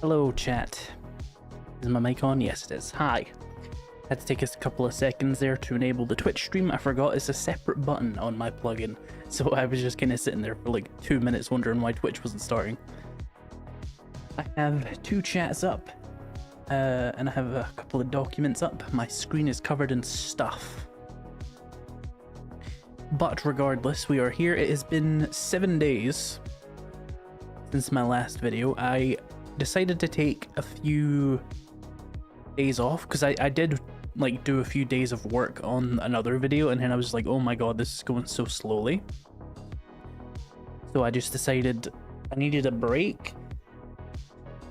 Hello, chat. Is my mic on? Yes, it is. Hi. Had to take us a couple of seconds there to enable the Twitch stream. I forgot it's a separate button on my plugin, so I was just kind of sitting there for like 2 minutes wondering why Twitch wasn't starting. I have 2 chats up, and I have a couple of documents up. My screen is covered in stuff. But regardless, we are here. It has been 7 days since my last video. I decided to take a few days off because I did like do a few days of work on another video, and then I was like, oh my god, this is going so slowly. So I just decided I needed a break.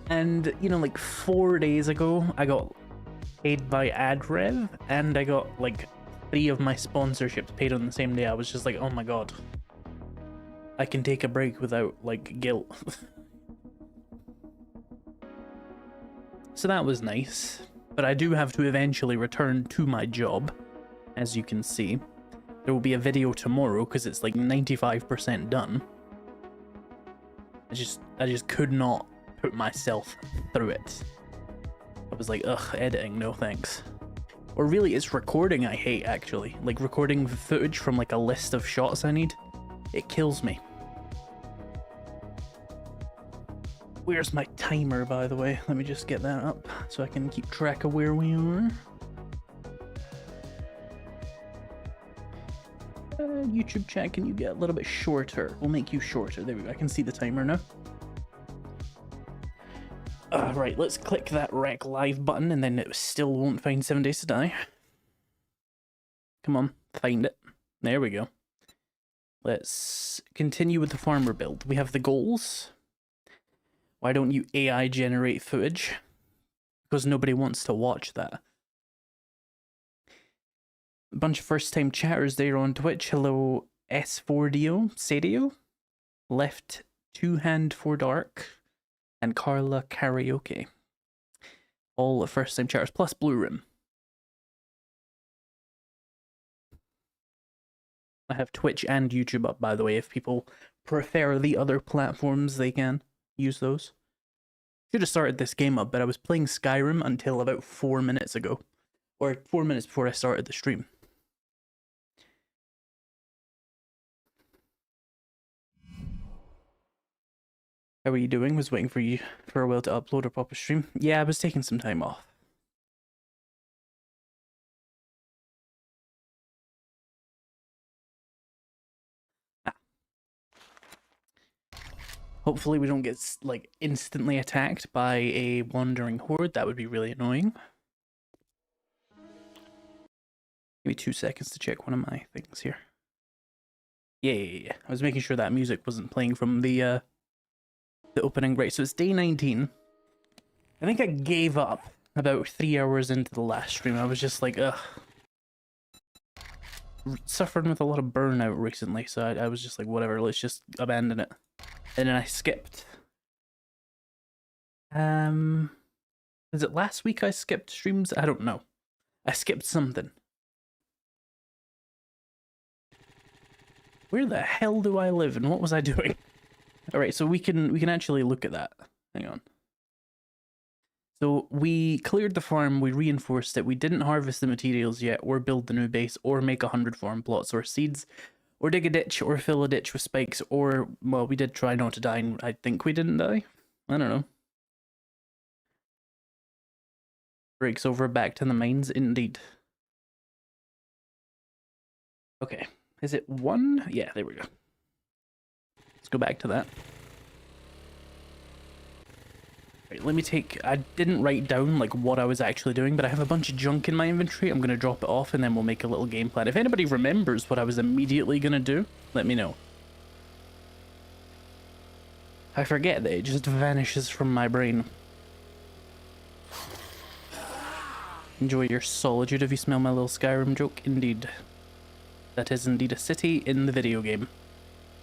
And you know, like 4 days ago I got paid by AdRev, and I got like 3 of my sponsorships paid on the same day. I was just like, oh my god, I can take a break without like guilt. So that was nice, but I do have to eventually return to my job. As you can see, there will be a video tomorrow because it's like 95% done. I just could not put myself through it. I was like, ugh, editing, no thanks. Or really, it's recording I hate, actually. Like recording footage from like a list of shots I need. It kills me. Where's my timer, by the way? Let me just get that up so I can keep track of where we are. YouTube chat, can you get a little bit shorter? We'll make you shorter. There we go. I can see the timer now. Right, let's click that rec live button, and then it still won't find 7 Days to Die. Come on, find it. There we go. Let's continue with the farmer build. We have the goals. Why don't you AI generate footage? Because nobody wants to watch that. A bunch of first-time chatters there on Twitch. Hello, S4Dio, Sadio, Left 2 Hand for Dark, and Carla Karaoke. All first-time chatters, plus Blue Room. I have Twitch and YouTube up, by the way. If people prefer the other platforms, they can use those. Should have started this game up, but I was playing Skyrim until about 4 minutes ago. Or 4 minutes before I started the stream. How are you doing? Was waiting for a while to upload or pop a stream. Yeah, I was taking some time off. Hopefully we don't get like instantly attacked by a wandering horde. That would be really annoying. Give me 2 seconds to check one of my things here. Yeah. I was making sure that music wasn't playing from the opening. Right, so it's day 19. I think I gave up about 3 hours into the last stream. I was just like, ugh. Suffering with a lot of burnout recently, so I was just like, whatever, let's just abandon it. And then I skipped. Is it last week I skipped streams? I don't know. I skipped something. Where the hell do I live and what was I doing? Alright, so we can actually look at that. Hang on. So we cleared the farm, we reinforced it, we didn't harvest the materials yet, or build the new base, or make 100 farm plots, or seeds, or dig a ditch, or fill a ditch with spikes, or, well, we did try not to die, and I think we didn't die? I don't know. Breaks over back to the mines, indeed. Okay, is it 1? Yeah, there we go. Let's go back to that. Right, let me take, I didn't write down like what I was actually doing, but I have a bunch of junk in my inventory. I'm going to drop it off and then we'll make a little game plan. If anybody remembers what I was immediately going to do, let me know. I forget that it just vanishes from my brain. Enjoy your solitude if you smell my little Skyrim joke. Indeed. That is indeed a city in the video game.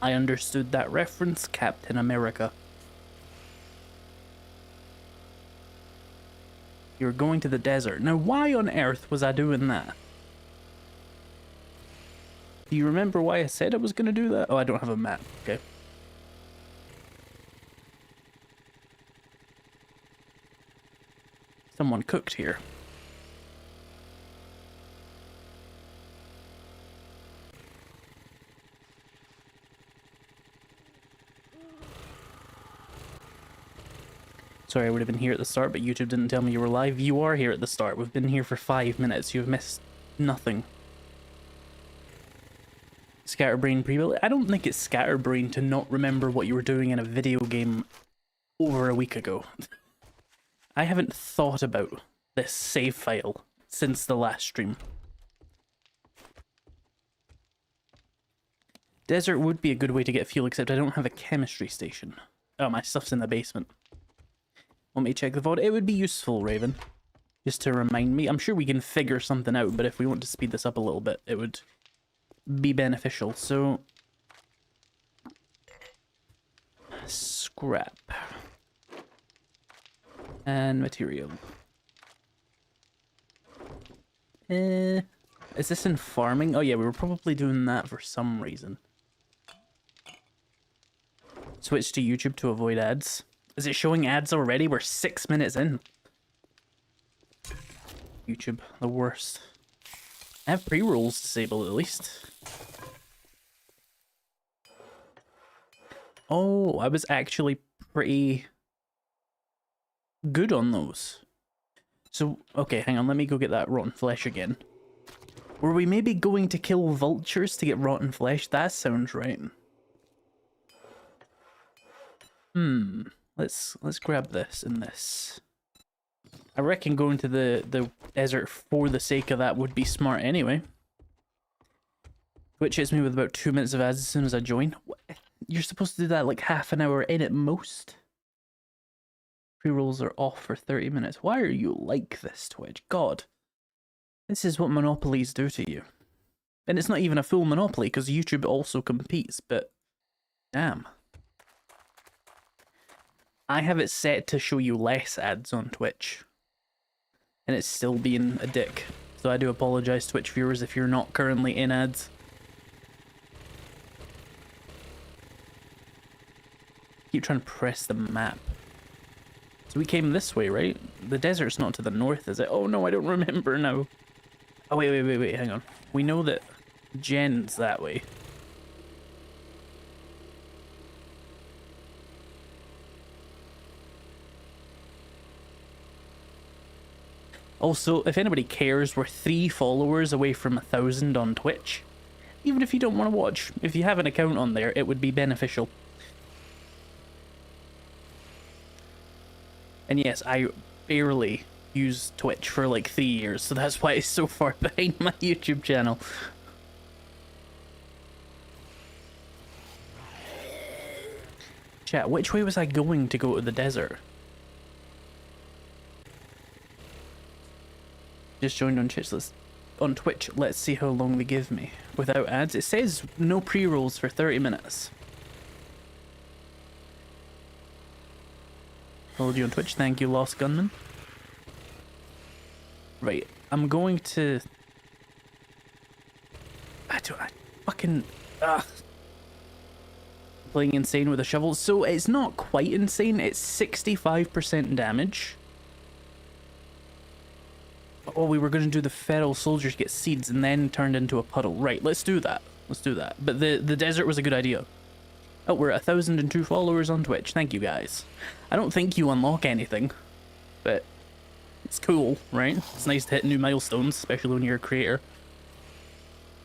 I understood that reference, Captain America. You're going to the desert. Now, why on earth was I doing that? Do you remember why I said I was going to do that? Oh, I don't have a map. Okay. Someone cooked here. Sorry, I would have been here at the start, but YouTube didn't tell me you were live. You are here at the start. We've been here for 5 minutes. You've missed nothing. Scatterbrain pre-built. I don't think it's scatterbrain to not remember what you were doing in a video game over a week ago. I haven't thought about this save file since the last stream. Desert would be a good way to get fuel, except I don't have a chemistry station. Oh, my stuff's in the basement. Want me to check the VOD? It would be useful, Raven. Just to remind me. I'm sure we can figure something out, but if we want to speed this up a little bit, it would be beneficial. So... scrap. And material. Is this in farming? Oh yeah, we were probably doing that for some reason. Switch to YouTube to avoid ads. Is it showing ads already? We're 6 minutes in. YouTube, the worst. I have pre-rolls disabled at least. Oh, I was actually pretty good on those. So, okay, hang on, let me go get that rotten flesh again. Were we maybe going to kill vultures to get rotten flesh? That sounds right. Let's grab this and this. I reckon going to the desert for the sake of that would be smart anyway. Twitch hits me with about 2 minutes of ads as soon as I join. What? You're supposed to do that like half an hour in at most? Pre-rolls are off for 30 minutes. Why are you like this, Twitch? God. This is what monopolies do to you. And it's not even a full monopoly, because YouTube also competes, but... damn. I have it set to show you less ads on Twitch. And it's still being a dick. So I do apologise, Twitch viewers, if you're not currently in ads. Keep trying to press the map. So we came this way, right? The desert's not to the north, is it? Oh no, I don't remember now. Oh wait, hang on. We know that Jen's that way. Also, if anybody cares, we're 3 followers away from 1,000 on Twitch. Even if you don't want to watch, if you have an account on there, it would be beneficial. And yes, I barely used Twitch for like 3 years, so that's why it's so far behind my YouTube channel. Chat, which way was I going to go to the desert? Just joined on Twitch. Let's see how long they give me without ads. It says no pre-rolls for 30 minutes. Followed you on Twitch. Thank you, Lost Gunman. Right, I'm going to... I fucking... Playing insane with a shovel. So it's not quite insane. It's 65% damage. Oh, we were going to do the feral soldiers get seeds and then turned into a puddle. Right, let's do that. Let's do that. But the desert was a good idea. Oh, we're at 1,002 followers on Twitch. Thank you, guys. I don't think you unlock anything, but it's cool, right? It's nice to hit new milestones, especially when you're a creator.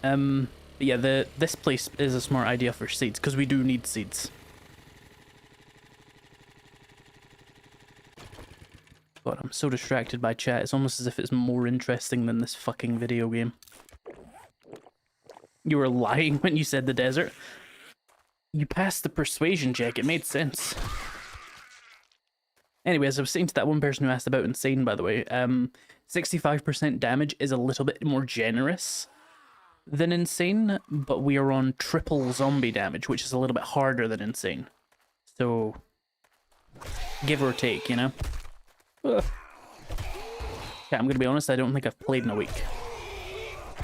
But yeah, this place is a smart idea for seeds, because we do need seeds. God, I'm so distracted by chat. It's almost as if it's more interesting than this fucking video game. You were lying when you said the desert. You passed the persuasion check. It made sense. Anyway, as I was saying to that one person who asked about insane, by the way, 65% damage is a little bit more generous than insane, but we are on triple zombie damage, which is a little bit harder than insane. So, give or take, you know? Ugh. Yeah, I'm gonna be honest, I don't think I've played in a week.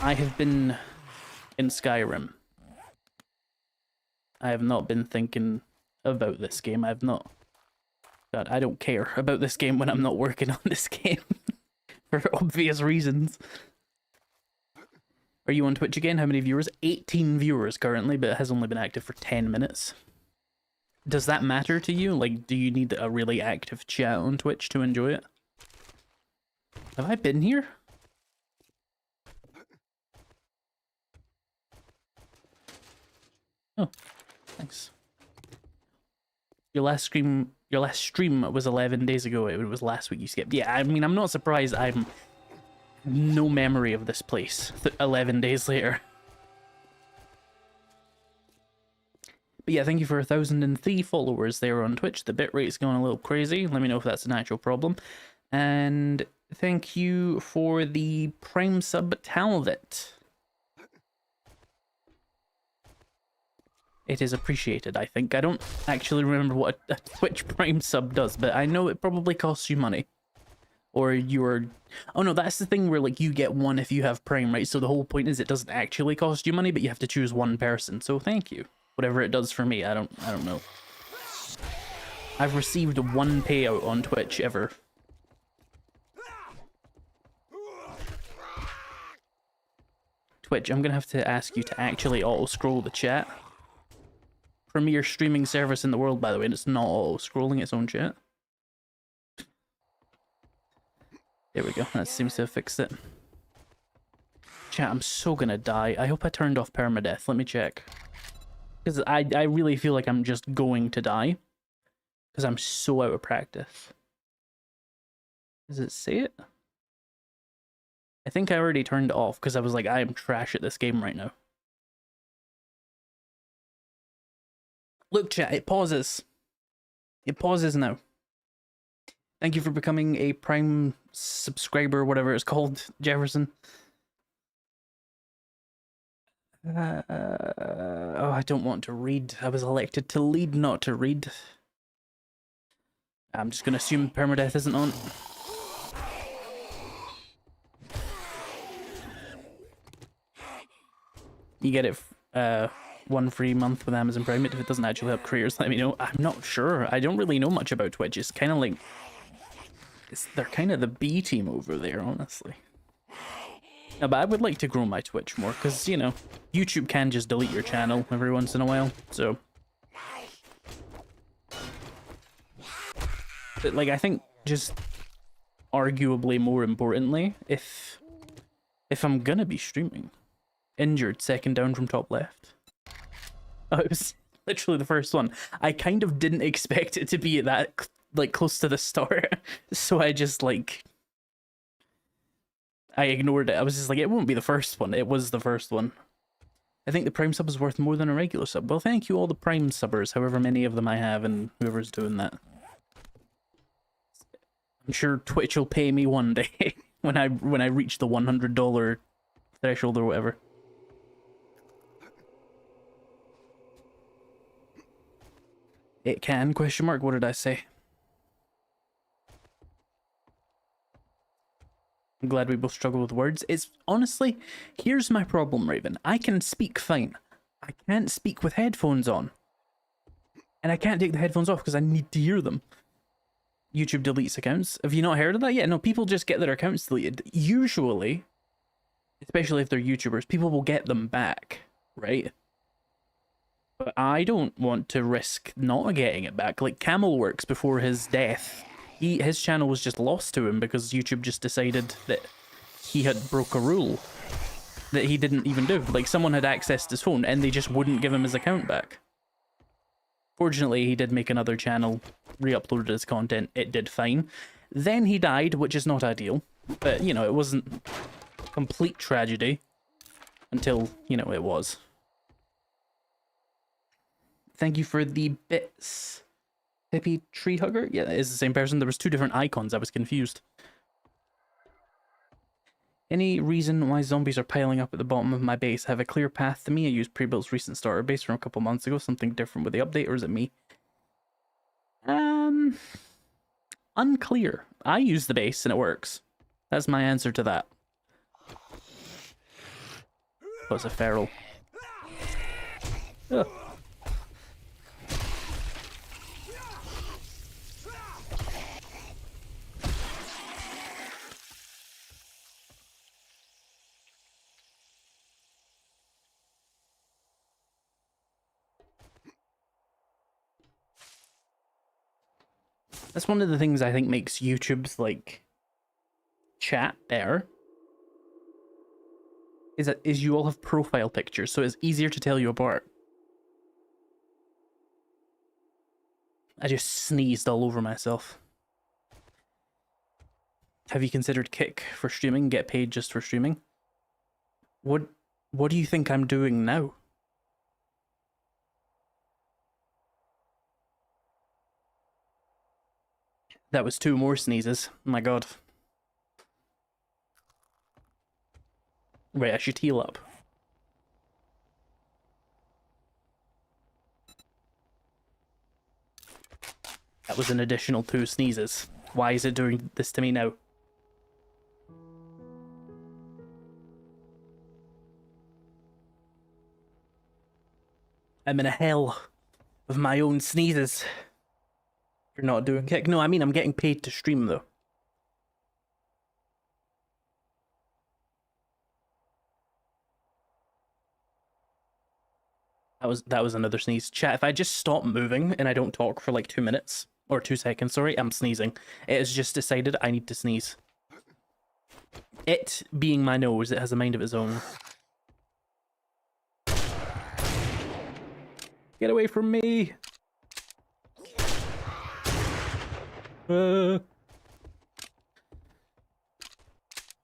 I have been in Skyrim. I have not been thinking about this game. I have not God, I don't care about this game when I'm not working on this game. For obvious reasons. Are you on Twitch again? How many viewers? 18 viewers currently, but it has only been active for 10 minutes. Does that matter to you? Like, do you need a really active chat on Twitch to enjoy it? Have I been here? Oh, thanks. Your last stream was 11 days ago. It was last week you skipped. Yeah, I mean, I'm not surprised. I'm no memory of this place 11 days later. But yeah, thank you for 1,003 followers there on Twitch. The bitrate's going a little crazy. Let me know if that's an actual problem. And thank you for the Prime sub, Talvit. It is appreciated, I think. I don't actually remember what a Twitch Prime sub does, but I know it probably costs you money. Or you're... Oh no, that's the thing where like you get one if you have Prime, right? So the whole point is it doesn't actually cost you money, but you have to choose one person. So thank you. Whatever it does for me, I don't know. I've received one payout on Twitch ever. Twitch, I'm gonna have to ask you to actually auto-scroll the chat. Premier streaming service in the world, by the way, and it's not auto-scrolling its own chat. There we go, that seems to have fixed it. Chat, I'm so gonna die. I hope I turned off permadeath. Let me check. Because I really feel like I'm just going to die. Because I'm so out of practice. Does it say it? I think I already turned it off because I was like, I am trash at this game right now. Look, chat, it pauses. It pauses now. Thank you for becoming a Prime subscriber, whatever it's called, Jefferson. Oh, I don't want to read. I was elected to lead, not to read. I'm just going to assume permadeath isn't on. You get it 1 free month with Amazon Prime. If it doesn't actually help creators, let me know. I'm not sure. I don't really know much about Twitch. It's kind of like... they're kind of the B team over there, honestly. No, but I would like to grow my Twitch more, because, you know, YouTube can just delete your channel every once in a while, so... But, like, I think just arguably more importantly, if I'm gonna be streaming... Injured, second down from top left. Oh, it was literally the first one. I kind of didn't expect it to be that, like, close to the start, so I just, like... I ignored it. I was just like, it won't be the first one. It was the first one. I think the Prime sub is worth more than a regular sub. Well, thank you all the Prime subbers, however many of them I have, and whoever's doing that. I'm sure Twitch will pay me one day when I reach the $100 threshold or whatever. It can, question mark, what did I say? I'm glad we both struggle with words. It's honestly, here's my problem, Raven. I can speak fine. I can't speak with headphones on. And I can't take the headphones off because I need to hear them. YouTube deletes accounts. Have you not heard of that yet? No, people just get their accounts deleted. Usually, especially if they're YouTubers, people will get them back, right? But I don't want to risk not getting it back. Like Camelworks before his death, his channel was just lost to him because YouTube just decided that he had broke a rule that he didn't even do. Like someone had accessed his phone and they just wouldn't give him his account back. Fortunately, he did make another channel, re-uploaded his content, it did fine. Then he died, which is not ideal, but you know, it wasn't complete tragedy until, you know, it was. Thank you for the bits. Hippie tree hugger? Yeah, it is the same person. There was two different icons. I was confused. Any reason why zombies are piling up at the bottom of my base? I have a clear path to me. I used Prebuilt's recent starter base from a couple months ago. Something different with the update, or is it me? Unclear. I use the base and it works. That's my answer to that. Oh, it's a feral. Ugh. That's one of the things I think makes YouTube's, like, chat better. Is you all have profile pictures, so it's easier to tell you apart. I just sneezed all over myself. Have you considered Kick for streaming? Get paid just for streaming? What do you think I'm doing now? That was 2 more sneezes. My god. Right, I should heal up. That was an additional 2 sneezes. Why is it doing this to me now? I'm in a hell of my own sneezes. You're not doing Kick. No, I mean I'm getting paid to stream though. That was another sneeze. Chat, if I just stop moving and I don't talk for like 2 minutes, or 2 seconds, sorry, I'm sneezing. It has just decided I need to sneeze. It being my nose, it has a mind of its own. Get away from me! Why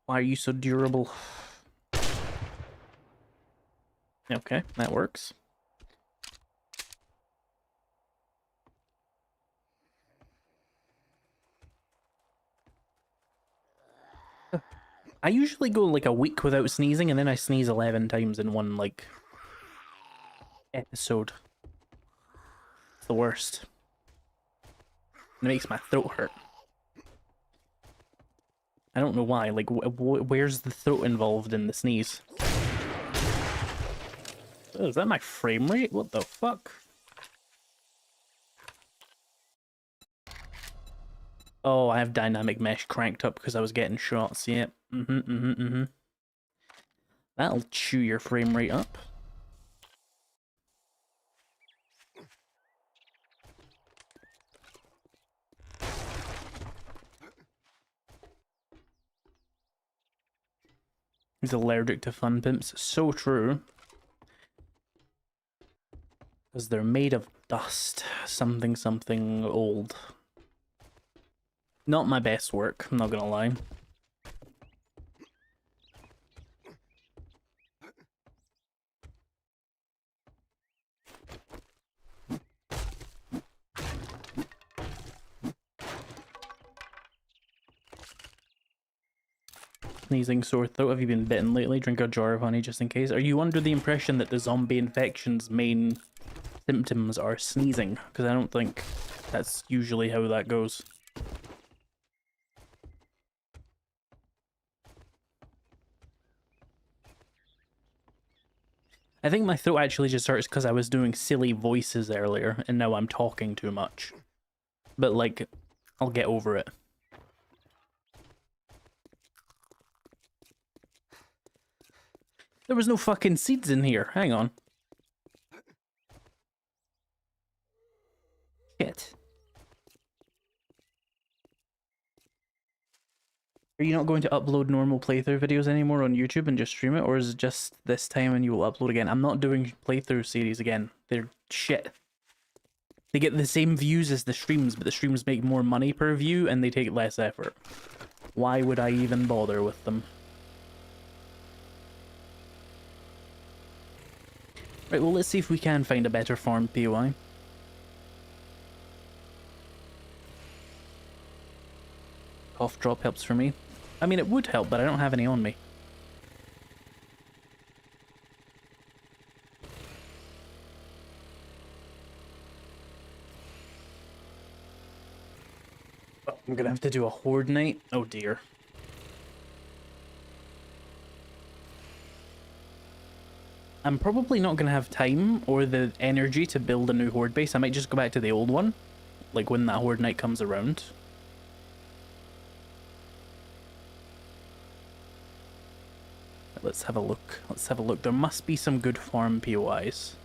are you so durable? Okay, that works. I usually go like a week without sneezing, and then I sneeze 11 times in one, like, episode. It's the worst. It makes my throat hurt. I don't know why, like, where's the throat involved in the sneeze? Oh, is that my frame rate? What the fuck? Oh, I have dynamic mesh cranked up because I was getting shots, yeah. That'll chew your frame rate up. He's allergic to fun pimps. So true. Because they're made of dust. Something old. Not my best work, I'm not gonna lie. Sneezing, sore throat. Have you been bitten lately? Drink a jar of honey just in case. Are you under the impression that the zombie infection's main symptoms are sneezing? Because I don't think that's usually how that goes. I think my throat actually just hurts because I was doing silly voices earlier, and now I'm talking too much. But, like, I'll get over it. There was no fucking seeds in here. Hang on. Shit. Are you not going to upload normal playthrough videos anymore on YouTube and just stream it? Or is it just this time and you will upload again? I'm not doing playthrough series again. They're shit. They get the same views as the streams, but the streams make more money per view and they take less effort. Why would I even bother with them? Right, well, let's see if we can find a better farm POI. Cough drop helps for me. I mean, it would help, but I don't have any on me. Oh, I'm gonna have to do a horde night. Oh dear. I'm probably not gonna have time or the energy to build a new horde base. I might just go back to the old one, like when that horde night comes around. Let's have a look. Let's have a look. There must be some good farm POIs.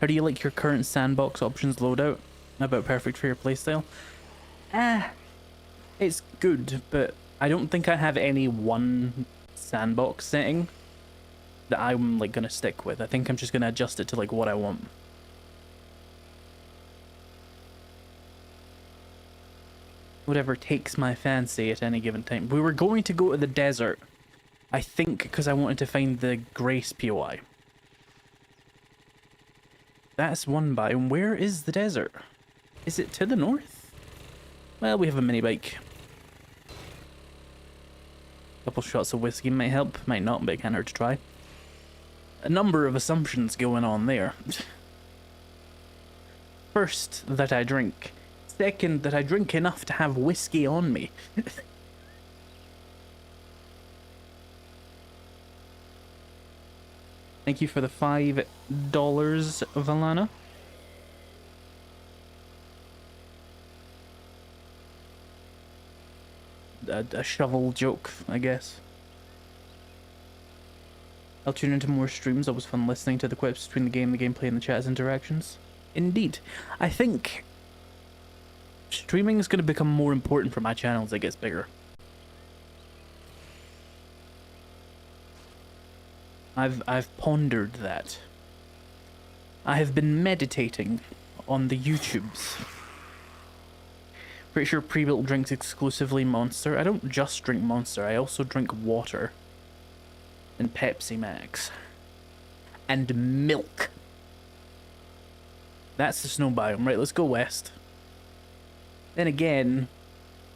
How do you like your current sandbox options loadout? About perfect for your playstyle? It's good, but I don't think I have any one sandbox setting that I'm like gonna stick with. I think I'm just gonna adjust it to like what I want. Whatever takes my fancy at any given time. We were going to go to the desert, I think, because I wanted to find the Grace POI. That's one biome. Where is the desert? Is it to the north? Well, we have a mini bike. Couple shots of whiskey might help, might not, but it can't hurt to try. A number of assumptions going on there. First, that I drink. Second, that I drink enough to have whiskey on me. Thank you for the $5, Valana. A shovel joke, I guess. I'll tune into more streams. Always fun listening to the quips between the gameplay, and the chat's interactions. Indeed. I think streaming is going to become more important for my channel as it gets bigger. I've pondered that. I have been meditating on the YouTubes. Pretty sure pre-built drinks exclusively Monster. I don't just drink Monster, I also drink water. And Pepsi Max. And milk. That's the snow biome. Right, let's go west. Then again,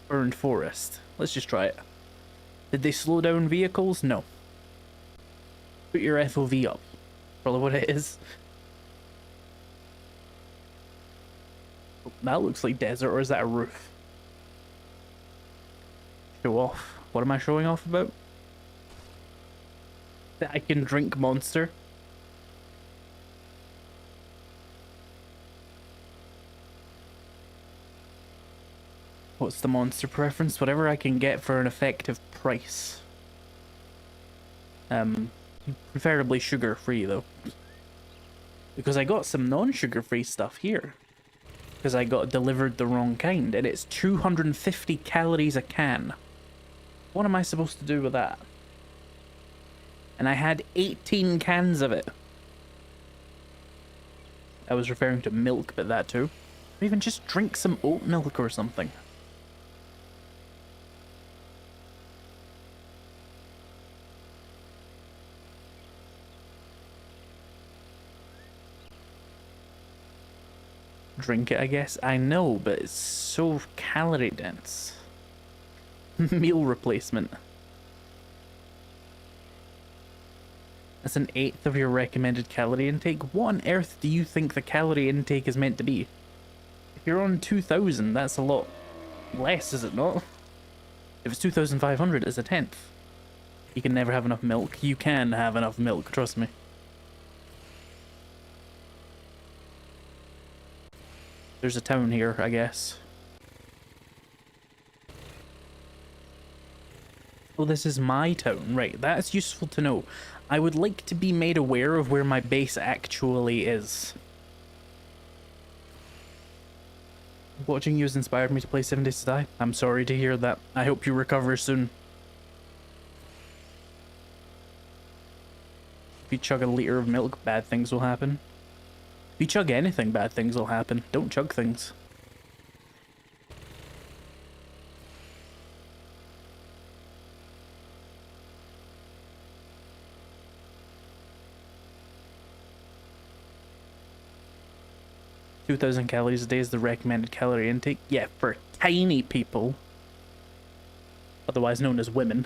burned forest. Let's just try it. Did they slow down vehicles? No. Put your FOV up. Probably what it is. Oh, that looks like desert, or is that a roof? Show off. What am I showing off about? That I can drink Monster. What's the Monster preference? Whatever I can get for an effective price. Preferably sugar-free though. Because I got some non-sugar-free stuff here. Because I got delivered the wrong kind, and it's 250 calories a can. What am I supposed to do with that? And I had 18 cans of it. I was referring to milk, but that too. Or even just drink some oat milk or something. Drink it, I guess. I know, but it's so calorie dense. Meal replacement. That's an eighth of your recommended calorie intake. What on earth do you think the calorie intake is meant to be? If you're on 2,000, that's a lot less, is it not? If it's 2,500, it's a tenth. You can never have enough milk. You can have enough milk, trust me. There's a town here, I guess. Oh, this is my town. Right, that's useful to know. I would like to be made aware of where my base actually is. Watching you has inspired me to play 7 Days to Die. I'm sorry to hear that. I hope you recover soon. If you chug a liter of milk, bad things will happen. If you chug anything, bad things will happen. Don't chug things. $2,000 calories a day is the recommended calorie intake. Yeah, for tiny people. Otherwise known as women.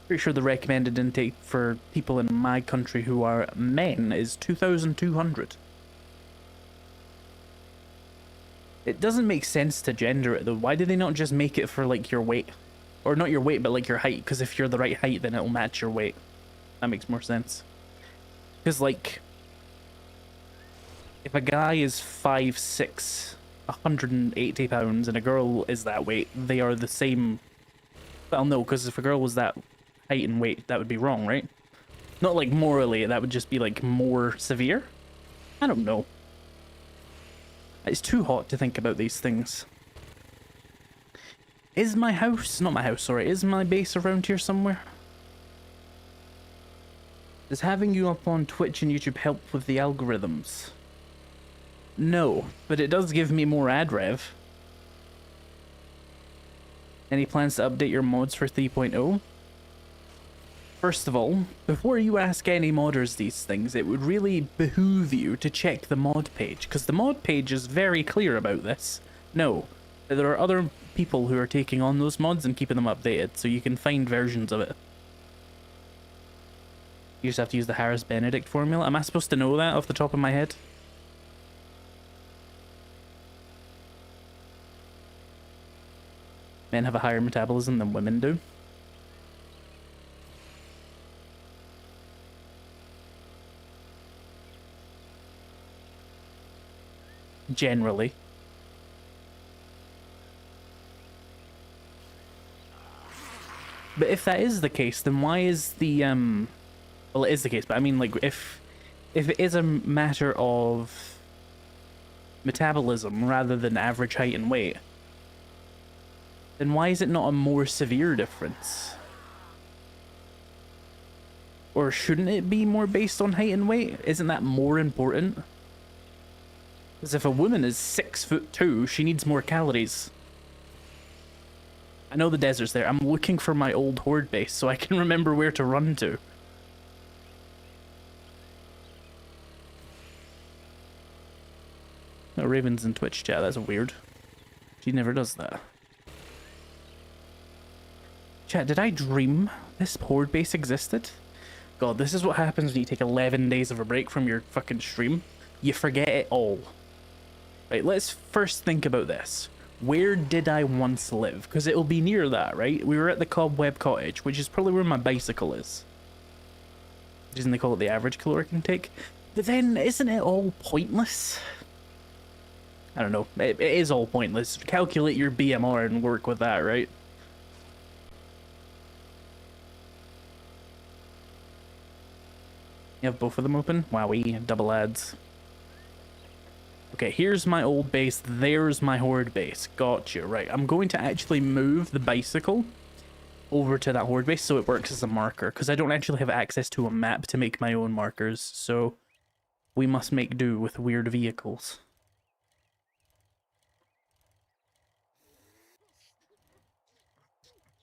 Pretty sure the recommended intake for people in my country who are men is 2,200. It doesn't make sense to gender it though. Why do they not just make it for like your weight? Or not your weight, but like your height, because if you're the right height then it'll match your weight. That makes more sense. Because like, if a guy is 5'6", 180 pounds, and a girl is that weight, they are the same. Well, no, because if a girl was that height and weight, that would be wrong, right? Not like morally, that would just be like more severe? I don't know. It's too hot to think about these things. Is my house, not my house, sorry, is my base around here somewhere? Does having you up on Twitch and YouTube help with the algorithms? No, but it does give me more ad rev. Any plans to update your mods for 3.0? First of all, before you ask any modders these things, it would really behoove you to check the mod page, because the mod page is very clear about this. No, there are other people who are taking on those mods and keeping them updated, so you can find versions of it. You just have to use the Harris-Benedict formula. Am I supposed to know that off the top of my head? Men have a higher metabolism than women do. Generally. But if that is the case, then why is the, well, it is the case, but I mean, like, if it is a matter of metabolism rather than average height and weight, then why is it not a more severe difference? Or shouldn't it be more based on height and weight? Isn't that more important? Because if a woman is 6'2", she needs more calories. I know the desert's there. I'm looking for my old horde base so I can remember where to run to. No, Raven's in Twitch chat. That's weird. She never does that. Chat, did I dream this horde base existed? God, this is what happens when you take 11 days of a break from your fucking stream. You forget it all. Right, let's first think about this. Where did I once live? Because it'll be near that, right? We were at the Cobweb Cottage, which is probably where my bicycle is. Doesn't they call it the average caloric intake? But then, isn't it all pointless? I don't know. It is all pointless. Calculate your BMR and work with that, right? You have both of them open? Wowee, double ads. Okay, here's my old base, there's my horde base. Gotcha, right. I'm going to actually move the bicycle over to that horde base so it works as a marker, because I don't actually have access to a map to make my own markers, so we must make do with weird vehicles.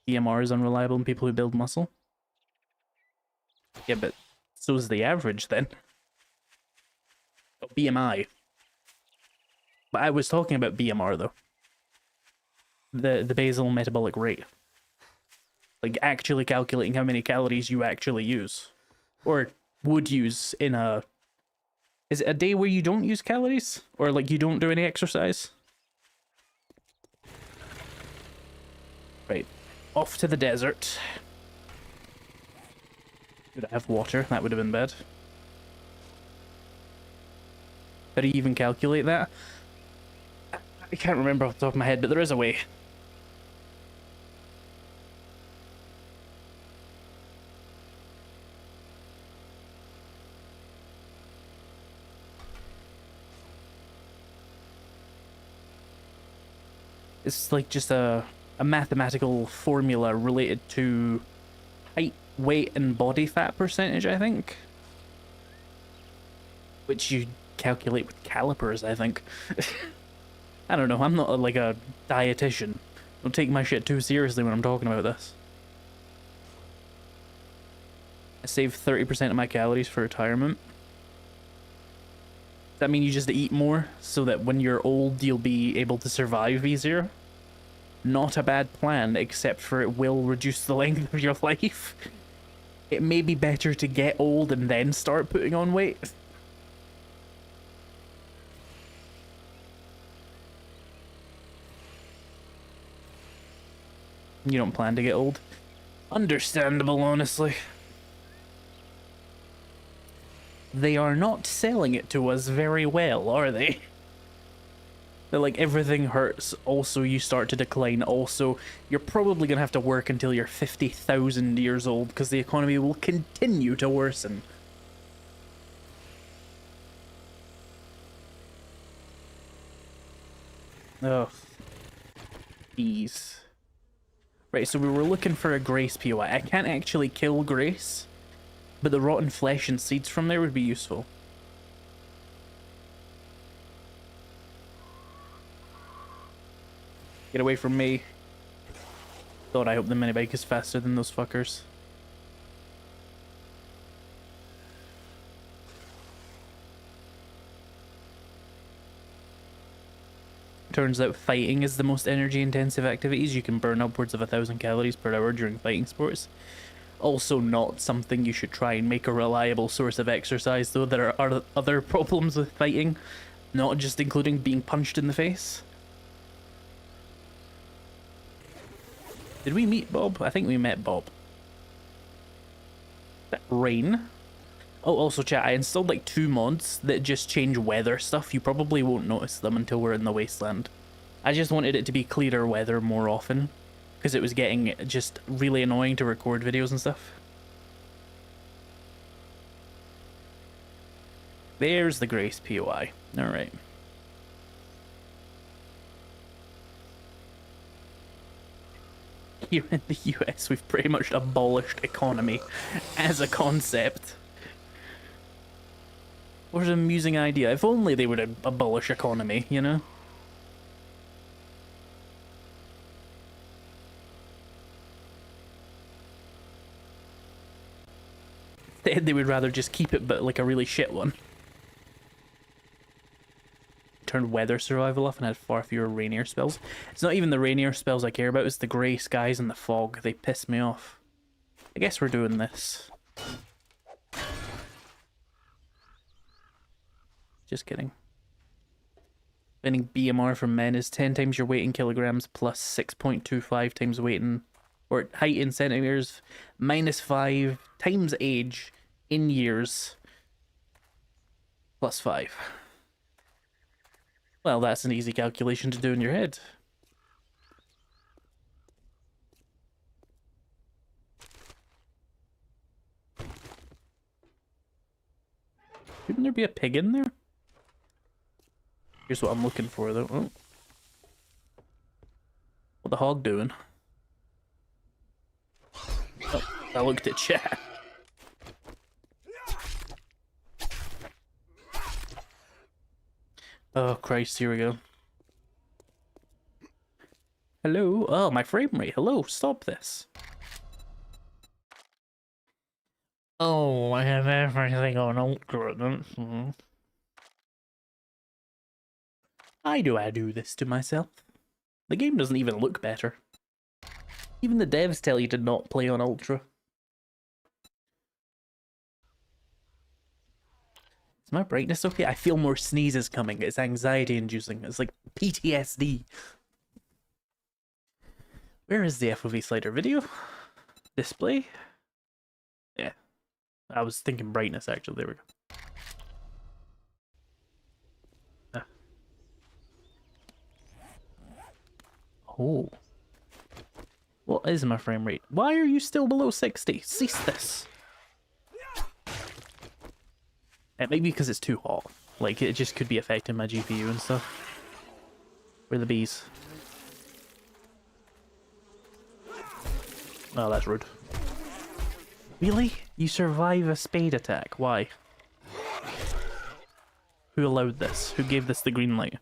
BMR is unreliable in people who build muscle. Yeah, but so is the average then. Oh, BMI. But I was talking about BMR though. The basal metabolic rate. Like actually calculating how many calories you actually use. Or would use in a... Is it a day where you don't use calories? Or like you don't do any exercise? Right. Off to the desert. Could I have water? That would have been bad. How do you even calculate that? I can't remember off the top of my head, but there is a way. It's like just a mathematical formula related to height, weight, and body fat percentage, I think. Which you calculate with calipers, I think. I don't know, I'm not like a dietitian. Don't take my shit too seriously when I'm talking about this. I save 30% of my calories for retirement. Does that mean you just eat more so that when you're old you'll be able to survive easier? Not a bad plan, except for it will reduce the length of your life. It may be better to get old and then start putting on weight. You don't plan to get old? Understandable, honestly. They are not selling it to us very well, are they? That, like, everything hurts, also you start to decline, also you're probably gonna have to work until you're 50,000 years old because the economy will continue to worsen. Oh. Bees. Right, so we were looking for a Grace POI. I can't actually kill Grace, but the rotten flesh and seeds from there would be useful. Get away from me. God, I hope the minibike is faster than those fuckers. Turns out fighting is the most energy intensive activities. You can burn upwards of 1,000 calories per hour during fighting sports. Also not something you should try and make a reliable source of exercise, though. There are other problems with fighting, not just including being punched in the face. Did we meet Bob? I think we met Bob. That rain. Oh, also chat, I installed like 2 mods that just change weather stuff. You probably won't notice them until we're in the wasteland. I just wanted it to be clearer weather more often, because it was getting just really annoying to record videos and stuff. There's the Grace POI. Alright. Here in the US, we've pretty much abolished economy as a concept. What an amusing idea. If only they would abolish economy, you know? They would rather just keep it, but like a really shit one. Turned weather survival off and had far fewer rainier spells. It's not even the rainier spells I care about, it's the grey skies and the fog. They piss me off. I guess we're doing this. Just kidding. Spending BMR for men is 10 times your weight in kilograms plus 6.25 times weight in, or height in centimeters, minus 5 times age in years plus 5. Well, that's an easy calculation to do in your head. Shouldn't there be a pig in there? Here's what I'm looking for, though. Oh. What the hog doing? Oh, I looked at chat. Oh, Christ, here we go. Hello? Oh, my frame rate. Hello, stop this. Oh, I have everything on ultra. Why do I do this to myself? The game doesn't even look better. Even the devs tell you to not play on ultra. Is my brightness okay? I feel more sneezes coming. It's anxiety inducing. It's like PTSD. Where is the FOV slider video? Display? Yeah. I was thinking brightness actually. There we go. Oh. What is my frame rate? Why are you still below 60? Cease this. Maybe because it's too hot. Like, it just could be affecting my GPU and stuff. Where are the bees? Oh, that's rude. Really? You survive a spade attack? Why? Who allowed this? Who gave this the green light?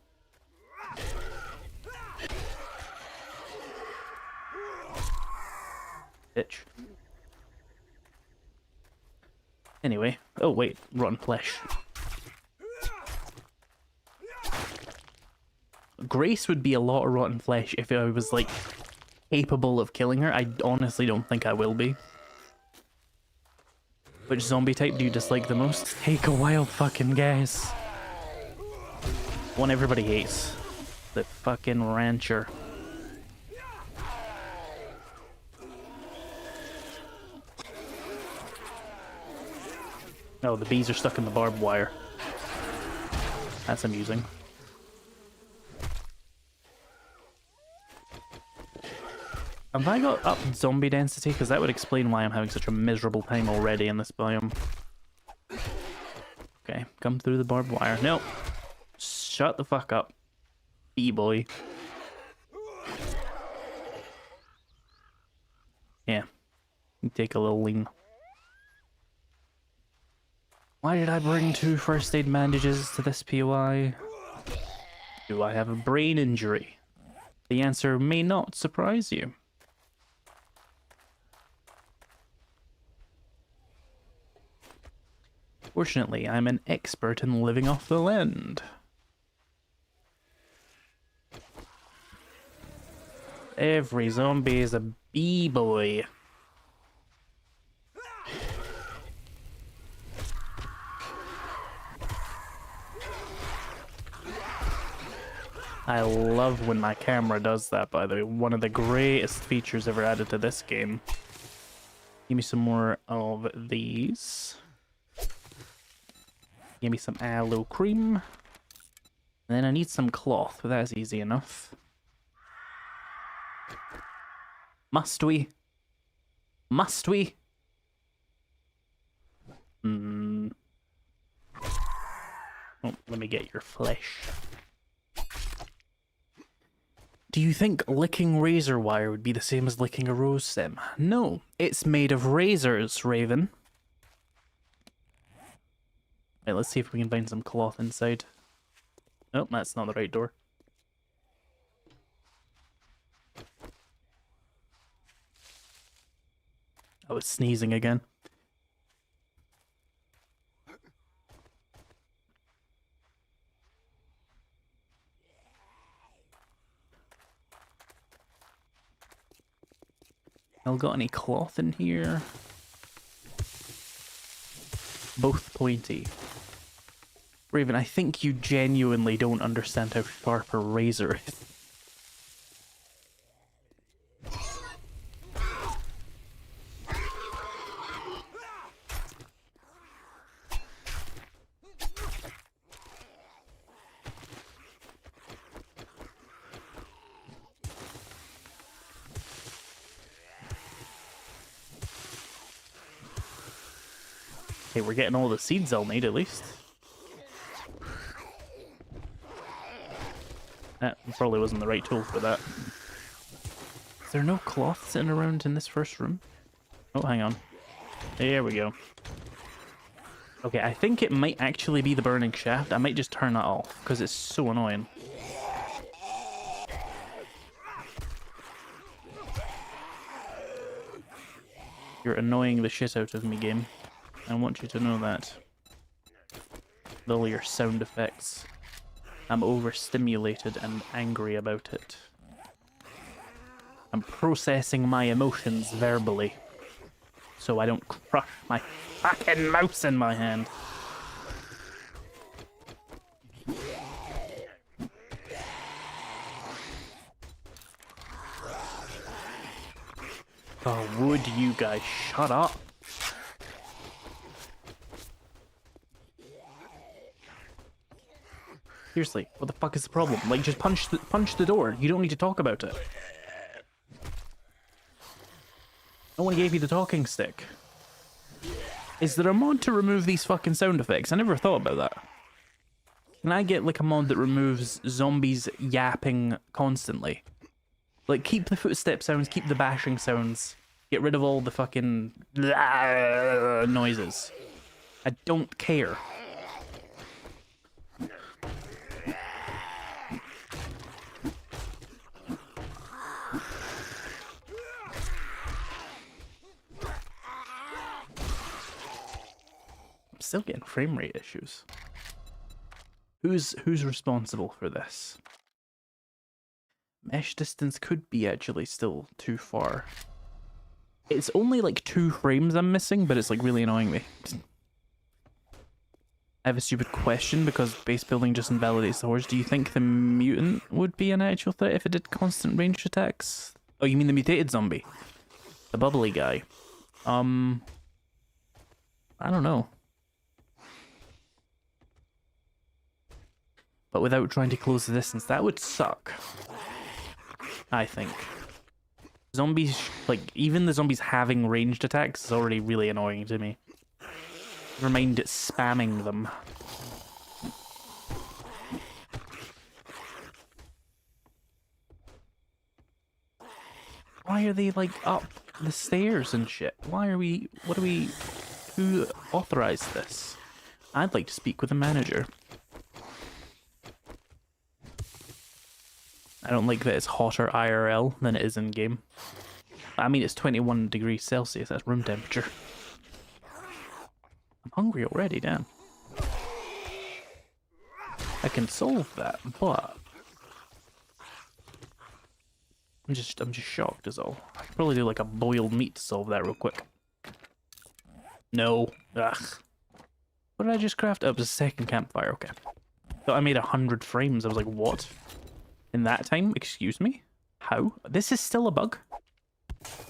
Bitch. Anyway. Oh, wait. Rotten flesh. Grace would be a lot of rotten flesh if I was, like, capable of killing her. I honestly don't think I will be. Which zombie type do you dislike the most? Take a wild fucking guess. One everybody hates. The fucking rancher. Oh, the bees are stuck in the barbed wire. That's amusing. Have I got up zombie density? Because that would explain why I'm having such a miserable time already in this biome. Okay, come through the barbed wire. No! Shut the fuck up, B-boy. Yeah, take a little lean. Why did I bring 2 first aid bandages to this POI? Do I have a brain injury? The answer may not surprise you. Fortunately, I'm an expert in living off the land. Every zombie is a B-boy. I love when my camera does that, by the way. One of the greatest features ever added to this game. Give me some more of these. Give me some aloe cream. And then I need some cloth, but that's easy enough. Must we? Must we? Oh, let me get your flesh. Do you think licking razor wire would be the same as licking a rose stem? No, it's made of razors, Raven. Right, let's see if we can find some cloth inside. Oh, that's not the right door. I was sneezing again. Got any cloth in here? Both pointy. Raven, I think you genuinely don't understand how sharp a razor is. Okay, we're getting all the seeds I'll need at least. That probably wasn't the right tool for that. Is there no cloth sitting around in this first room? Oh, hang on. There we go. Okay, I think it might actually be the burning shaft. I might just turn that off, because it's so annoying. You're annoying the shit out of me, game. I want you to know that. With all your sound effects. I'm overstimulated and angry about it. I'm processing my emotions verbally, so I don't crush my fucking mouse in my hand. Oh, would you guys shut up? Seriously, what the fuck is the problem? Like, just punch the door. You don't need to talk about it. No one gave you the talking stick. Is there a mod to remove these fucking sound effects? I never thought about that. Can I get, like, a mod that removes zombies yapping constantly? Like, keep the footstep sounds, keep the bashing sounds. Get rid of all the fucking noises. I don't care. Still getting frame rate issues. Who's responsible for this? Mesh distance could be actually still too far. It's only like 2 frames I'm missing, but it's like really annoying me. I have a stupid question because base building just invalidates the horse. Do you think the mutant would be an actual threat if it did constant ranged attacks? Oh, you mean the mutated zombie? The bubbly guy. I don't know. But without trying to close the distance, that would suck. I think. Zombies, like, even the zombies having ranged attacks is already really annoying to me. Never mind spamming them. Why are they, like, up the stairs and shit? Who authorized this? I'd like to speak with the manager. I don't like that it's hotter IRL than it is in game. I mean, it's 21 degrees Celsius, that's room temperature. I'm hungry already, damn. I can solve that, but I'm just shocked is all. I could probably do like a boiled meat to solve that real quick. No. Ugh. What did I just craft? Oh, it was a second campfire, okay. Thought I made 100 frames. I was like, what? In that time? Excuse me? How? This is still a bug?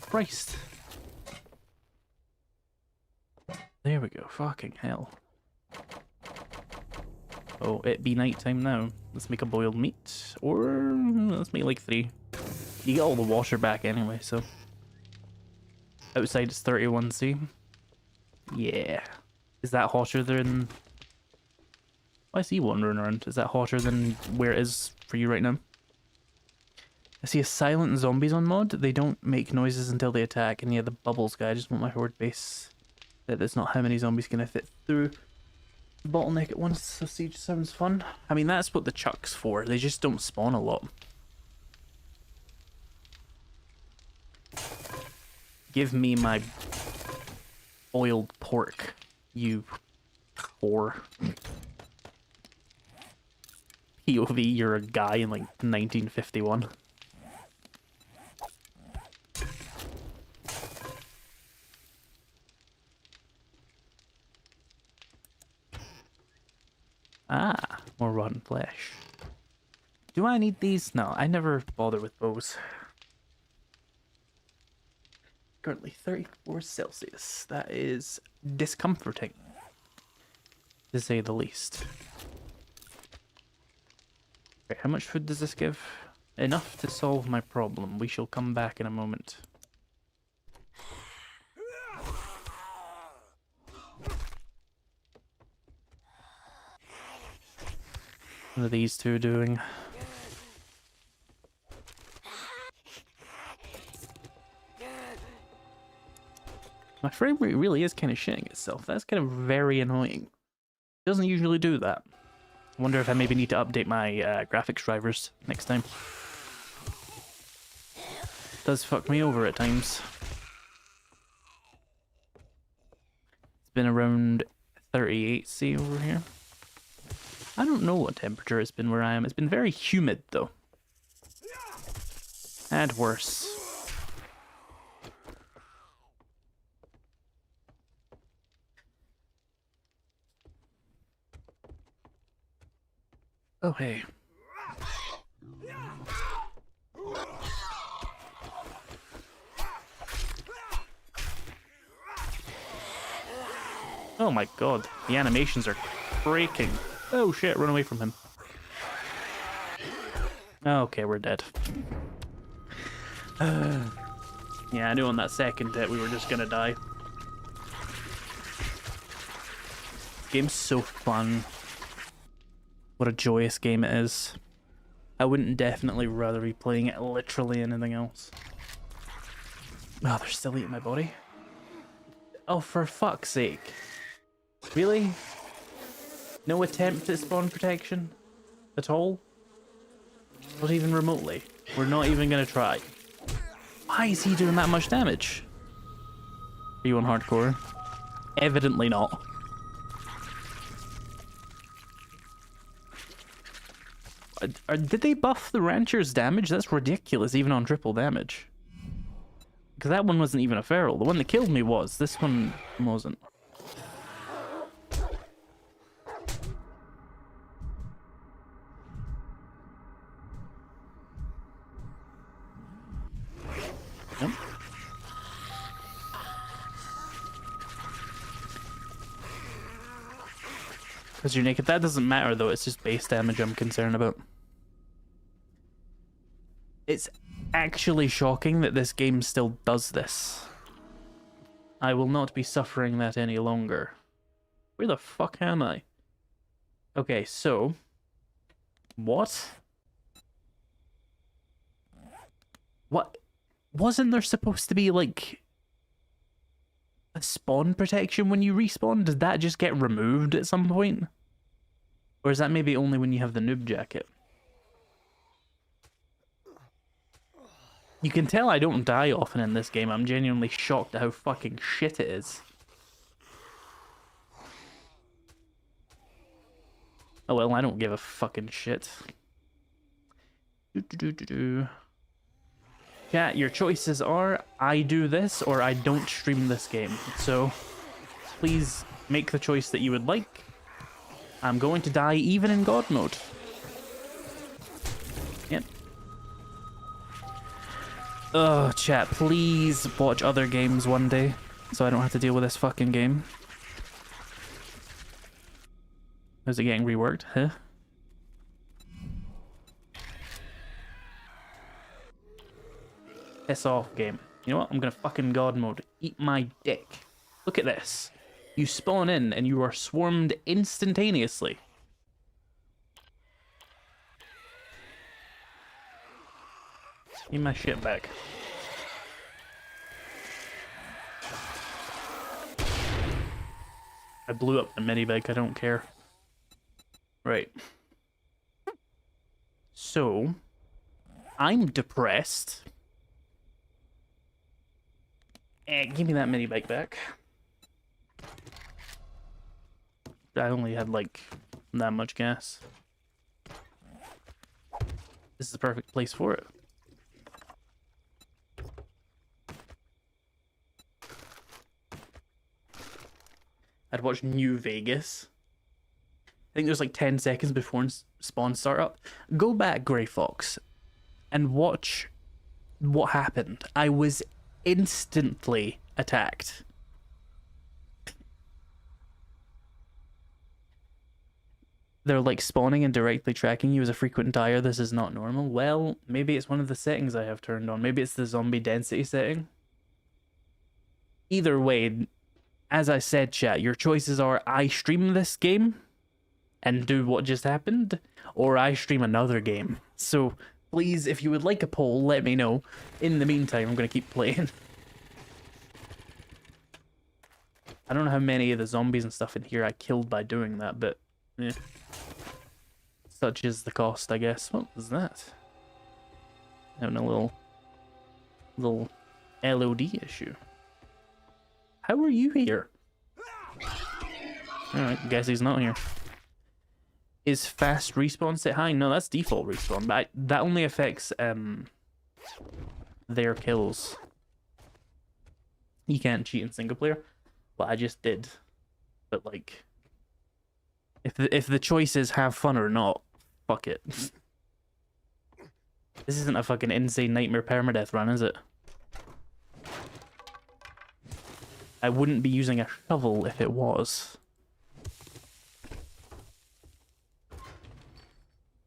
Christ. There we go. Fucking hell. Oh, it be nighttime now. Let's make a boiled meat. Or let's make like 3. You get all the water back anyway, so. Outside it's 31°C. Yeah. Is that hotter than... Oh, I see wandering around. Is that hotter than where it is for you right now? I see a silent zombies on mod. They don't make noises until they attack. And yeah, the bubbles guy. I just want my horde base. That's not how many zombies can I fit through the bottleneck at once. So siege sounds fun. I mean, that's what the chuck's for. They just don't spawn a lot. Give me my boiled pork, you whore. POV, you're a guy in like 1951. Ah, more rotten flesh. Do I need these? No, I never bother with bows. Currently 34 Celsius. That is discomforting, to say the least. Okay, how much food does this give? Enough to solve my problem. We shall come back in a moment. What are these two doing? My frame rate really is kind of shitting itself. That's kind of very annoying. It doesn't usually do that. I wonder if I maybe need to update my graphics drivers next time. It does fuck me over at times. It's been around 38°C over here. I don't know what temperature it's been where I am. It's been very humid though. And worse. Oh, hey. Oh my god, the animations are breaking. Oh shit, run away from him. Okay, we're dead. Yeah, I knew on that second hit we were just gonna die. Game's so fun. What a joyous game it is. I wouldn't definitely rather be playing it literally anything else. Oh, they're still eating my body. Oh, for fuck's sake. Really? No attempt at spawn protection? At all? Not even remotely. We're not even gonna try. Why is he doing that much damage? Are you on hardcore? Evidently not. Did they buff the rancher's damage? That's ridiculous, even on triple damage. Because that one wasn't even a feral. The one that killed me was. This one wasn't. Yep. Because you're naked. That doesn't matter though, it's just base damage I'm concerned about. It's actually shocking that this game still does this. I will not be suffering that any longer. Where the fuck am I? Okay, so... What? What? Wasn't there supposed to be, like, a spawn protection when you respawn? Did that just get removed at some point? Or is that maybe only when you have the noob jacket? You can tell I don't die often in this game. I'm genuinely shocked at how fucking shit it is. Oh well, I don't give a fucking shit. Chat, your choices are I do this or I don't stream this game. So please make the choice that you would like. I'm going to die even in God mode. Yep. Oh, chat, please watch other games one day so I don't have to deal with this fucking game. Is it getting reworked? Huh? Piss off, game. You know what? I'm gonna fucking God mode. Eat my dick. Look at this. You spawn in and you are swarmed instantaneously. Give my shit back. I blew up the minibike, I don't care. Right. So, I'm depressed. Give me that minibike back. I only had, like, that much gas. This is the perfect place for it. I'd watch New Vegas. I think there's like 10 seconds before spawn startup. Go back, Grey Fox, and watch what happened. I was instantly attacked. They're like spawning and directly tracking you as a frequent dyer. This is not normal. Well, maybe it's one of the settings I have turned on. Maybe it's the zombie density setting. Either way, as I said, chat, your choices are I stream this game and do what just happened, or I stream another game. So please, if you would like a poll, let me know. In the meantime, I'm going to keep playing. I don't know how many of the zombies and stuff in here I killed by doing that, but yeah. Such is the cost, I guess. What was that? Having a little LOD issue. How are you here? Alright, guess he's not here. Is fast respawn set high? No, that's default respawn, but that only affects their kills. You can't cheat in single player. Well, I just did. But like, if the choice is have fun or not, fuck it. This isn't a fucking insane nightmare permadeath run, is it? I wouldn't be using a shovel if it was.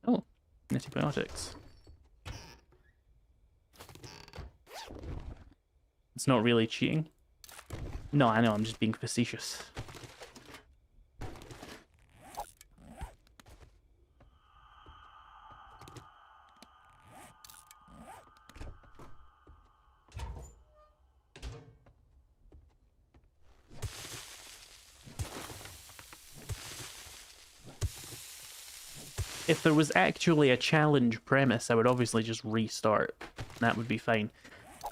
Oh, antibiotics. It's not really cheating. No, I know, I'm just being facetious. If there was actually a challenge premise, I would obviously just restart. That would be fine.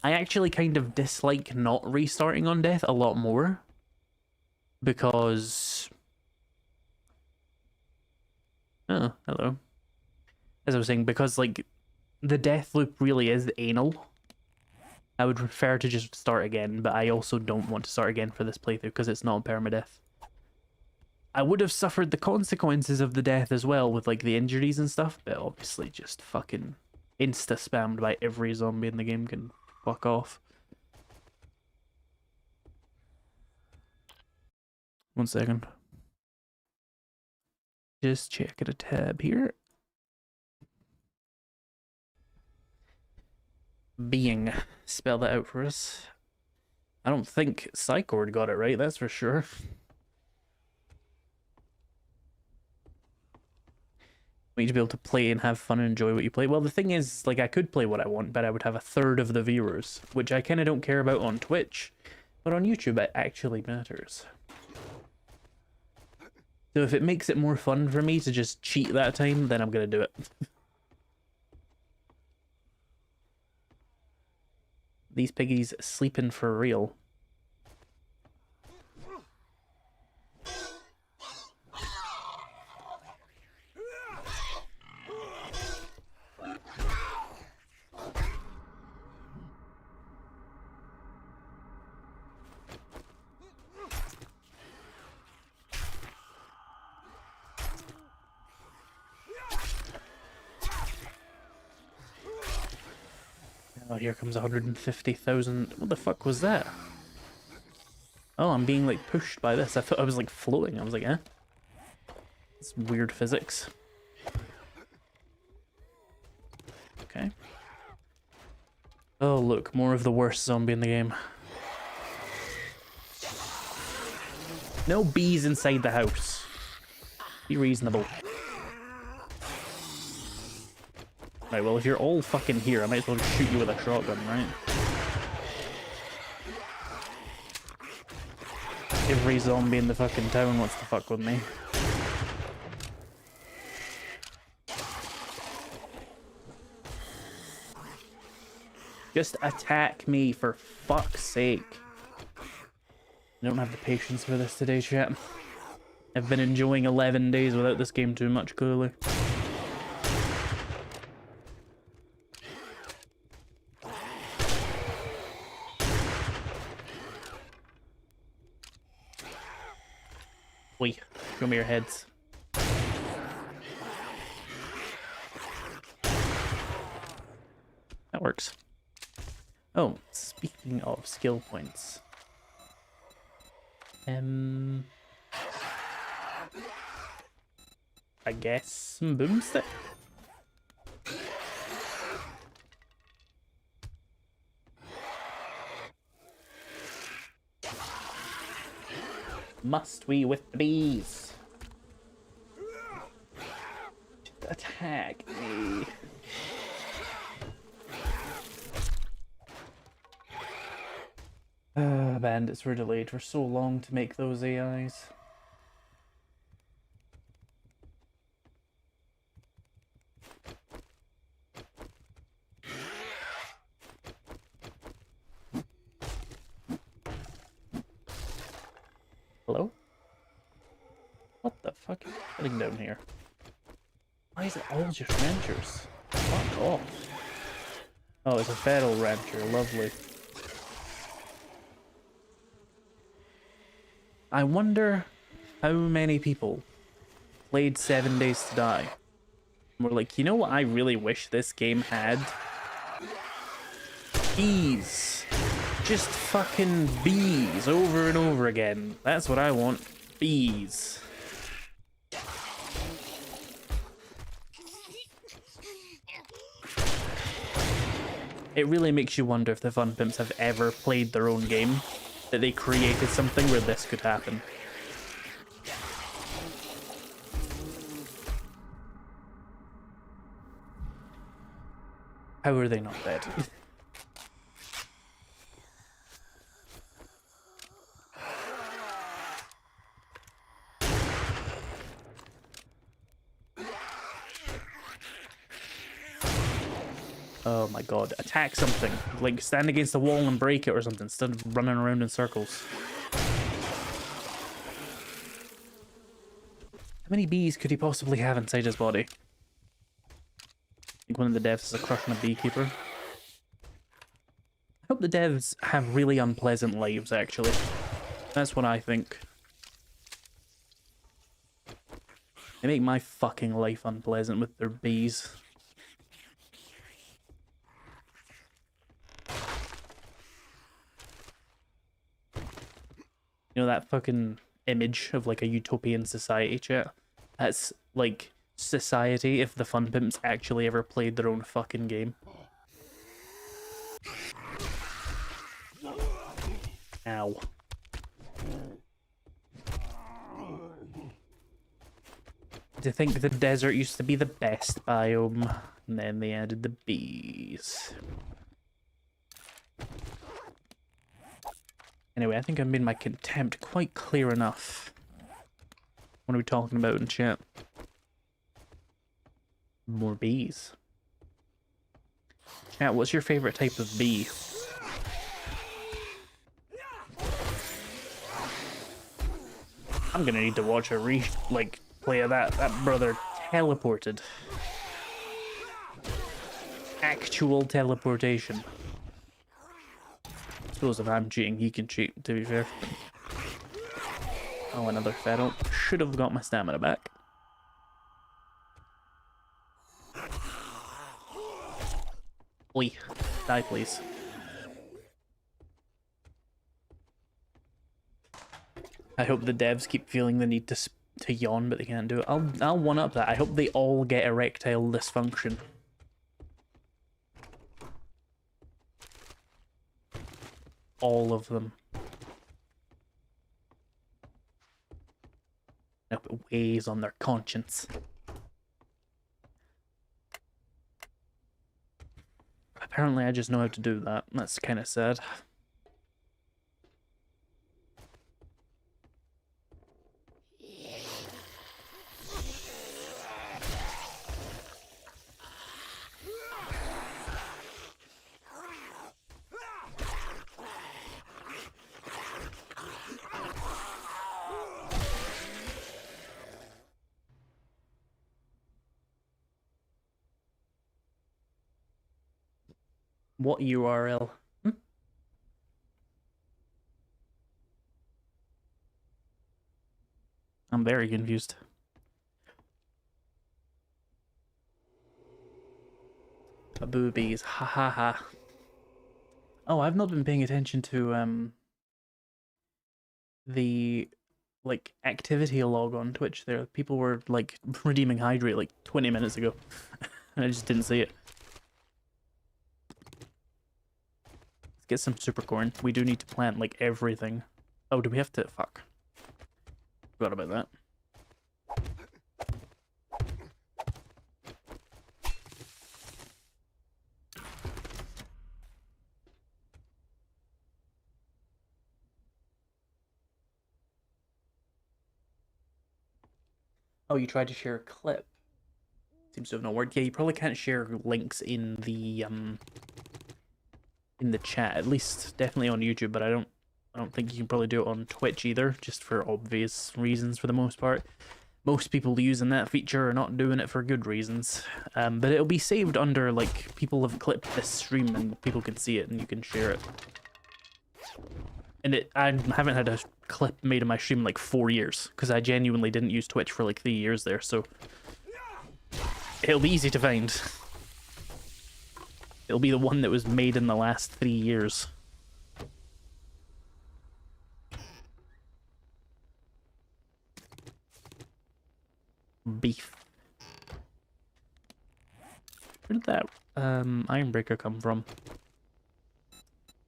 I actually kind of dislike not restarting on death a lot more. Because... Oh, hello. As I was saying, because, like, the death loop really is anal. I would prefer to just start again, but I also don't want to start again for this playthrough because it's not permadeath. I would have suffered the consequences of the death as well with like the injuries and stuff, but obviously just fucking insta-spammed by every zombie in the game can fuck off. 1 second. Just checking a tab here. Being. Spell that out for us. I don't think Psychord got it right, that's for sure. You need to be able to play and have fun and enjoy what you play. Well, the thing is, like, I could play what I want, but I would have a third of the viewers, which I kind of don't care about on Twitch, but on YouTube it actually matters. So if it makes it more fun for me to just cheat that time, then I'm gonna do it. These piggies sleeping for real. Oh, here comes 150,000. What the fuck was that? Oh, I'm being, like, pushed by this. I thought I was, like, floating. I was like, eh? It's weird physics. Okay. Oh, look. More of the worst zombie in the game. No bees inside the house. Be reasonable. Right, well, if you're all fucking here, I might as well just shoot you with a shotgun, right? Every zombie in the fucking town wants to fuck with me. Just attack me, for fuck's sake. I don't have the patience for this today, chat. I've been enjoying 11 days without this game too much, clearly. Oi, show me your heads. That works. Oh, speaking of skill points. I guess some boomstick? Must we with the bees? Attack me. Bandits were delayed for so long to make those AIs. Hello? What the fuck is happening down here? Why is it all just ranchers? Fuck off. Oh, it's a feral rancher. Lovely. I wonder how many people played 7 Days to Die and were like, you know what I really wish this game had? Bees. Just fucking bees over and over again. That's what I want. Bees. It really makes you wonder if the Fun Pimps have ever played their own game, that they created something where this could happen. How are they not dead? Oh my god, attack something. Like, stand against the wall and break it or something, instead of running around in circles. How many bees could he possibly have inside his body? I think one of the devs is a crush on a beekeeper. I hope the devs have really unpleasant lives, actually. That's what I think. They make my fucking life unpleasant with their bees. You know that fucking image of like a utopian society, chat? That's like society if the Fun Pimps actually ever played their own fucking game. Ow. To think the desert used to be the best biome, and then they added the bees. Anyway, I think I made my contempt quite clear enough. What are we talking about in chat? More bees. Chat, what's your favorite type of bee? I'm gonna need to watch a play of that. That brother teleported. Actual teleportation. I suppose if I'm cheating, he can cheat, to be fair. Oh, another feral. Should have got my stamina back. Oi. Die, please. I hope the devs keep feeling the need to yawn, but they can't do it. I'll one-up that. I hope they all get erectile dysfunction. All of them. I hope it weighs on their conscience. Apparently I just know how to do that. That's kind of sad. What URL? I'm very confused. Boobies, ha ha ha. Oh, I've not been paying attention to the activity log on Twitch there. People were like redeeming hydrate like 20 minutes ago. And I just didn't see it. Let's get some super corn. We do need to plant like everything. Oh, do we have to? Fuck. Forgot about that. Oh, you tried to share a clip. Seems to have not worked. Yeah, you probably can't share links in the chat. At least definitely on YouTube, but I don't think you can probably do it on Twitch either, just for obvious reasons for the most part. Most people using that feature are not doing it for good reasons. But it'll be saved under like people have clipped this stream and people can see it and you can share it. And I haven't had a clip made of my stream in like 4 years because I genuinely didn't use Twitch for like 3 years there, so it'll be easy to find. It'll be the one that was made in the last 3 years. Beef. Where did that Ironbreaker come from?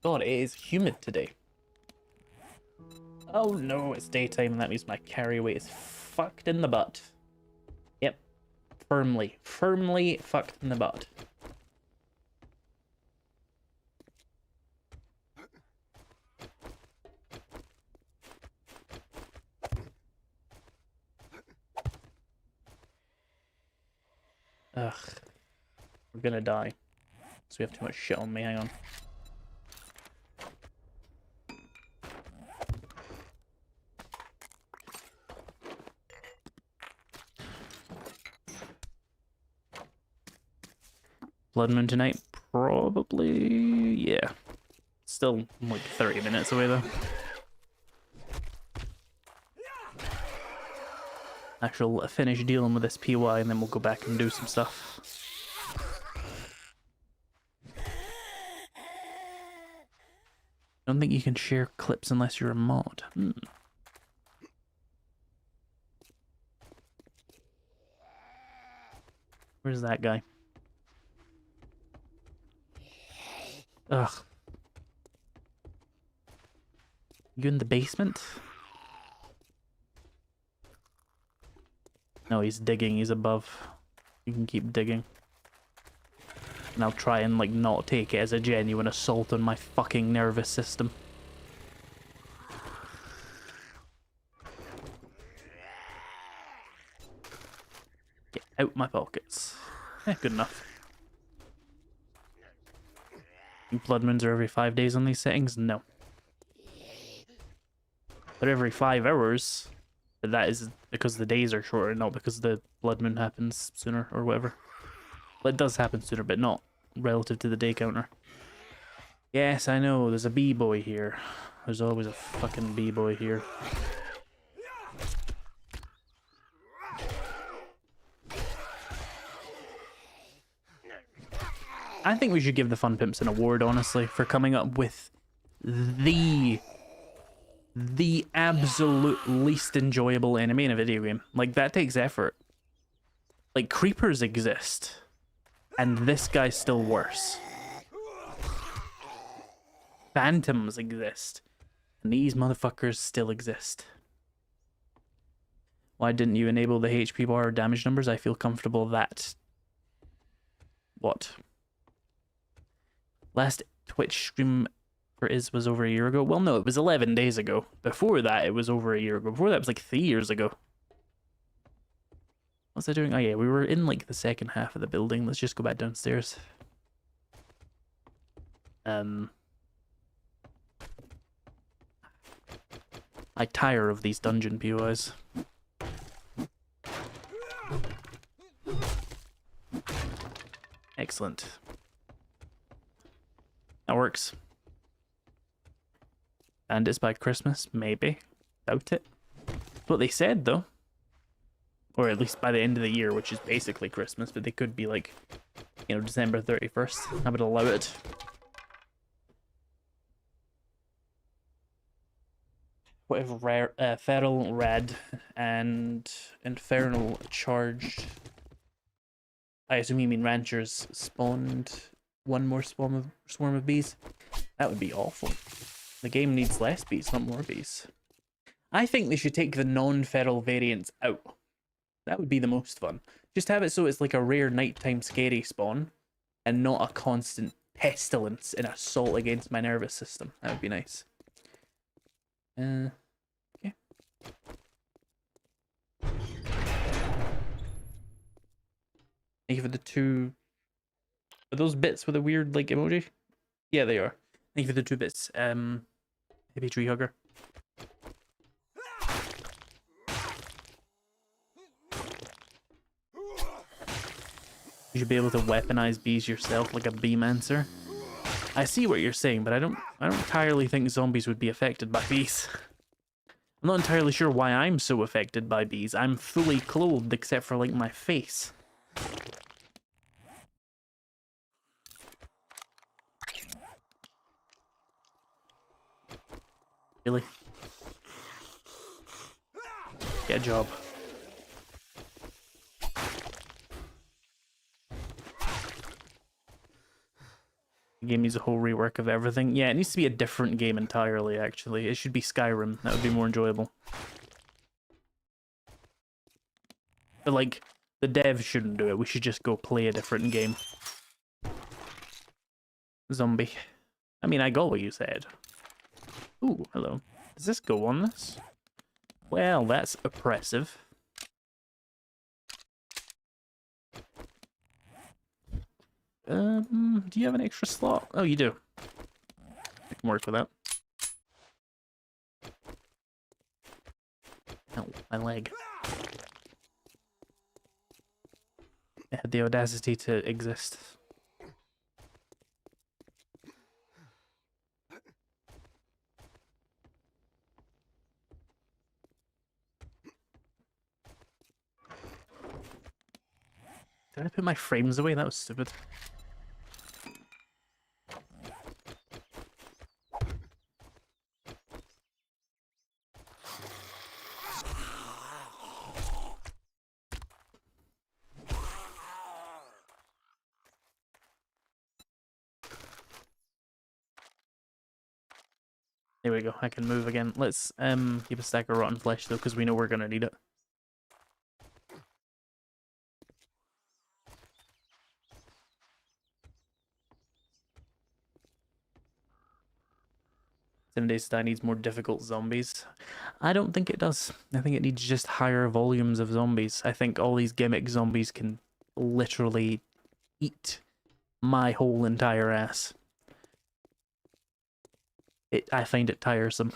God, it is humid today. Oh no, it's daytime and that means my carry weight is fucked in the butt. Yep. Firmly fucked in the butt. Ugh. We're gonna die. So we have too much shit on me, hang on. Blood Moon tonight? Probably, yeah. Still like 30 minutes away though. I shall finish dealing with this PY and then we'll go back and do some stuff. I don't think you can share clips unless you're a mod. Where's that guy? Ugh. You in the basement? No, he's digging. He's above. You can keep digging. And I'll try and, like, not take it as a genuine assault on my fucking nervous system. Get out my pockets. Good enough. Blood moons are every 5 days on these settings? No. They're every 5 hours. But that is because the days are shorter, not because the blood moon happens sooner or whatever. Well, it does happen sooner, but not relative to the day counter. Yes, I know, there's a b-boy here. There's always a fucking b-boy here. I think we should give the Fun Pimps an award, honestly, for coming up with the absolute least enjoyable enemy in a video game. Like, that takes effort. Like, creepers exist, and this guy's still worse. Phantoms exist, and these motherfuckers still exist. Why didn't you enable the HP bar or damage numbers? I feel comfortable that... What? Last Twitch stream for Iz was over a year ago? Well, no, it was 11 days ago. Before that, it was over a year ago. Before that, it was like 3 years ago. What's I doing? Oh yeah, we were in like the second half of the building. Let's just go back downstairs. I tire of these dungeon POIs. Excellent. That works. And it's by Christmas? Maybe. Doubt it. That's what they said, though. Or at least by the end of the year, which is basically Christmas, but they could be like, you know, December 31st. I would allow it. What if rare, feral, red, and infernal charged? I assume you mean ranchers spawned one more swarm of bees? That would be awful. The game needs less bees, not more bees. I think they should take the non-feral variants out. That would be the most fun. Just have it so it's like a rare nighttime scary spawn, and not a constant pestilence and assault against my nervous system. That would be nice. Okay. Thank you for the 2... Are those bits with a weird, like, emoji? Yeah, they are. Thank you for the 2 bits. Maybe tree hugger. You should be able to weaponize bees yourself like a beemancer. I see what you're saying, but I don't entirely think zombies would be affected by bees. I'm not entirely sure why I'm so affected by bees. I'm fully clothed except for, like, my face. Really? Get a job. The game needs a whole rework of everything. Yeah, it needs to be a different game entirely, actually. It should be Skyrim. That would be more enjoyable. But, like, the devs shouldn't do it. We should just go play a different game. Zombie. I mean, I got what you said. Ooh, hello. Does this go on this? Well, that's oppressive. Do you have an extra slot? Oh, you do. I can work with that. Ow, my leg. It had the audacity to exist. Did I put my frames away? That was stupid. There we go, I can move again. Let's keep a stack of rotten flesh though, because we know we're gonna need it. Days to Die needs more difficult zombies. I don't think it does. I think it needs just higher volumes of zombies. I think all these gimmick zombies can literally eat my whole entire ass. I find it tiresome.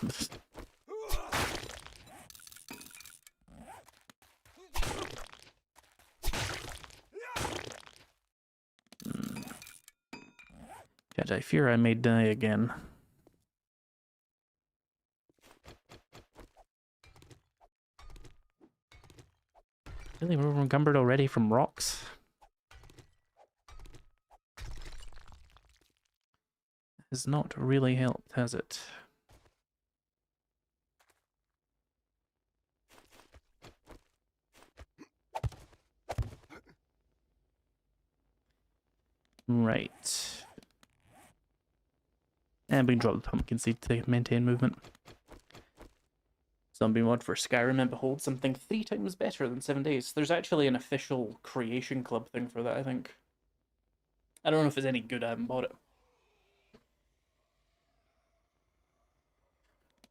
Yet I fear I may die again. Really, we're encumbered already from rocks? Has not really helped, has it? Right. And we can drop the pumpkin seed to maintain movement. Zombie mod for Skyrim, and behold, something 3 times better than 7 days. There's actually an official creation club thing for that, I think. I don't know if it's any good, I haven't bought it.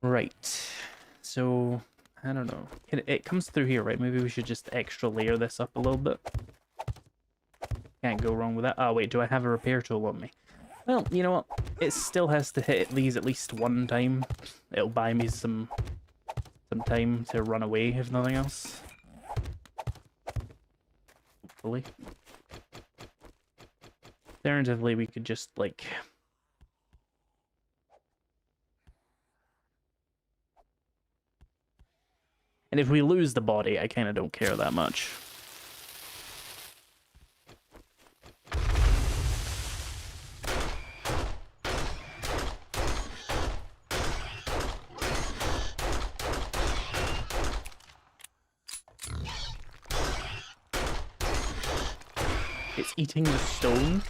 Right. So, I don't know. It comes through here, right? Maybe we should just extra layer this up a little bit. Can't go wrong with that. Oh, wait, do I have a repair tool on me? Well, you know what? It still has to hit these at least one time. It'll buy me some time to run away, if nothing else. Hopefully. Alternatively, we could just, like... And if we lose the body, I kind of don't care that much. It's eating the stone.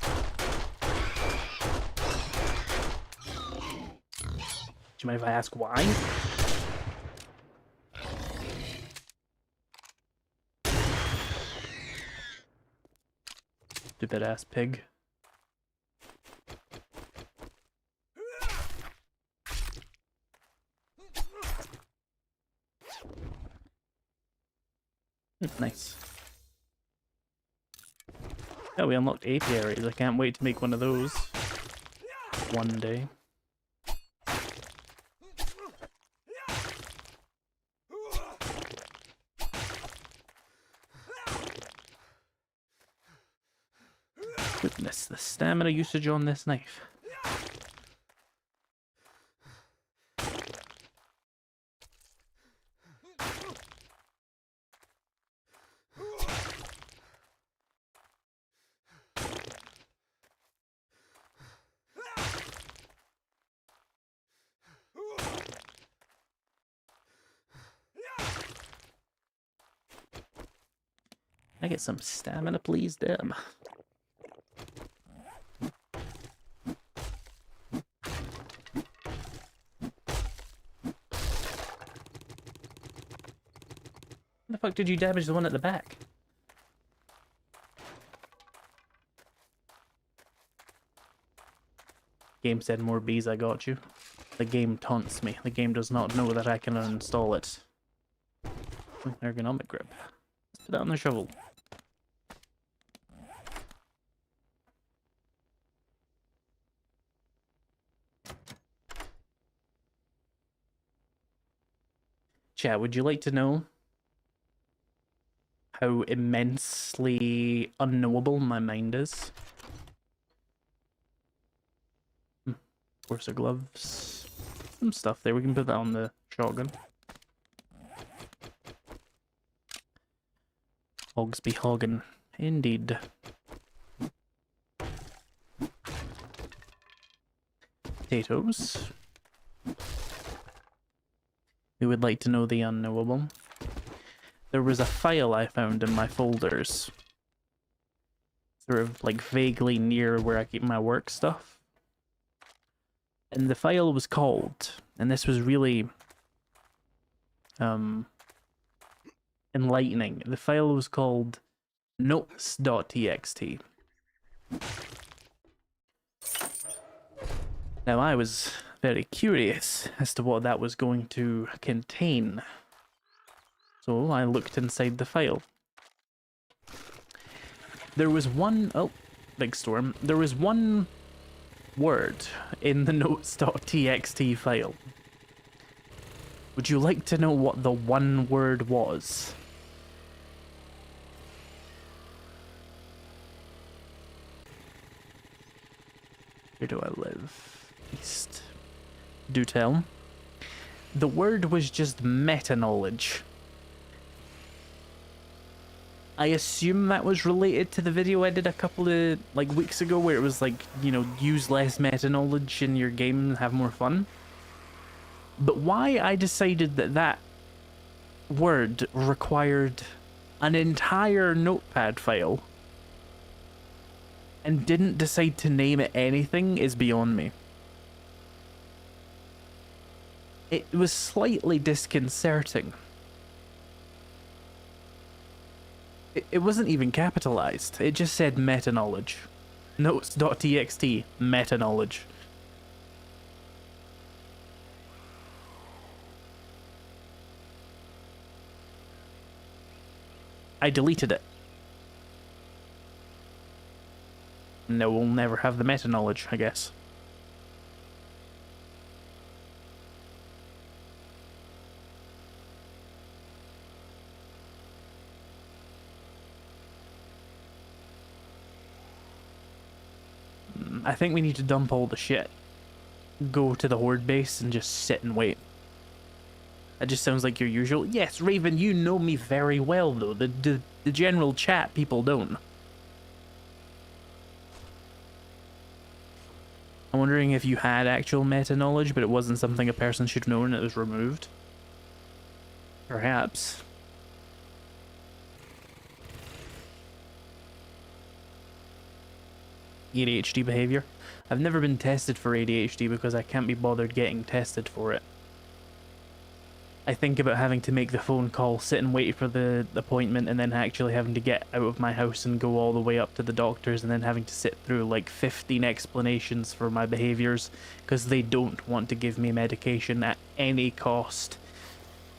Do you mind if I ask why? Stupid ass pig. Nice. Yeah, we unlocked apiaries. I can't wait to make one of those one day. Goodness, the stamina usage on this knife. Can I get some stamina, please? Damn. How the fuck did you damage the one at the back? Game said more bees, I got you. The game taunts me. The game does not know that I can uninstall it. Ergonomic grip. Let's put that on the shovel. Chat, would you like to know how immensely unknowable my mind is? Course of gloves. Some stuff there. We can put that on the shotgun. Hogs be hoggin'. Indeed. Potatoes. Who would like to know the unknowable? There was a file I found in my folders. Sort of like vaguely near where I keep my work stuff. And the file was called And this was really enlightening. The file was called notes.txt. Now I was very curious as to what that was going to contain. So I looked inside the file. There was one... Oh, big storm. There was one word in the notes.txt file. Would you like to know what the one word was? Where do I live? East. Do tell. The word was just meta-knowledge. I assume that was related to the video I did a couple of weeks ago where it was like, you know, use less meta-knowledge in your game and have more fun. But why I decided that that word required an entire notepad file and didn't decide to name it anything is beyond me. It was slightly disconcerting. It wasn't even capitalized. It just said meta-knowledge. Notes.txt, meta-knowledge. I deleted it. No, we'll never have the meta-knowledge, I guess. I think we need to dump all the shit. Go to the horde base and just sit and wait. That just sounds like your usual. Yes, Raven, you know me very well, though. The general chat people don't. I'm wondering if you had actual meta-knowledge, but it wasn't something a person should know and it was removed. Perhaps. ADHD behavior. I've never been tested for ADHD because I can't be bothered getting tested for it. I think about having to make the phone call, sit and wait for the appointment, and then actually having to get out of my house and go all the way up to the doctors, and then having to sit through like 15 explanations for my behaviors because they don't want to give me medication at any cost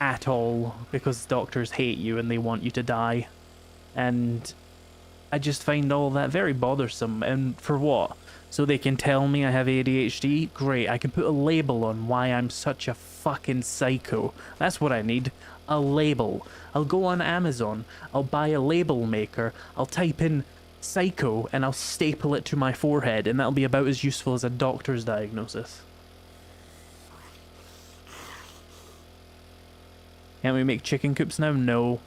at all because doctors hate you and they want you to die. And I just find all that very bothersome. And for what? So they can tell me I have ADHD? Great, I can put a label on why I'm such a fucking psycho. That's what I need. A label. I'll go on Amazon, I'll buy a label maker, I'll type in psycho, and I'll staple it to my forehead, and that'll be about as useful as a doctor's diagnosis. Can't we make chicken coops now? No.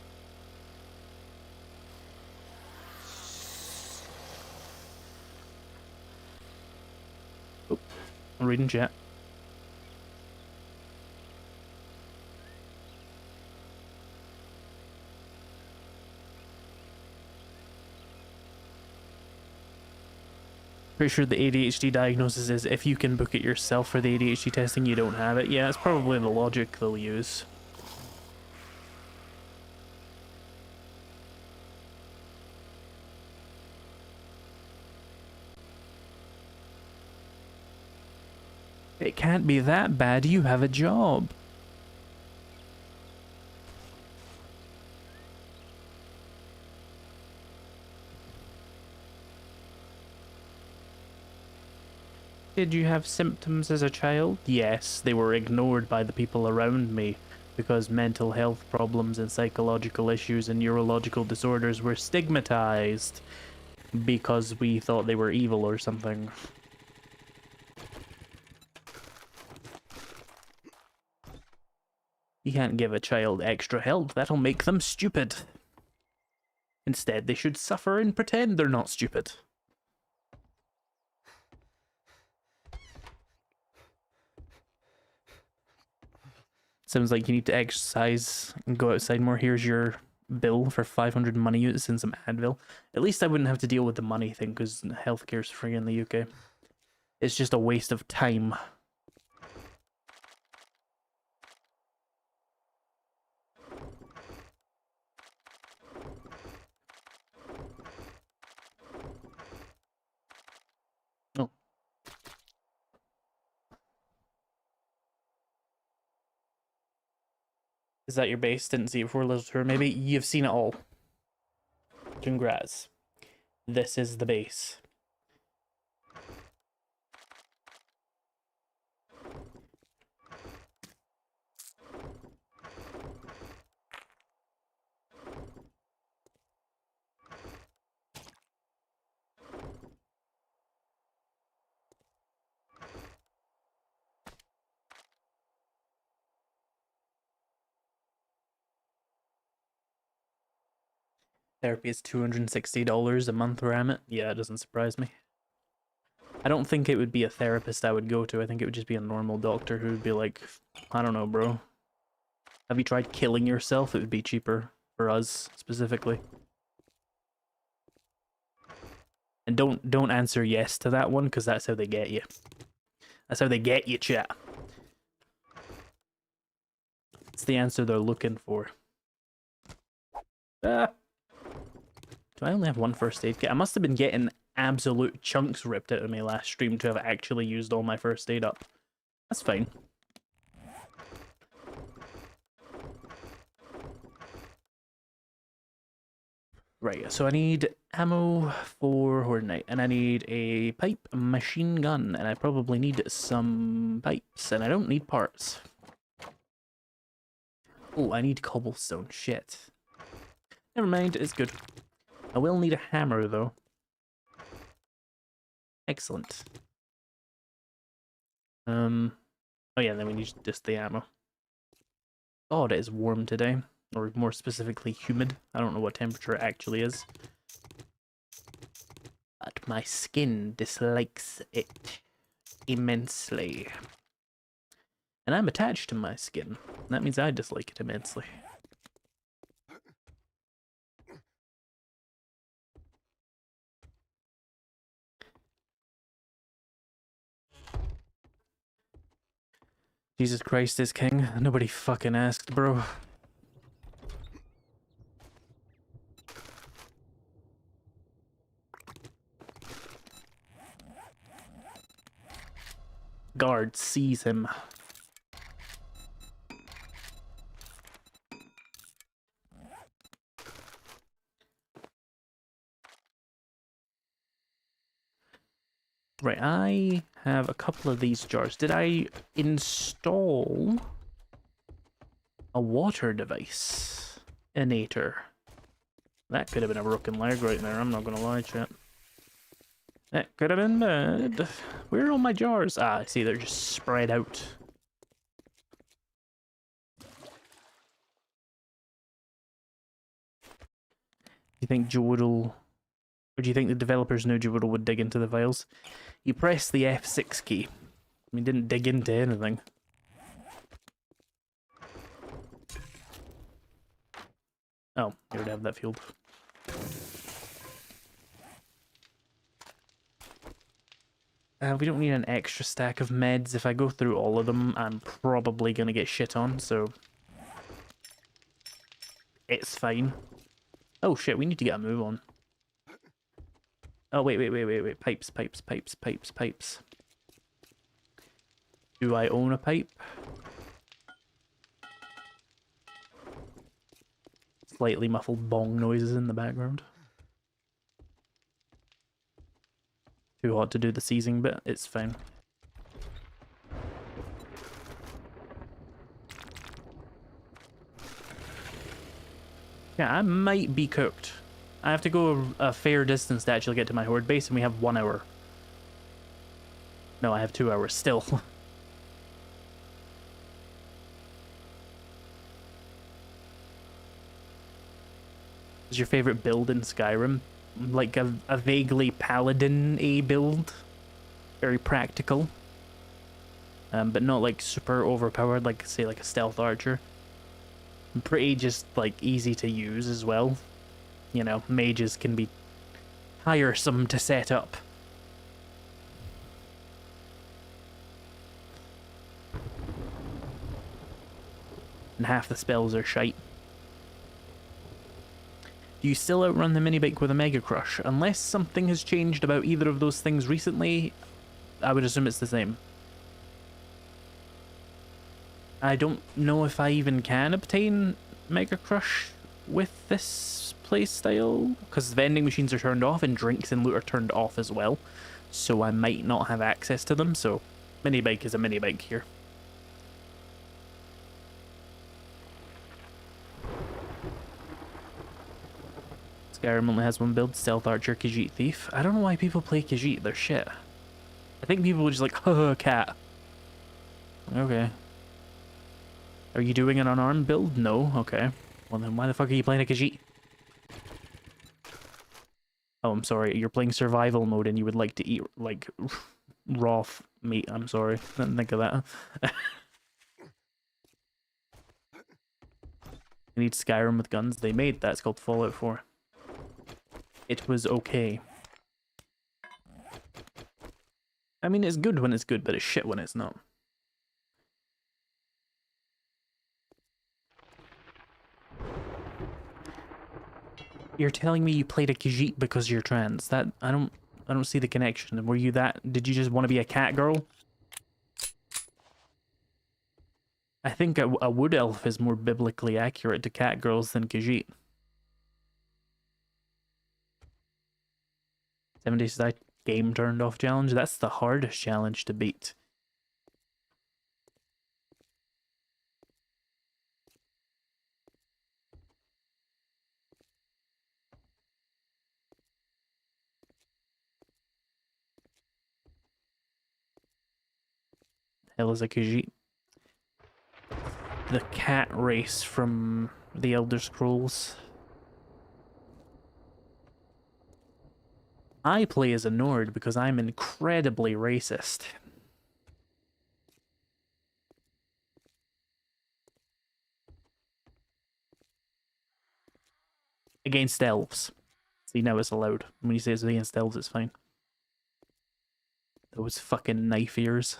I'm reading chat. Pretty sure the ADHD diagnosis is if you can book it yourself for the ADHD testing, you don't have it. Yeah, it's probably the logic they'll use. It can't be that bad, you have a job. Did you have symptoms as a child? Yes, they were ignored by the people around me because mental health problems and psychological issues and neurological disorders were stigmatized because we thought they were evil or something. You can't give a child extra help, that'll make them stupid. Instead, they should suffer and pretend they're not stupid. Sounds like you need to exercise and go outside more. Here's your bill for 500 money units and some Advil. At least I wouldn't have to deal with the money thing because healthcare's free in the UK. It's just a waste of time. Is that your base? Didn't see it before. Little tour. Maybe you've seen it all. Congrats. This is the base. Therapy is $260 a month, Ramit. Yeah, it doesn't surprise me. I don't think it would be a therapist I would go to. I think it would just be a normal doctor who would be like, I don't know, bro. Have you tried killing yourself? It would be cheaper for us, specifically. And don't answer yes to that one, because that's how they get you. That's how they get you, chat. It's the answer they're looking for. Ah! Do I only have one first aid kit? I must have been getting absolute chunks ripped out of me last stream to have actually used all my first aid up. That's fine. Right, so I need ammo for Horde Night, and I need a pipe machine gun, and I probably need some pipes, and I don't need parts. Oh, I need cobblestone. Shit. Never mind, it's good. I will need a hammer, though. Excellent. Oh yeah, then we need just the ammo. God, it is warm today. Or more specifically, humid. I don't know what temperature it actually is. But my skin dislikes it immensely. And I'm attached to my skin. That means I dislike it immensely. Jesus Christ is king. Nobody fucking asked, bro. Guard, seize him. Right, I have a couple of these jars. Did I install a water device? Inator. That could have been a broken leg right there, I'm not gonna lie, chat. That could have been bad. Where are all my jars? Ah, I see, they're just spread out. Do you think Jodel... Or do you think the developers knew Jodel would dig into the files? You press the F6 key. I mean, didn't dig into anything. Oh, you already have that field. We don't need an extra stack of meds. If I go through all of them, I'm probably gonna get shit on, so... It's fine. Oh shit, we need to get a move on. Oh, wait. Pipes. Do I own a pipe? Slightly muffled bong noises in the background. Too hot to do the seizing bit, it's fine. Yeah, I might be cooked. I have to go a fair distance to actually get to my horde base, and we have 1 hour. No, I have 2 hours still. Is your favorite build in Skyrim? Like a vaguely paladin-y build? Very practical. But not like super overpowered, like say like a stealth archer. Pretty just like easy to use as well. You know, mages can be tiresome to set up. And half the spells are shite. Do you still outrun the mini-bike with a Mega Crush? Unless something has changed about either of those things recently, I would assume it's the same. I don't know if I even can obtain Mega Crush with this playstyle, because vending machines are turned off and drinks and loot are turned off as well, so I might not have access to them, so mini bike is a mini bike here. Skyrim only has one build, Stealth Archer, Khajiit Thief. I don't know why people play Khajiit, they're shit. I think people are just like, haha, cat. Okay. Are you doing an unarmed build? No? Okay. Well then why the fuck are you playing a Khajiit? Oh, I'm sorry. You're playing survival mode and you would like to eat, like, raw meat. I'm sorry. Didn't think of that. I need Skyrim with guns. They made that. It's called Fallout 4. It was okay. I mean, it's good when it's good, but it's shit when it's not. You're telling me you played a Khajiit because you're trans? That I don't see the connection. Were you that? Did you just want to be a cat girl? I think a wood elf is more biblically accurate to cat girls than Khajiit. 7 days that game turned off challenge. That's the hardest challenge to beat. Hell is a Khajiit? The cat race from the Elder Scrolls. I play as a Nord because I'm incredibly racist. Against elves. See, now it's allowed. When you say it's against elves, it's fine. Those fucking knife ears.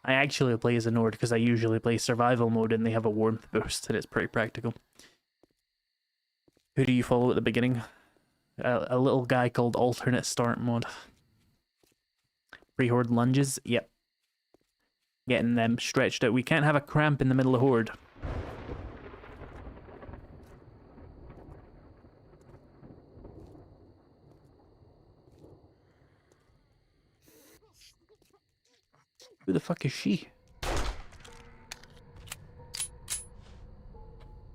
I actually play as a Nord because I usually play survival mode and they have a warmth boost and it's pretty practical. Who do you follow at the beginning? A little guy called Alternate Start Mod. Pre-horde lunges? Yep. Getting them stretched out. We can't have a cramp in the middle of horde. Who the fuck is she?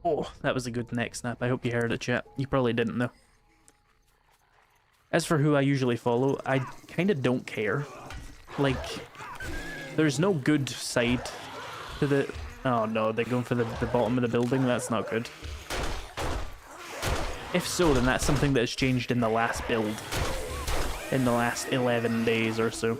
Oh, that was a good neck snap. I hope you heard it, chat. You probably didn't, though. As for who I usually follow, I kind of don't care. Like, there's no good side to the... Oh no, they're going for the bottom of the building? That's not good. If so, then that's something that has changed in the last build. In the last 11 days or so.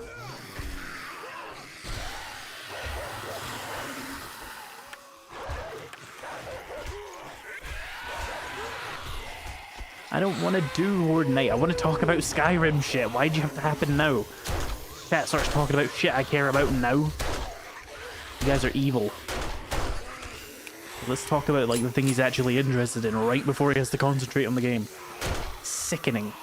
I don't want to do Horde Night. I want to talk about Skyrim shit. Why'd you have to happen now? Chat starts talking about shit I care about now. You guys are evil. Let's talk about like the thing he's actually interested in right before he has to concentrate on the game. Sickening.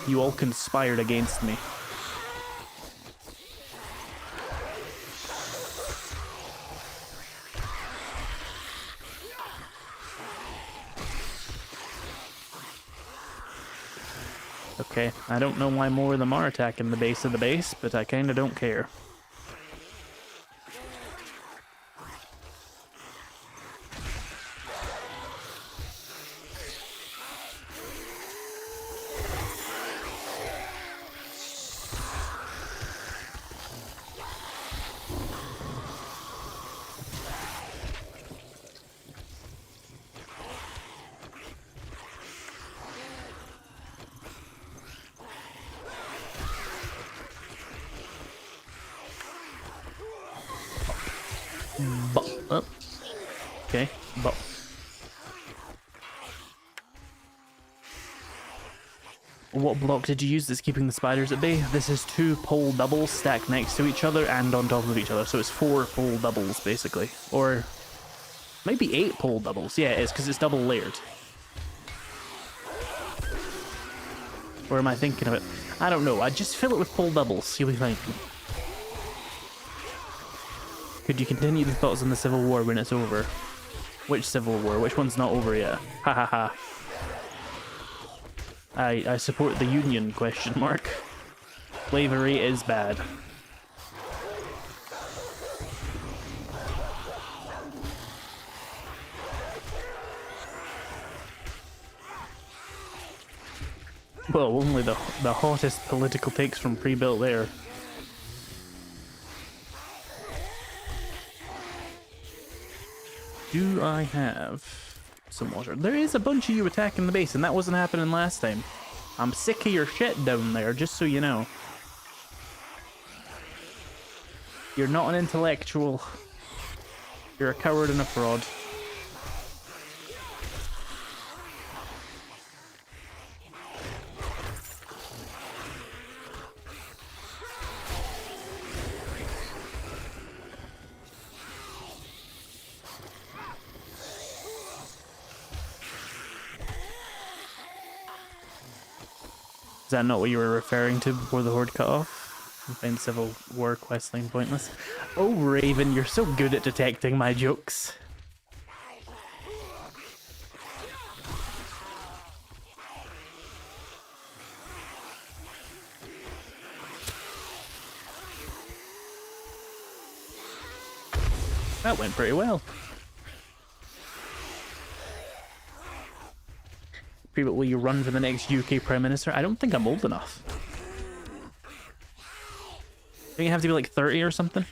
You all conspired against me. Okay, I don't know why more of them are attacking the base of the base, but I kinda don't care. Okay, but what block did you use that's keeping the spiders at bay? This is 2 pole doubles stacked next to each other and on top of each other, so it's 4 pole doubles basically, or maybe 8 pole doubles. Yeah, it is because it's double layered. Or am I thinking of it? I don't know. I'd just fill it with full doubles. You'll be fine. Could you continue the thoughts on the Civil War when it's over? Which Civil War? Which one's not over yet? Ha ha ha. I support the Union, question mark. Slavery is bad. Well, only the hottest political takes from Prebuilt there. Do I have some water? There is a bunch of you attacking the base, and that wasn't happening last time. I'm sick of your shit down there, just so you know. You're not an intellectual. You're a coward and a fraud. Is that not what you were referring to before the Horde cut off? You find Civil War questline pointless. Oh, Raven, you're so good at detecting my jokes. That went pretty well. But will you run for the next UK Prime Minister? I don't think I'm old enough. I think you have to be like 30 or something.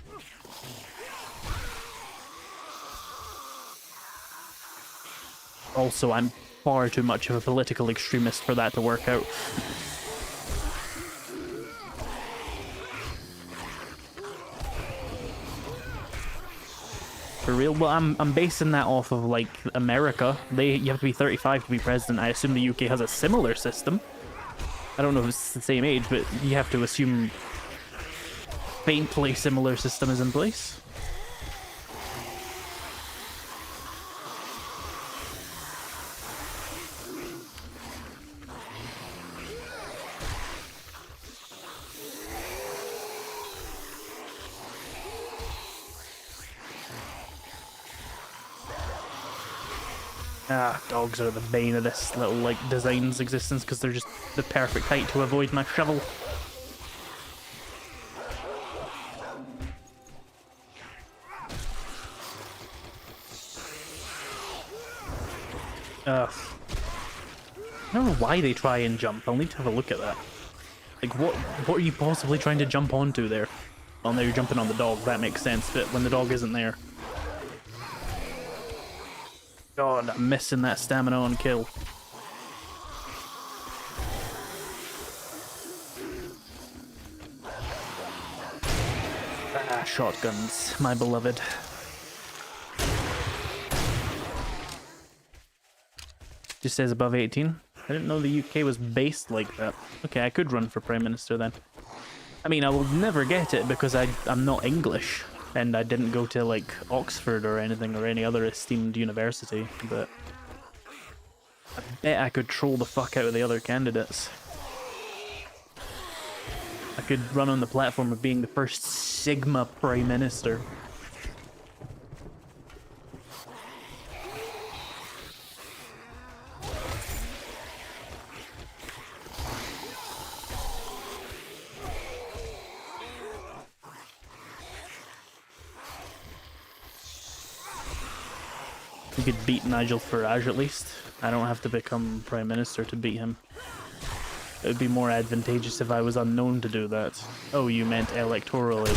Also, I'm far too much of a political extremist for that to work out. For real? Well, I'm basing that off of, like, America. You have to be 35 to be president. I assume the UK has a similar system. I don't know if it's the same age, but you have to assume faintly similar system is in place. Ah, dogs are the bane of this little, like, design's existence because they're just the perfect height to avoid my shovel. Ugh. I don't know why they try and jump. I'll need to have a look at that. Like, what are you possibly trying to jump onto there? Well, now you're jumping on the dog. That makes sense, but when the dog isn't there... God, I'm missing that stamina on kill. Ah, shotguns, my beloved. Just says above 18. I didn't know the UK was based like that. Okay, I could run for Prime Minister then. I mean, I will never get it because I'm not English. And I didn't go to, like, Oxford or anything, or any other esteemed university, but I bet I could troll the fuck out of the other candidates. I could run on the platform of being the first Sigma Prime Minister. You could beat Nigel Farage at least. I don't have to become Prime Minister to beat him. It would be more advantageous if I was unknown to do that. Oh, you meant electorally.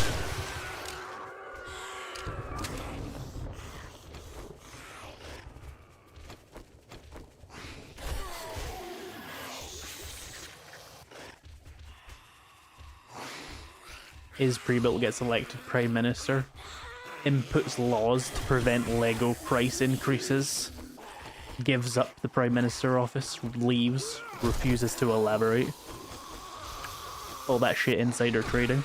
Izprebuilt gets elected Prime Minister. Inputs laws to prevent Lego price increases. Gives up the Prime Minister office, leaves, refuses to elaborate. All that shit insider trading.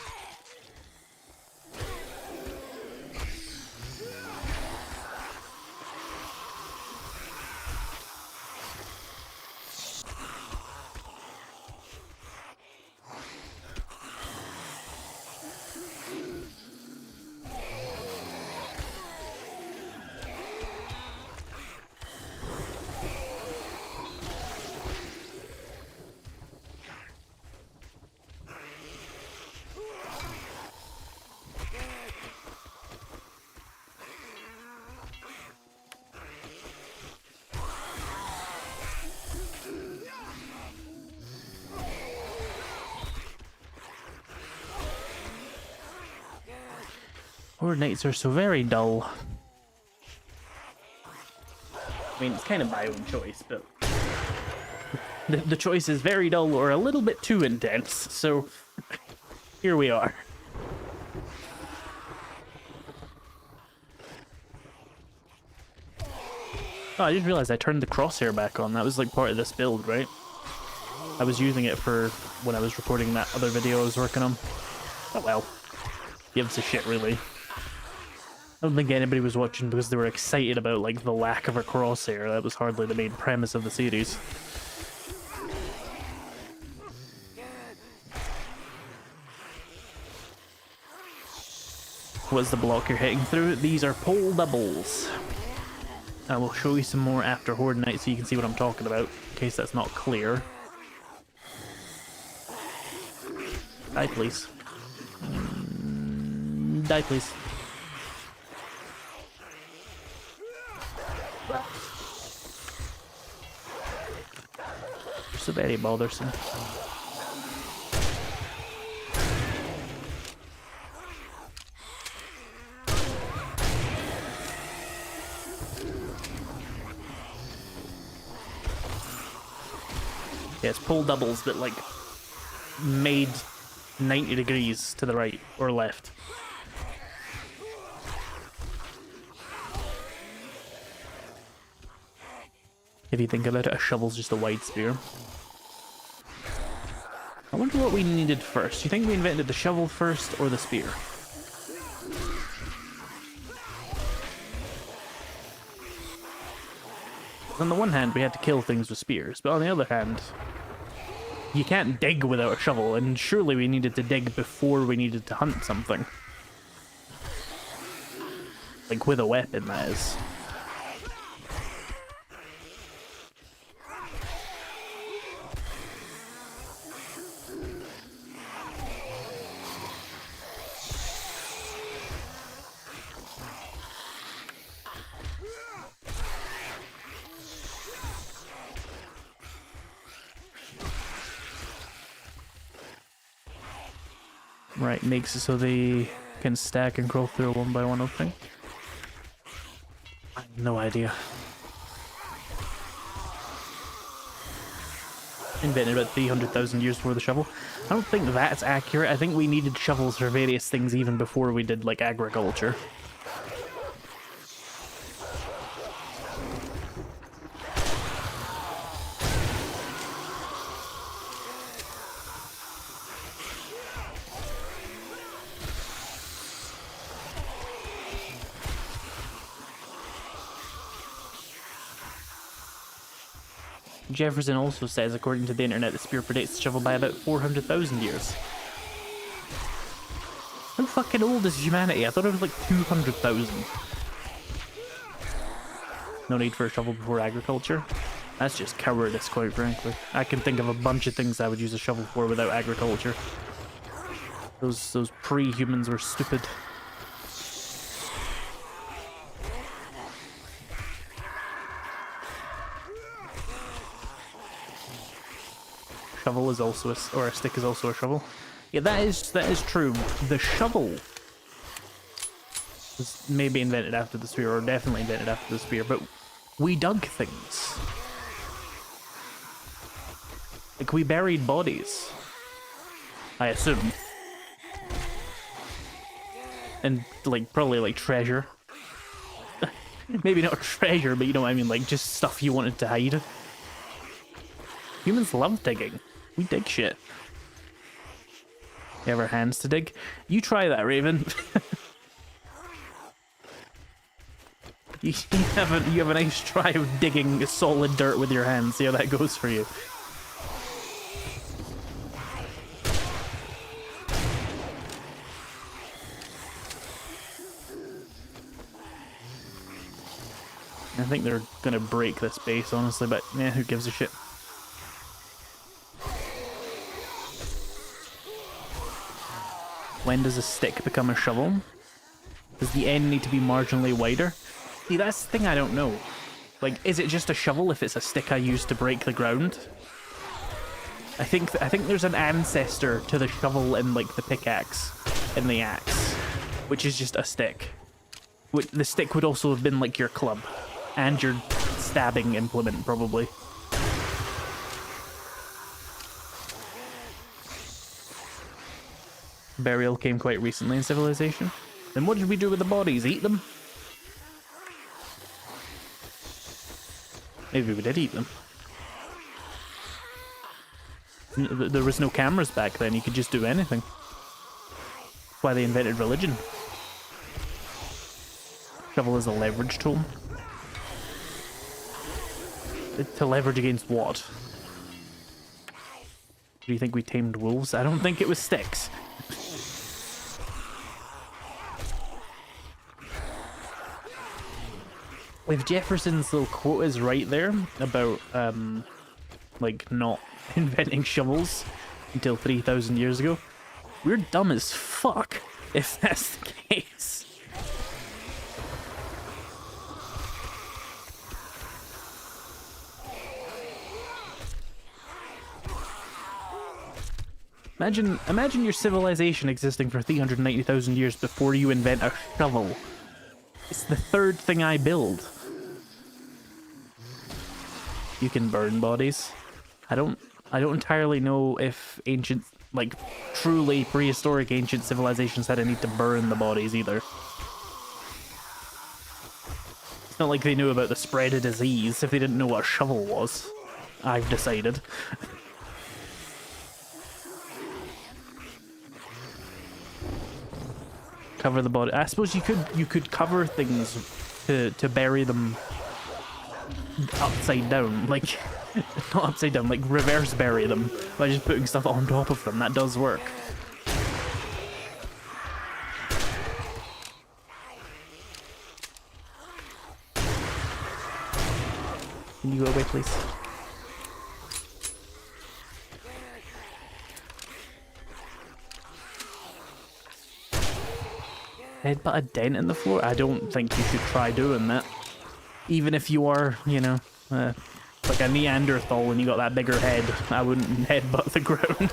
Horde Nights are so very dull. I mean, it's kind of my own choice, but the choice is very dull or a little bit too intense, so here we are. Oh, I didn't realize I turned the crosshair back on. That was like part of this build, right? I was using it for when I was recording that other video I was working on. Oh well. Gives a shit, really. I don't think anybody was watching because they were excited about, like, the lack of a crosshair. That was hardly the main premise of the series. What's the block you're hitting through? These are pole doubles. I will show you some more after Horde Night so you can see what I'm talking about, in case that's not clear. Die, please. Die, please. So very bothersome. Yeah, it's pull doubles, but like made 90 degrees to the right or left. If you think about it, a shovel's just a wide spear. I wonder what we needed first. Do you think we invented the shovel first or the spear? On the one hand, we had to kill things with spears, but on the other hand, you can't dig without a shovel, and surely we needed to dig before we needed to hunt something. Like with a weapon, that is. Right, makes it so they can stack and crawl through one by one opening. I have no idea. Invented about 300,000 years before the shovel. I don't think that's accurate. I think we needed shovels for various things even before we did, like, agriculture. Jefferson also says, according to the internet, the spear predates the shovel by about 400,000 years. How fucking old is humanity? I thought it was like 200,000. No need for a shovel before agriculture? That's just cowardice, quite frankly. I can think of a bunch of things I would use a shovel for without agriculture. Those pre-humans were stupid. Shovel is also a stick is also a shovel. Yeah, that is true. The shovel was maybe invented after the spear, or definitely invented after the spear, but we dug things. Like, we buried bodies, I assume. And, like, probably, like, treasure. Maybe not treasure, but you know what I mean, like, just stuff you wanted to hide. Humans love digging. We dig shit. You have our hands to dig? You try that, Raven. you have a nice try of digging solid dirt with your hands. See how that goes for you. I think they're gonna break this base, honestly, but yeah, who gives a shit? When does a stick become a shovel? Does the end need to be marginally wider? See, that's the thing I don't know. Like, is it just a shovel if it's a stick I use to break the ground? I think there's an ancestor to the shovel and, like, the pickaxe and the axe. which is just a stick. The stick would also have been like your club and your stabbing implement, probably. Burial came quite recently in Civilization. Then what did we do with the bodies? Eat them? Maybe we did eat them. There was no cameras back then, you could just do anything. That's why they invented religion. Shovel is a leverage tool. To leverage against what? Do you think we tamed wolves? I don't think it was sticks. If Jefferson's little quote is right there about, like, not inventing shovels until 3,000 years ago, we're dumb as fuck if that's the case. Imagine your civilization existing for 390,000 years before you invent a shovel. It's the third thing I build. You can burn bodies. I don't entirely know if ancient, like, truly prehistoric ancient civilizations had a need to burn the bodies either. It's not like they knew about the spread of disease if they didn't know what a shovel was. I've decided. Cover the body. I suppose you could cover things to bury them upside down, like not upside down, like reverse bury them by just putting stuff on top of them. That does work. Can you go away, please? Headbutt a dent in the floor? I don't think you should try doing that. Even if you are, you know, like a Neanderthal and you got that bigger head, I wouldn't headbutt the ground.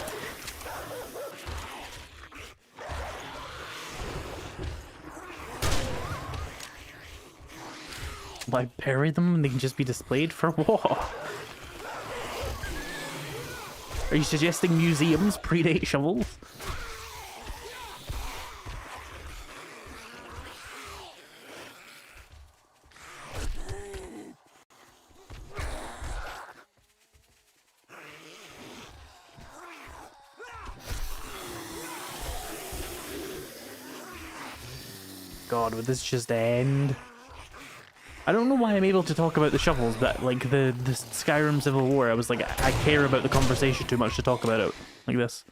Why bury them and they can just be displayed? For what? Are you suggesting museums predate shovels? God, would this just end? I don't know why I'm able to talk about the shovels, but like the Skyrim Civil War, I was like, I care about the conversation too much to talk about it like this.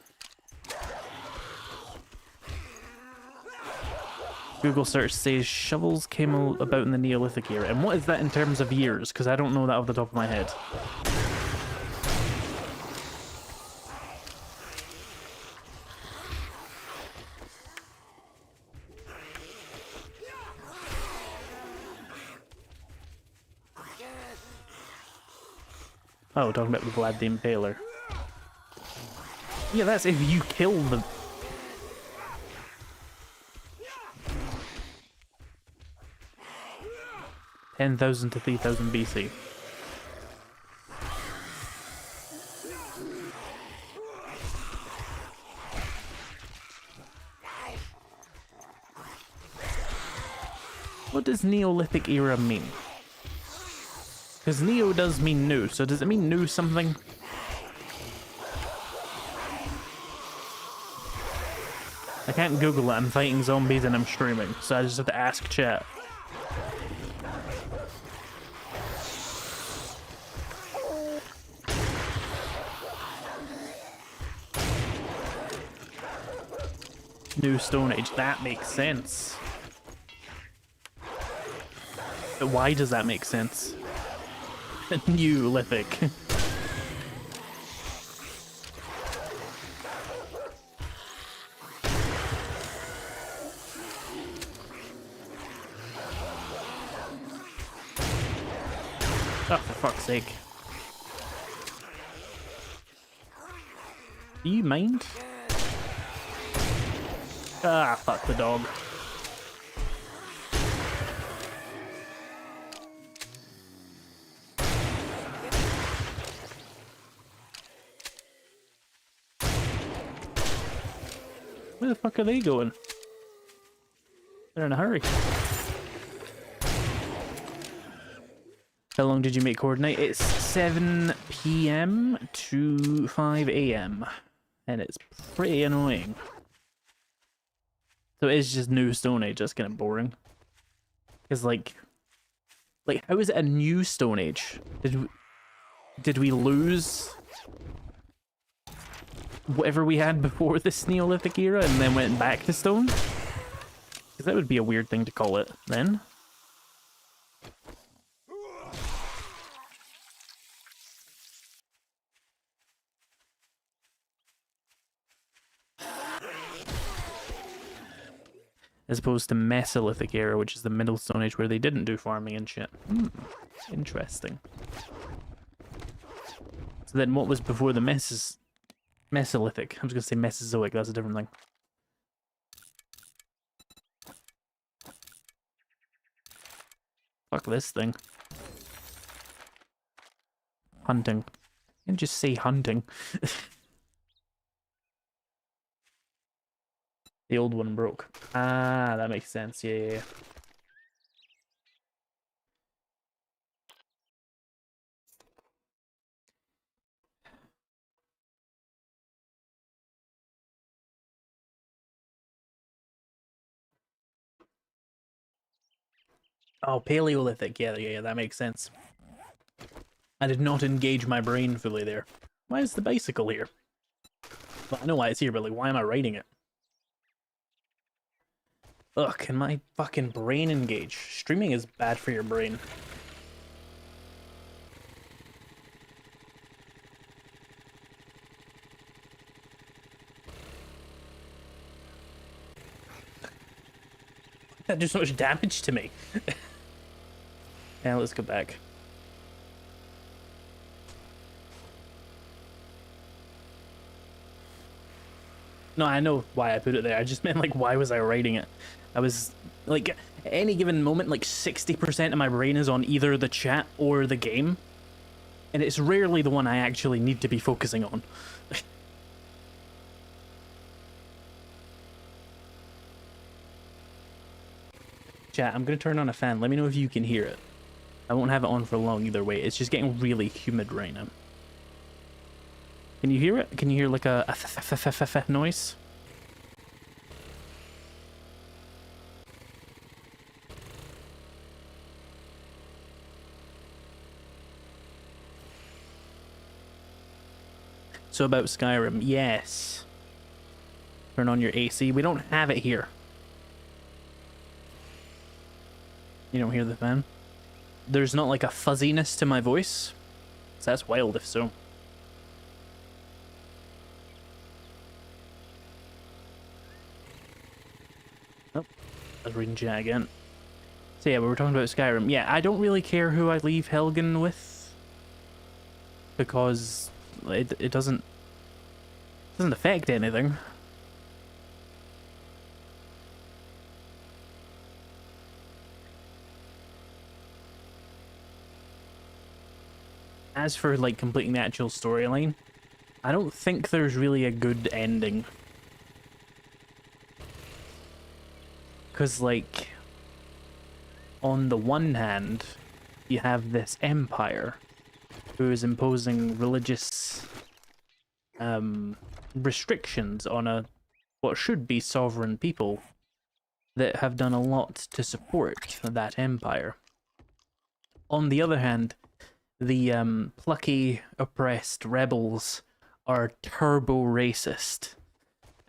Google search says shovels came about in the Neolithic era. And what is that in terms of years? Because I don't know that off the top of my head. Oh, talking about Vlad the Impaler. Yeah, that's if you kill the... (10,000 to 3,000 BC). What does Neolithic era mean? Because Neo does mean new, so does it mean new something? I can't Google it, I'm fighting zombies and I'm streaming, so I just have to ask chat. New Stone Age, that makes sense. But why does that make sense? Neolithic. Oh, for fuck's sake. Do you mind? Ah, fuck the dog. Where the fuck are they going? They're in a hurry. How long did you make coordinate? It's 7 PM to 5 AM. And it's pretty annoying. So it's just new Stone Age, that's kind of boring. Because like how is it a new Stone Age? Did we lose whatever we had before this Neolithic era and then went back to stone? Because that would be a weird thing to call it then. As opposed to Mesolithic era, which is the Middle Stone Age, where they didn't do farming and shit. Interesting. So then what was before the Mesolithic? I was going to say Mesozoic, that's a different thing. Fuck this thing. Hunting. You can just say hunting. The old one broke. Ah, that makes sense. Yeah. Oh, Paleolithic. Yeah, that makes sense. I did not engage my brain fully there. Why is the bicycle here? Well, I know why it's here, but like, why am I riding it? Ugh, can my fucking brain engage? Streaming is bad for your brain. That did so much damage to me. Yeah, let's go back. No, I know why I put it there. I just meant, like, why was I writing it? I was, like, at any given moment, like, 60% of my brain is on either the chat or the game. And it's rarely the one I actually need to be focusing on. Chat, I'm going to turn on a fan. Let me know if you can hear it. I won't have it on for long either way. It's just getting really humid right now. Can you hear it? Can you hear like a noise? So about Skyrim, yes. Turn on your AC. We don't have it here. You don't hear the fan? There's not like a fuzziness to my voice? So that's wild if so. Oh, I was reading chat again. So yeah, we were talking about Skyrim. Yeah, I don't really care who I leave Helgen with. Because it doesn't affect anything. As for like completing the actual storyline, I don't think there's really a good ending. Because like, on the one hand, you have this empire who is imposing religious restrictions on what should be sovereign people that have done a lot to support that empire. On the other hand, the plucky, oppressed rebels are turbo racist,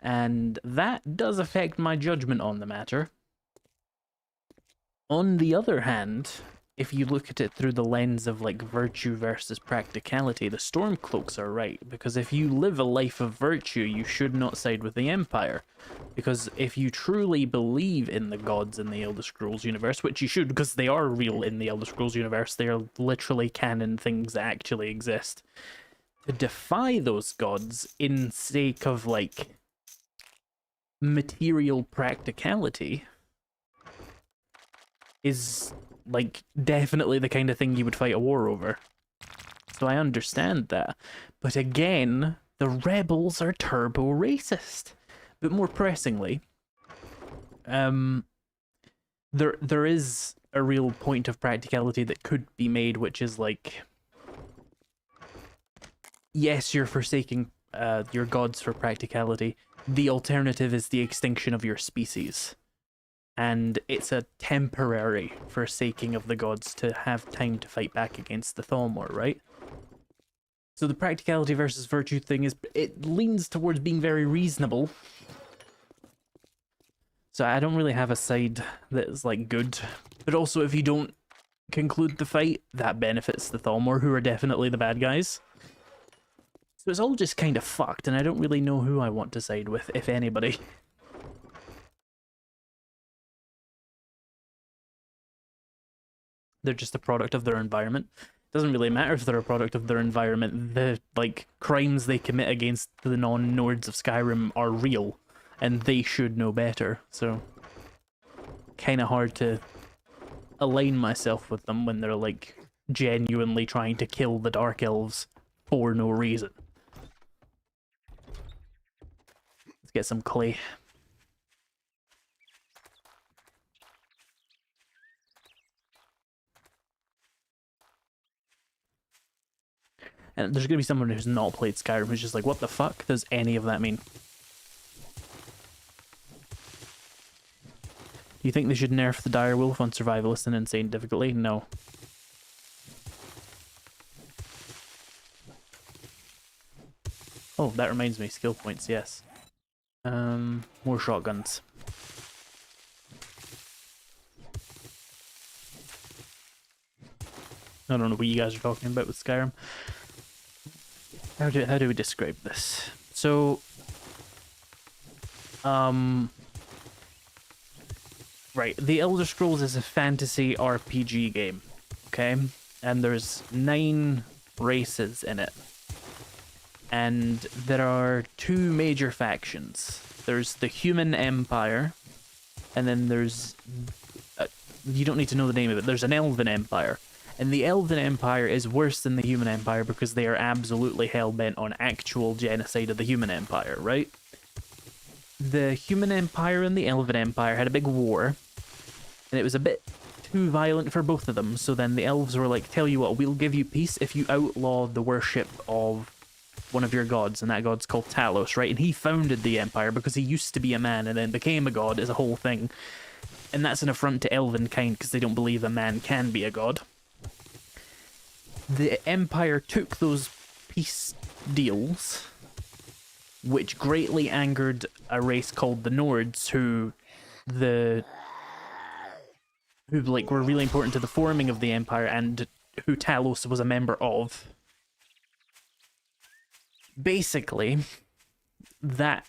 and that does affect my judgment on the matter. On the other hand, if you look at it through the lens of like virtue versus practicality, the Stormcloaks are right, because if you live a life of virtue, you should not side with the Empire. Because if you truly believe in the gods in the Elder Scrolls universe, which you should, because they are real in the Elder Scrolls universe, they are literally canon things that actually exist, to defy those gods in sake of like material practicality is like definitely the kind of thing you would fight a war over. So I understand that. But again, the rebels are turbo racist. But more pressingly, there is a real point of practicality that could be made, which is like, yes, you're forsaking your gods for practicality. The alternative is the extinction of your species. And it's a temporary forsaking of the gods to have time to fight back against the Thalmor, right? So the practicality versus virtue thing it leans towards being very reasonable. So I don't really have a side that is like good. But also if you don't conclude the fight, that benefits the Thalmor, who are definitely the bad guys. So it's all just kind of fucked, and I don't really know who I want to side with, if anybody. They're just a product of their environment. Doesn't really matter if they're a product of their environment. The, like, crimes they commit against the non-Nords of Skyrim are real, and they should know better, so... Kinda hard to align myself with them when they're, like, genuinely trying to kill the Dark Elves for no reason. Let's get some clay. And there's gonna be someone who's not played Skyrim who's just like, what the fuck does any of that mean? Do you think they should nerf the Dire Wolf on Survivalist and Insane difficulty? No. Oh, that reminds me, skill points, yes. More shotguns. I don't know what you guys are talking about with Skyrim. How do we describe this? So, right, The Elder Scrolls is a fantasy RPG game, okay? And there's 9 races in it. And there are 2 major factions. There's the Human Empire, and then there's... you don't need to know the name of it. There's an Elven Empire. And the Elven Empire is worse than the Human Empire because they are absolutely hell-bent on actual genocide of the Human Empire, right? The Human Empire and the Elven Empire had a big war, and it was a bit too violent for both of them, so then the elves were like, tell you what, we'll give you peace if you outlaw the worship of one of your gods, and that god's called Talos, right? And he founded the Empire because he used to be a man and then became a god as a whole thing. And that's an affront to elven kind because they don't believe a man can be a god. The Empire took those peace deals, which greatly angered a race called the Nords, who like were really important to the forming of the Empire and who Talos was a member of. Basically, that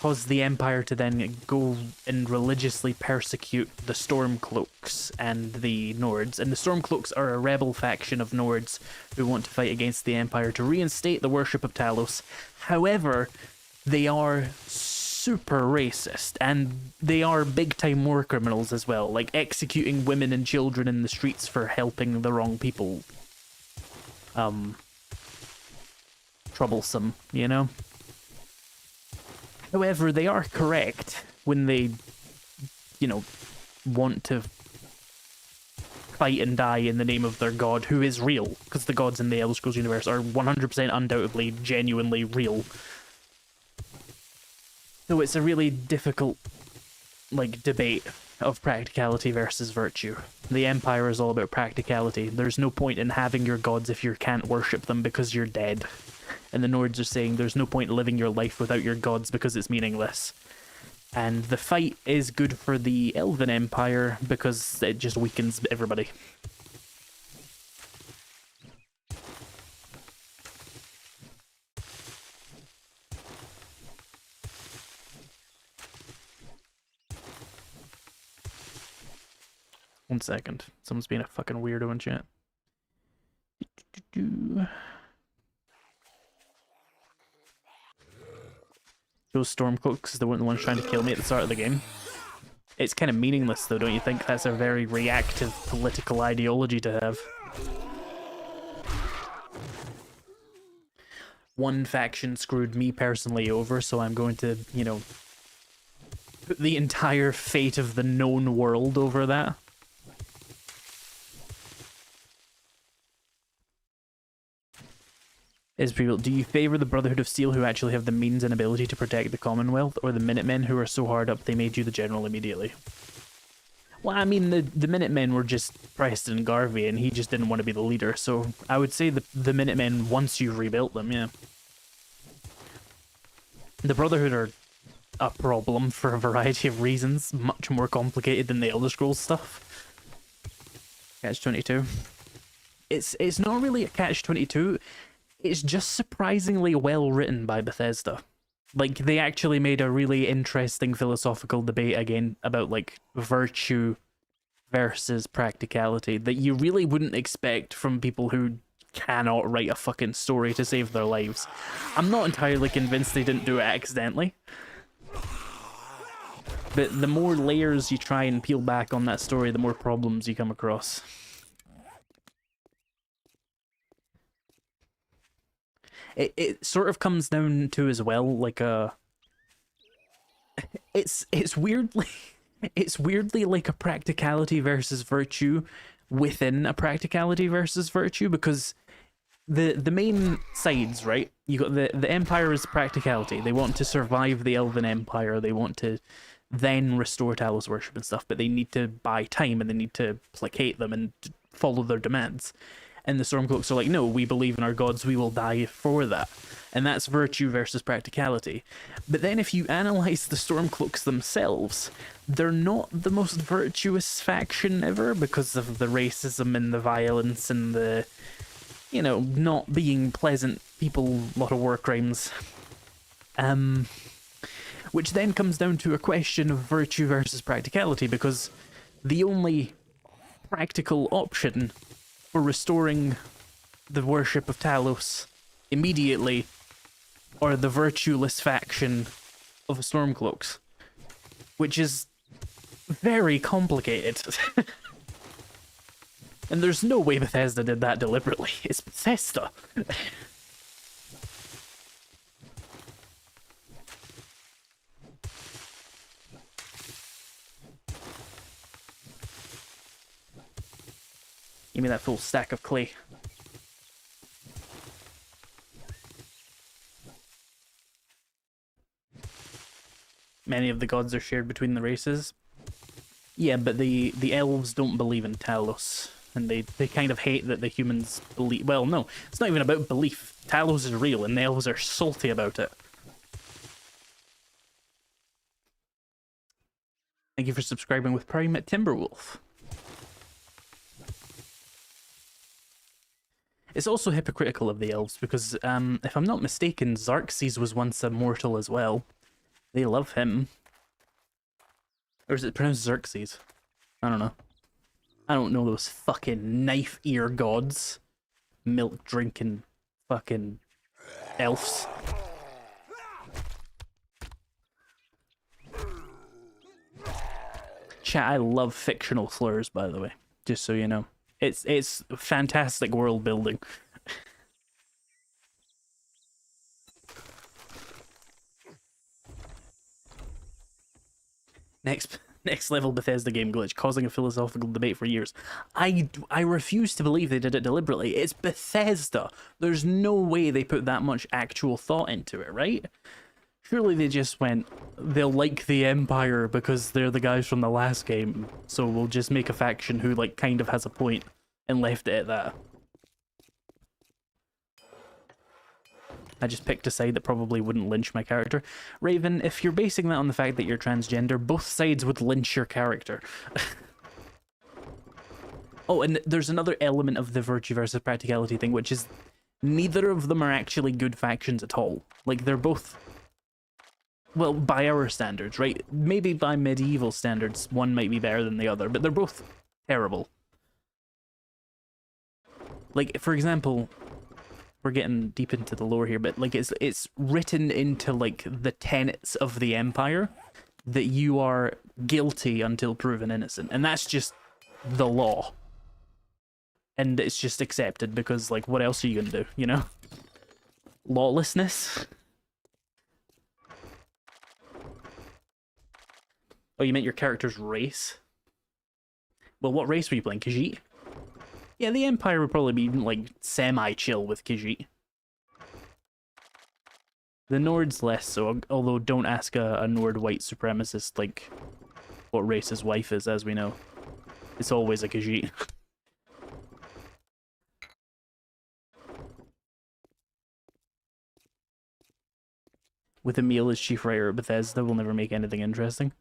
caused the Empire to then go and religiously persecute the Stormcloaks and the Nords. And the Stormcloaks are a rebel faction of Nords who want to fight against the Empire to reinstate the worship of Talos. However, they are super racist, and they are big-time war criminals as well, like executing women and children in the streets for helping the wrong people. Troublesome, you know? However, they are correct when they, you know, want to fight and die in the name of their god, who is real, because the gods in the Elder Scrolls universe are 100% undoubtedly, genuinely real. So it's a really difficult, like, debate of practicality versus virtue. The Empire is all about practicality. There's no point in having your gods if you can't worship them because you're dead. And the Nords are saying there's no point living your life without your gods because it's meaningless. And the fight is good for the Elven Empire because it just weakens everybody. One second. Someone's being a fucking weirdo in chat. Those Stormcloaks, they weren't the ones trying to kill me at the start of the game. It's kind of meaningless though, don't you think? That's a very reactive political ideology to have. one faction screwed me personally over, so I'm going to, you know, put the entire fate of the known world over that. Izprebuilt, do you favour the Brotherhood of Steel who actually have the means and ability to protect the Commonwealth, or the Minutemen who are so hard up they made you the general immediately? Well, I mean, the Minutemen were just Preston Garvey, and he just didn't want to be the leader, so I would say the Minutemen once you've rebuilt them, yeah. The Brotherhood are a problem for a variety of reasons, much more complicated than the Elder Scrolls stuff. Catch-22. It's not really a Catch-22, it's just surprisingly well written by Bethesda. Like, they actually made a really interesting philosophical debate again about, like, virtue versus practicality that you really wouldn't expect from people who cannot write a fucking story to save their lives. I'm not entirely convinced they didn't do it accidentally. But the more layers you try and peel back on that story, the more problems you come across. It sort of comes down to as well, like it's weirdly like a practicality versus virtue within a practicality versus virtue, because the main sides, right? You got the Empire is practicality. They want to survive the Elven Empire. They want to then restore Talos worship and stuff, but they need to buy time and they need to placate them and follow their demands. And the Stormcloaks are like, no, we believe in our gods, we will die for that. And that's virtue versus practicality. But then if you analyze the Stormcloaks themselves, they're not the most virtuous faction ever because of the racism and the violence and the, you know, not being pleasant people, a lot of war crimes. Which then comes down to a question of virtue versus practicality, because the only practical option for restoring the worship of Talos immediately are the virtueless faction of Stormcloaks, which is very complicated. And there's no way Bethesda did that deliberately. It's Bethesda. Give me that full stack of clay. Many of the gods are shared between the races. Yeah, but the elves don't believe in Talos. And they kind of hate that the humans believe... Well, no, it's not even about belief. Talos is real, and the elves are salty about it. Thank you for subscribing with Prime at Timberwolf. It's also hypocritical of the elves, because, if I'm not mistaken, Xerxes was once a mortal as well. They love him. Or is it pronounced Xerxes? I don't know. I don't know those fucking knife ear gods. Milk drinking fucking elves. Chat, I love fictional slurs, by the way. Just so you know. It's fantastic world building. Next level Bethesda game glitch, causing a philosophical debate for years. I refuse to believe they did it deliberately. It's Bethesda. There's no way they put that much actual thought into it, right? Surely they just went, they'll like the Empire because they're the guys from the last game, so we'll just make a faction who, like, kind of has a point, and left it at that. I just picked a side that probably wouldn't lynch my character. Raven, if you're basing that on the fact that you're transgender, both sides would lynch your character. Oh, and there's another element of the virtue versus practicality thing, which is neither of them are actually good factions at all. Like, they're both... Well, by our standards, right? Maybe by medieval standards, one might be better than the other, but they're both terrible. Like, for example, we're getting deep into the lore here, but like it's written into like the tenets of the Empire that you are guilty until proven innocent, and that's just the law. And it's just accepted because, like, what else are you gonna do, you know? Lawlessness? Oh, you meant your character's race? Well, what race were you playing? Khajiit? Yeah, the Empire would probably be, like, semi-chill with Khajiit. The Nord's less so, although don't ask a Nord white supremacist, like, what race his wife is, as we know. It's always a Khajiit. With Emil as chief writer at Bethesda, will never make anything interesting.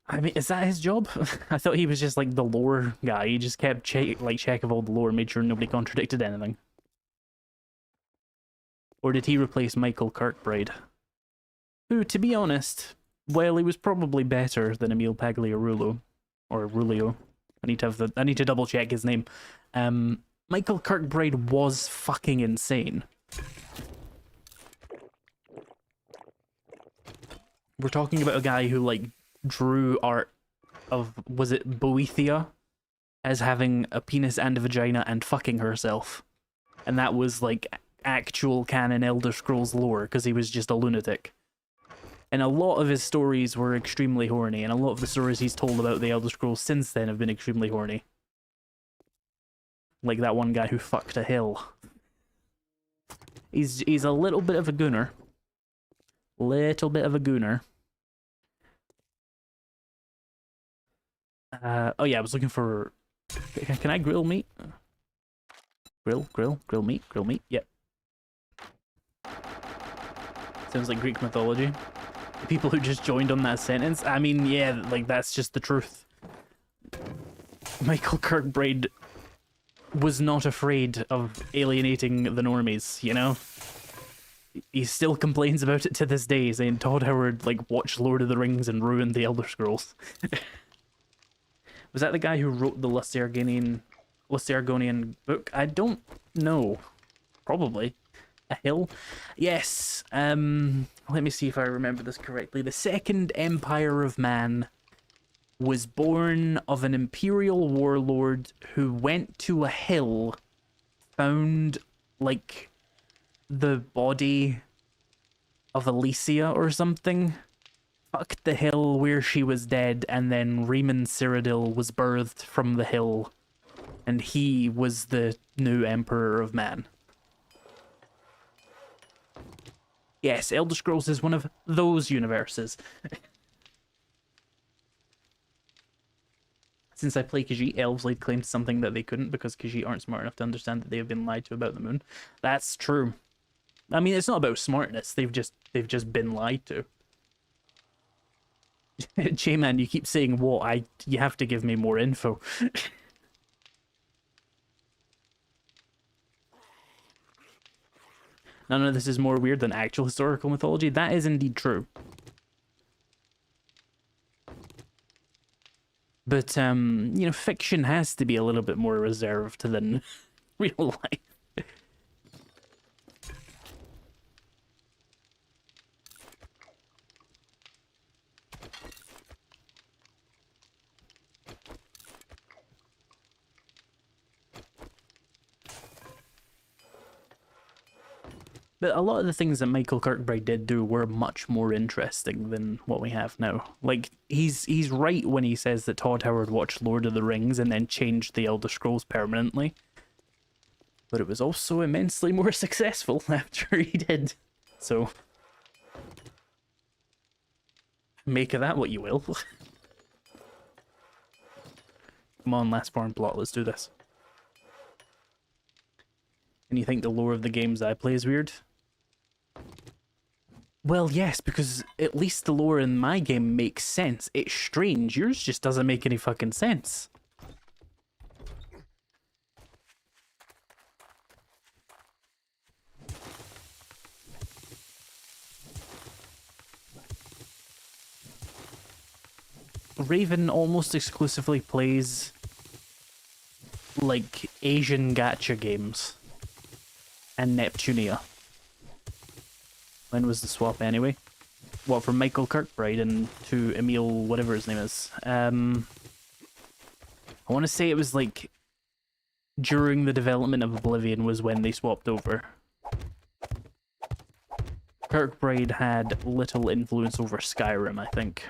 I mean, is that his job? I thought he was just, like, the lore guy. He just kept check of all the lore, made sure nobody contradicted anything. Or did he replace Michael Kirkbride? Who, to be honest, well, he was probably better than Emil Pagliarulo. Or Rulio. I need to double check his name. Michael Kirkbride was fucking insane. We're talking about a guy who, like, drew art of, was it Boethia? As having a penis and a vagina and fucking herself. And that was, like, actual canon Elder Scrolls lore, because he was just a lunatic. And a lot of his stories were extremely horny, and a lot of the stories he's told about the Elder Scrolls since then have been extremely horny. Like that one guy who fucked a hill. He's a little bit of a gooner. Little bit of a gooner. Oh yeah, I was looking for... Can I grill meat? Grill meat, yep. Sounds like Greek mythology. The people who just joined on that sentence, I mean, yeah, like, that's just the truth. Michael Kirkbride was not afraid of alienating the normies, you know? He still complains about it to this day, saying Todd Howard, like, watched Lord of the Rings and ruined the Elder Scrolls. Was that the guy who wrote the Lacergonian book? I don't know. Probably. A hill? Yes. Let me see if I remember this correctly. The Second Empire of Man was born of an imperial warlord who went to a hill, found, like, the body of Alicia or something, fucked the hill where she was dead, and then Riemann Cyrodiil was birthed from the hill, and he was the new Emperor of Man. Yes, Elder Scrolls is one of those universes. Since I play Khajiit, elves laid claim to something that they couldn't because Khajiit aren't smart enough to understand that they have been lied to about the moon. That's true. I mean, it's not about smartness. They've just been lied to. J-Man, you keep saying what? You have to give me more info. None of this is more weird than actual historical mythology. That is indeed true. But, you know, fiction has to be a little bit more reserved than real life. But a lot of the things that Michael Kirkbride did do were much more interesting than what we have now. Like, he's right when he says that Todd Howard watched Lord of the Rings and then changed the Elder Scrolls permanently. But it was also immensely more successful after he did. So, make of that what you will. Come on, last farm plot, let's do this. And you think the lore of the games I play is weird? Well, yes, because at least the lore in my game makes sense. It's strange. Yours just doesn't make any fucking sense. Raven almost exclusively plays, like, Asian gacha games. And Neptunia. When was the swap anyway? What, from Michael Kirkbride and to Emil, whatever his name is? I want to say it was like during the development of Oblivion was when they swapped over. Kirkbride had little influence over Skyrim, I think.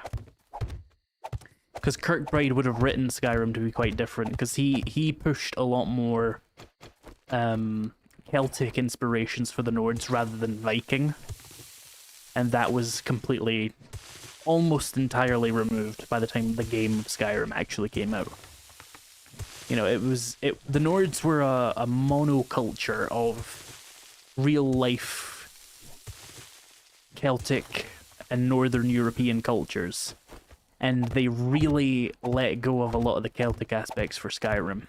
Because Kirkbride would have written Skyrim to be quite different, because he pushed a lot more Celtic inspirations for the Nords rather than Viking. And that was completely, almost entirely removed by the time the game of Skyrim actually came out. You know, the Nords were a monoculture of real-life Celtic and Northern European cultures. And they really let go of a lot of the Celtic aspects for Skyrim.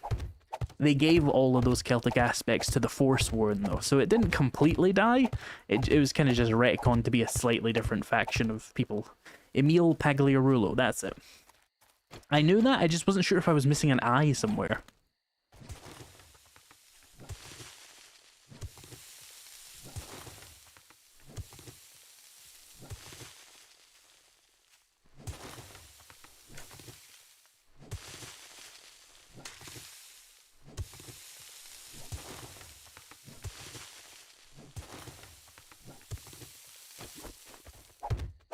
They gave all of those Celtic aspects to the Forsworn, though, so it didn't completely die. It was kind of just retconned to be a slightly different faction of people. Emil Pagliarulo, that's it. I knew that, I just wasn't sure if I was missing an eye somewhere.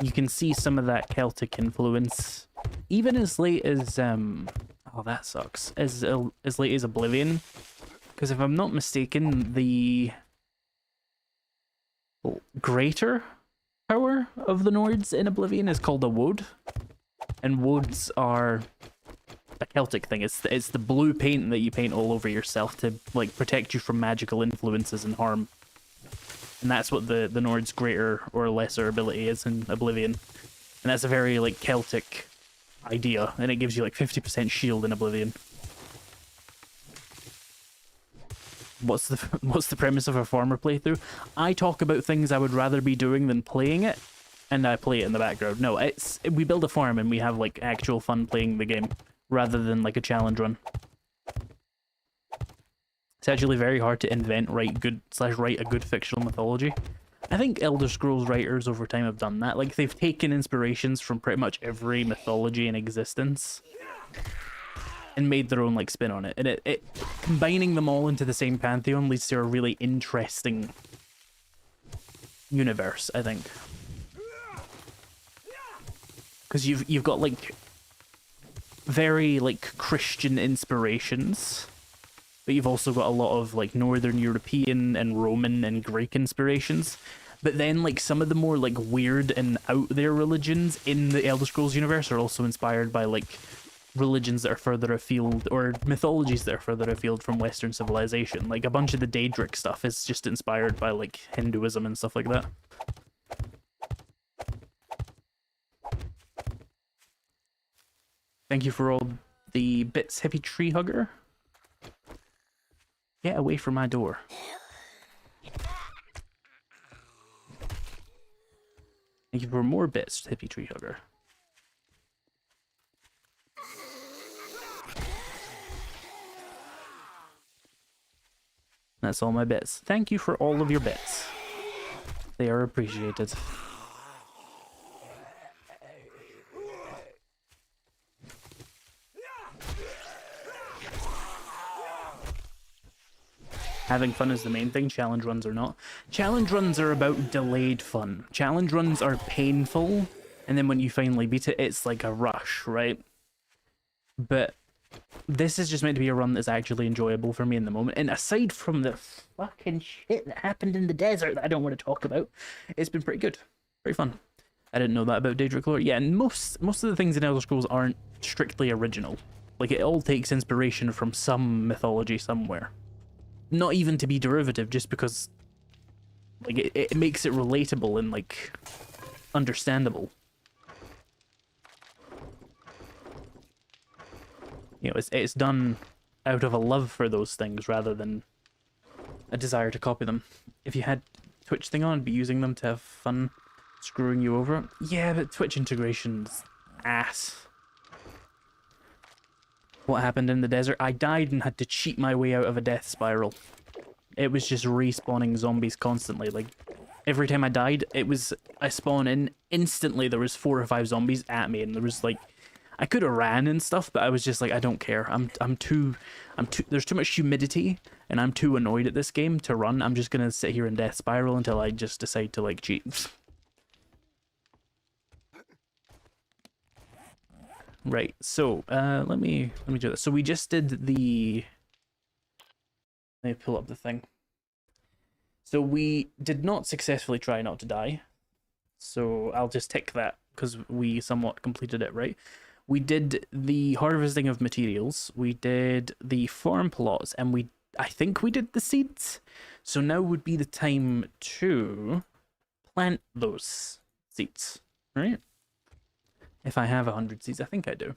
You can see some of that Celtic influence, even as late as, oh, that sucks, as late as Oblivion, because if I'm not mistaken, the greater power of the Nords in Oblivion is called a woad, and woads are a Celtic thing. It's the blue paint that you paint all over yourself to, like, protect you from magical influences and harm. And that's what the Nord's greater or lesser ability is in Oblivion. And that's a very, like, Celtic idea, and it gives you, like, 50% shield in Oblivion. What's the premise of a farmer playthrough? I talk about things I would rather be doing than playing it, and I play it in the background. No, we build a farm and we have, like, actual fun playing the game, rather than, like, a challenge run. It's actually very hard to invent, write a good fictional mythology. I think Elder Scrolls writers over time have done that. Like, they've taken inspirations from pretty much every mythology in existence and made their own, like, spin on it. And it combining them all into the same pantheon leads to a really interesting universe, I think. Because you've got, like, very, like, Christian inspirations, but you've also got a lot of, like, Northern European and Roman and Greek inspirations. But then, like, some of the more, like, weird and out there religions in the Elder Scrolls universe are also inspired by, like, religions that are further afield, or mythologies that are further afield from Western civilization. Like, a bunch of the Daedric stuff is just inspired by, like, Hinduism and stuff like that. Thank you for all the bits, Hippie Tree Hugger. Get away from my door. Thank you for more bits, Hippie Tree Hugger. That's all my bits. Thank you for all of your bits. They are appreciated. Having fun is the main thing, challenge runs are not. Challenge runs are about delayed fun. Challenge runs are painful, and then when you finally beat it, it's like a rush, right? But this is just meant to be a run that's actually enjoyable for me in the moment. And aside from the fucking shit that happened in the desert that I don't want to talk about, it's been pretty good. Pretty fun. I didn't know that about Daedric lore. Yeah, and most of the things in Elder Scrolls aren't strictly original. Like, it all takes inspiration from some mythology somewhere. Not even to be derivative, just because, like, it makes it relatable and, like, understandable. You know, it's done out of a love for those things rather than a desire to copy them. If you had Twitch thing on, be using them to have fun screwing you over. Yeah, but Twitch integration's ass. What happened in the desert? I died and had to cheat my way out of a death spiral. It was just respawning zombies constantly. Like, every time I died, I spawn in, instantly there was 4 or 5 zombies at me, and there was, like, I could have ran and stuff, but I was just like, I don't care. I'm too there's too much humidity and I'm too annoyed at this game to run. I'm just gonna sit here in death spiral until I just decide to like cheat. Right, so let me do this. So we just did the, let me pull up the thing. So we did not successfully try not to die. So I'll just tick that because we somewhat completed it, right? We did the harvesting of materials, we did the farm plots, and I think we did the seeds. So now would be the time to plant those seeds, right? If I have 100 seeds, I think I do.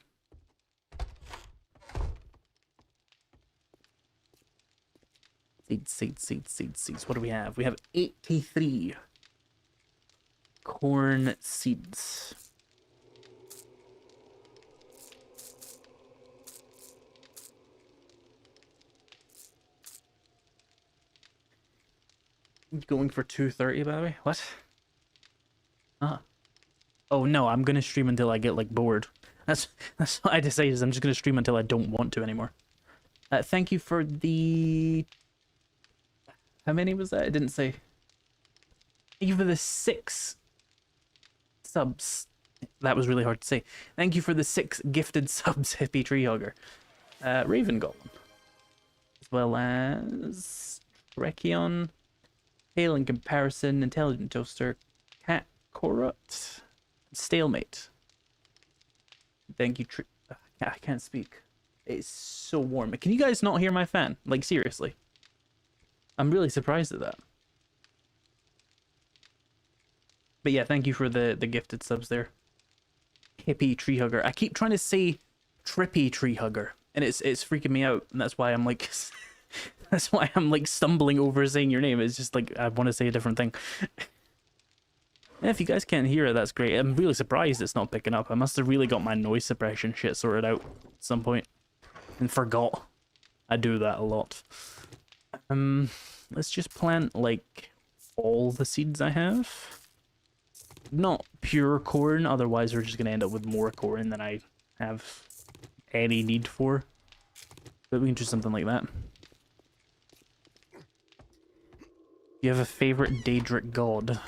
Seeds. What do we have? We have 83 corn seeds. Going for 230, by the way. What? Ah. Oh no, I'm gonna stream until I get like bored. That's what I decided. Is I'm just gonna stream until I don't want to anymore. Thank you for the. How many was that? It didn't say. Thank you for the 6 subs. That was really hard to say. Thank you for the 6 gifted subs, Hippie Treehugger. Raven Golem. As well as Rekion, Pale in Comparison, Intelligent Toaster, Cat Corrupt, Stalemate. Thank you, I can't speak. It's so warm. Can you guys not hear my fan? Like, seriously. I'm really surprised at that. But yeah, thank you for the gifted subs there. Hippie Treehugger. I keep trying to say Trippy Treehugger, and it's freaking me out, and that's why I'm like that's why I'm like stumbling over saying your name. It's just like I want to say a different thing. And if you guys can't hear it, that's great. I'm really surprised it's not picking up. I must have really got my noise suppression shit sorted out at some point and forgot. I do that a lot. Let's just plant like all the seeds I have. Not pure corn, otherwise we're just gonna end up with more corn than I have any need for. But we can do something like that. Do you have a favorite Daedric god?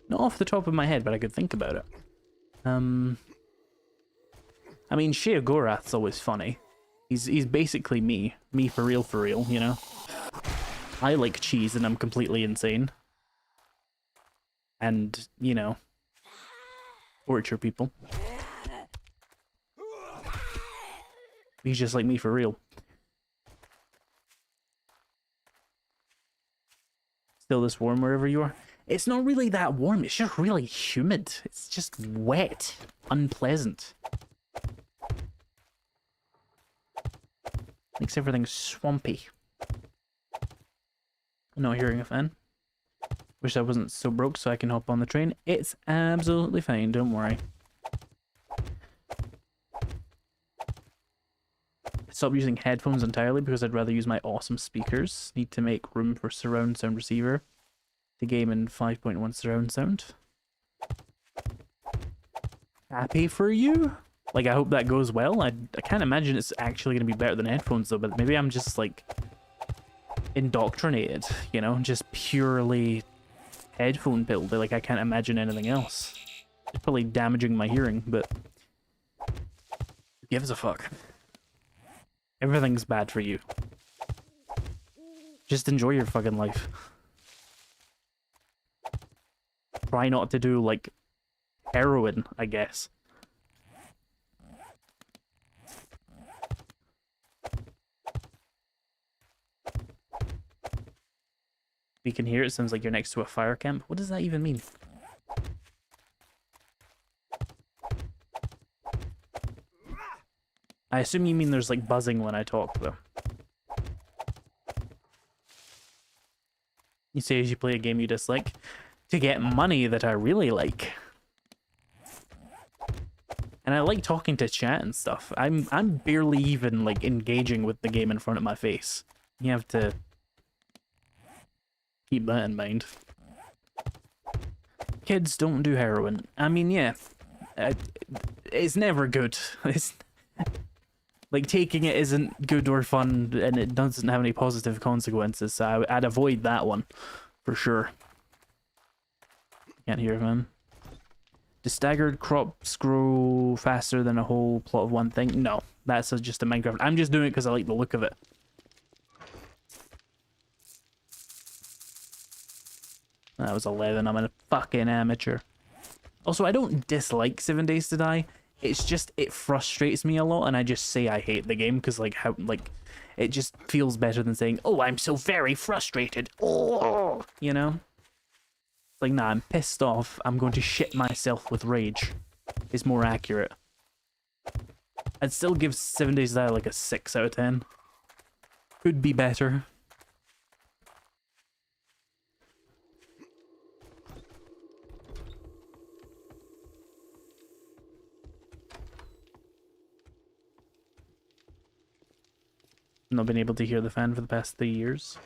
Not off the top of my head, but I could think about it. I mean, Sheogorath's always funny. He's basically me. Me for real, you know? I like cheese and I'm completely insane. And, you know, torture people. He's just like me for real. Still this warm wherever you are? It's not really that warm, it's just really humid. It's just wet. Unpleasant. Makes everything swampy. Not hearing a fan. Wish I wasn't so broke so I can hop on the train. It's absolutely fine, don't worry. Stop using headphones entirely because I'd rather use my awesome speakers. Need to make room for surround sound receiver to game in 5.1 surround sound. Happy for you? Like, I hope that goes well. I can't imagine it's actually going to be better than headphones though, but maybe I'm just like indoctrinated, you know, just purely headphone build. Like, I can't imagine anything else. It's probably damaging my hearing, but who gives a fuck? Everything's bad for you. Just enjoy your fucking life. Try not to do, like, heroin, I guess. You can hear it, sounds like you're next to a fire camp. What does that even mean? I assume you mean there's like buzzing when I talk, though. You say as you play a game you dislike to get money that I really like. And I like talking to chat and stuff. I'm barely even like engaging with the game in front of my face. You have to keep that in mind. Kids don't do heroin. I mean, yeah. it's never good. It's like taking it isn't good or fun, and it doesn't have any positive consequences. So I'd avoid that one for sure. Can't hear him. Do staggered crops grow faster than a whole plot of one thing? No, that's just a Minecraft. I'm just doing it because I like the look of it. That was 11. I'm a fucking amateur. Also, I don't dislike 7 Days to Die. It's just, it frustrates me a lot, and I just say I hate the game because, like, how, like, it just feels better than saying, oh, I'm so very frustrated. Oh, you know? It's like, nah, I'm pissed off. I'm going to shit myself with rage. It's more accurate. I'd still give 7 Days to Die like a 6 out of 10. Could be better. Not been able to hear the fan for the past 3 years.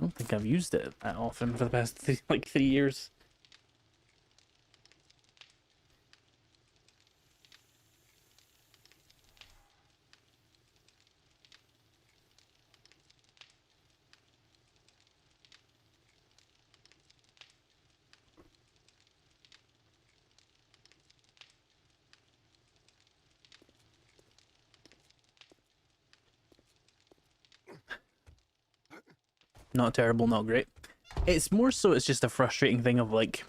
I don't think I've used it that often for the past 3 years. Not terrible, not great. It's more so it's just a frustrating thing of like,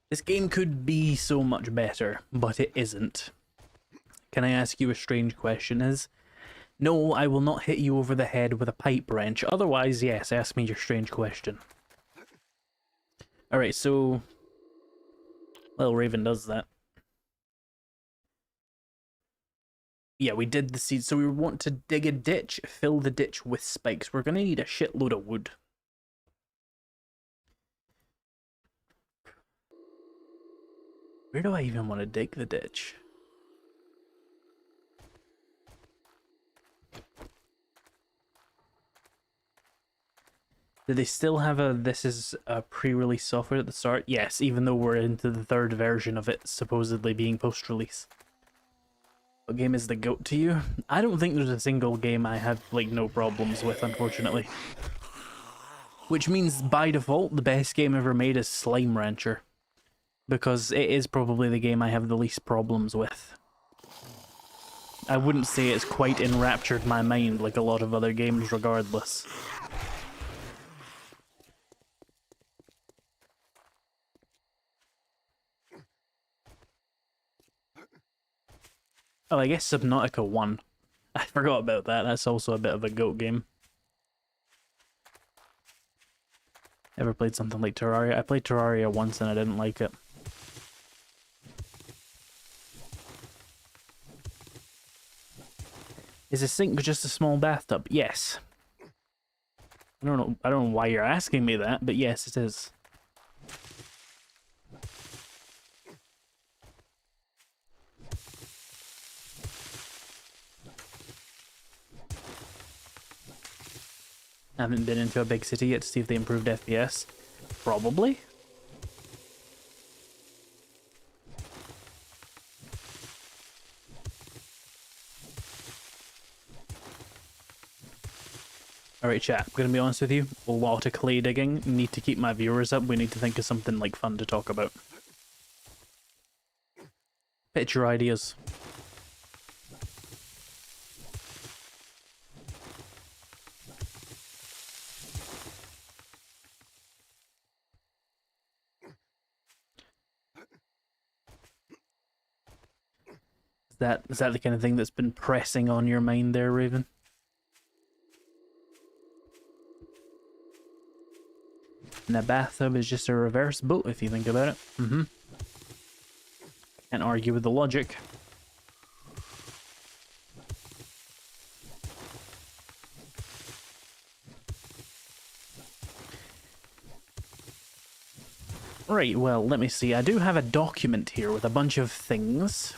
this game could be so much better, but it isn't. Can I ask you a strange question? No, I will not hit you over the head with a pipe wrench. Otherwise, yes, ask me your strange question. Alright, so... Little Raven does that. Yeah, we did the seed. So we want to dig a ditch, fill the ditch with spikes. We're going to need a shitload of wood. Where do I even want to dig the ditch? Do they still have a, this is a pre-release software at the start? Yes, even though we're into the 3rd version of it supposedly being post-release. What game is the GOAT to you? I don't think there's a single game I have, like, no problems with, unfortunately. Which means, by default, the best game ever made is Slime Rancher. Because it is probably the game I have the least problems with. I wouldn't say it's quite enraptured my mind like a lot of other games regardless. Oh, I guess Subnautica 1. I forgot about that. That's also a bit of a GOAT game. Ever played something like Terraria? I played Terraria once and I didn't like it. Is a sink just a small bathtub? Yes. I don't know why you're asking me that, but yes, it is. I haven't been into a big city yet to see if they improved FPS. Probably. Alright chat, I'm gonna be honest with you, a lot of clay digging, need to keep my viewers up, we need to think of something like fun to talk about. Pitch your ideas. Is that the kind of thing that's been pressing on your mind there, Raven? And a bathtub is just a reverse boat if you think about it. Mm-hmm. Can't argue with the logic. Right, well, let me see. I do have a document here with a bunch of things.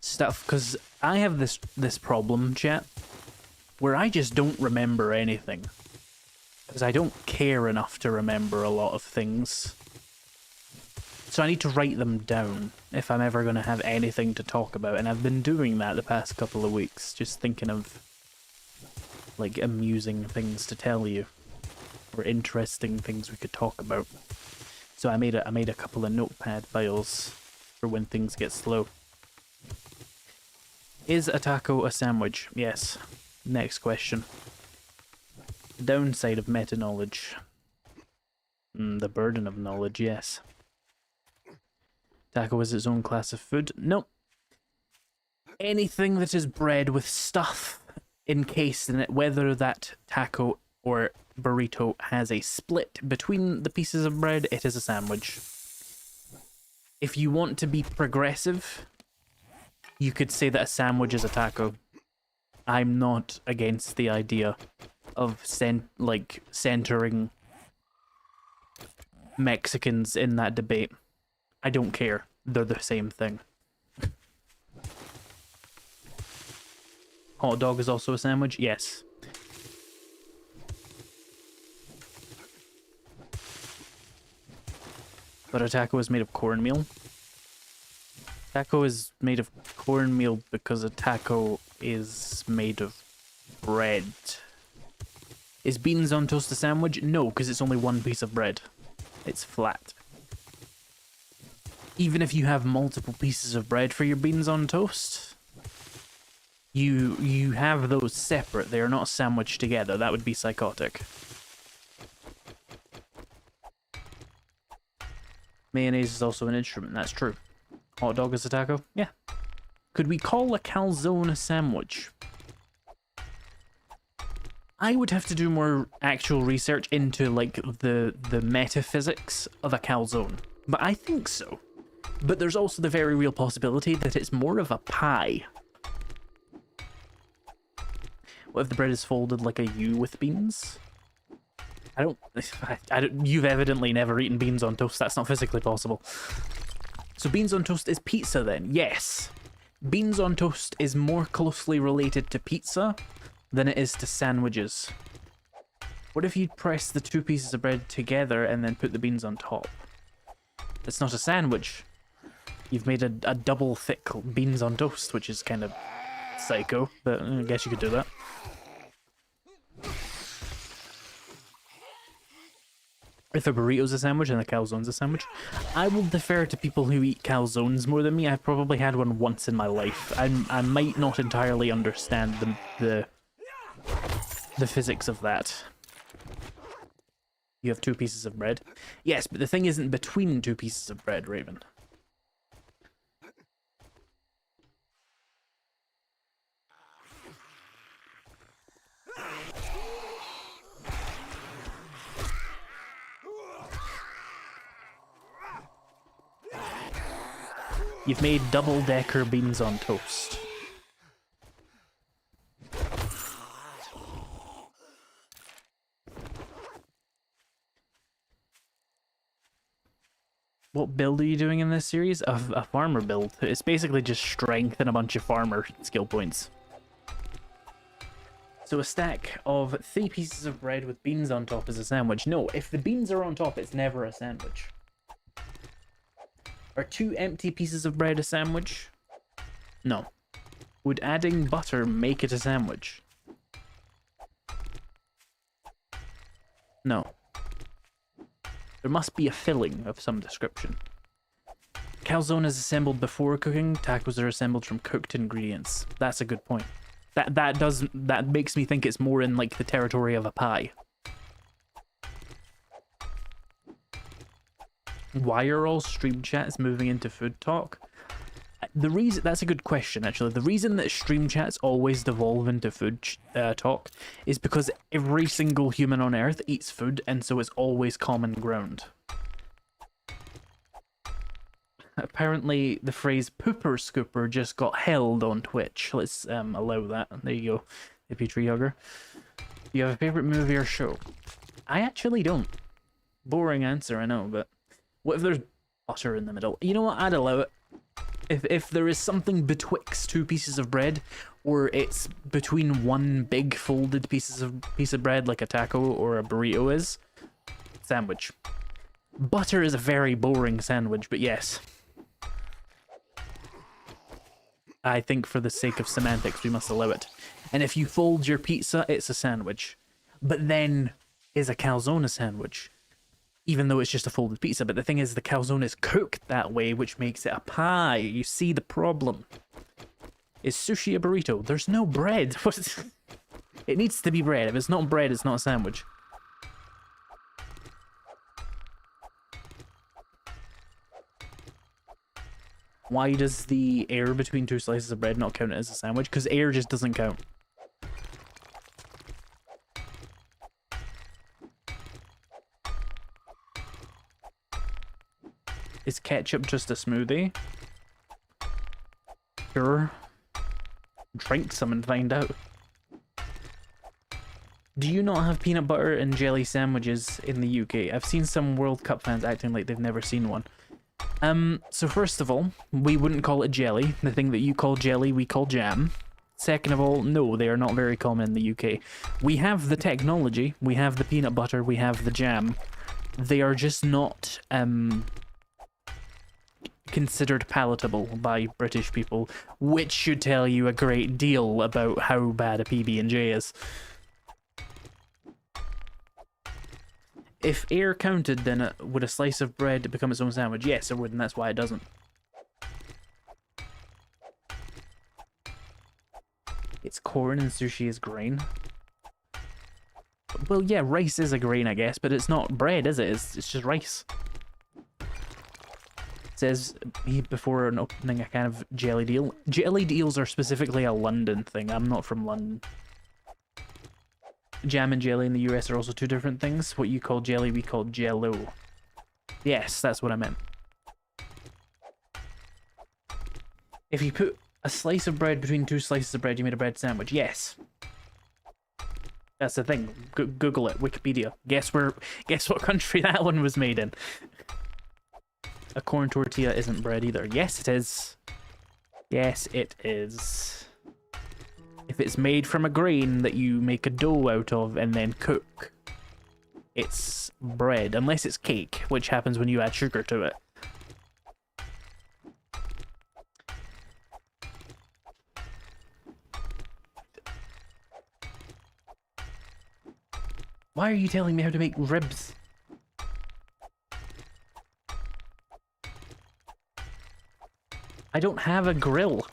Stuff, because I have this problem, chat, where I just don't remember anything. Because I don't care enough to remember a lot of things. So I need to write them down if I'm ever going to have anything to talk about. And I've been doing that the past couple of weeks, just thinking of like amusing things to tell you or interesting things we could talk about. So I made a couple of notepad files for when things get slow. Is a taco a sandwich? Yes. Next question. Downside of meta-knowledge. The burden of knowledge, yes. Taco is its own class of food? Nope. Anything that is bread with stuff encased in it, whether that taco or burrito has a split between the pieces of bread, it is a sandwich. If you want to be progressive, you could say that a sandwich is a taco. I'm not against the idea of centering Mexicans in that debate. I don't care. They're the same thing. Hot dog is also a sandwich? Yes. But a taco is made of cornmeal. Taco is made of cornmeal because a taco is made of bread. Is beans on toast a sandwich? No, because it's only one piece of bread. It's flat. Even if you have multiple pieces of bread for your beans on toast, you have those separate. They are not sandwiched together. That would be psychotic. Mayonnaise is also an instrument. That's true. Hot dog is a taco? Yeah. Could we call a calzone a sandwich? I would have to do more actual research into like the metaphysics of a calzone, but I think so. But there's also the very real possibility that it's more of a pie. What if the bread is folded like a U with beans? I don't. You've evidently never eaten beans on toast. That's not physically possible. So beans on toast is pizza then? Yes. Beans on toast is more closely related to pizza than it is to sandwiches. What if you press the two pieces of bread together and then put the beans on top? It's not a sandwich. You've made a double thick beans on toast, which is kind of psycho, but I guess you could do that. If a burrito's a sandwich and a calzone's a sandwich, I will defer to people who eat calzones more than me. I've probably had one once in my life. I might not entirely understand the physics of that. You have two pieces of bread. Yes, but the thing isn't between two pieces of bread, Raven. You've made double-decker beans on toast. What build are you doing in this series? A farmer build. It's basically just strength and a bunch of farmer skill points. So a stack of 3 pieces of bread with beans on top is a sandwich. No, if the beans are on top, it's never a sandwich. Are 2 empty pieces of bread a sandwich? No. Would adding butter make it a sandwich? No. There must be a filling of some description. Calzone is assembled before cooking. Tacos are assembled from cooked ingredients. That's a good point. That makes me think it's more in like the territory of a pie. Why are all stream chats moving into food talk? That's a good question, actually. The reason that stream chats always devolve into food talk is because every single human on Earth eats food, and so it's always common ground. Apparently, the phrase pooper scooper just got held on Twitch. Let's allow that. There you go, hippie tree hugger. Do you have a favorite movie or show? I actually don't. Boring answer, I know, but what if there's butter in the middle? You know what? I'd allow it. If there is something betwixt 2 pieces of bread, or it's between one big folded piece of bread like a taco or a burrito is, sandwich. Butter is a very boring sandwich, but yes. I think for the sake of semantics, we must allow it. And if you fold your pizza, it's a sandwich. But then, is a calzone a sandwich? Even though it's just a folded pizza. But the thing is, the calzone is cooked that way, which makes it a pie. You see the problem. Is sushi a burrito? There's no bread. It needs to be bread. If it's not bread, it's not a sandwich. Why does the air between two slices of bread not count as a sandwich? Because air just doesn't count. Is ketchup just a smoothie? Sure. Drink some and find out. Do you not have peanut butter and jelly sandwiches in the UK? I've seen some World Cup fans acting like they've never seen one. So first of all, we wouldn't call it jelly. The thing that you call jelly, we call jam. Second of all, no, they are not very common in the UK. We have the technology, we have the peanut butter, we have the jam. They are just not, considered palatable by British people, which should tell you a great deal about how bad a PB&J is. If air counted, then would a slice of bread become its own sandwich? Yes, it would, and that's why it doesn't. It's corn and sushi is grain. Well, yeah, rice is a grain, I guess, but it's not bread, is it? It's just rice. It says before opening a kind of jelly deal. Jelly deals are specifically a London thing. I'm not from London. Jam and jelly in the US are also two different things. What you call jelly, we call jello. Yes, that's what I meant. If you put a slice of bread between two slices of bread, you made a bread sandwich. Yes. That's the thing. Google it. Wikipedia. Guess what country that one was made in. A corn tortilla isn't bread either. Yes, it is. Yes, it is. If it's made from a grain that you make a dough out of and then cook, it's bread. Unless it's cake, which happens when you add sugar to it. Why are you telling me how to make ribs? I don't have a grill.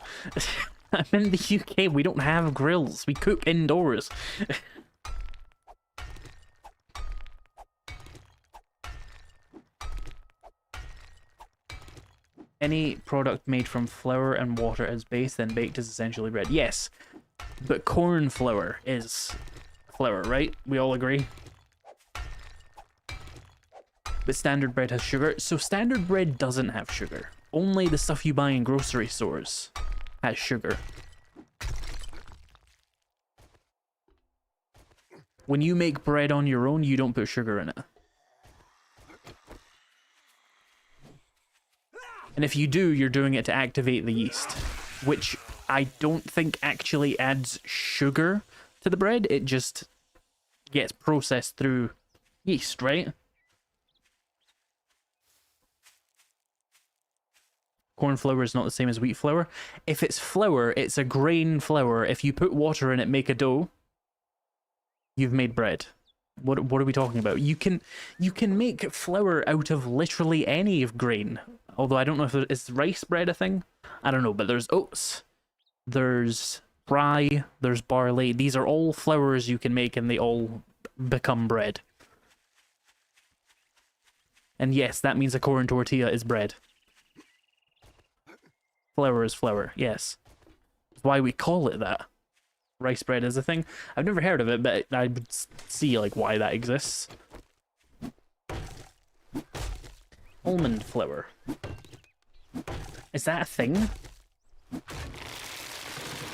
I'm in the UK, we don't have grills. We cook indoors. Any product made from flour and water as base, then baked is essentially bread. Yes, but corn flour is flour, right? We all agree? But standard bread has sugar. So standard bread doesn't have sugar. Only the stuff you buy in grocery stores has sugar. When you make bread on your own, you don't put sugar in it. And if you do, you're doing it to activate the yeast, which I don't think actually adds sugar to the bread. It just gets processed through yeast, right? Corn flour is not the same as wheat flour. If it's flour, it's a grain flour. If you put water in it, make a dough, you've made bread. What are we talking about? You can make flour out of literally any of grain. Although I don't know if is rice bread a thing. I don't know, but there's oats, there's rye, there's barley. These are all flours you can make, and they all become bread. And yes, that means a corn tortilla is bread. Flour is flour, yes. That's why we call it that. Rice bread is a thing. I've never heard of it, but I would see like why that exists. Almond flour. Is that a thing?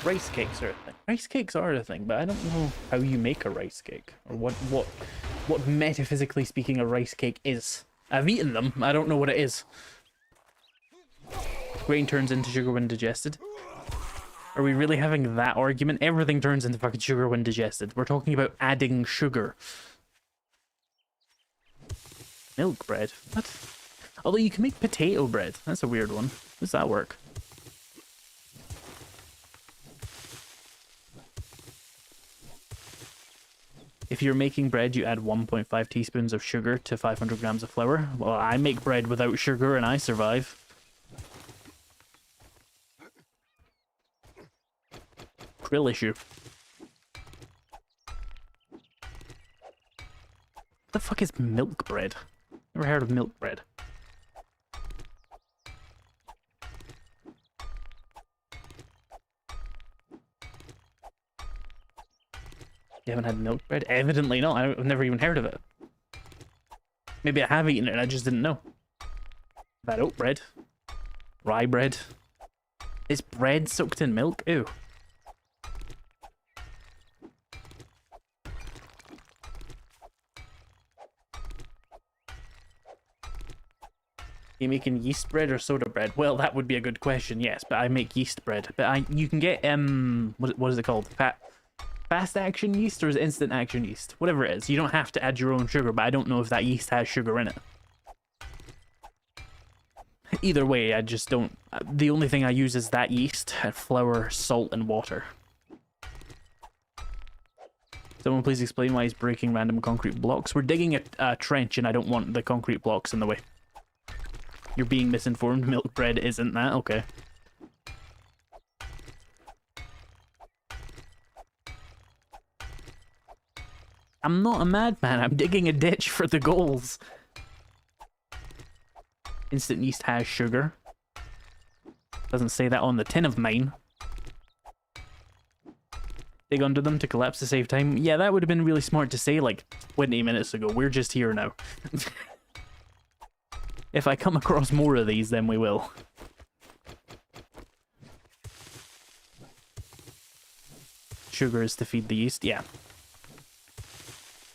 Rice cakes are a thing. Rice cakes are a thing, but I don't know how you make a rice cake. Or what metaphysically speaking a rice cake is. I've eaten them, I don't know what it is. Grain turns into sugar when digested. Are we really having that argument? Everything turns into fucking sugar when digested. We're talking about adding sugar. Milk bread? What? Although you can make potato bread. That's a weird one. How does that work? If you're making bread, you add 1.5 teaspoons of sugar to 500 grams of flour. Well, I make bread without sugar and I survive. Grill issue. What the fuck is milk bread? Never heard of milk bread. You haven't had milk bread? Evidently not. I've never even heard of it. Maybe I have eaten it and I just didn't know. I've had oat bread. Rye bread. Is bread soaked in milk? Ew. You making yeast bread or soda bread? Well, that would be a good question, yes, but I make yeast bread. But you can get, what is it called? Fast action yeast or is it instant action yeast? Whatever it is. You don't have to add your own sugar, but I don't know if that yeast has sugar in it. Either way, I just don't... The only thing I use is that yeast, flour, salt, and water. Someone please explain why he's breaking random concrete blocks. We're digging a trench and I don't want the concrete blocks in the way. You're being misinformed. Milk bread isn't that? Okay. I'm not a madman. I'm digging a ditch for the goals. Instant yeast has sugar. Doesn't say that on the tin of mine. Dig under them to collapse to save time. Yeah, that would have been really smart to say like 20 minutes ago. We're just here now. If I come across more of these, then we will. Sugar is to feed the yeast. Yeah.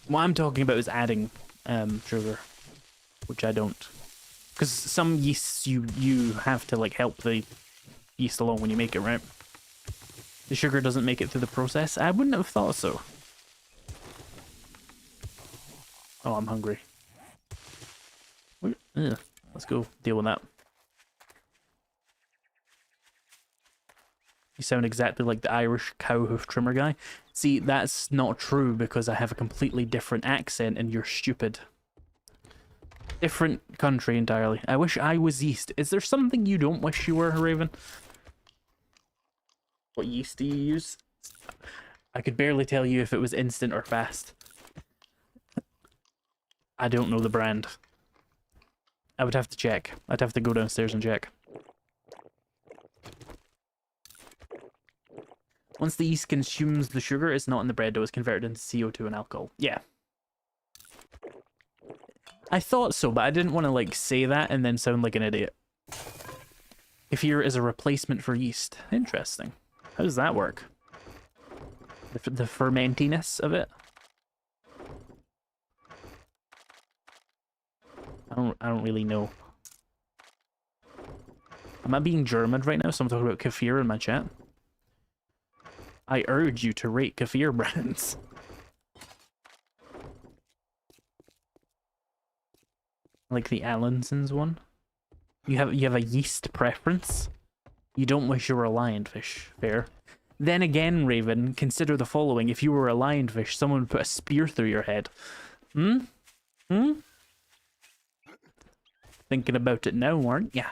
What I'm talking about is adding sugar, which I don't. Because some yeasts you have to like help the yeast along when you make it, right? The sugar doesn't make it through the process. I wouldn't have thought so. Oh, I'm hungry. Ugh, let's go deal with that. You sound exactly like the Irish cow hoof trimmer guy. See, that's not true because I have a completely different accent and you're stupid. Different country entirely. I wish I was yeast. Is there something you don't wish you were, Raven? What yeast do you use? I could barely tell you if it was instant or fast. I don't know the brand. I would have to check. I'd have to go downstairs and check. Once the yeast consumes the sugar, it's not in the bread dough, it's converted into CO2 and alcohol. Yeah. I thought so, but I didn't want to like say that and then sound like an idiot. Kefir is a replacement for yeast. Interesting. How does that work? The fermentiness of it? I don't really know. Am I being German right now? Someone talking about kefir in my chat. I urge you to rate kefir brands. Like the Allinson's one. You have a yeast preference. You don't wish you were a lionfish. Fair. Then again, Raven, consider the following. If you were a lionfish, someone would put a spear through your head. Hmm? Hmm? Thinking about it now, aren't ya?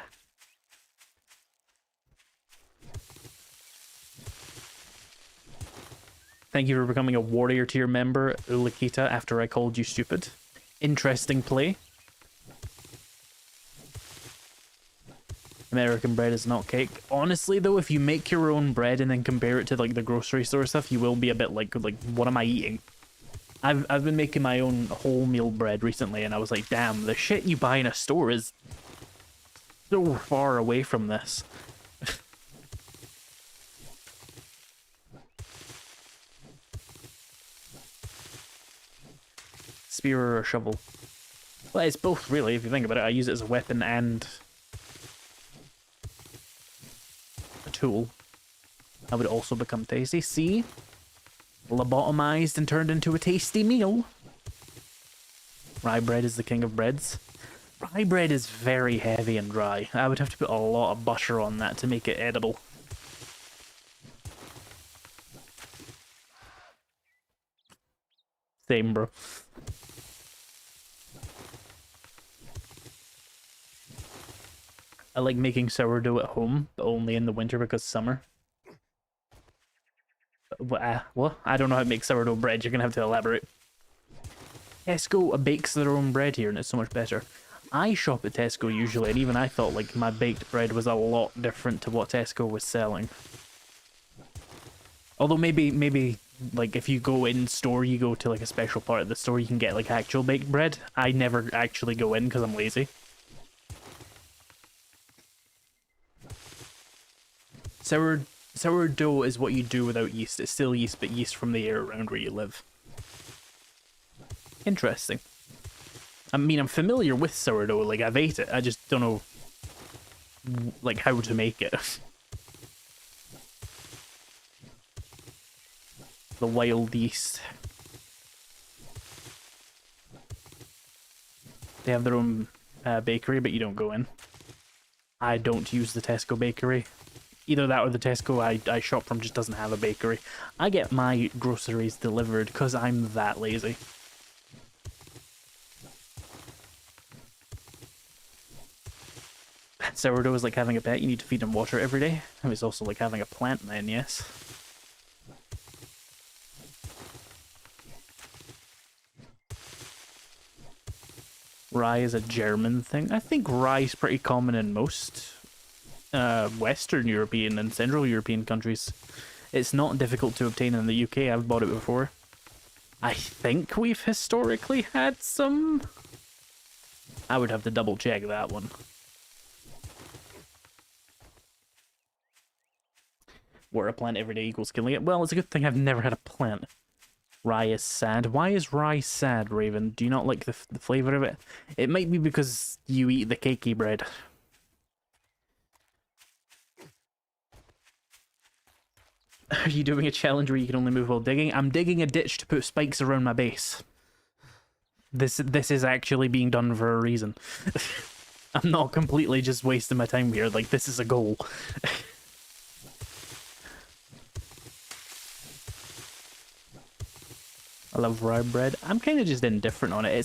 Thank you for becoming a warrior tier member, Ulakita, after I called you stupid. Interesting play. American bread is not cake. Honestly, though, if you make your own bread and then compare it to like the grocery store stuff, you will be a bit like what am I eating? I've been making my own wholemeal bread recently, and I was like, damn, the shit you buy in a store is so far away from this. Spear or a shovel? Well, it's both, really, if you think about it. I use it as a weapon and a tool. That would also become tasty. See? Lobotomized and turned into a tasty meal. Rye bread is the king of breads. Rye bread is very heavy and dry. I would have to put a lot of butter on that to make it edible. Same, bro. I like making sourdough at home, but only in the winter because summer. What? I don't know how to make sourdough bread. You're gonna have to elaborate. Tesco bakes their own bread here, and it's so much better. I shop at Tesco usually, and even I thought like my baked bread was a lot different to what Tesco was selling. Although maybe like if you go in store, you go to like a special part of the store, you can get like actual baked bread. I never actually go in because I'm lazy. Sourdough is what you do without yeast. It's still yeast, but yeast from the air around where you live. Interesting. I mean, I'm familiar with sourdough, like I've ate it, I just don't know like how to make it. The wild yeast. They have their own bakery, but you don't go in. I don't use the Tesco bakery. Either that or the Tesco I shop from just doesn't have a bakery. I get my groceries delivered because I'm that lazy. Sourdough is like having a pet. You need to feed them water every day. And it's also like having a plant then, yes. Rye is a German thing. I think rye is pretty common in most Western European and Central European countries. It's not difficult to obtain in the UK. I've bought it before. I think we've historically had some. I would have to double check that one. Water a plant every day equals killing it. Well, it's a good thing I've never had a plant. Rye is sad. Why is rye sad, Raven? Do you not like the flavour of it? It might be because you eat the cakey bread. Are you doing a challenge where you can only move while digging? I'm digging a ditch to put spikes around my base. This is actually being done for a reason. I'm not completely just wasting my time here. Like, this is a goal. I love rye bread. I'm kind of just indifferent on it.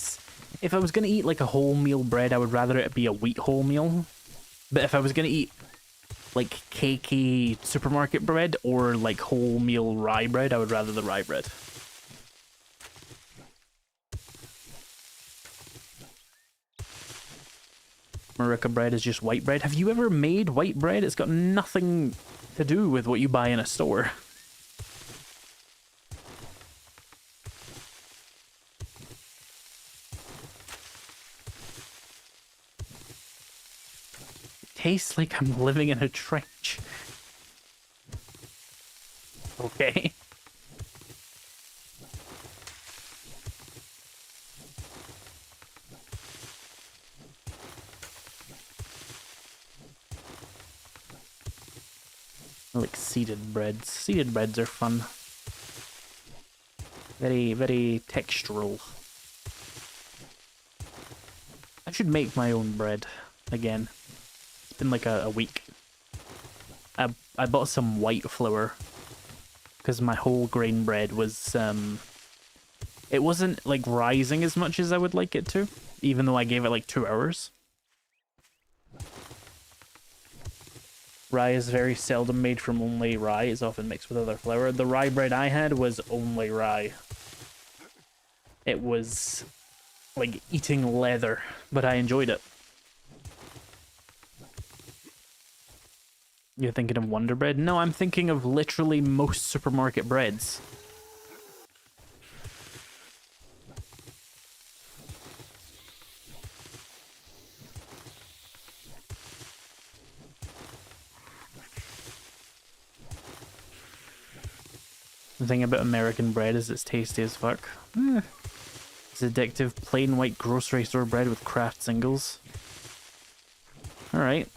If I was going to eat like a wholemeal bread, I would rather it be a wheat wholemeal. But if I was going to eat like cakey supermarket bread or like wholemeal rye bread, I would rather the rye bread. Maruca bread is just white bread. Have you ever made white bread? It's got nothing to do with what you buy in a store. Tastes like I'm living in a trench. Okay. I like seeded breads. Seeded breads are fun. Very, very textural. I should make my own bread again. Been like a week. I bought some white flour because my whole grain bread was it wasn't like rising as much as I would like it to, even though I gave it like 2 hours. Rye is very seldom made from only rye. It's often mixed with other flour. The rye bread I had was only rye. It was like eating leather, but I enjoyed it. You're thinking of Wonder Bread? No, I'm thinking of literally most supermarket breads. The thing about American bread is it's tasty as fuck. It's addictive, plain white grocery store bread with Kraft singles. Alright.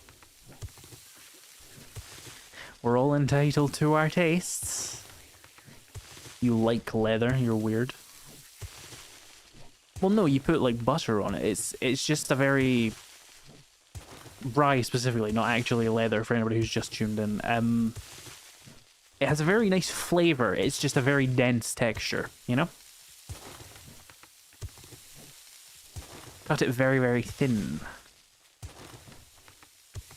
We're all entitled to our tastes. You like leather, you're weird. Well, no, you put like butter on it. It's just a very rye specifically, not actually leather for anybody who's just tuned in. It has a very nice flavor. It's just a very dense texture, you know? Cut it very, very thin.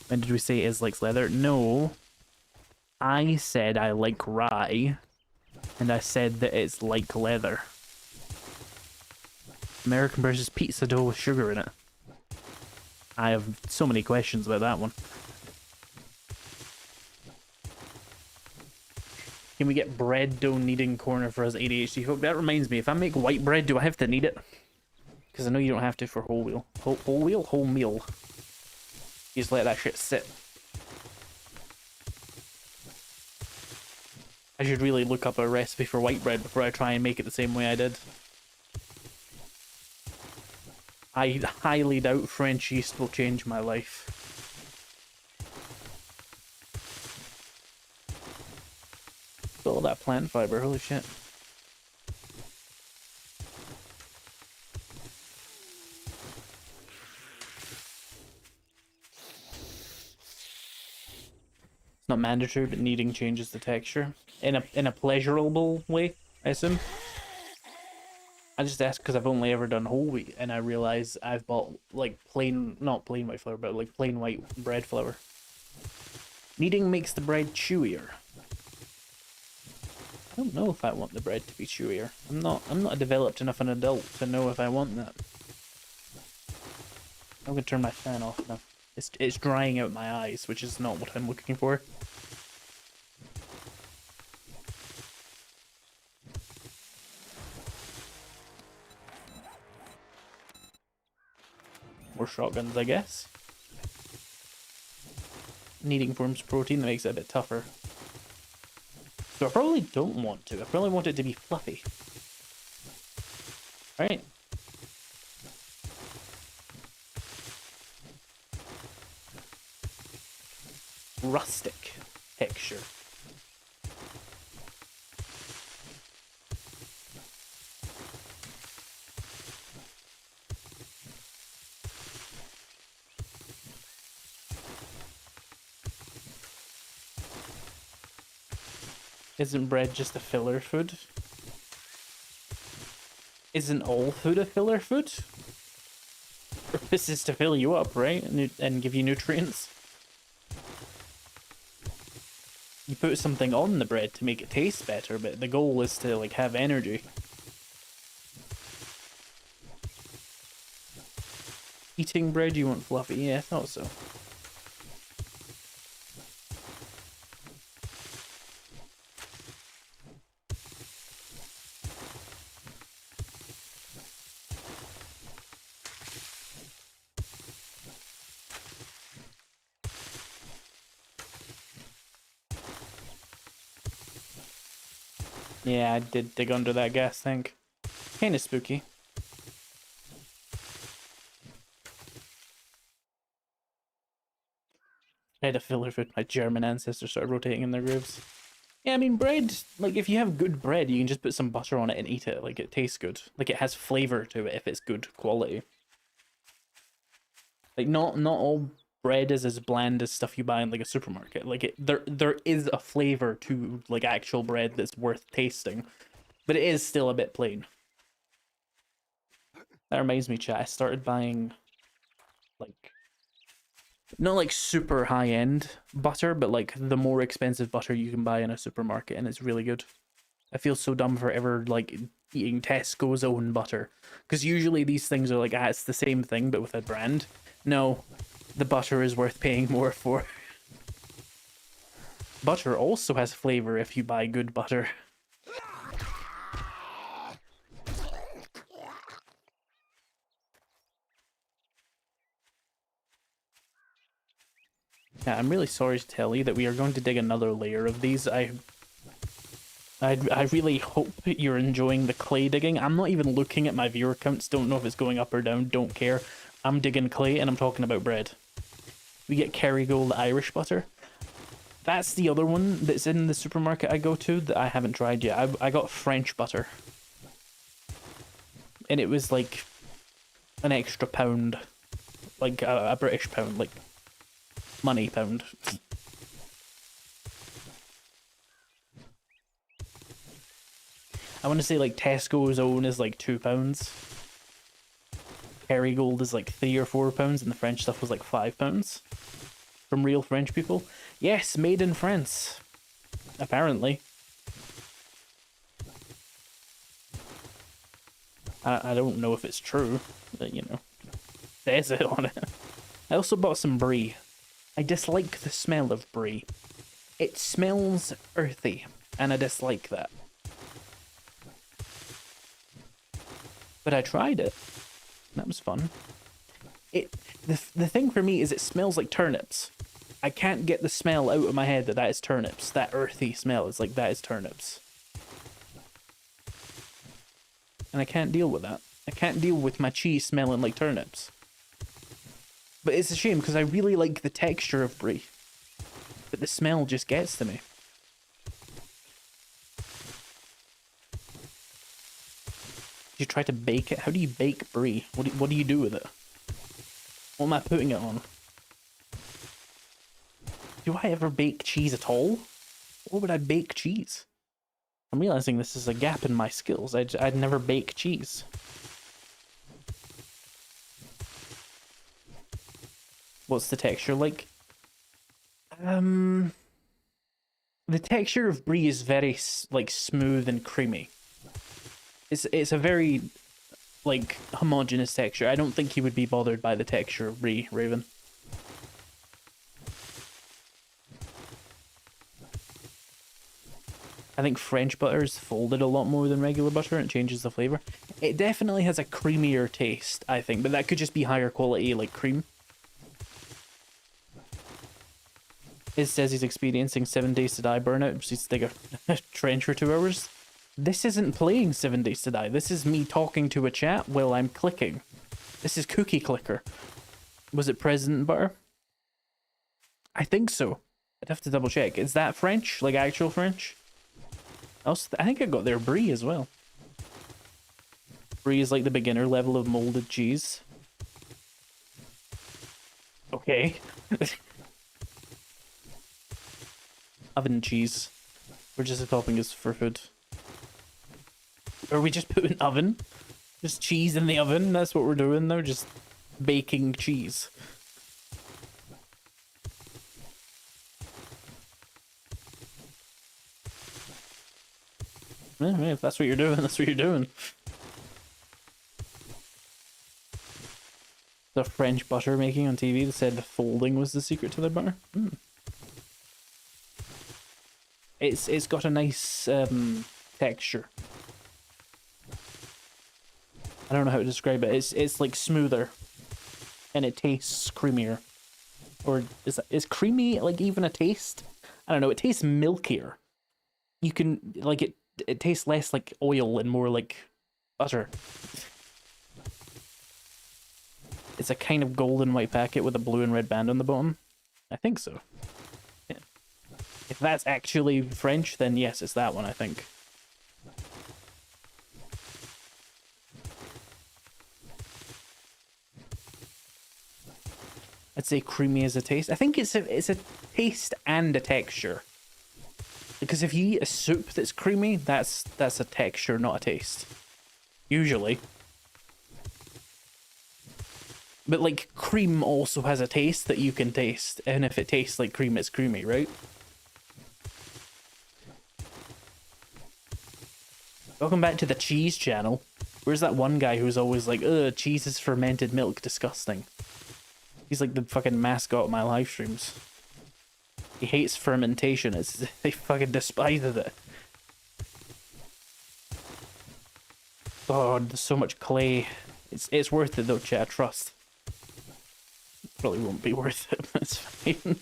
When did we say it is like leather? No. I said I like rye, and I said that it's like leather. American versus pizza dough with sugar in it. I have so many questions about that one. Can we get bread dough kneading corner for us ADHD folk? That reminds me, if I make white bread, do I have to knead it? Because I know you don't have to for whole wheal. Whole meal. You just let that shit sit. I should really look up a recipe for white bread before I try and make it the same way I did. I highly doubt French yeast will change my life. All that plant fiber, holy shit. It's not mandatory, but kneading changes the texture in a pleasurable way, I assume. I just asked because I've only ever done whole wheat, and I realize I've bought like plain, not plain white flour, but like plain white bread flour. Kneading makes the bread chewier. I don't know if I want the bread to be chewier. I'm not developed enough an adult to know if I want that. I'm gonna turn my fan off now. It's drying out my eyes, which is not what I'm looking for. More shotguns, I guess. Kneading forms protein, that makes it a bit tougher. So I probably don't want to. I probably want it to be fluffy. Right? Rustic texture. Isn't bread just a filler food? Isn't all food a filler food? Purpose is to fill you up, right? And give you nutrients. You put something on the bread to make it taste better, but the goal is to like have energy. Eating bread, you want fluffy? Yeah, I thought so. Yeah, I did dig under that gas tank. Kinda spooky. I had a filler food. My German ancestors started rotating in their graves. Yeah, I mean, bread, like, if you have good bread, you can just put some butter on it and eat it. Like, it tastes good. Like, it has flavor to it if it's good quality. Like, not all bread is as bland as stuff you buy in, like, a supermarket. Like, there is a flavor to, like, actual bread that's worth tasting. But it is still a bit plain. That reminds me, chat, I started buying, like, not like super high-end butter, but like the more expensive butter you can buy in a supermarket, and it's really good. I feel so dumb for ever like eating Tesco's own butter, because usually these things are like, ah, it's the same thing but with a brand. No, the butter is worth paying more for. Butter also has flavor if you buy good butter. Yeah, I'm really sorry to tell you that we are going to dig another layer of these. I really hope you're enjoying the clay digging. I'm not even looking at my viewer counts, don't know if it's going up or down, don't care. I'm digging clay and I'm talking about bread. We get Kerrygold Irish butter. That's the other one that's in the supermarket I go to that I haven't tried yet. I got French butter. And it was like an extra pound, like a British pound, like money pound. I want to say like Tesco's own is like £2. Kerrygold is like £3 or £4, and the French stuff was like £5 from real French people. Yes, made in France, apparently. I don't know if it's true, but you know, there's it on it. I also bought some brie. I dislike the smell of brie. It smells earthy, and I dislike that. But I tried it. That was fun. The thing for me is it smells like turnips. I can't get the smell out of my head that is turnips. That earthy smell is like that is turnips. And I can't deal with that. I can't deal with my cheese smelling like turnips. But it's a shame because I really like the texture of brie. But the smell just gets to me. You try to bake it? How do you bake brie? What do you do with it? What am I putting it on? Do I ever bake cheese at all? What would I bake cheese? I'm realizing this is a gap in my skills. I'd never bake cheese. What's the texture like? The texture of brie is very like smooth and creamy. It's a very like homogeneous texture. I don't think you would be bothered by the texture of brie, Raven. I think French butter is folded a lot more than regular butter and it changes the flavor. It definitely has a creamier taste, I think, but that could just be higher quality like cream. It says he's experiencing 7 Days to Die burnout. Proceeds to dig a trench for 2 hours. This isn't playing 7 Days to Die. This is me talking to a chat while I'm clicking. This is Cookie Clicker. Was it President Butter? I think so. I'd have to double check. Is that French? Like actual French? I think I got their brie as well. Brie is like the beginner level of molded cheese. Okay. Oven cheese. We're just a topping is for food. Are we just putting oven? Just cheese in the oven? That's what we're doing now? Just baking cheese. Yeah, if that's what you're doing, that's what you're doing. The French butter making on TV that said the folding was the secret to the butter. It's got a nice texture. I don't know how to describe it. It's like smoother, and it tastes creamier. Or is creamy like even a taste? I don't know. It tastes milkier. You can like it tastes less like oil and more like butter. It's a kind of golden white packet with a blue and red band on the bottom. I think so. Yeah. If that's actually French, then yes, it's that one, I think. I'd say creamy as a taste. I think it's a taste and a texture. Because if you eat a soup that's creamy, that's a texture, not a taste. Usually. But like cream also has a taste that you can taste, and if it tastes like cream, it's creamy, right? Welcome back to the cheese channel. Where's that one guy who's always like, ugh, cheese is fermented milk, disgusting. He's like the fucking mascot of my live streams. He hates fermentation. They fucking despise it. God, there's so much clay. It's worth it though, chat, trust. Probably won't be worth it, but it's fine.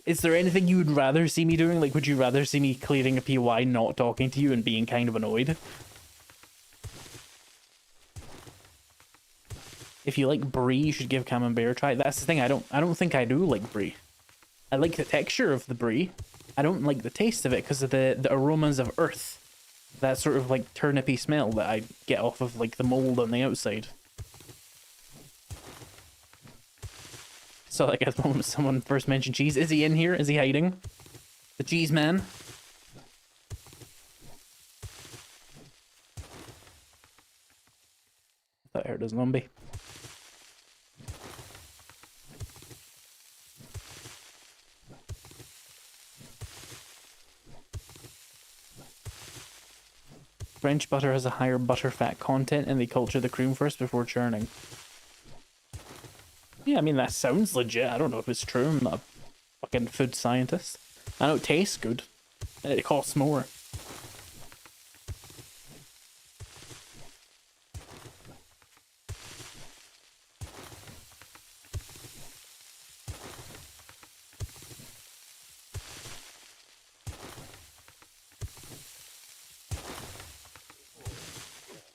Is there anything you would rather see me doing? Like, would you rather see me clearing a POI, not talking to you, and being kind of annoyed? If you like brie, you should give Camembert a try. That's the thing, I don't think I do like brie. I like the texture of the brie. I don't like the taste of it because of the aromas of earth. That sort of like turnipy smell that I get off of like the mold on the outside. So like at the moment someone first mentioned cheese. Is he in here? Is he hiding? The cheese man? I thought I heard a zombie. French butter has a higher butterfat content and they culture the cream first before churning. Yeah, I mean, that sounds legit. I don't know if it's true. I'm not a fucking food scientist. I know it tastes good. It costs more.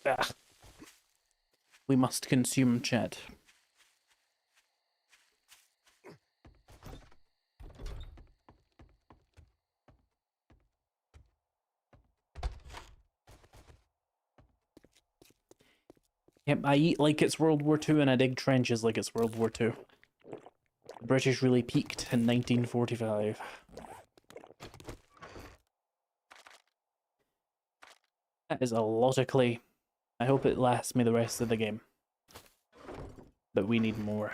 Ah. We must consume chat. Yep, I eat like it's World War II and I dig trenches like it's World War II. The British really peaked in 1945. That is a lot of clay. I hope it lasts me the rest of the game. But we need more.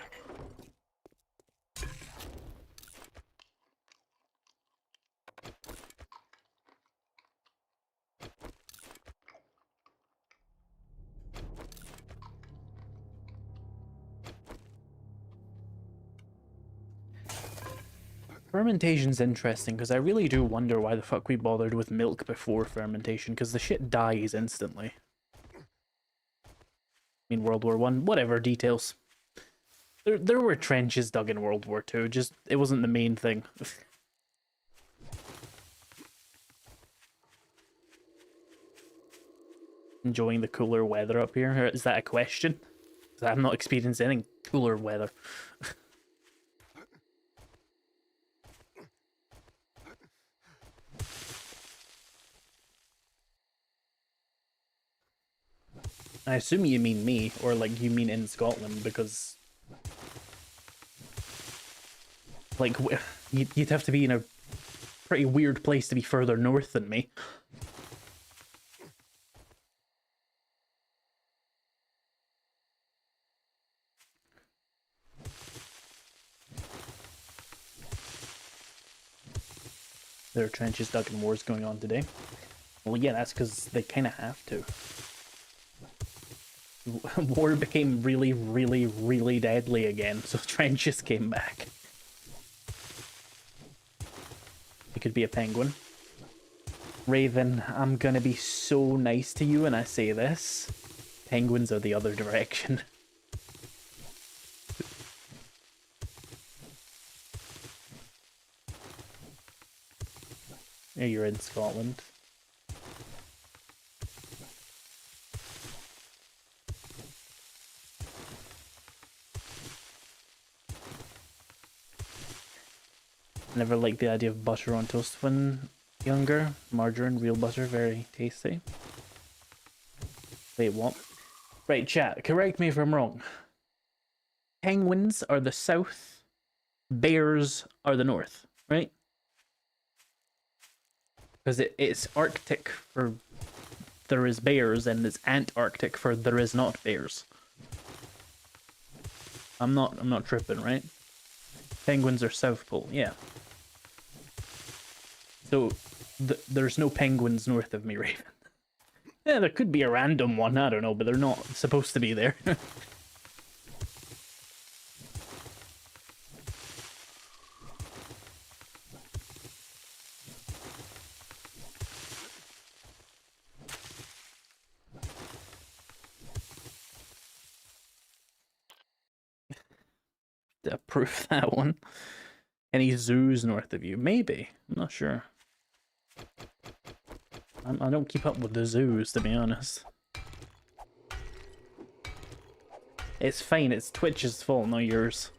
Fermentation's interesting, because I really do wonder why the fuck we bothered with milk before fermentation, because the shit dies instantly. I mean, World War One, whatever, details. There were trenches dug in World War Two, just, it wasn't the main thing. Enjoying the cooler weather up here? Is that a question? I'm not experiencing any cooler weather. I assume you mean me, or like you mean in Scotland, because like you'd have to be in a pretty weird place to be further north than me. There are trenches dug and wars going on today. Well, yeah, that's because they kind of have to. War became really, really, really deadly again, so trenches came back. It could be a penguin. Raven, I'm gonna be so nice to you when I say this. Penguins are the other direction. Yeah, you're in Scotland. Never liked the idea of butter on toast when younger. Margarine, real butter, very tasty. Wait, what? Right, chat, correct me if I'm wrong. Penguins are the south, bears are the north, right? Because it's Arctic for there is bears, and it's Antarctic for there is not bears. I'm not tripping, right? Penguins are South Pole, yeah. So there's no penguins north of me, Raven. Yeah, there could be a random one, I don't know, but they're not supposed to be there. To approve that one. Any zoos north of you? Maybe. I'm not sure. I don't keep up with the zoos, to be honest. It's fine, it's Twitch's fault, not yours.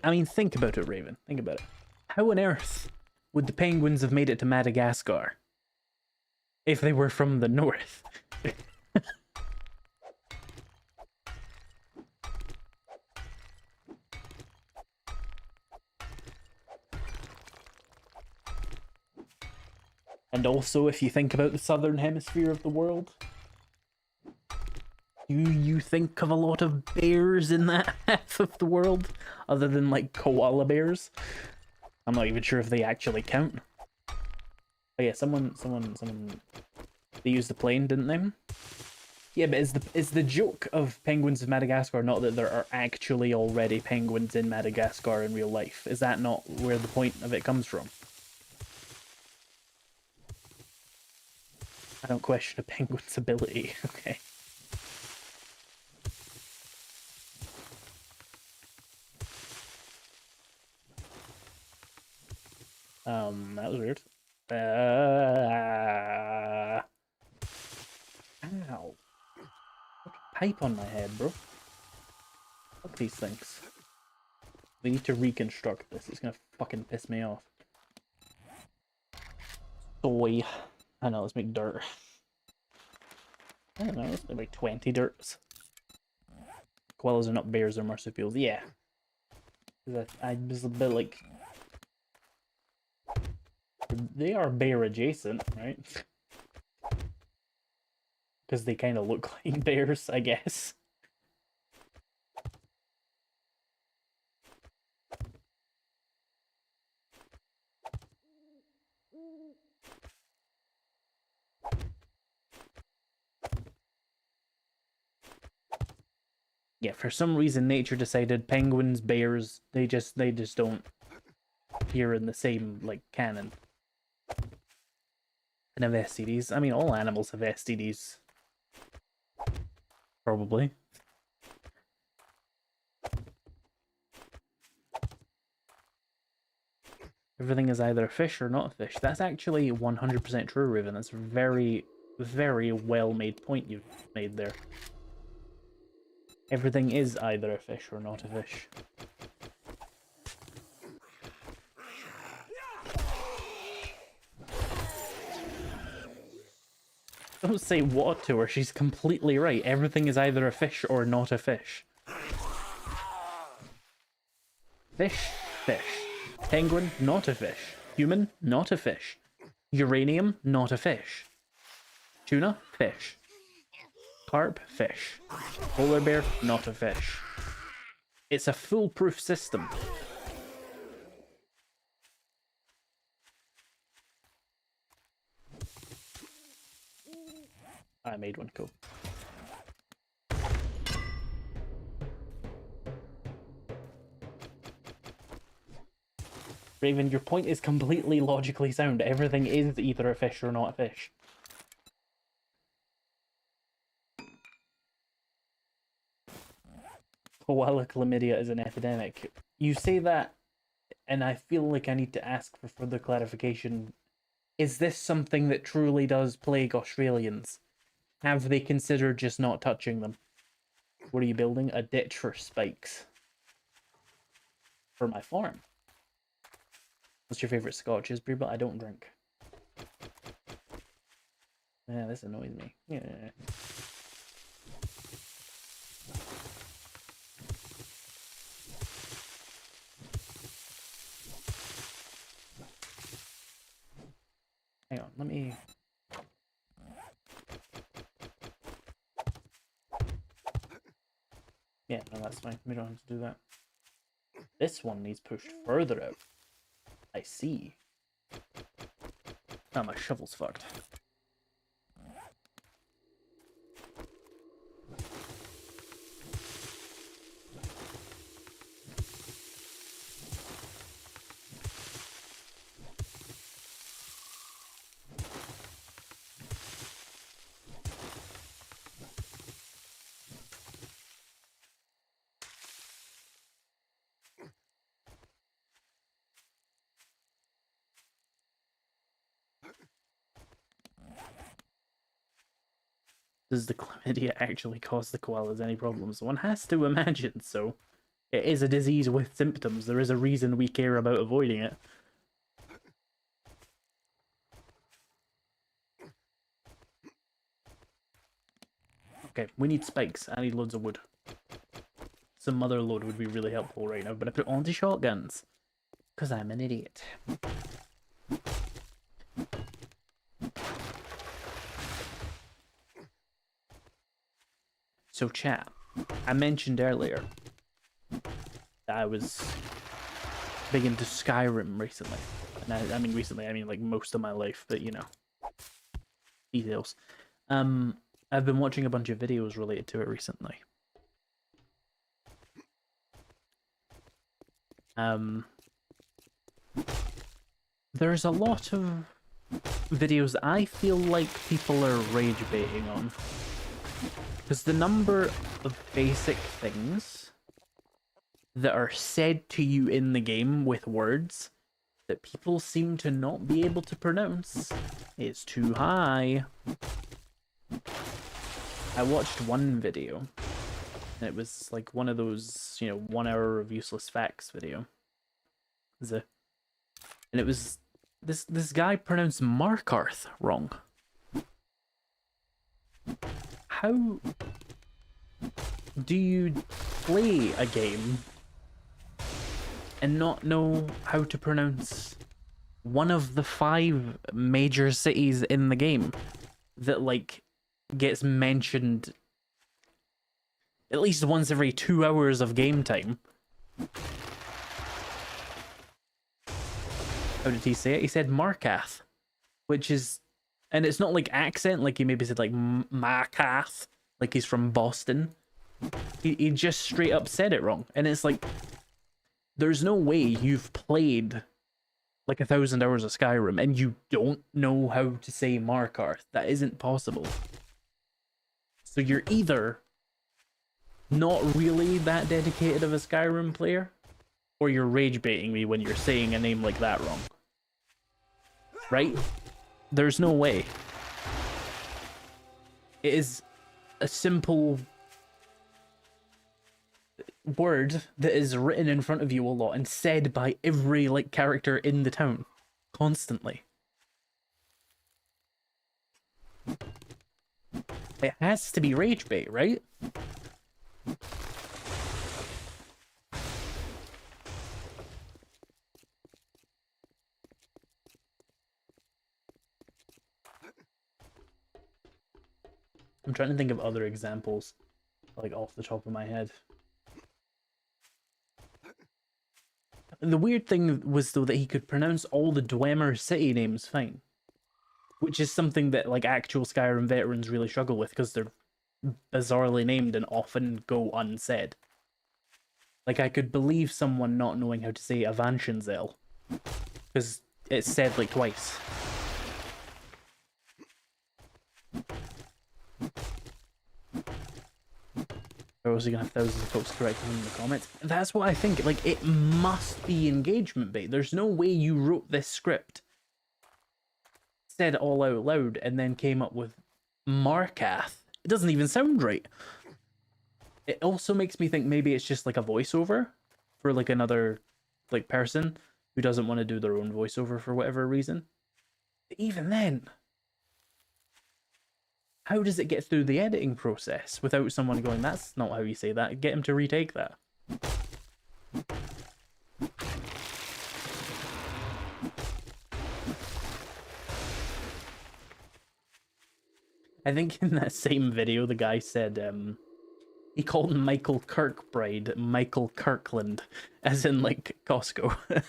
I mean, think about it, Raven. Think about it. How on earth would the penguins have made it to Madagascar if they were from the north? And also, if you think about the southern hemisphere of the world, do you think of a lot of bears in that half of the world, other than like koala bears? I'm not even sure if they actually count. Oh yeah, someone, they used the plane, didn't they? Yeah, but is the joke of Penguins of Madagascar not that there are actually already penguins in Madagascar in real life? Is that not where the point of it comes from? I don't question a penguin's ability. Okay. That was weird. Ow. Pipe on my head, bro. Fuck these things. We need to reconstruct this. It's gonna fucking piss me off. Soy. I know, let's make dirt. I don't know, let's make like 20 dirts. Koalas are not bears, they're marsupials. Yeah. I was a bit like... They are bear adjacent, right? Because they kind of look like bears, I guess. Yeah, for some reason nature decided penguins, bears, they just don't appear in the same like canon. And have STDs. I mean, all animals have STDs. Probably. Everything is either a fish or not a fish. That's actually 100% true, Raven. That's a very, very well-made point you've made there. Everything is either a fish or not a fish. Don't say what to her, she's completely right. Everything is either a fish or not a fish. Fish, fish. Penguin, not a fish. Human, not a fish. Uranium, not a fish. Tuna, fish. Carp, fish. Polar bear, not a fish. It's a foolproof system. I made one, cool. Raven, your point is completely logically sound. Everything is either a fish or not a fish. Koala chlamydia is an epidemic. You say that, and I feel like I need to ask for further clarification. Is this something that truly does plague Australians? Have they considered just not touching them? What are you building? A ditch for spikes. For my farm. What's your favourite scotch? Izprebuilt? I don't drink. Yeah, this annoys me. Yeah. Hang on, let me... Yeah, no, that's fine. We don't have to do that. This one needs pushed further out. I see. Oh, my shovel's fucked. Does the chlamydia actually cause the koalas any problems? One has to imagine so. It is a disease with symptoms. There is a reason we care about avoiding it. Okay, we need spikes. I need loads of wood. Some mother load would be really helpful right now, but I put on the shotguns. Because I'm an idiot. So chat, I mentioned earlier that I was big into Skyrim recently. And I mean recently, I mean like most of my life, but you know, details. I've been watching a bunch of videos related to it recently. There's a lot of videos that I feel like people are rage baiting on. Because the number of basic things that are said to you in the game with words that people seem to not be able to pronounce is too high. I watched one video, and it was like one of those, you know, 1 hour of useless facts video. And it was this guy pronounced Markarth wrong. How do you play a game and not know how to pronounce one of the 5 major cities in the game that like gets mentioned at least once every 2 hours of game time? How did he say it? He said Markath, which is, and it's not like accent, like he maybe said like Markath, like he's from Boston. He just straight up said it wrong. And it's like, there's no way you've played like 1,000 hours of Skyrim and you don't know how to say Markarth. That isn't possible. So you're either not really that dedicated of a Skyrim player, or you're rage baiting me when you're saying a name like that wrong. Right? There's no way. It is a simple word that is written in front of you a lot and said by every like character in the town constantly. It has to be rage bait, right? I'm trying to think of other examples, like off the top of my head. The weird thing was though that he could pronounce all the Dwemer city names fine, which is something that like actual Skyrim veterans really struggle with because they're bizarrely named and often go unsaid. Like I could believe someone not knowing how to say Avanshanzel because it's said like twice. We're also gonna have thousands of folks correcting him in the comments. That's what I think. Like, it must be engagement bait. There's no way you wrote this script, said it all out loud, and then came up with Markath. It doesn't even sound right. It also makes me think maybe it's just like a voiceover for like another like person who doesn't want to do their own voiceover for whatever reason. But even then, how does it get through the editing process without someone going, that's not how you say that, get him to retake that? I think in that same video, the guy said, he called Michael Kirkbride Michael Kirkland, as in like Costco.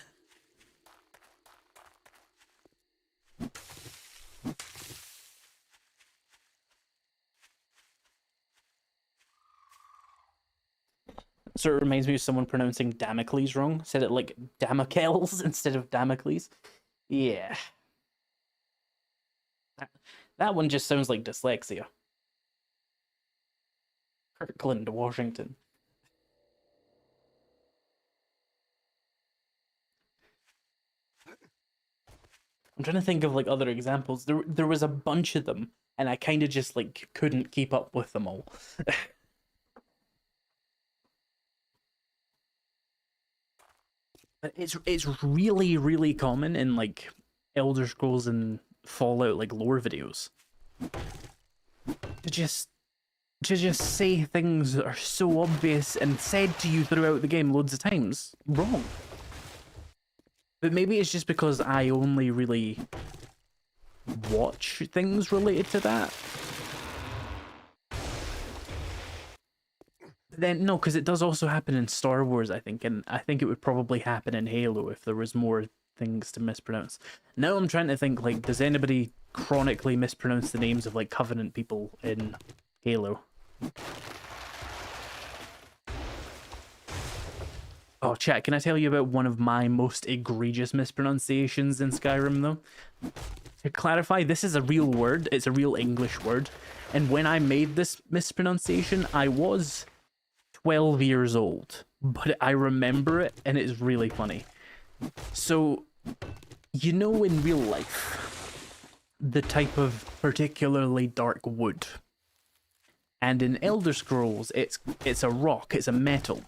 So it reminds me of someone pronouncing Damocles wrong. Said it like Damocles instead of Damocles. Yeah. That one just sounds like dyslexia. Kirkland, Washington. I'm trying to think of like other examples. There was a bunch of them, and I kind of just like couldn't keep up with them all. It's really, really common in like Elder Scrolls and Fallout like lore videos to just say things that are so obvious and said to you throughout the game loads of times wrong. But maybe it's just because I only really watch things related to that. Then no, because it does also happen in Star Wars, I think, and I think it would probably happen in Halo if there was more things to mispronounce. Now I'm trying to think, like, does anybody chronically mispronounce the names of like Covenant people in Halo? Oh, chat, can I tell you about one of my most egregious mispronunciations in Skyrim, though? To clarify, this is a real word. It's a real English word. And when I made this mispronunciation, I was 12 years old. But I remember it, and it's really funny. So, you know in real life, the type of particularly dark wood. And in Elder Scrolls, it's a rock, it's a metal.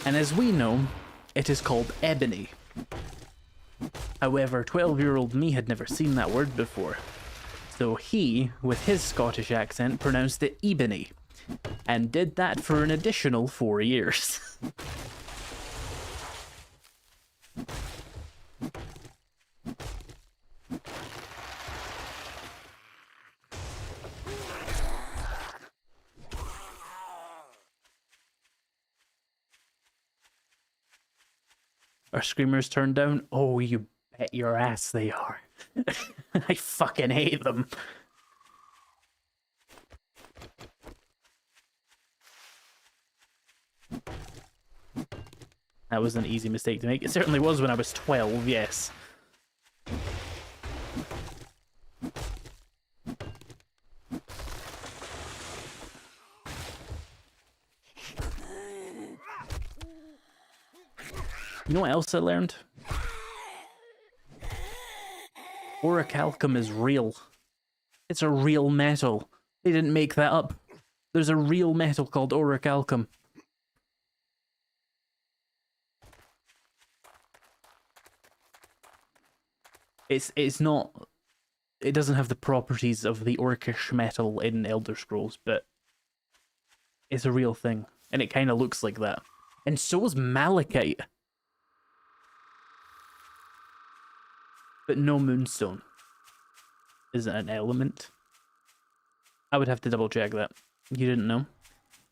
And as we know, it is called ebony. However, 12-year-old me had never seen that word before. So he, with his Scottish accent, pronounced it ebony. And did that for an additional 4 years. Are screamers turned down? Oh, you bet your ass they are. I fucking hate them. That was an easy mistake to make. It certainly was when I was 12, yes. You know what else I learned? Orichalcum is real. It's a real metal. They didn't make that up. There's a real metal called orichalcum. It's not... It doesn't have the properties of the orcish metal in Elder Scrolls, but it's a real thing. And it kind of looks like that. And so is malachite. But no moonstone. Is it an element? I would have to double check that. You didn't know?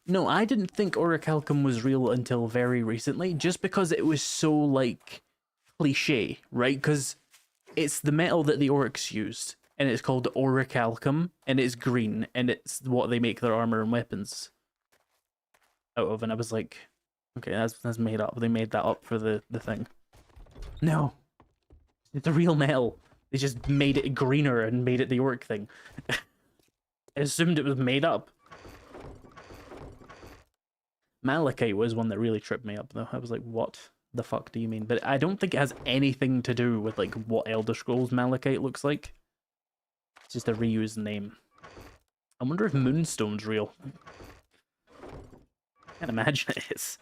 No, I didn't think orichalcum was real until very recently, just because it was so, like, cliche, right? Because it's the metal that the orcs used, and it's called orichalcum, and it's green, and it's what they make their armor and weapons out of, and I was like, okay, that's made up. They made that up for the thing. No. It's a real metal. They just made it greener and made it the orc thing. I assumed it was made up. Malachite was one that really tripped me up, though. I was like, what the fuck do you mean? But I don't think it has anything to do with, like, what Elder Scrolls Malachite looks like. It's just a reused name. I wonder if Moonstone's real. I can't imagine it is.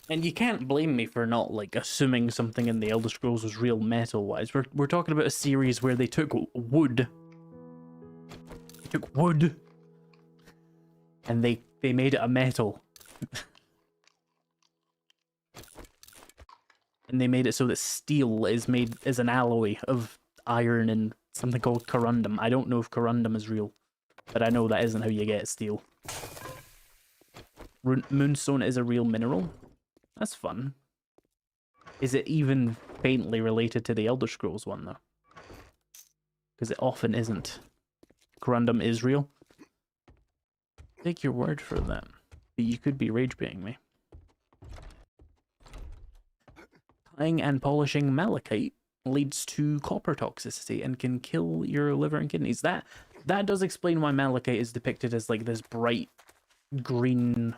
And you can't blame me for not, like, assuming something in the Elder Scrolls was real metal-wise. We're talking about a series where they took wood. They took wood. And they made it a metal. And they made it so that steel is made as an alloy of iron and something called corundum. I don't know if corundum is real, but I know that isn't how you get steel. Moonstone is a real mineral. That's fun. Is it even faintly related to the Elder Scrolls one, though? Because it often isn't. Corundum is real. Take your word for that. But you could be rage baiting me. Tying and polishing malachite leads to copper toxicity and can kill your liver and kidneys. That does explain why malachite is depicted as like this bright green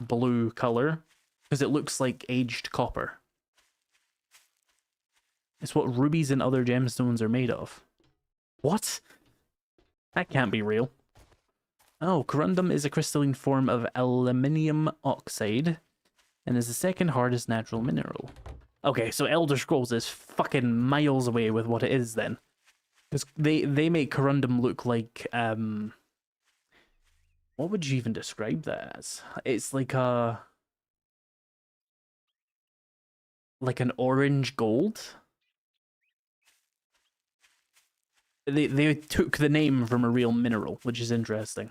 blue color, because it looks like aged copper. It's what rubies and other gemstones are made of. What? That can't be real. Oh, corundum is a crystalline form of aluminium oxide and is the second hardest natural mineral. Okay, so Elder Scrolls is fucking miles away with what it is then. Because they make corundum look like, what would you even describe that as? It's like like an orange gold? They took the name from a real mineral, which is interesting.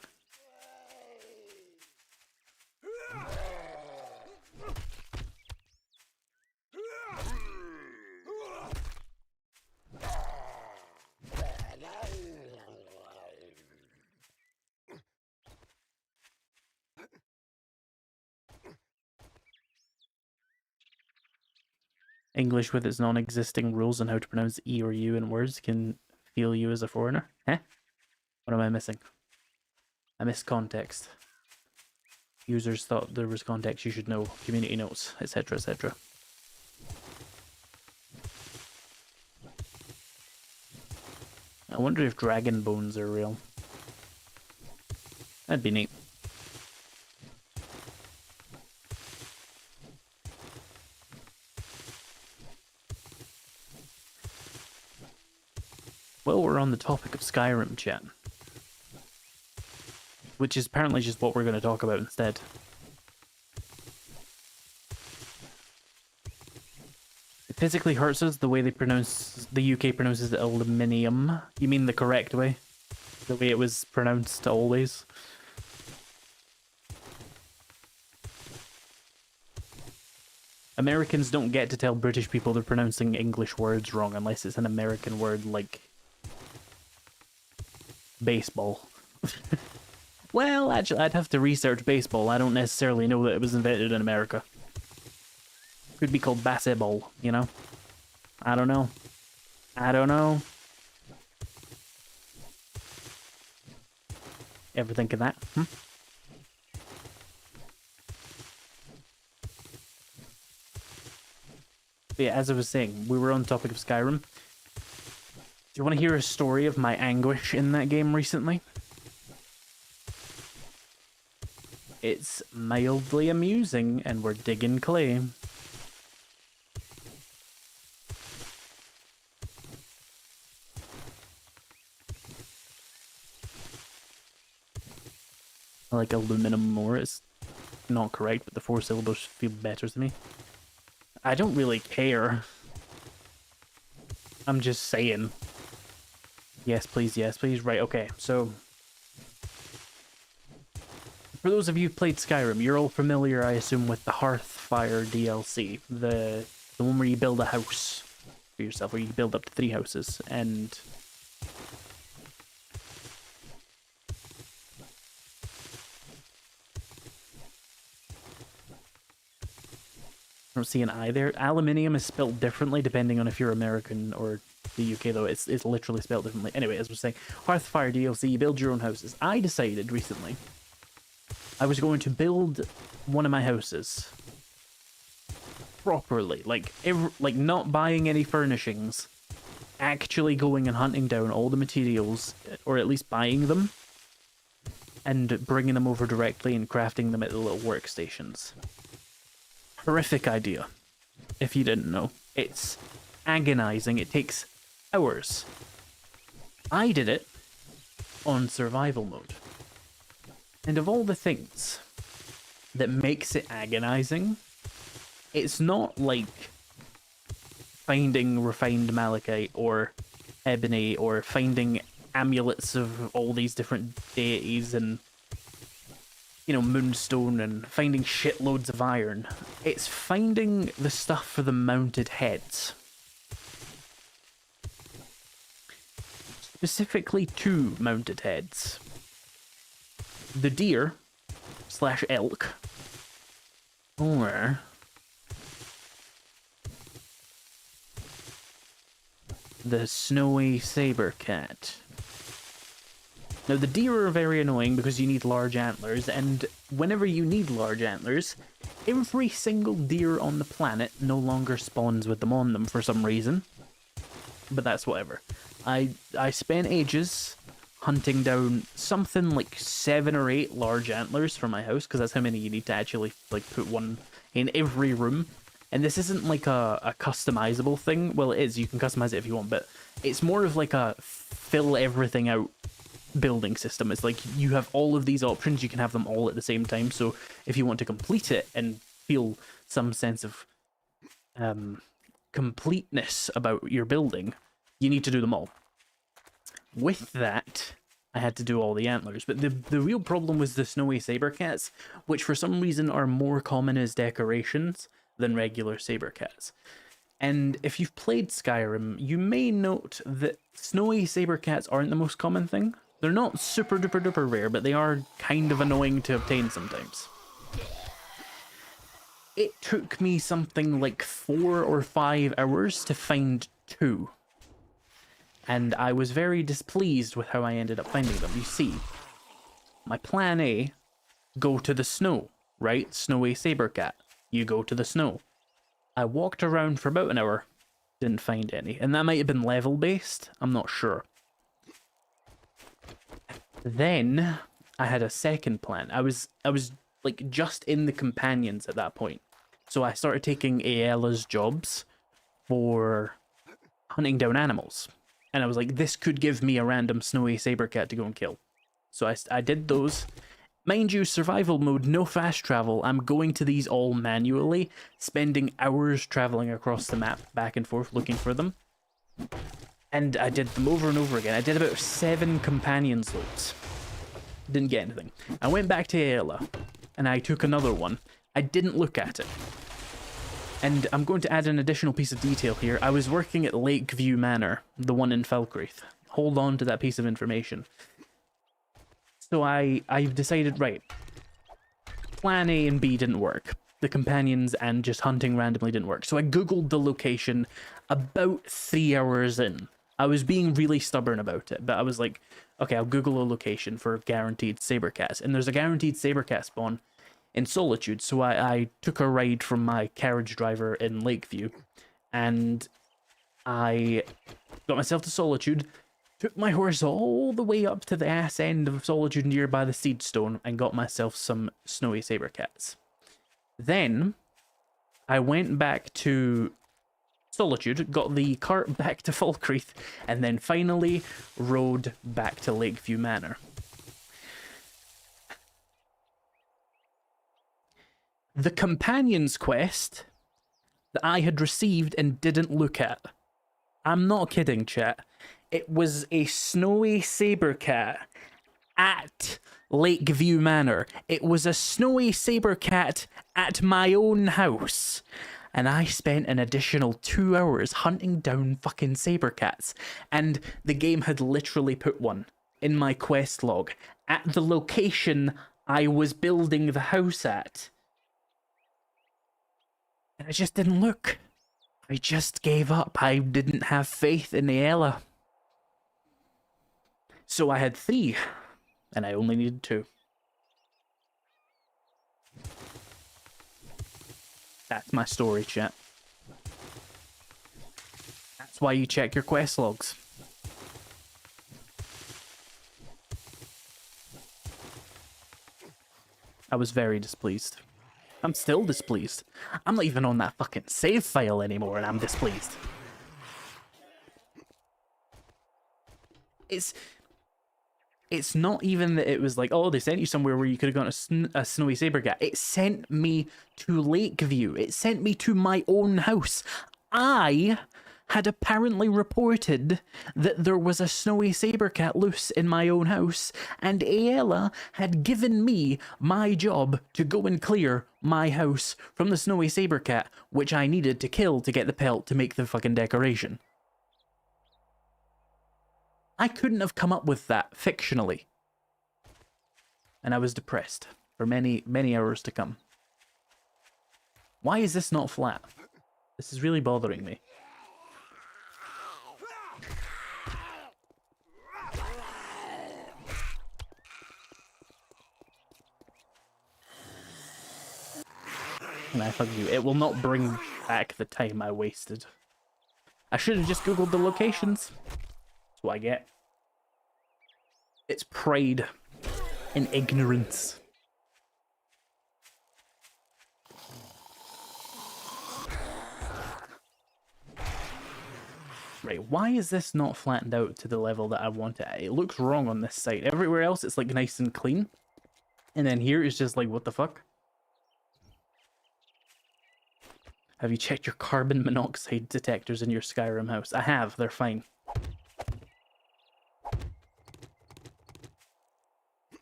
English with its non-existing rules on how to pronounce E or U in words can feel you as a foreigner. Huh? What am I missing? I missed context. Users thought there was context you should know, community notes, etc, etc. I wonder if dragon bones are real. That'd be neat. Well, we're on the topic of Skyrim, chat. Which is apparently just what we're going to talk about instead. It physically hurts us the way they pronounce... the UK pronounces it aluminium. You mean the correct way? The way it was pronounced always? Americans don't get to tell British people they're pronouncing English words wrong unless it's an American word like... baseball. Well, actually, I'd have to research baseball. I don't necessarily know that it was invented in America. Could be called baseball, you know? I don't know. I don't know. Ever think of that? But yeah, as I was saying, we were on the topic of Skyrim. Do you want to hear a story of my anguish in that game recently? It's mildly amusing, and we're digging clay. I like aluminum more. It's not correct, but the 4 syllables feel better to me. I don't really care. I'm just saying. Yes, please, yes, please. Right, okay, so... for those of you who've played Skyrim, you're all familiar, I assume, with the Hearthfire DLC. The one where you build a house for yourself, where you build up to 3 houses, and... I don't see an I there. Aluminium is spelled differently depending on if you're American or the UK, though. It's literally spelled differently. Anyway, as I was saying, Hearthfire DLC, you build your own houses. I decided recently I was going to build one of my houses properly, like not buying any furnishings, actually going and hunting down all the materials, or at least buying them, and bringing them over directly and crafting them at the little workstations. Horrific idea, if you didn't know. It's agonizing. It takes hours. I did it on survival mode. And of all the things that makes it agonizing, it's not like finding refined malachite or ebony or finding amulets of all these different deities and, you know, moonstone and finding shitloads of iron. It's finding the stuff for the mounted heads. Specifically 2 mounted heads. The deer / elk, or the snowy saber cat. Now, the deer are very annoying because you need large antlers, and whenever you need large antlers, every single deer on the planet no longer spawns with them on them for some reason. But that's whatever. I spent ages hunting down something like 7 or 8 large antlers for my house, because that's how many you need to actually like put one in every room. And this isn't like a customizable thing. Well, it is. You can customize it if you want, but it's more of like a fill everything out building system. It's like you have all of these options, you can have them all at the same time. So if you want to complete it and feel some sense of completeness about your building, you need to do them all. With that, I had to do all the antlers, but the real problem was the snowy sabercats, which for some reason are more common as decorations than regular sabercats. And if you've played Skyrim, you may note that snowy sabercats aren't the most common thing. They're not super duper duper rare, but they are kind of annoying to obtain sometimes. It took me something like 4 or 5 hours to find 2. And I was very displeased with how I ended up finding them. You see, my plan A, go to the snow, right? Snowy sabercat. You go to the snow. I walked around for about an hour, didn't find any. And that might have been level based, I'm not sure. Then I had a second plan. I was like just in the companions at that point. So I started taking Ayla's jobs for hunting down animals. And I was like, this could give me a random snowy sabercat to go and kill. So I did those. Mind you, survival mode, no fast travel. I'm going to these all manually, spending hours traveling across the map back and forth looking for them. And I did them over and over again. I did about 7 companions loads. Didn't get anything. I went back to Ayla, and I took another one. I didn't look at it. And I'm going to add an additional piece of detail here. I was working at Lakeview Manor, the one in Falkreath. Hold on to that piece of information. So I've decided, right, plan A and B didn't work. The companions and just hunting randomly didn't work. So I googled the location about 3 hours in. I was being really stubborn about it, but I was like, okay, I'll Google a location for guaranteed sabercats. And there's a guaranteed sabercat spawn in Solitude, so I took a ride from my carriage driver in Lakeview, and I got myself to Solitude, took my horse all the way up to the ass end of Solitude nearby the Seed Stone, and got myself some snowy sabercats. Then I went back to Solitude, got the cart back to Falkreath, and then finally rode back to Lakeview Manor. The Companions quest that I had received and didn't look at. I'm not kidding, chat. It was a snowy sabercat at Lakeview Manor. It was a snowy sabercat at my own house. And I spent an additional 2 hours hunting down fucking sabercats. And the game had literally put one in my quest log at the location I was building the house at. And I just didn't look. I just gave up. I didn't have faith in Ayla. So I had 3, and I only needed 2. That's my story, chat. That's why you check your quest logs. I was very displeased. I'm still displeased. I'm not even on that fucking save file anymore, and I'm displeased. It's not even that it was like, oh, they sent you somewhere where you could have gotten a snowy sabercat. It sent me to Lakeview. It sent me to my own house. I had apparently reported that there was a snowy sabercat loose in my own house, and Ayla had given me my job to go and clear my house from the snowy sabercat, which I needed to kill to get the pelt to make the fucking decoration. I couldn't have come up with that fictionally. And I was depressed for many, many hours to come. Why is this not flat? This is really bothering me. And I fuck you. It will not bring back the time I wasted. I should have just googled the locations. That's what I get. It's pride and ignorance. Right, why is this not flattened out to the level that I want it at? It looks wrong on this side. Everywhere else it's like nice and clean. And then here it's just like, what the fuck? Have you checked your carbon monoxide detectors in your Skyrim house? I have, they're fine.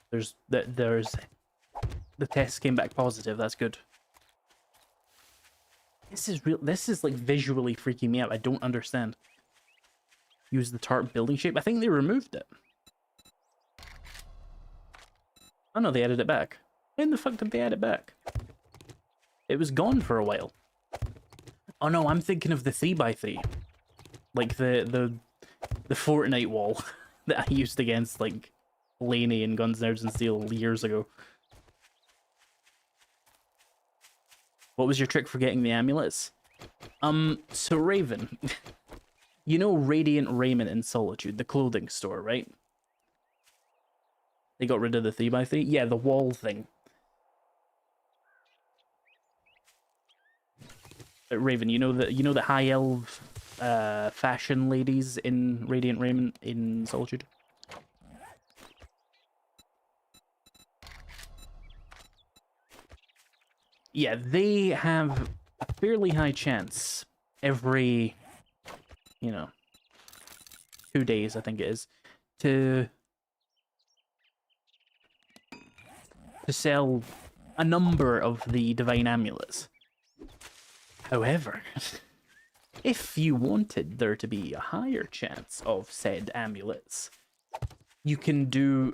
The test came back positive, that's good. This is real. This is like visually freaking me out. I don't understand. Use the tarp building shape. I think they removed it. Oh no, they added it back. When the fuck did they add it back? It was gone for a while. Oh no, I'm thinking of the 3x3. Like the Fortnite wall that I used against like Laney and Guns, Nerds and Steel years ago. What was your trick for getting the amulets? So Raven, you know Radiant Raiment in Solitude, the clothing store, right? They got rid of the 3x3? Yeah, the wall thing. Raven, you know the high elf fashion ladies in Radiant Raiment in Solitude? Yeah, they have a fairly high chance every, 2 days, I think it is, to sell a number of the divine amulets. However, if you wanted there to be a higher chance of said amulets, you can do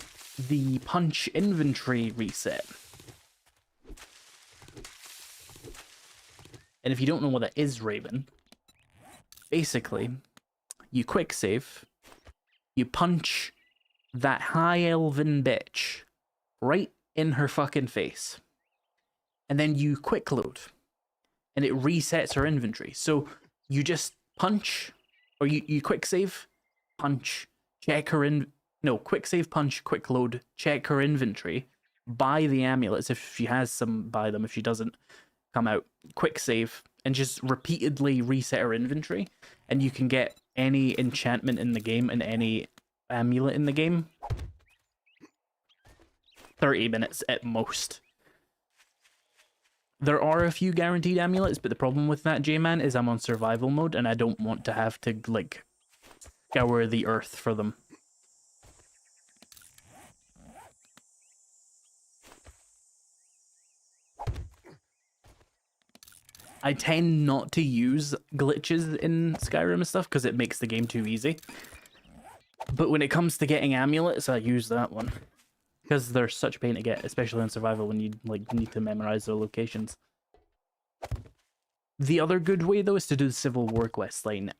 the punch inventory reset. And if you don't know what that is, Raven, basically, you quick save, you punch that high elven bitch right in her fucking face, and then you quick load, and it resets her inventory. So you just punch, or you quick save, punch, check her in, no, quick save, punch, quick load, check her inventory, buy the amulets if she has some, buy them. If she doesn't, come out, quick save, and just repeatedly reset her inventory, and you can get any enchantment in the game and any amulet in the game. 30 minutes at most. There are a few guaranteed amulets, but the problem with that, J-Man, is I'm on survival mode, and I don't want to have to, like, scour the earth for them. I tend not to use glitches in Skyrim and stuff because it makes the game too easy. But when it comes to getting amulets, I use that one. Because they're such a pain to get, especially in survival when you like need to memorize their locations. The other good way, though, is to do the Civil War quest line,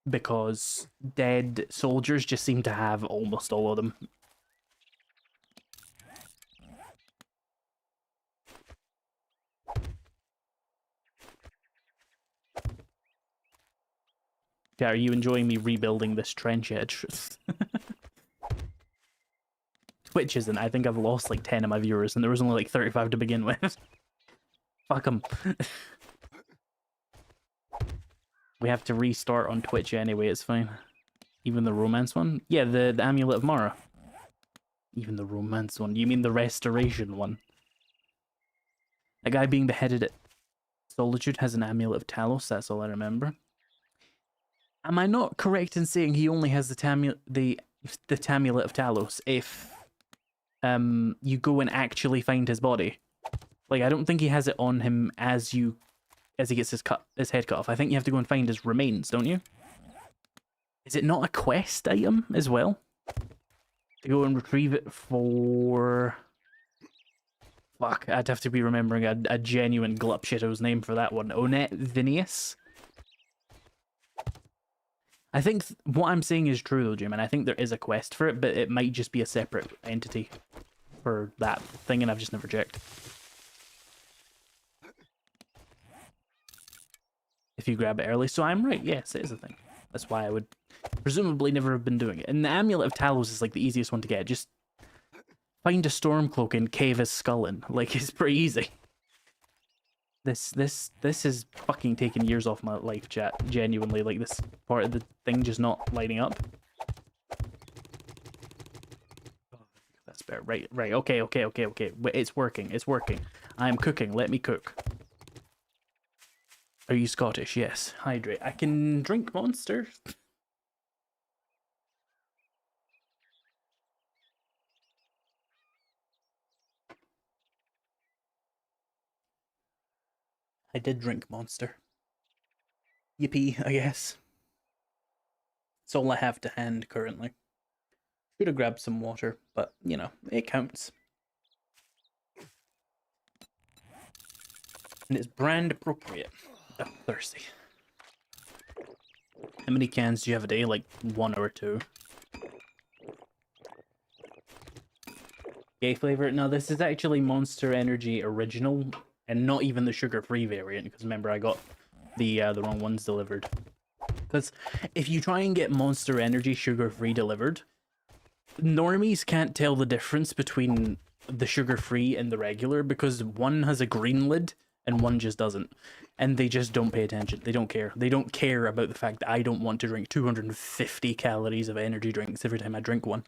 because dead soldiers just seem to have almost all of them. Yeah, are you enjoying me rebuilding this trench edge? Twitch isn't. I think I've lost like 10 of my viewers, and there was only like 35 to begin with. Fuck them. We have to restart on Twitch anyway, it's fine. Even the romance one? Yeah, the Amulet of Mara. Even the romance one. You mean the restoration one? A guy being beheaded at Solitude has an Amulet of Talos, that's all I remember. Am I not correct in saying he only has the Amulet of Talos if you go and actually find his body? Like, I don't think he has it on him as he gets his head cut off. I think you have to go and find his remains, don't you? Is it not a quest item as well? To go and retrieve it for... Fuck, I'd have to be remembering a genuine Glupshitto's name for that one. Onet Vinius? I think what I'm saying is true though, Jim, and I think there is a quest for it, but it might just be a separate entity for that thing, and I've just never checked. if you grab it early. So I'm right, yes, it is a thing. That's why I would presumably never have been doing it. And the Amulet of Talos is like the easiest one to get. Just find a Stormcloak and cave his skull in. Like, it's pretty easy. This is fucking taking years off my life, chat. Genuinely, like, this part of the thing just not lighting up. That's better. Right. Okay. Wait, it's working. I'm cooking. Let me cook. Are you Scottish? Yes. Hydrate. I can drink Monster. I did drink Monster. Yippee, I guess. It's all I have to hand currently. Should have grabbed some water, but, you know, it counts. And it's brand appropriate. I'm thirsty. How many cans do you have a day? Like 1 or 2? Gay flavor? No, this is actually Monster Energy Original, and not even the sugar-free variant, because remember I got the wrong ones delivered. Because if you try and get Monster Energy sugar-free delivered, normies can't tell the difference between the sugar-free and the regular, because one has a green lid and one just doesn't. And they just don't pay attention. They don't care. They don't care about the fact that I don't want to drink 250 calories of energy drinks every time I drink one.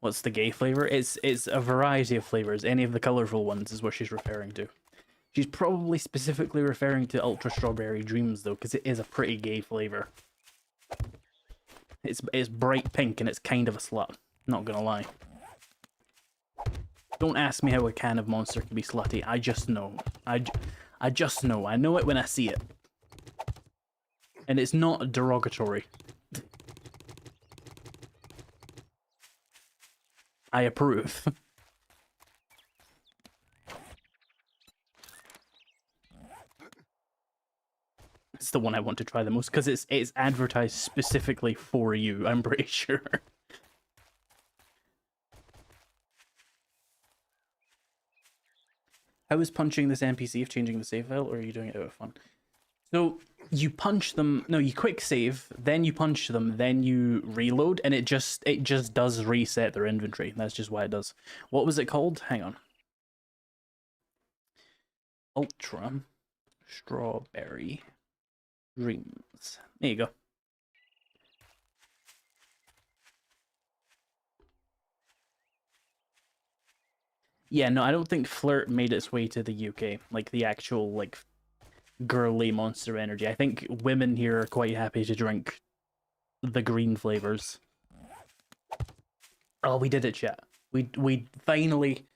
What's the gay flavor? It's a variety of flavors. Any of the colorful ones is what she's referring to. She's probably specifically referring to Ultra Strawberry Dreams, though, because it is a pretty gay flavor. It's bright pink and it's kind of a slut. Not gonna lie. Don't ask me how a can of Monster can be slutty. I just know. I just know. I know it when I see it. And it's not derogatory. I approve. It's the one I want to try the most because it's advertised specifically for you, I'm pretty sure. How is punching this NPC if changing the save file, or are you doing it out of fun? So you punch them, no, you quick save, then you punch them, then you reload, and it just does reset their inventory. That's just why it does. What was it called? Hang on. Ultra Strawberry Dreams. There you go. Yeah, no, I don't think Flirt made its way to the UK, like the actual, like, girly Monster Energy. I think women here are quite happy to drink the green flavors. Oh, we did it, chat. We finally...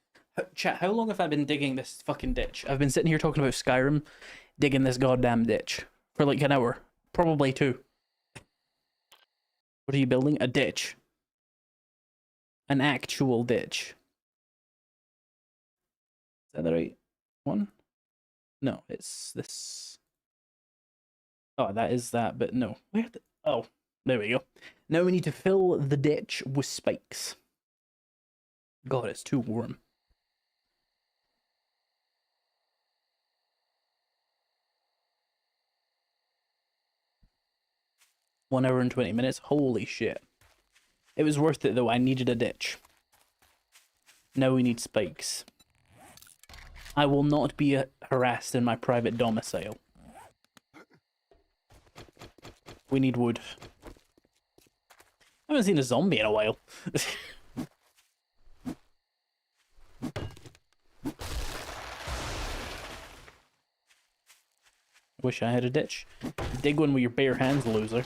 Chat, how long have I been digging this fucking ditch? I've been sitting here talking about Skyrim, digging this goddamn ditch for like an hour. Probably 2. What are you building? A ditch. An actual ditch. Is that the right one? No, it's this. Oh, that is that, but no. Where the... Oh, there we go. Now we need to fill the ditch with spikes. God, it's too warm. One hour and 20 minutes. Holy shit. It was worth it, though. I needed a ditch. Now we need spikes. I will not be harassed in my private domicile. We need wood. I haven't seen a zombie in a while. Wish I had a ditch. Dig one with your bare hands, loser.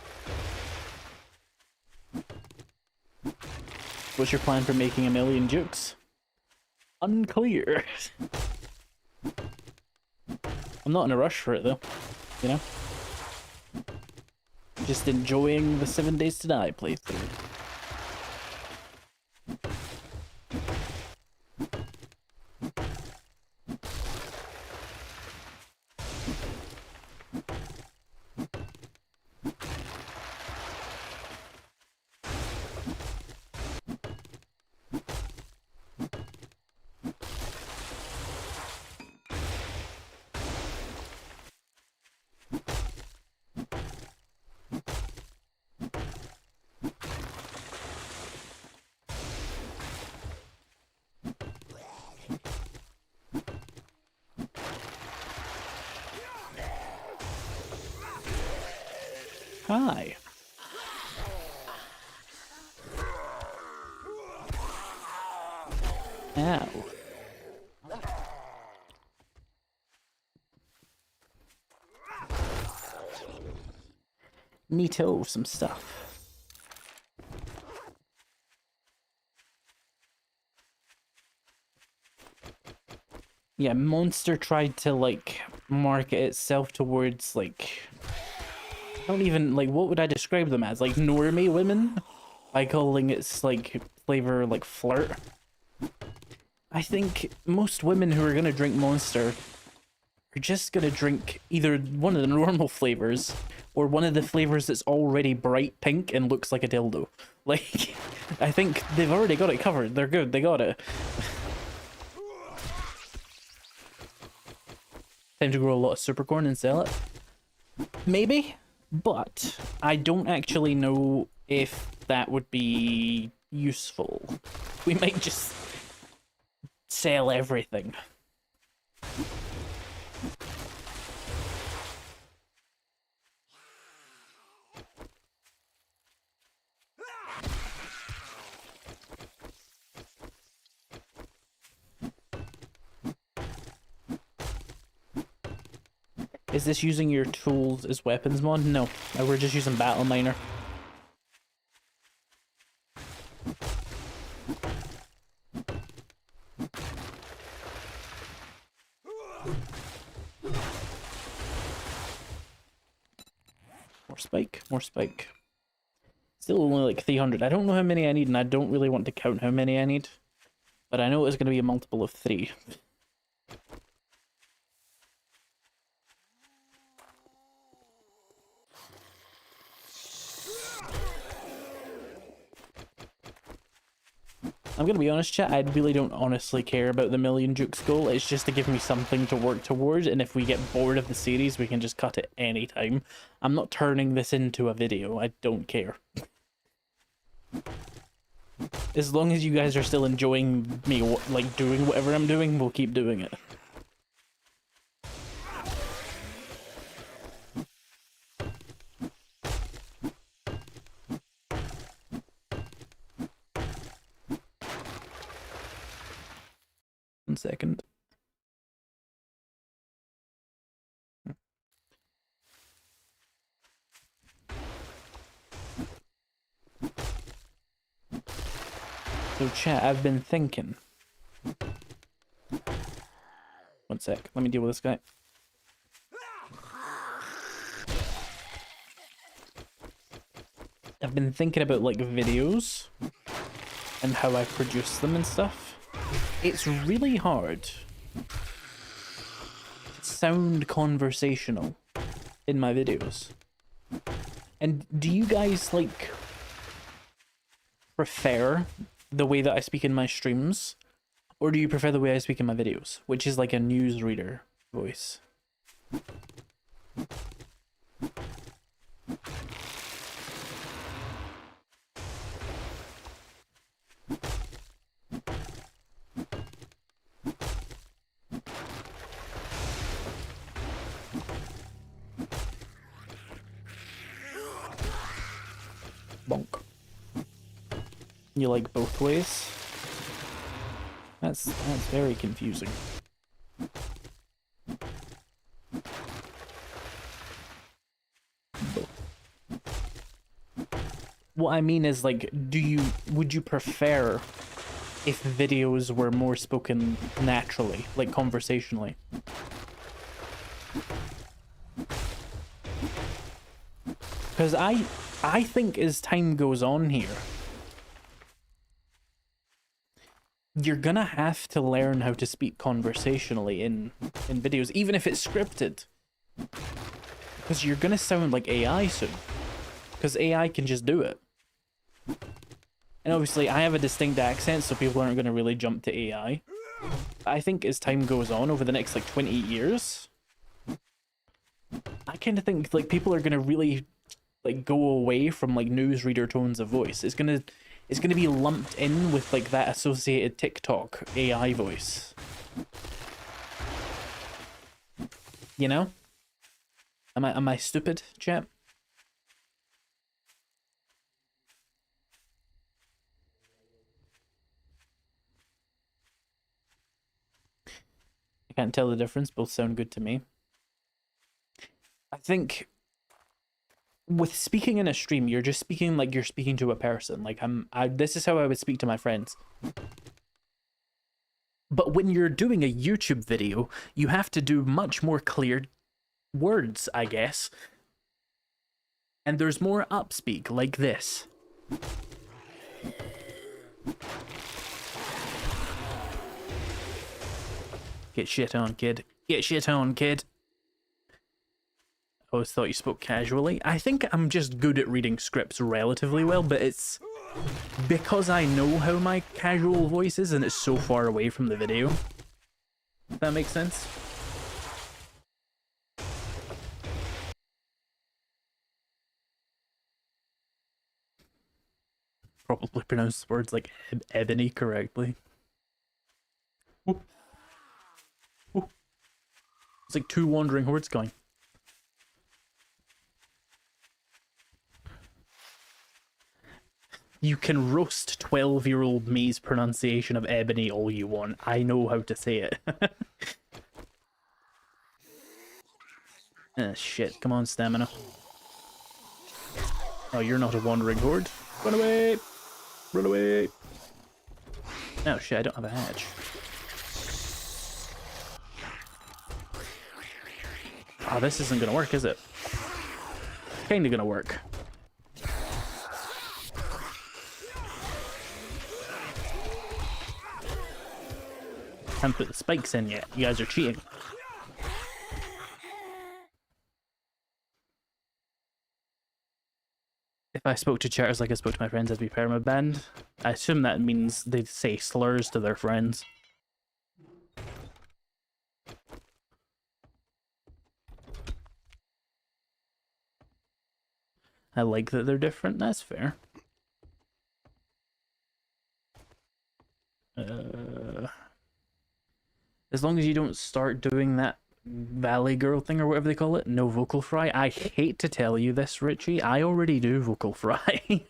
What's your plan for making 1,000,000 jukes? Unclear. I'm not in a rush for it, though. You know? Just enjoying the 7 Days to Die playthrough. Hi. Ow. Neato, some stuff. Yeah, Monster tried to, like, market itself towards, like... I don't even, like, what would I describe them as? Like, normie women? By calling its, like, flavor, like, flirt. I think most women who are gonna drink Monster are just gonna drink either one of the normal flavors or one of the flavors that's already bright pink and looks like a dildo. Like, I think they've already got it covered. They're good. They got it. Time to grow a lot of supercorn and sell it. Maybe, but I don't actually know if that would be useful. We might just sell everything. Is this using your tools as weapons mod? No, we're just using Battle Miner. More spike, more spike. Still only like 300. I don't know how many I need, and I don't really want to count how many I need. But I know it's going to be a multiple of 3. I'm gonna be honest, chat, I really don't honestly care about the million jukes goal. It's just to give me something to work towards, and if we get bored of the series, we can just cut it anytime. I'm not turning this into a video. I don't care. As long as you guys are still enjoying me, like, doing whatever I'm doing, we'll keep doing it. 1 second. So chat, I've been thinking. 1 sec, let me deal with this guy. I've been thinking about, like, videos and how I produce them and stuff. It's really hard to sound conversational in my videos. And do you guys, like, prefer the way that I speak in my streams? Or do you prefer the way I speak in my videos? Which is like a newsreader voice. Bonk. You like both ways? That's very confusing. What I mean is, like, would you prefer if videos were more spoken naturally, like conversationally? Because I think as time goes on here, you're gonna have to learn how to speak conversationally in videos, even if it's scripted. Because you're gonna sound like AI soon. Because AI can just do it. And obviously, I have a distinct accent, so people aren't gonna really jump to AI. But I think as time goes on, over the next, like, 20 years, I kind of think, like, people are gonna really, like, go away from, like, newsreader tones of voice. It's gonna be lumped in with, like, that associated TikTok AI voice. You know? Am I stupid, chat? I can't tell the difference. Both sound good to me. I think with speaking in a stream, you're just speaking like you're speaking to a person. Like this is how I would speak to my friends. But when you're doing a YouTube video, you have to do much more clear words, I guess. And there's more upspeak, like this. Get shit on, kid. Get shit on, kid. I always thought you spoke casually. I think I'm just good at reading scripts relatively well, but it's because I know how my casual voice is and it's so far away from the video. If that makes sense? Probably pronounce words like ebony correctly. Ooh. Ooh. It's like two wandering hordes going. You can roast 12-year-old me's pronunciation of ebony all you want. I know how to say it. Shit. Come on, stamina. Oh, you're not a wandering horde. Run away! Run away! Oh shit, I don't have a hatch. Oh, this isn't gonna work, is it? Kinda gonna work. Haven't put the spikes in yet. You guys are cheating. If I spoke to chatters like I spoke to my friends, I'd be permabanned. I assume that means they'd say slurs to their friends. I like that they're different, that's fair. As long as you don't start doing that Valley Girl thing or whatever they call it, no vocal fry. I hate to tell you this, Richie, I already do vocal fry.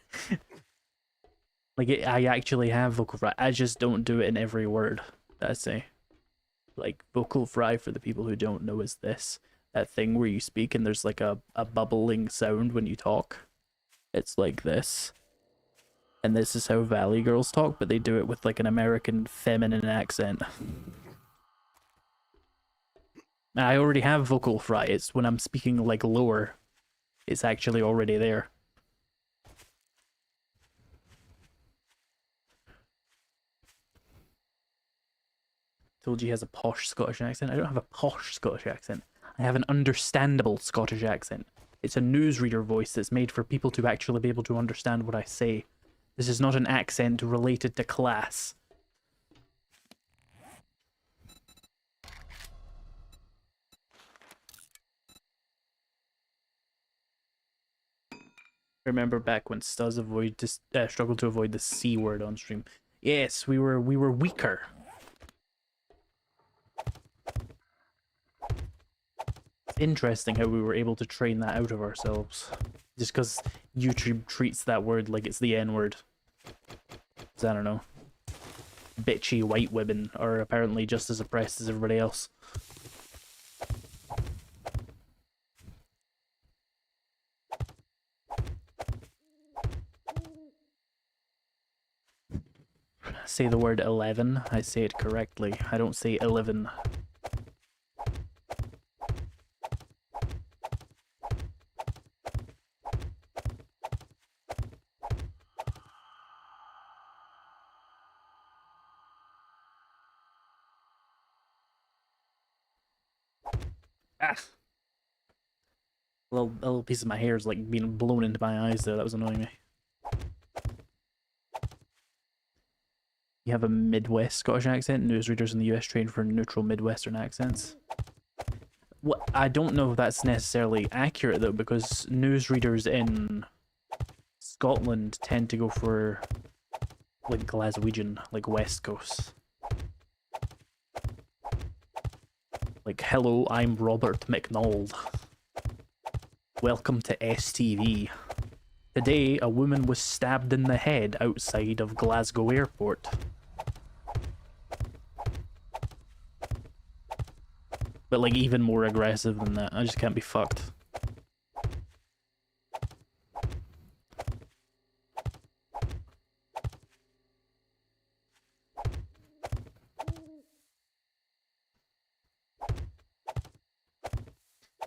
Like, I actually have vocal fry. I just don't do it in every word that I say. Like, vocal fry, for the people who don't know, is this. That thing where you speak and there's like a bubbling sound when you talk. It's like this. And this is how Valley Girls talk, but they do it with like an American feminine accent. I already have vocal fry. It's when I'm speaking like lower, it's actually already there. Told you he has a posh Scottish accent. I don't have a posh Scottish accent. I have an understandable Scottish accent. It's a newsreader voice that's made for people to actually be able to understand what I say. This is not an accent related to class. Remember back when Stuz struggled to avoid the C word on stream. Yes, we were weaker. It's interesting how we were able to train that out of ourselves. Just because YouTube treats that word like it's the N-word. I don't know. Bitchy white women are apparently just as oppressed as everybody else. Say the word 11, I say it correctly. I don't say 11. Ah! A little piece of my hair is like being blown into my eyes there. That was annoying me. You have a Midwest Scottish accent. Newsreaders in the US train for neutral Midwestern accents. What? I don't know if that's necessarily accurate though, because newsreaders in Scotland tend to go for like Glaswegian, like West Coast. Like, hello, I'm Robert McNald. Welcome to STV. Today, a woman was stabbed in the head outside of Glasgow Airport. But like even more aggressive than that. I just can't be fucked.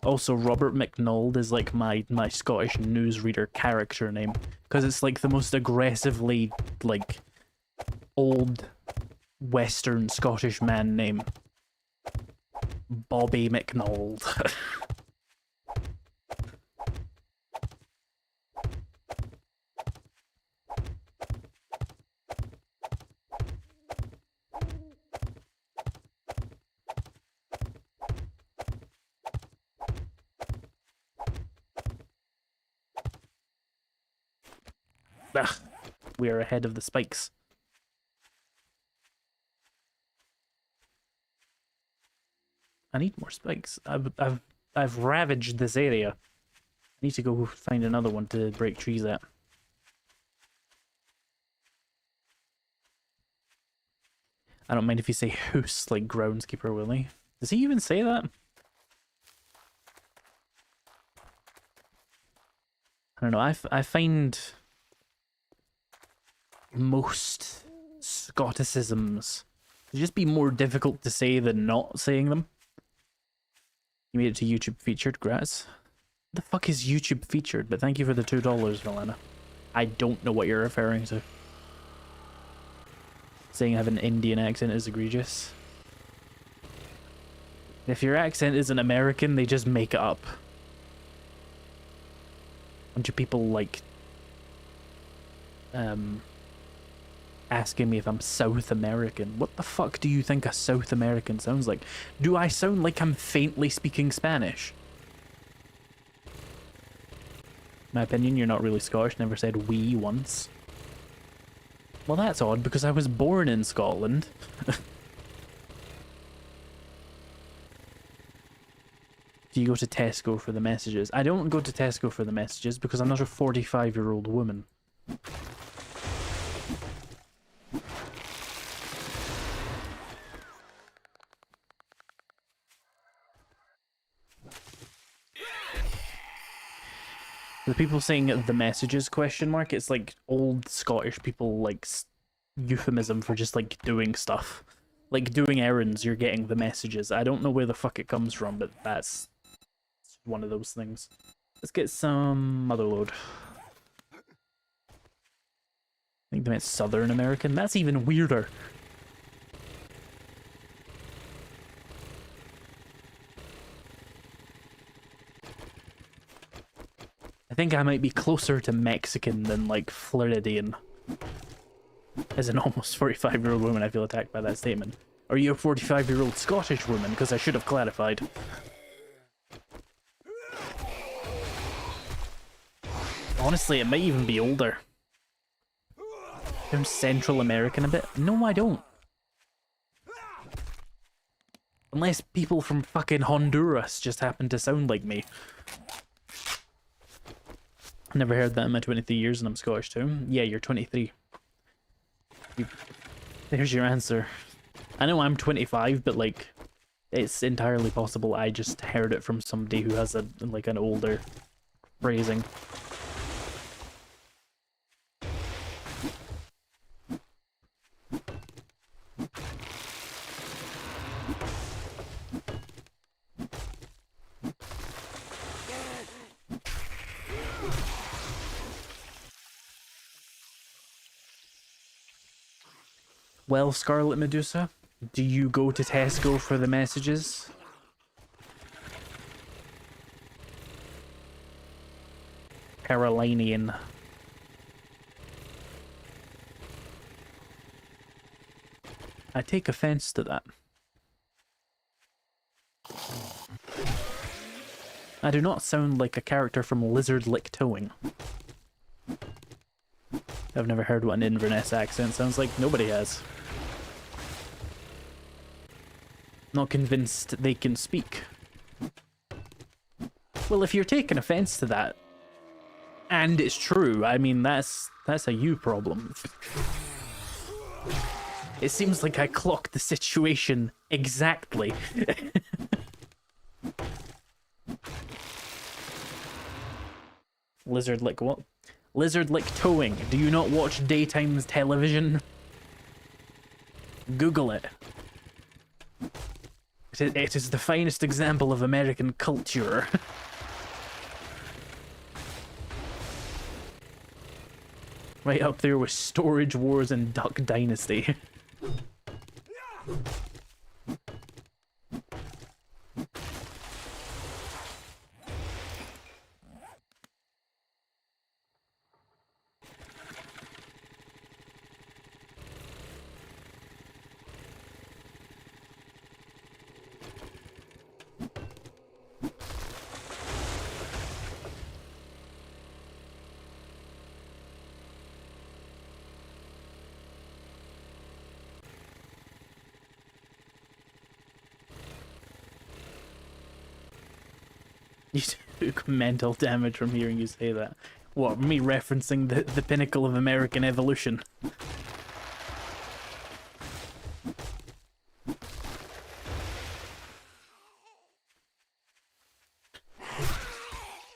Also, Robert McNald is like my Scottish newsreader character name, because it's like the most aggressively like old Western Scottish man name. Bobby McNald. Ugh, we are ahead of the spikes. I need more spikes. I've ravaged this area. I need to go find another one to break trees at. I don't mind if you say hoose like groundskeeper Willie. Does he even say that? I don't know. I find most Scotticisms to just be more difficult to say than not saying them. You made it to YouTube featured, Graz. The fuck is YouTube featured? But thank you for the $2, Valena. I don't know what you're referring to. Saying I have an Indian accent is egregious. If your accent isn't American, they just make it up. Bunch of people like asking me if I'm South American. What the fuck do you think a South American sounds like? Do I sound like I'm faintly speaking Spanish? My opinion, you're not really Scottish. Never said we once. Well, that's odd because I was born in Scotland. Do you go to Tesco for the messages? I don't go to Tesco for the messages because I'm not a 45-year-old woman. The people saying the messages question mark, it's like old Scottish people like euphemism for just like doing stuff. Like doing errands, you're getting the messages. I don't know where the fuck it comes from, but that's one of those things. Let's get some mother load. I think they meant Southern American. That's even weirder. I think I might be closer to Mexican than, like, Floridian. As an almost 45-year-old woman, I feel attacked by that statement. Are you a 45-year-old Scottish woman? Because I should have clarified. Honestly, it might even be older. Sounds Central American a bit. No, I don't. Unless people from fucking Honduras just happen to sound like me. Never heard that in my 23 years and I'm Scottish too. Yeah, you're 23. There's your answer. I know I'm 25, but like, it's entirely possible I just heard it from somebody who has a like an older phrasing. Well, Scarlet Medusa, do you go to Tesco for the messages? Carolinian. I take offense to that. I do not sound like a character from Lizard Lick Towing. I've never heard what an Inverness accent sounds like. Nobody has. Not convinced they can speak. Well, if you're taking offense to that, and it's true, I mean, that's a you problem. It seems like I clocked the situation exactly. Lizard lick what? Lizard lick towing. Do you not watch daytime television? Google it. It is the finest example of American culture. Right up there with Storage Wars and Duck Dynasty. You took mental damage from hearing you say that. What, me referencing the pinnacle of American evolution?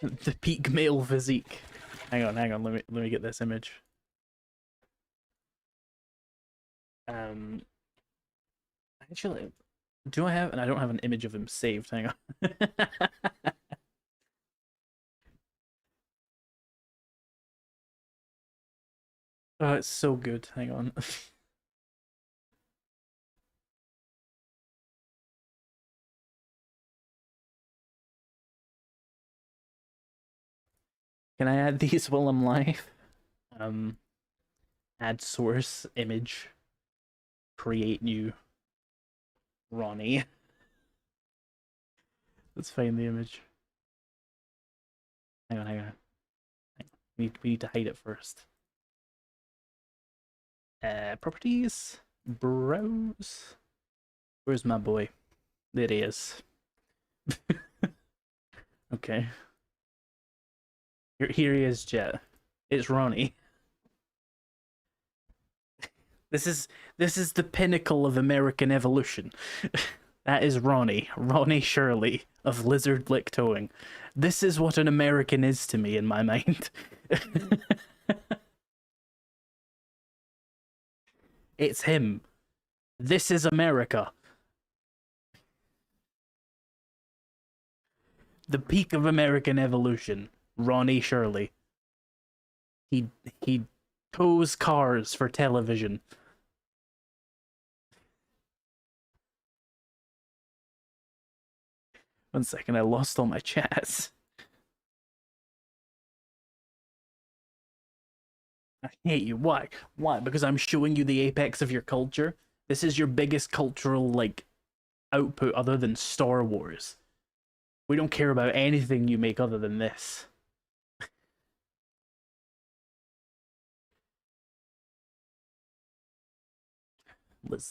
The peak male physique. Hang on, let me get this image. Actually, do I have, and I don't have an image of him saved, hang on. Oh, it's so good. Hang on. Can I add these while I'm live? Add source, image, create new, Ronnie. Let's find the image. Hang on. We need to hide it first. Properties, browse. Where's my boy? There he is. Okay. Here he is, Jet. It's Ronnie. This is the pinnacle of American evolution. That is Ronnie Shirley of Lizard Lick Towing. This is what an American is to me in my mind. It's him. This is America. The peak of American evolution. Ronnie Shirley. He tows cars for television. One second, I lost all my chats. I hate you. Why? Why? Because I'm showing you the apex of your culture? This is your biggest cultural, like, output other than Star Wars. We don't care about anything you make other than this.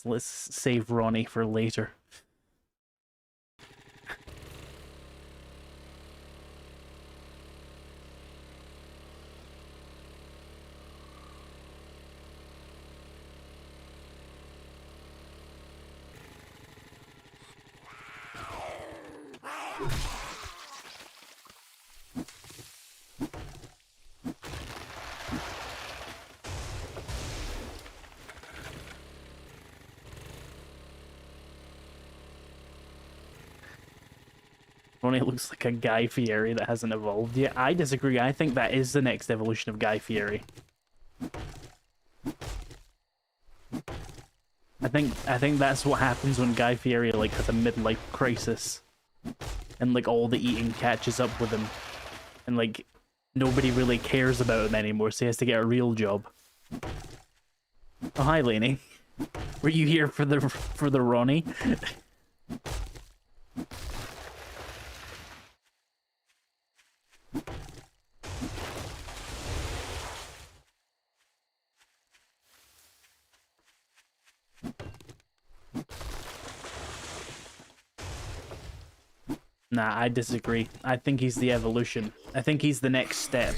Let's save Ronnie for later. Ronnie looks like a Guy Fieri that hasn't evolved yet. I disagree. I think that is the next evolution of Guy Fieri. I think that's what happens when Guy Fieri like has a midlife crisis, and like all the eating catches up with him, and like nobody really cares about him anymore, so he has to get a real job. Oh, hi, Lainey. Were you here for the Ronnie? Nah, I disagree. I think he's the evolution. I think he's the next step.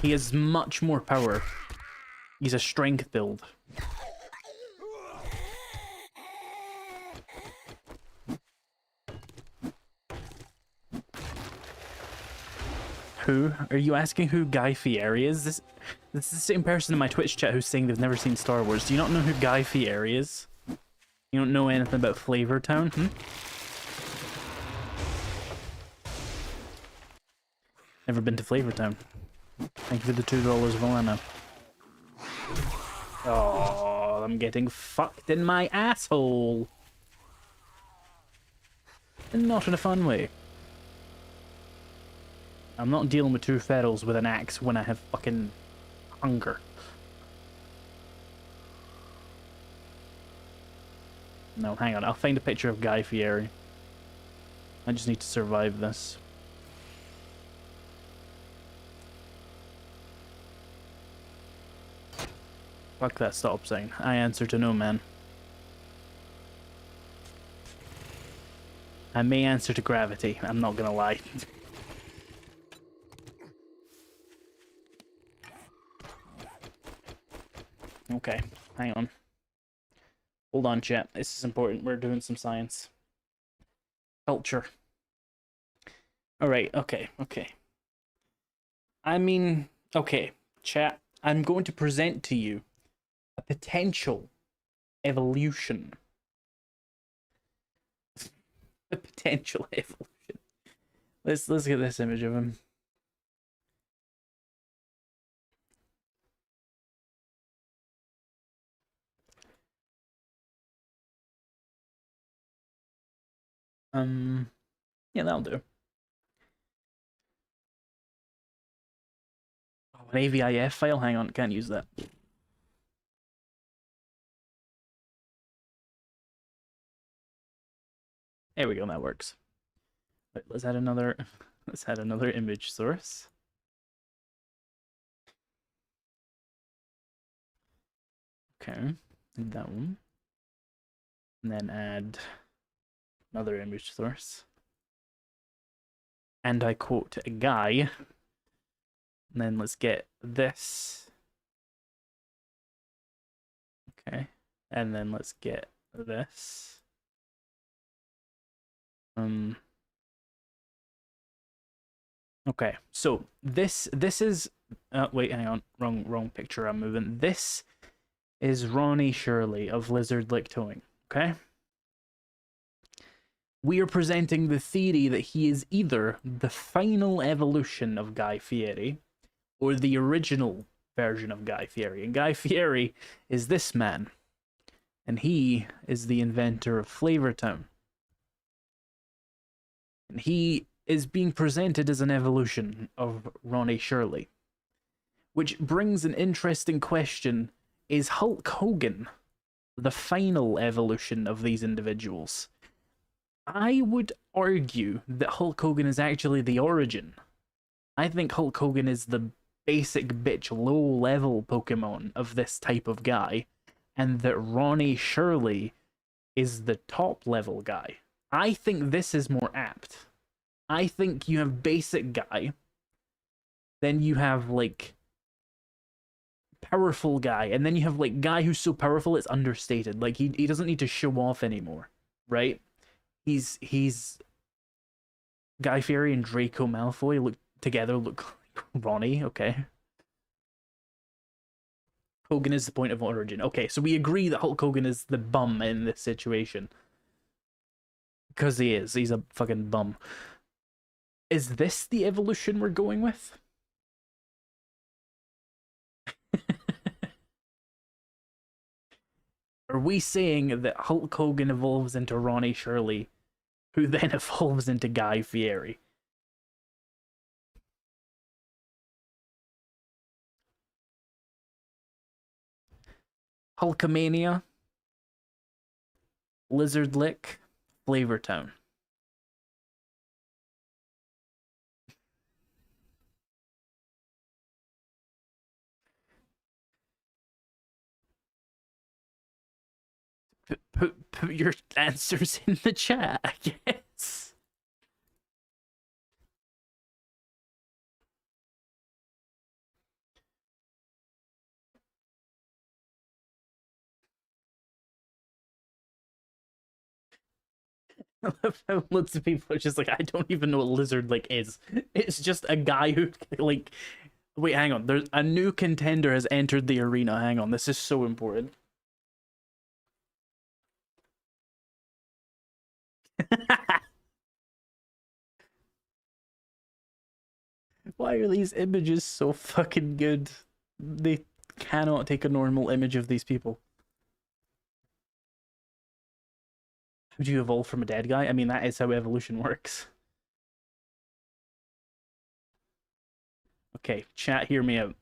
He has much more power. He's a strength build. Who? Are you asking who Guy Fieri is? This is the same person in my Twitch chat who's saying they've never seen Star Wars. Do you not know who Guy Fieri is? You don't know anything about Flavortown, Never been to Flavortown. Thank you for the $2 Valana. Oh, I'm getting fucked in my asshole. And not in a fun way. I'm not dealing with two ferals with an axe when I have fucking hunger. No, hang on. I'll find a picture of Guy Fieri. I just need to survive this. Fuck that stop sign. I answer to no man. I may answer to gravity. I'm not gonna lie. Okay, hang on. Hold on, chat. This is important. We're doing some science. Culture. Alright, okay. I mean, okay, chat. I'm going to present to you a potential evolution. A potential evolution. Let's get this image of him. Yeah, that'll do. Oh, an AVIF file? Hang on, can't use that. There we go, that works. Right, let's add another image source. Okay, that one. And then add another image source. And I quote a guy. And then let's get this. Okay. And then let's get this. Okay, so this is wait, hang on, wrong picture I'm moving. This is Ronnie Shirley of Lizard Lick Towing, okay? We are presenting the theory that he is either the final evolution of Guy Fieri or the original version of Guy Fieri. And Guy Fieri is this man. And he is the inventor of Flavortown. And he is being presented as an evolution of Ronnie Shirley. Which brings an interesting question. Is Hulk Hogan the final evolution of these individuals? I would argue that Hulk Hogan is actually the origin. I think Hulk Hogan is the basic bitch low-level Pokemon of this type of guy, and that Ronnie Shirley is the top-level guy. I think this is more apt. I think you have basic guy, then you have, like, powerful guy, and then you have, like, guy who's so powerful it's understated. Like, he doesn't need to show off anymore, right? He's Guy Fieri and Draco Malfoy look like Ronnie, okay? Hogan is the point of origin. Okay, so we agree that Hulk Hogan is the bum in this situation. Because he is. He's a fucking bum. Is this the evolution we're going with? Are we saying that Hulk Hogan evolves into Ronnie Shirley, who then evolves into Guy Fieri? Hulkamania, Lizard Lick, Flavortown. Put your answers in the chat, I guess. Lots of people are just like, I don't even know what lizard like is. It's just a guy who like. Wait, hang on. There's a new contender has entered the arena. Hang on, this is so important. Why are these images so fucking good? They cannot take a normal image of these people. How do you evolve from a dead guy? I mean, that is how evolution works. Okay, chat, hear me out.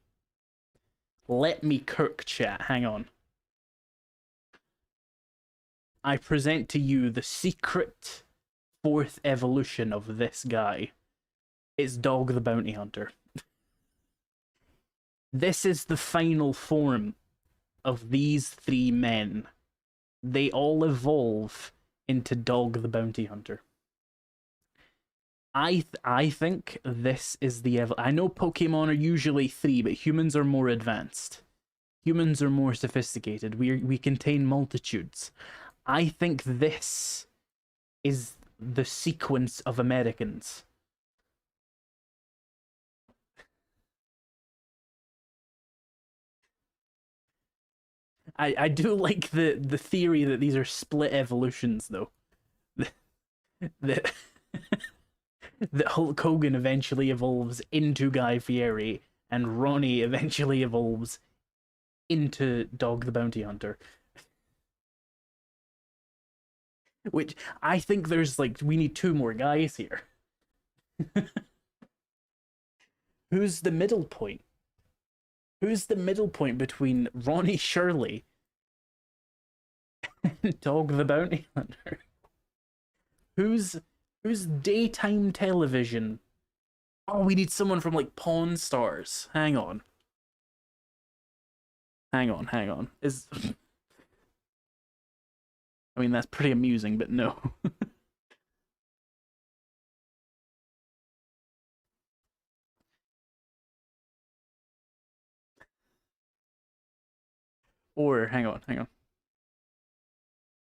Let me cook, chat. Hang on. I present to you the secret fourth evolution of this guy. It's Dog the Bounty Hunter. This is the final form of these three men. They all evolve into Dog the Bounty Hunter. I think this is the I know Pokemon are usually 3, but humans are more advanced. Humans are more sophisticated. We contain multitudes. I think this is the sequence of Americans. I do like the theory that these are split evolutions, though. That that Hulk Hogan eventually evolves into Guy Fieri, and Ronnie eventually evolves into Dog the Bounty Hunter. Which I think there's like, we need 2 more guys here. Who's the middle point? Who's the middle point between Ronnie Shirley and Dog the Bounty Hunter? Who's daytime television? Oh, we need someone from like Pawn Stars. Hang on. Hang on. I mean, that's pretty amusing, but no. Or, hang on.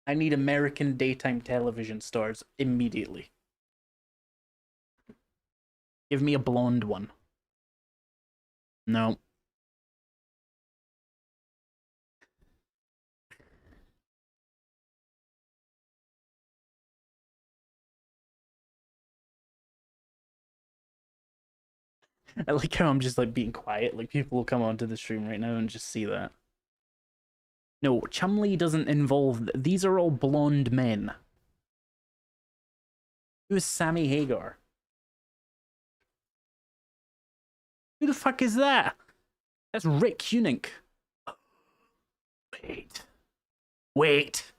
I need American daytime television stars immediately. Give me a blonde one. No. I like how I'm just like being quiet. Like, people will come onto the stream right now and just see that. No, Chumley doesn't involve. These are all blonde men. Who is Sammy Hagar? Who the fuck is that? That's Rick Hunink. Wait.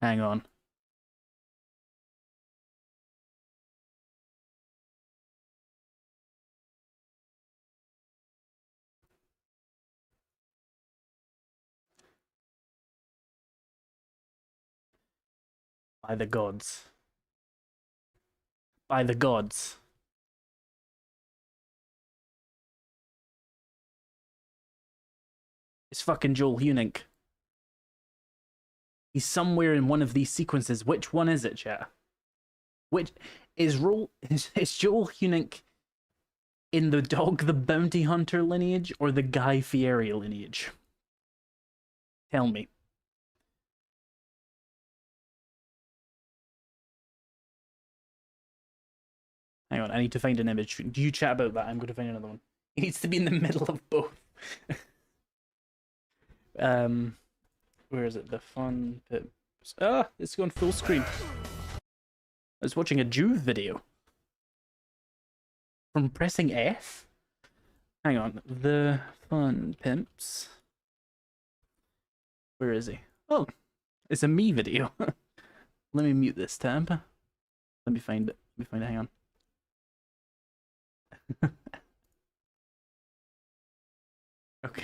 Hang on. By the gods. By the gods. It's fucking Joel Hunink. He's somewhere in one of these sequences. Which one is it, chat? Which is Joel Hunink in the Dog the Bounty Hunter lineage or the Guy Fieri lineage? Tell me. Hang on, I need to find an image. Do you chat about that? I'm going to find another one. He needs to be in the middle of both. Where is it? The fun pips. Ah, it's gone full screen. I was watching a Juve video. From pressing F? Hang on. The fun pimps. Where is he? Oh, it's a me video. Let me mute this tab. Let me find it. Hang on. Okay.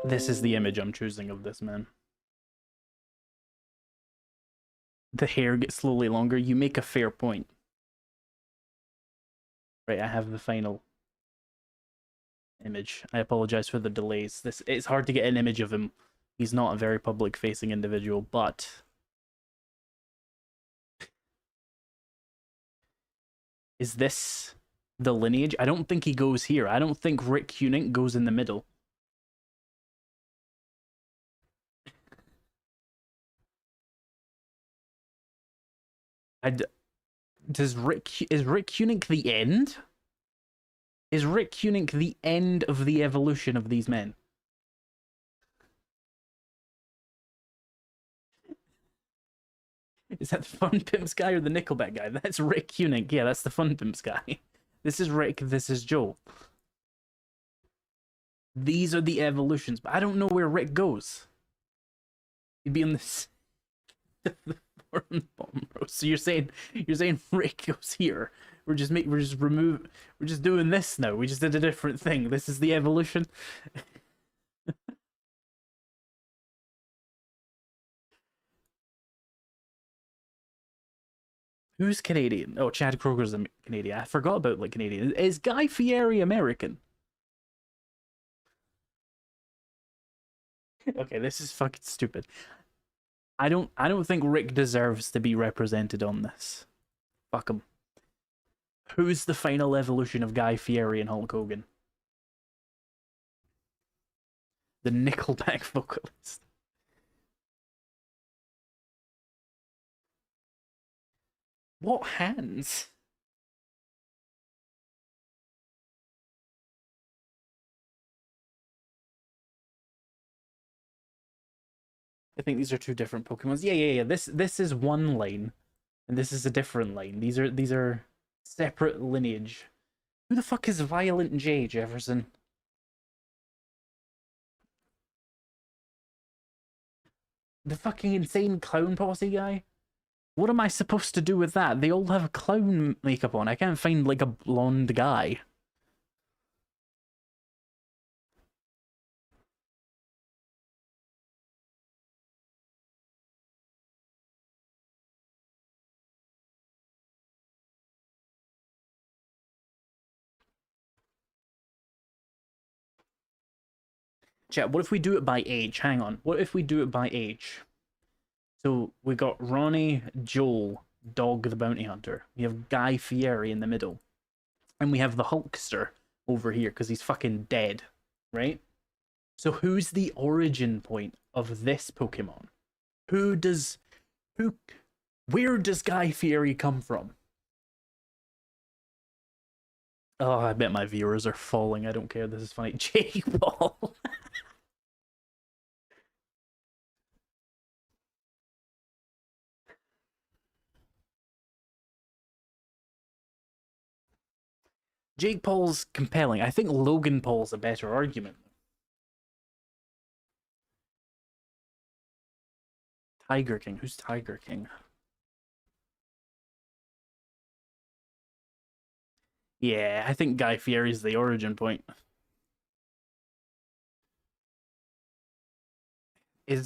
This is the image I'm choosing of this man. The hair gets slowly longer. You make a fair point. Right, I have the final image. I apologize for the delays. It's hard to get an image of him. He's not a very public facing individual, but is this the lineage? I don't think he goes here. I don't think Rick Hunink goes in the middle. Is Rick Hunink the end? Is Rick Hunink the end of the evolution of these men? Is that the Fun Pimps guy or the Nickelback guy? That's Rick Hunink. Yeah, that's the Fun Pimps guy. This is Rick, this is Joel. These are the evolutions, but I don't know where Rick goes. He'd be in this so you're saying Rick goes here. We're just doing this now. We just did a different thing. This is the evolution. Who's Canadian? Oh, Chad Kroger's a Canadian. I forgot about like Canadian. Is Guy Fieri American? Okay, this is fucking stupid. I don't think Rick deserves to be represented on this. Fuck him. Who's the final evolution of Guy Fieri and Hulk Hogan? The Nickelback vocalist. What hands? I think these are two different Pokemons. Yeah. This is one line, and this is a different line. These are separate lineage. Who the fuck is Violent J, Jefferson? The fucking insane clown posse guy? What am I supposed to do with that? They all have clown makeup on. I can't find like a blonde guy. Chat, what if we do it by age? Hang on. What if we do it by age? So we got Ronnie, Joel, Dog the Bounty Hunter. We have Guy Fieri in the middle. And we have the Hulkster over here because he's fucking dead, right? So who's the origin point of this Pokemon? Where does Guy Fieri come from? Oh, I bet my viewers are falling. I don't care. This is funny. Jake Paul. Jake Paul's compelling. I think Logan Paul's a better argument. Tiger King. Who's Tiger King? Yeah, I think Guy Fieri's the origin point. I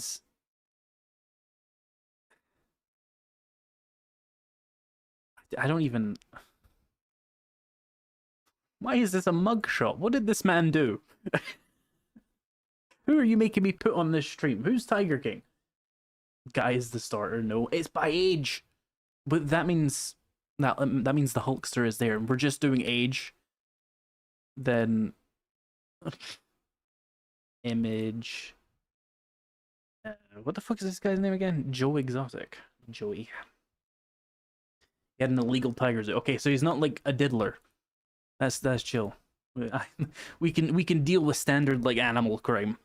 don't even... Why is this a mugshot? What did this man do? Who are you making me put on this stream? Who's Tiger King? Guy is the starter. No, it's by age. But that means that means the Hulkster is there. We're just doing age. Then image. What the fuck is this guy's name again? Joe Exotic. Joey. He had an illegal tiger zoo. Okay, so he's not like a diddler. That's chill. We can deal with standard like animal crime.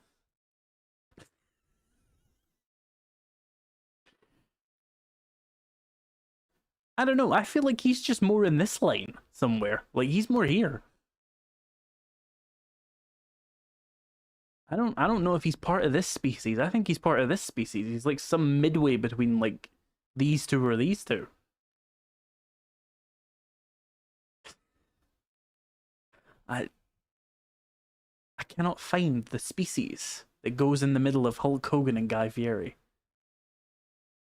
I don't know. I feel like he's just more in this line somewhere. Like he's more here. I don't know if he's part of this species. I think he's part of this species. He's like some midway between like these two or these two. I cannot find the species that goes in the middle of Hulk Hogan and Guy Fieri.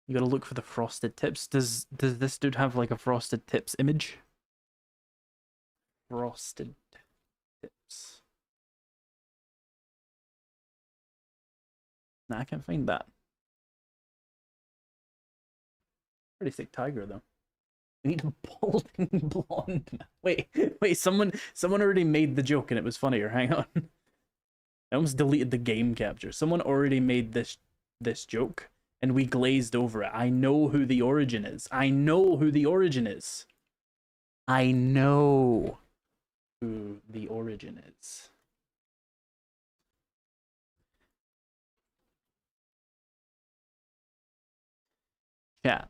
You gotta look for the frosted tips. Does this dude have like a frosted tips image? Frosted tips. Nah, I can't find that. Pretty sick tiger though. We need a balding blonde man. Wait, someone already made the joke and it was funnier. Hang on. I almost deleted the game capture. Someone already made this joke and we glazed over it. I know who the origin is. I know who the origin is. I know who the origin is. Chat.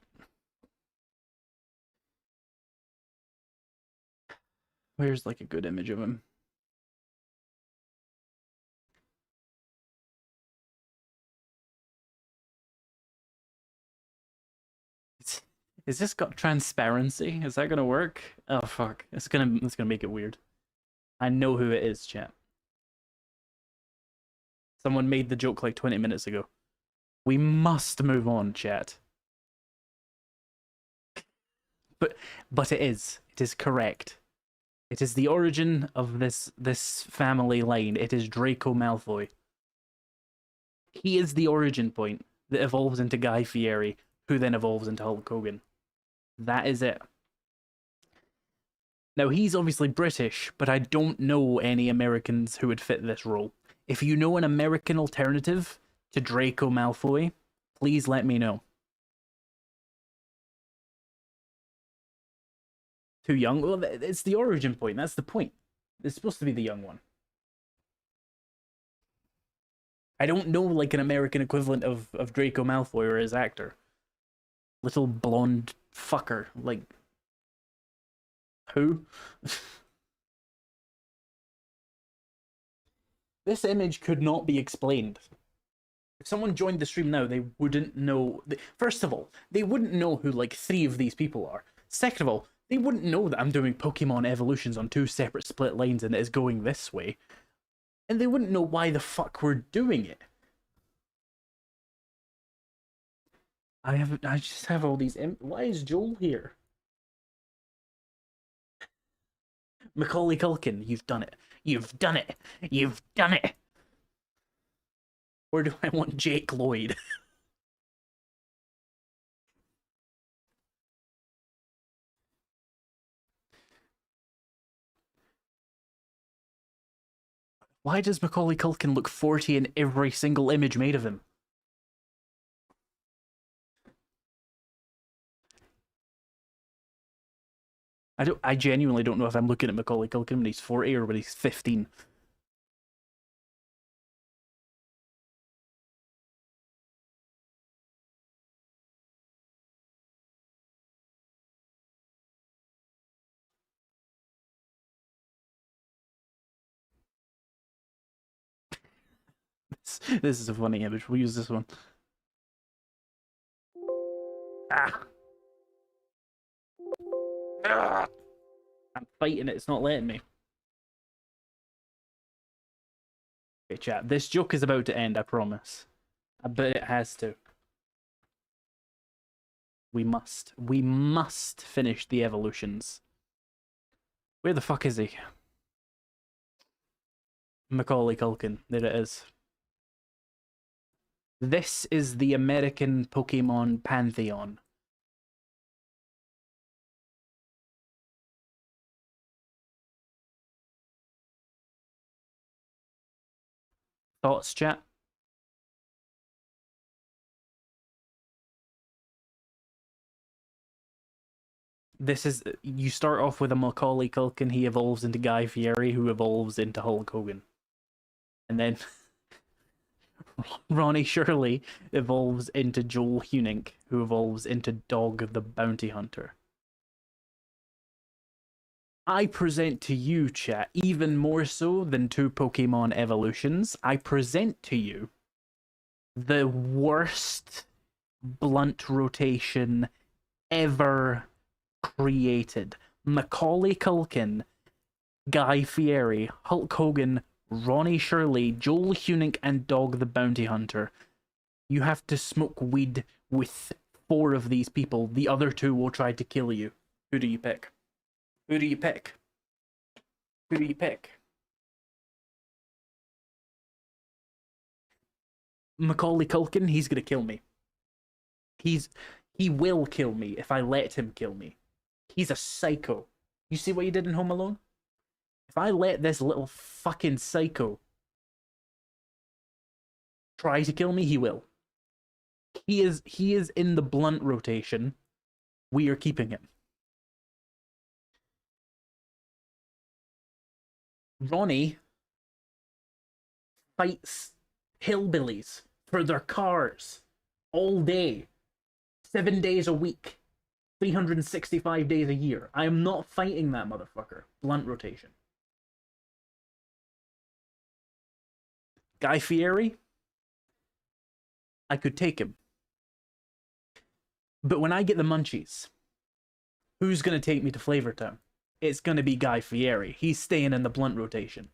Where's like a good image of him? Is this got transparency? Is that gonna work? Oh fuck! It's gonna make it weird. I know who it is, chat. Someone made the joke like 20 minutes ago. We must move on, chat. But it is. It is correct. It is the origin of this family line. It is Draco Malfoy. He is the origin point that evolves into Guy Fieri, who then evolves into Hulk Hogan. That is it. Now, he's obviously British, but I don't know any Americans who would fit this role. If you know an American alternative to Draco Malfoy, please let me know. Too young? Well, it's the origin point. That's the point. It's supposed to be the young one. I don't know like an American equivalent of Draco Malfoy or his actor. Little blonde fucker. Like, who? This image could not be explained. If someone joined the stream now, they wouldn't know. First of all, they wouldn't know who like 3 of these people are. Second of all, they wouldn't know that I'm doing Pokemon evolutions on 2 separate split lines and it is going this way. And they wouldn't know why the fuck we're doing it. I just have all these. Why is Joel here? Macaulay Culkin, you've done it. You've done it. You've done it. Or do I want Jake Lloyd? Why does Macaulay Culkin look 40 in every single image made of him? I genuinely don't know if I'm looking at Macaulay Culkin when he's 40 or when he's 15. This is a funny image. We'll use this one. Ah. Ah. I'm fighting it. It's not letting me. Okay, chat. This joke is about to end, I promise. But it has to. We must finish the evolutions. Where the fuck is he? Macaulay Culkin. There it is. This is the American Pokemon pantheon. Thoughts, chat? This is, you start off with a Macaulay Culkin, he evolves into Guy Fieri, who evolves into Hulk Hogan. And then Ronnie Shirley evolves into Joel Hunink, who evolves into Dog the Bounty Hunter. I present to you, chat, even more so than 2 Pokemon evolutions, I present to you the worst blunt rotation ever created. Macaulay Culkin, Guy Fieri, Hulk Hogan, Ronnie Shirley, Joel Hunink, and Dog the Bounty Hunter. You have to smoke weed with 4 of these people. The other 2 will try to kill you. Who do you pick? Who do you pick? Who do you pick? Macaulay Culkin, he's gonna kill me. He will kill me if I let him kill me. He's a psycho. You see what he did in Home Alone? If I let this little fucking psycho try to kill me, he will. He is in the blunt rotation. We are keeping him. Ronnie fights hillbillies for their cars all day, 7 days a week, 365 days a year. I am not fighting that motherfucker. Blunt rotation. Guy Fieri, I could take him. But when I get the munchies, who's going to take me to Flavortown? It's going to be Guy Fieri. He's staying in the blunt rotation.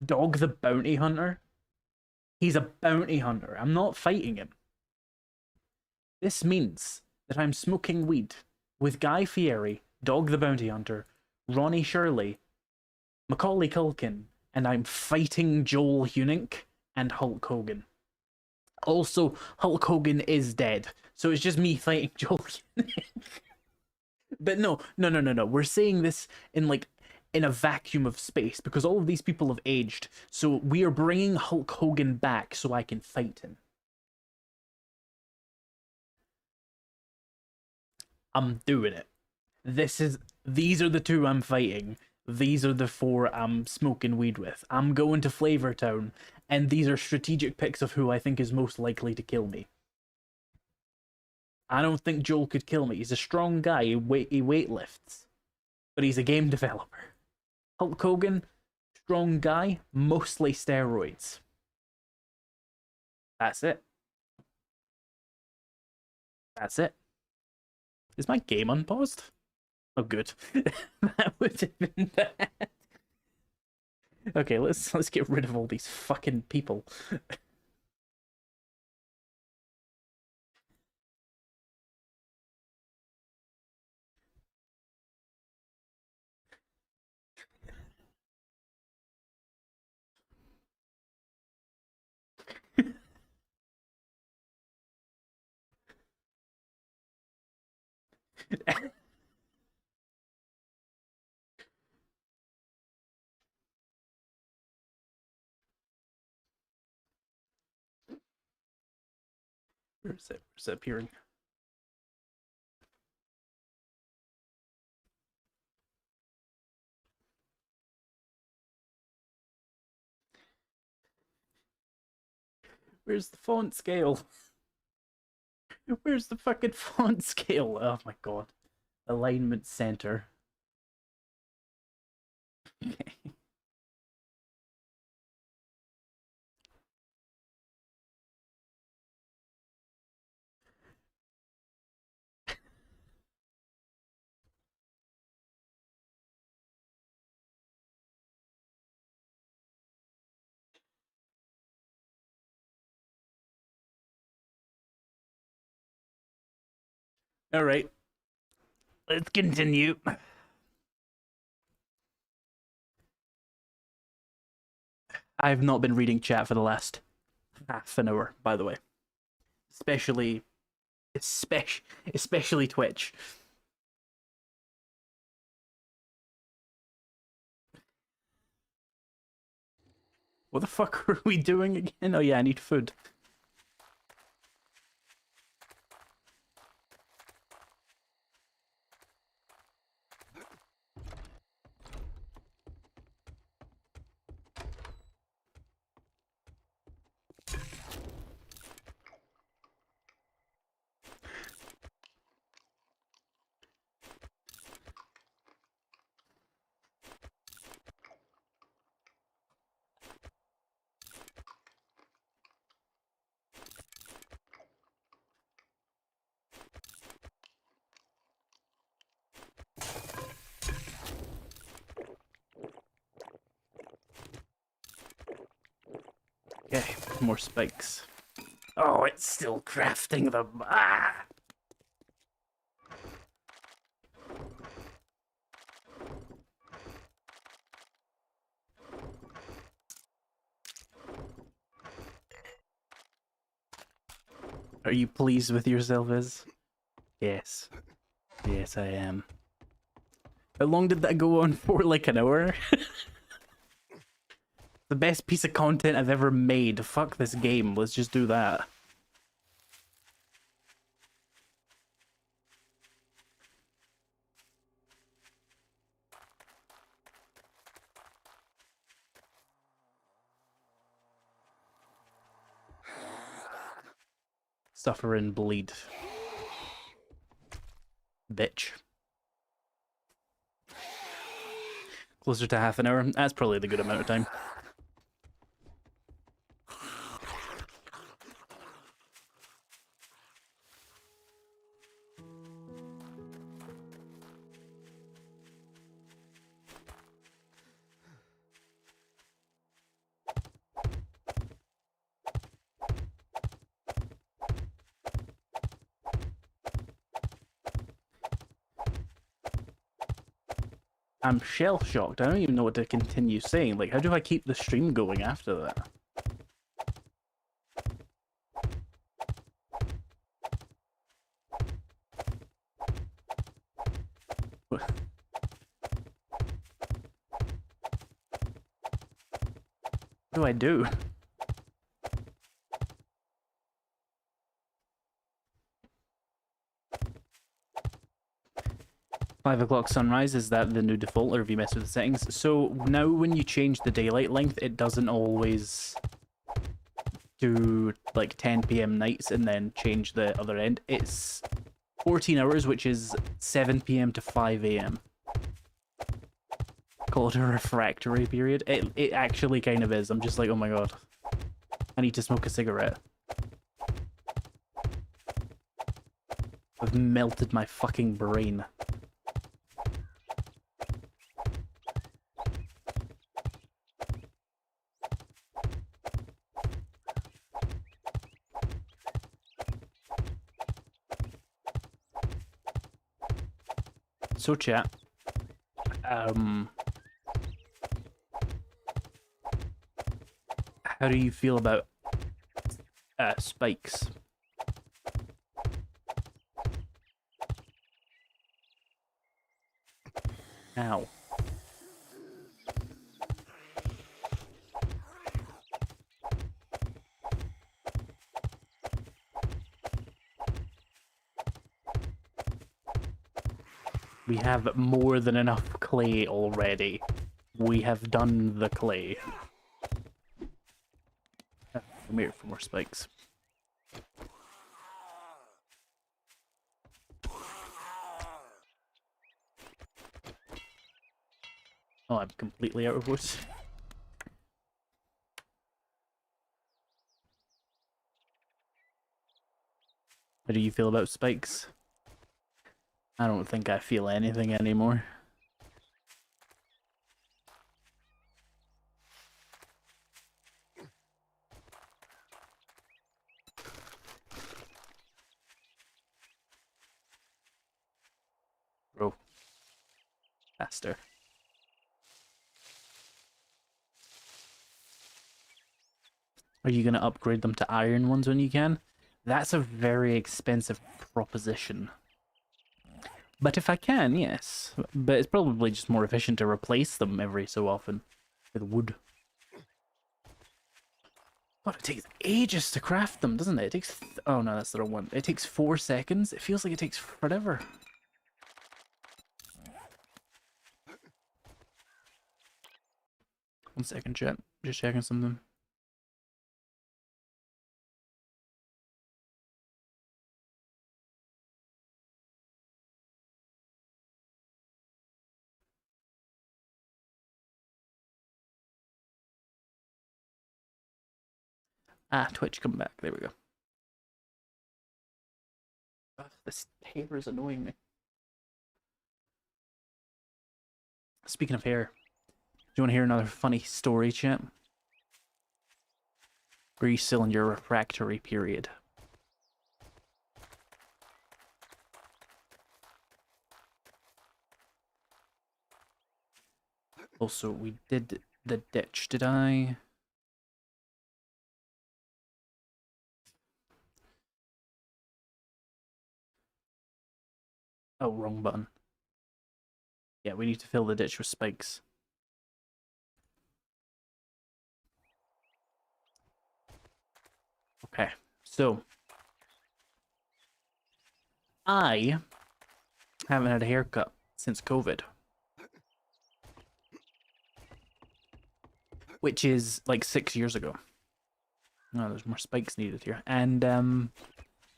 Dog the Bounty Hunter? He's a bounty hunter. I'm not fighting him. This means that I'm smoking weed with Guy Fieri, Dog the Bounty Hunter, Ronnie Shirley, Macaulay Culkin, and I'm fighting Joel Hunink and Hulk Hogan. Also, Hulk Hogan is dead, so it's just me fighting Joel Hunink. But no. We're saying this in a vacuum of space because all of these people have aged. So we are bringing Hulk Hogan back so I can fight him. I'm doing it. These are the two I'm fighting. These are the four I'm smoking weed with. I'm going to Flavortown, and these are strategic picks of who I think is most likely to kill me. I don't think Joel could kill me. He's a strong guy. He weightlifts, but he's a game developer. Hulk Hogan, strong guy, mostly steroids. That's it. That's it. Is my game unpaused? Oh, good. That would have been bad. Okay, let's get rid of all these fucking people. Where's it? Where's it appearing? Where's the font scale? Where's the fucking font scale? Oh my god. Alignment center. Okay. All right. Let's continue. I've not been reading chat for the last half an hour, by the way. Especially Twitch. What the fuck are we doing again? Oh yeah, I need food. Okay, more spikes. Oh, it's still crafting them. Ah! Are you pleased with yourself, Iz? Yes. Yes, I am. How long did that go on for? Like an hour? The best piece of content I've ever made. Fuck this game. Let's just do that. Suffer and bleed. Bitch. Closer to half an hour. That's probably the good amount of time. I'm shell-shocked. I don't even know what to continue saying. Like, how do I keep the stream going after that? What do I do? 5 o'clock sunrise, is that the new default, or have you messed with the settings? So now when you change the daylight length, it doesn't always do like 10 p.m. nights and then change the other end. It's 14 hours, which is 7 p.m. to 5 a.m. Call it a refractory period. It actually kind of is. I'm just like, oh my god. I need to smoke a cigarette. I've melted my fucking brain. So chat, how do you feel about spikes? Ow. We have more than enough clay already. We have done the clay. Come here for more spikes. Oh, I'm completely out of wood. How do you feel about spikes? I don't think I feel anything anymore. Bro. Faster. Are you going to upgrade them to iron ones when you can? That's a very expensive proposition. But if I can, yes. But it's probably just more efficient to replace them every so often with wood. God, it takes ages to craft them, doesn't it? It takes... oh no, that's the wrong one. It takes 4 seconds. It feels like it takes forever. One second, chat. Just checking something. Ah, Twitch, come back. There we go. Ugh, this hair is annoying me. Speaking of hair, do you want to hear another funny story, chat? Or are you still in your refractory period? Also, we did the ditch, did I? Oh, wrong button. Yeah, we need to fill the ditch with spikes. Okay, so I haven't had a haircut since COVID, which is like 6 years ago. No, there's more spikes needed here, and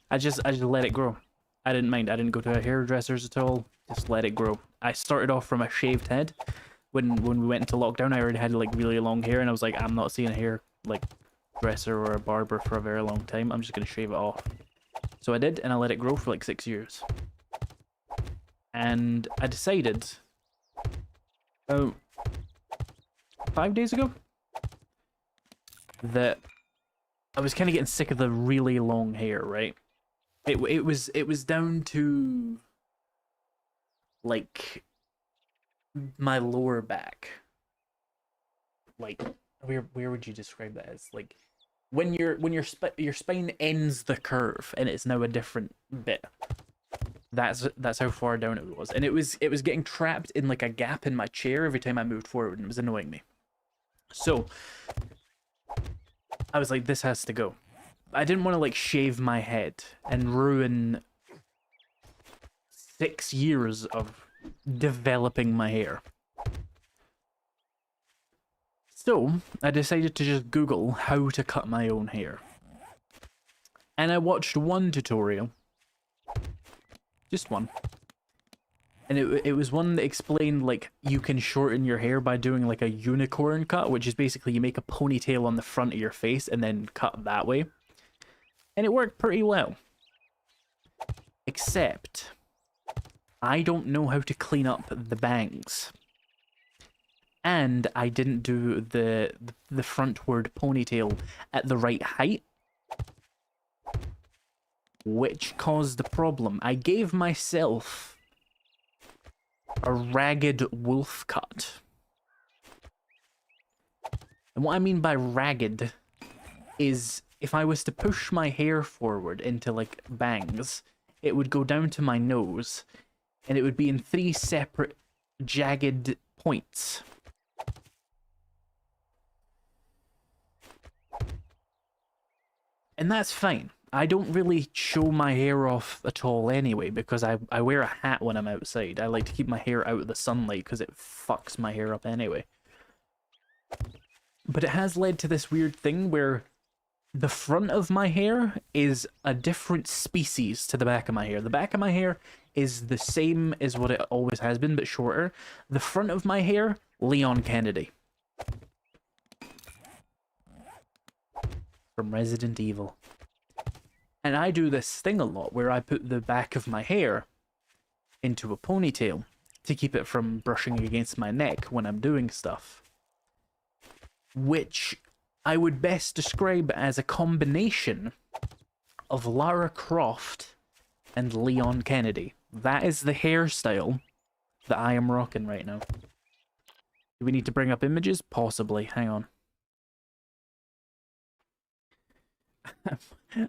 I just let it grow. I didn't mind. I didn't go to a hairdresser's at all. Just let it grow. I started off from a shaved head. When we went into lockdown, I already had like really long hair, and I was like, I'm not seeing a hair like dresser or a barber for a very long time. I'm just gonna shave it off. So I did, and I let it grow for like 6 years. And I decided, oh, 5 days ago, that I was kind of getting sick of the really long hair, right? It was down to like my lower back. Like where would you describe that as? Like when your spine ends the curve and it's now a different bit. That's how far down it was, and it was getting trapped in like a gap in my chair every time I moved forward, and it was annoying me. So I was like, this has to go. I didn't want to like shave my head and ruin 6 years of developing my hair. So I decided to just Google how to cut my own hair. And I watched one tutorial. Just one. And it was one that explained like you can shorten your hair by doing like a unicorn cut, which is basically you make a ponytail on the front of your face and then cut that way. And it worked pretty well. Except I don't know how to clean up the bangs. And I didn't do the frontward ponytail at the right height, which caused the problem. I gave myself a ragged wolf cut. And what I mean by ragged is if I was to push my hair forward into like bangs, it would go down to my nose and it would be in 3 separate jagged points. And that's fine. I don't really show my hair off at all anyway, because I wear a hat when I'm outside. I like to keep my hair out of the sunlight because it fucks my hair up anyway. But it has led to this weird thing where the front of my hair is a different species to the back of my hair. The back of my hair is the same as what it always has been, but shorter. The front of my hair, Leon Kennedy. From Resident Evil. And I do this thing a lot where I put the back of my hair into a ponytail to keep it from brushing against my neck when I'm doing stuff. Which I would best describe as a combination of Lara Croft and Leon Kennedy. That is the hairstyle that I am rocking right now. Do we need to bring up images? Possibly. Hang on.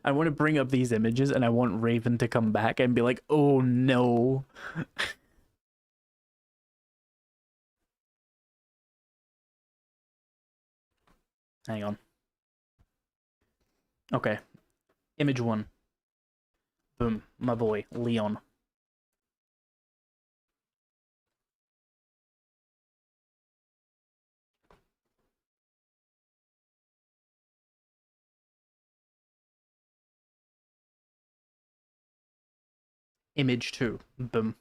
I want to bring up these images and I want Raven to come back and be like, oh no. Hang on. Okay. Image 1. Boom. My boy, Leon. Image 2. Boom.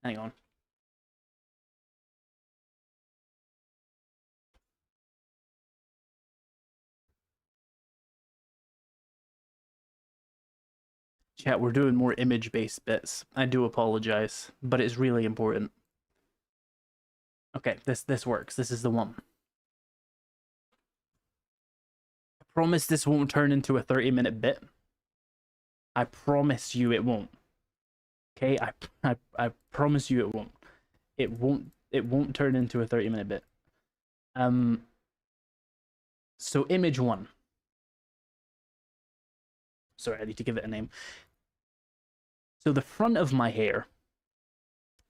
Hang on. Chat, we're doing more image-based bits. I do apologize, but it's really important. Okay, this works. This is the one. I promise this won't turn into a 30-minute bit. I promise you it won't. Okay, I promise you it won't. It won't turn into a 30-minute bit. Um, so image one. Sorry, I need to give it a name. So the front of my hair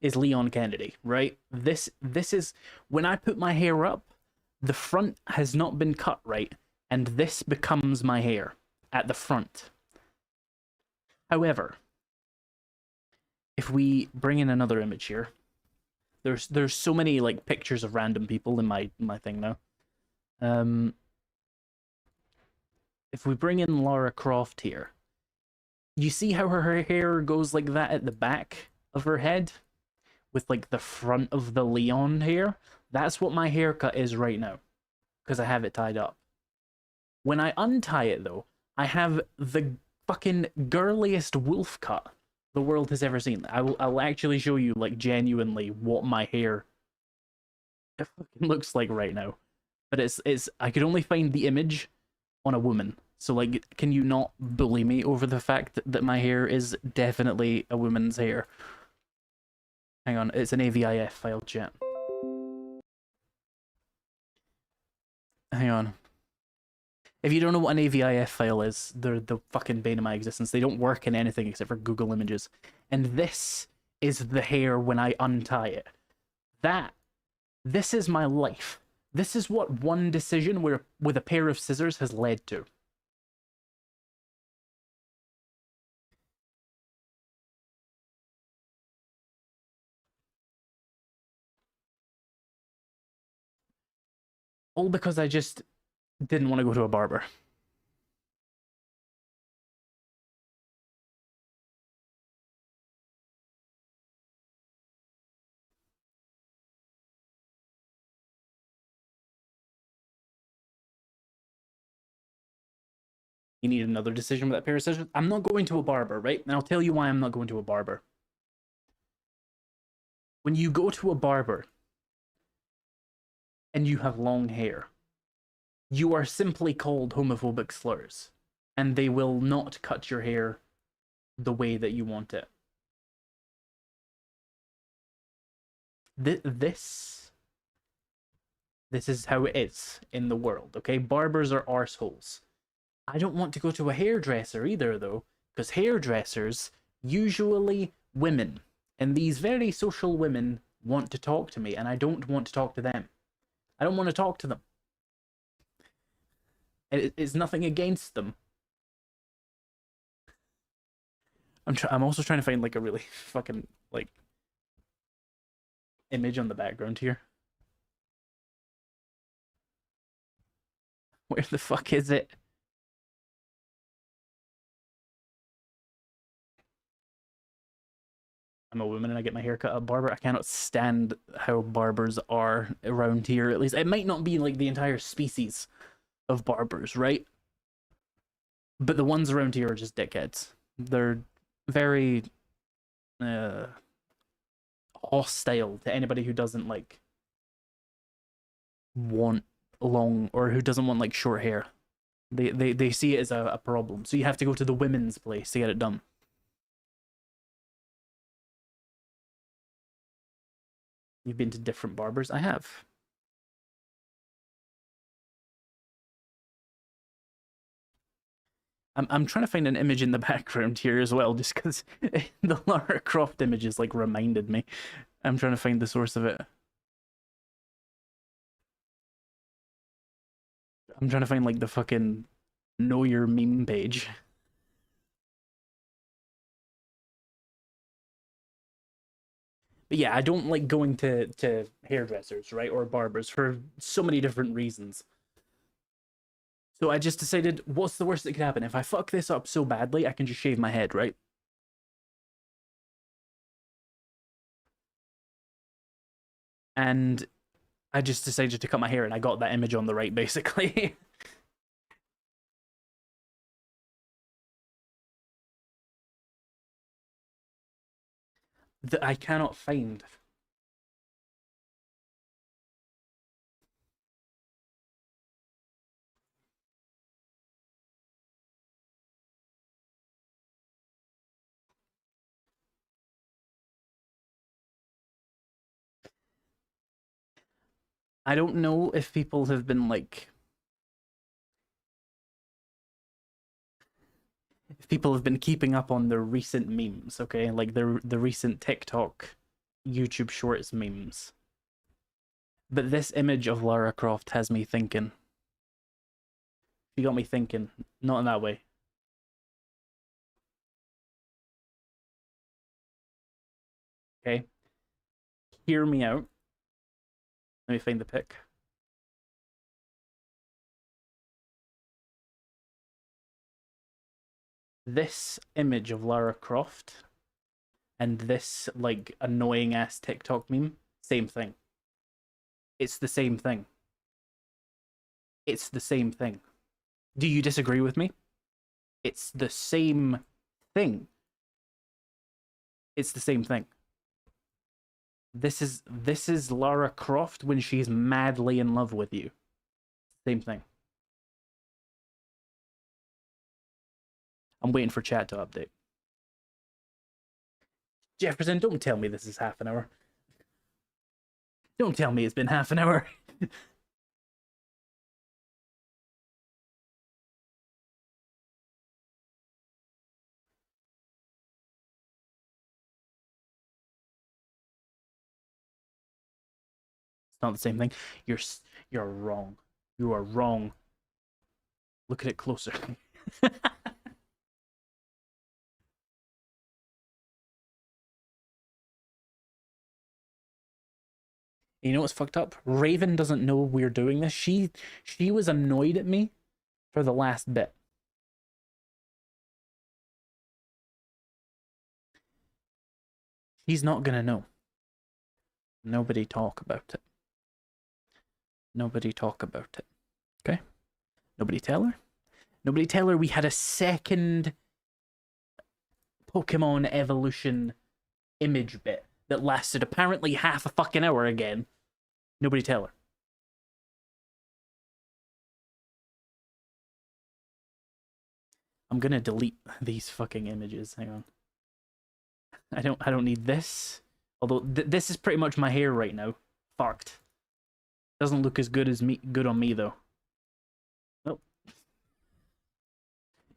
is Leon Kennedy, right? This is when I put my hair up, the front has not been cut right, and this becomes my hair at the front. However, if we bring in another image here, there's so many like pictures of random people in my thing now. If we bring in Lara Croft here, you see how her hair goes like that at the back of her head with like the front of the Leon hair? That's what my haircut is right now because I have it tied up. When I untie it though, I have the fucking girliest wolf cut the world has ever seen. I'll actually show you like genuinely what my hair fucking looks like right now. But it's I could only find the image on a woman. So like, can you not bully me over the fact that my hair is definitely a woman's hair? Hang on, it's an AVIF file, chat. Hang on. If you don't know what an AVIF file is, they're the fucking bane of my existence. They don't work in anything except for Google Images. And this is the hair when I untie it. This is my life. This is what one decision with a pair of scissors has led to. All because I just didn't want to go to a barber. You need another decision with that pair of scissors. I'm not going to a barber, right? And I'll tell you why I'm not going to a barber. When you go to a barber and you have long hair, you are simply called homophobic slurs, and they will not cut your hair the way that you want it. This is how it is in the world, okay? Barbers are arseholes. I don't want to go to a hairdresser either, though, because hairdressers, usually women, and these very social women want to talk to me, and I don't want to talk to them. I don't want to talk to them. It's nothing against them. I'm also trying to find like a really fucking like image on the background here. Where the fuck is it? I'm a woman and I get my hair cut at a barber. I cannot stand how barbers are around here, at least. It might not be like the entire species of barbers, right? But the ones around here are just dickheads. They're very uh, hostile to anybody who doesn't like want long or who doesn't want like short hair. They see it as a problem. So you have to go to the women's place to get it done. You've been to different barbers? I have. I'm trying to find an image in the background here as well, just because the Lara Croft images like reminded me. I'm trying to find the source of it. I'm trying to find like the fucking know your meme page. But yeah, I don't like going to hairdressers, right, or barbers for so many different reasons. So I just decided, what's the worst that could happen? If I fuck this up so badly, I can just shave my head, right? And I just decided to cut my hair, and I got that image on the right, basically. That I cannot find. I don't know if people have been like, if people have been keeping up on the recent memes, okay? Like the recent TikTok, YouTube Shorts memes. But this image of Lara Croft has me thinking. You got me thinking. Not in that way. Okay? Hear me out. Let me find the pic. This image of Lara Croft and this, like, annoying ass TikTok meme, same thing. It's the same thing. It's the same thing. Do you disagree with me? It's the same thing. It's the same thing. This is Lara Croft when she's madly in love with you. Same thing. I'm waiting for chat to update. Jefferson, don't tell me this is half an hour. Don't tell me it's been half an hour. It's not the same thing. You're wrong. You are wrong. Look at it closer. You know what's fucked up? Raven doesn't know we're doing this. She was annoyed at me for the last bit. He's not gonna know. Nobody talk about it. Nobody talk about it. Okay? Nobody tell her. Nobody tell her we had a second Pokemon evolution image bit that lasted apparently half a fucking hour again. Nobody tell her. I'm gonna delete these fucking images. Hang on. I don't need this. Although this is pretty much my hair right now. Fucked. Doesn't look as good on me though. Nope.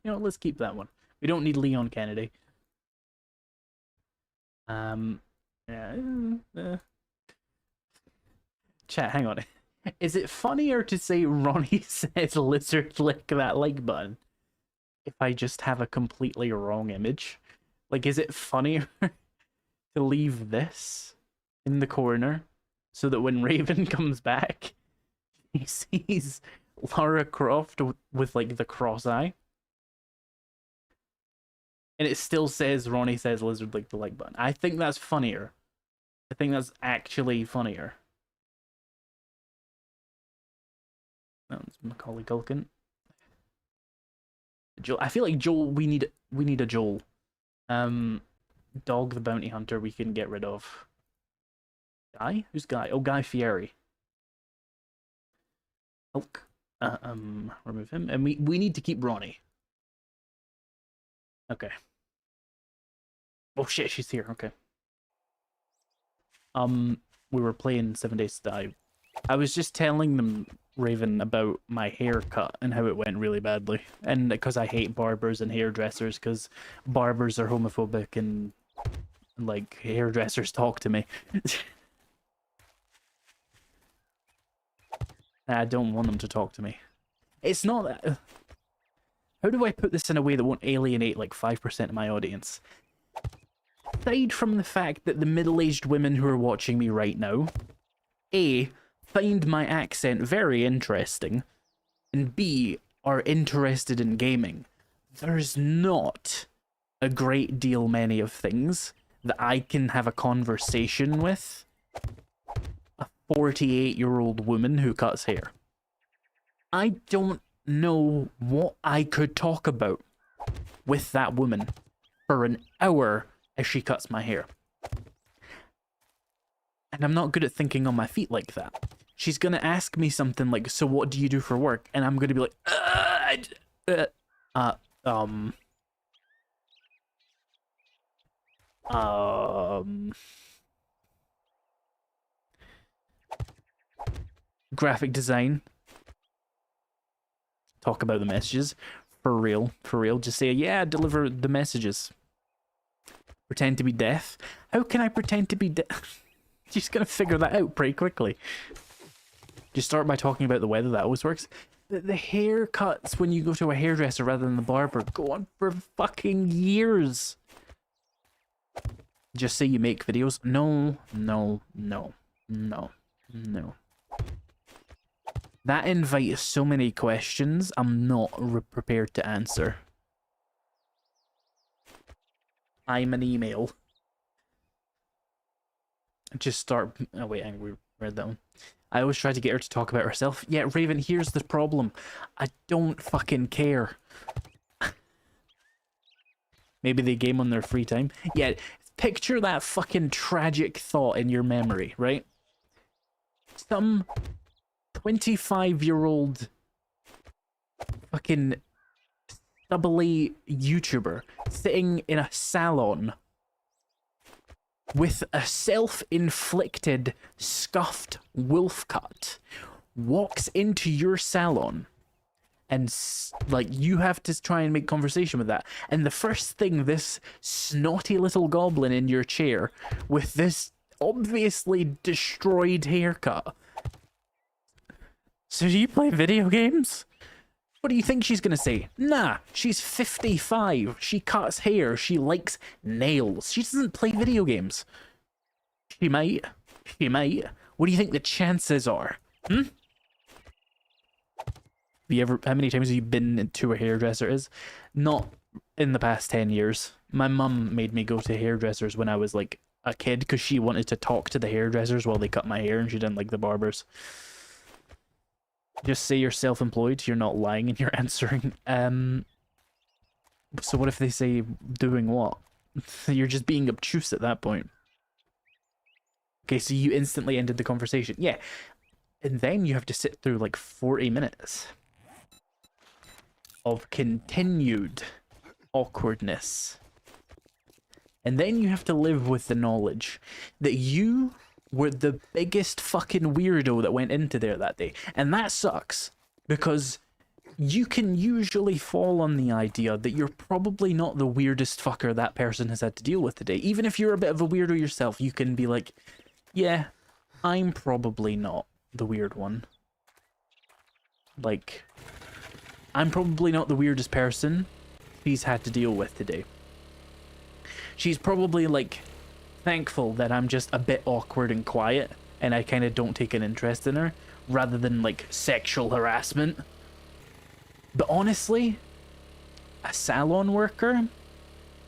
You know, let's keep that one. We don't need Leon Kennedy. Yeah. Chat, hang on. Is it funnier to say Ronnie says lizard lick that like button if I just have a completely wrong image? Like, is it funnier to leave this in the corner so that when Raven comes back, he sees Lara Croft with like the cross eye? And it still says Ronnie says lizard lick the like button. I think that's funnier. I think that's actually funnier. That one's Macaulay Culkin. Joel. I feel like Joel. We need a Joel. Dog the bounty hunter. We can get rid of. Guy? Who's Guy? Oh, Guy Fieri. Hulk. Remove him, and we need to keep Ronnie. Okay. Oh shit, she's here. Okay. We were playing 7 Days to Die. I was just telling them, Raven, about my haircut and how it went really badly. And because I hate barbers and hairdressers, because barbers are homophobic and, like, hairdressers talk to me. I don't want them to talk to me. It's not that... How do I put this in a way that won't alienate, like, 5% of my audience? Aside from the fact that the middle-aged women who are watching me right now, A, find my accent very interesting, and B, are interested in gaming, there's not a great deal many of things that I can have a conversation with a 48-year-old woman who cuts hair. I don't know what I could talk about with that woman for an hour as she cuts my hair. And I'm not good at thinking on my feet like that. She's gonna ask me something like, so what do you do for work? And I'm gonna be like, graphic design. Talk about the messages. For real. Just say, yeah, deliver the messages. Pretend to be deaf. How can I pretend to be deaf? Just gonna figure that out pretty quickly. Just start by talking about the weather. That always works. The haircuts when you go to a hairdresser rather than the barber go on for fucking years. Just say you make videos. No. That invites so many questions I'm not prepared to answer. I'm an email. Just start... Oh wait, we read that one. I always try to get her to talk about herself. Yeah, Raven, here's the problem. I don't fucking care. Maybe they game on their free time. Yeah, picture that fucking tragic thought in your memory, right? Some 25-year-old fucking stubbly YouTuber sitting in a salon with a self-inflicted scuffed wolf cut walks into your salon and like you have to try and make conversation with that, and the first thing this snotty little goblin in your chair with this obviously destroyed haircut, so do you play video games? What do you think she's gonna say? Nah, she's 55. She cuts hair. She likes nails. She doesn't play video games. She might. What do you think the chances are? Have you ever? How many times have you been to a hairdresser? Not in the past 10 years. My mum made me go to hairdressers when I was like a kid because she wanted to talk to the hairdressers while they cut my hair, and she didn't like the barbers. Just say you're self-employed, you're not lying and you're answering. So what if they say doing what? You're just being obtuse at that point. Okay, so you instantly ended the conversation. Yeah. And then you have to sit through like 40 minutes of continued awkwardness. And then you have to live with the knowledge that you were the biggest fucking weirdo that went into there that day. And that sucks, because you can usually fall on the idea that you're probably not the weirdest fucker that person has had to deal with today. Even if you're a bit of a weirdo yourself, you can be like, yeah, I'm probably not the weird one. Like, I'm probably not the weirdest person she's had to deal with today. She's probably like thankful that I'm just a bit awkward and quiet and I kind of don't take an interest in her, rather than like sexual harassment. But honestly, a salon worker,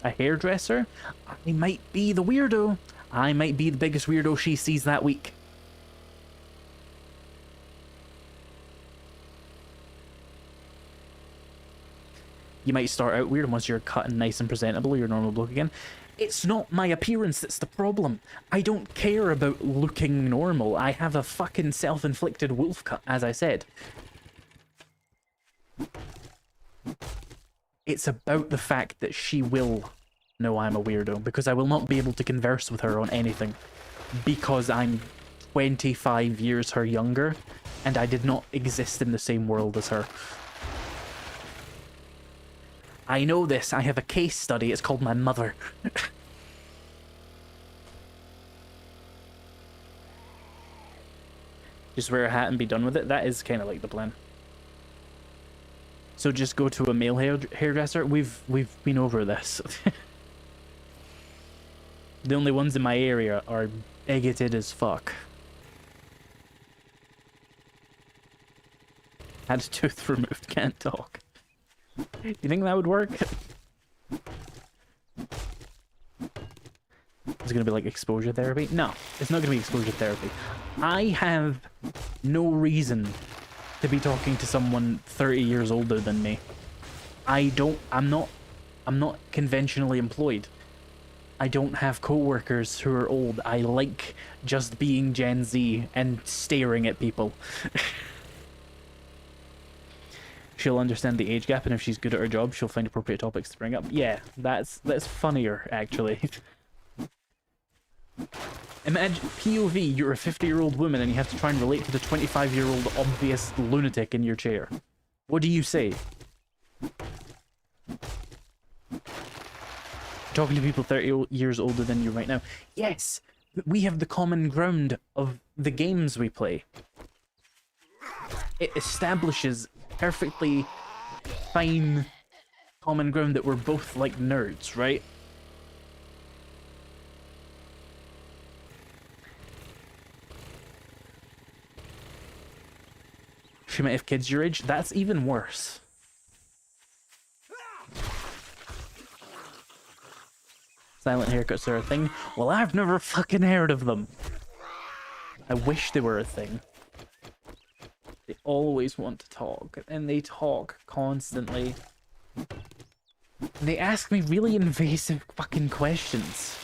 a hairdresser, I might be the weirdo. I might be the biggest weirdo she sees that week. You might start out weird, and once you're cut and nice and presentable, you're a normal bloke again. It's not my appearance that's the problem. I don't care about looking normal. I have a fucking self-inflicted wolf cut, as I said. It's about the fact that she will know I'm a weirdo, because I will not be able to converse with her on anything, because I'm 25 years her younger, and I did not exist in the same world as her. I know this. I have a case study. It's called my mother. Just wear a hat and be done with it. That is kind of like the plan. So just go to a male hairdresser. We've been over this. The only ones in my area are bigoted as fuck. Had a tooth removed. Can't talk. You think that would work? Is it gonna be like exposure therapy? No, it's not gonna be exposure therapy. I have no reason to be talking to someone 30 years older than me. I'm not conventionally employed. I don't have co-workers who are old. I like just being Gen Z and staring at people. She'll understand the age gap, and if she's good at her job, she'll find appropriate topics to bring up. Yeah, that's funnier, actually. Imagine, POV, you're a 50-year-old woman and you have to try and relate to the 25-year-old obvious lunatic in your chair. What do you say? Talking to people 30 years older than you right now. Yes! We have the common ground of the games we play. It establishes perfectly fine common ground that we're both like nerds, right? She might have kids your age. That's even worse. Silent haircuts are a thing. Well, I've never fucking heard of them. I wish they were a thing. They always want to talk, and they talk constantly. And they ask me really invasive fucking questions.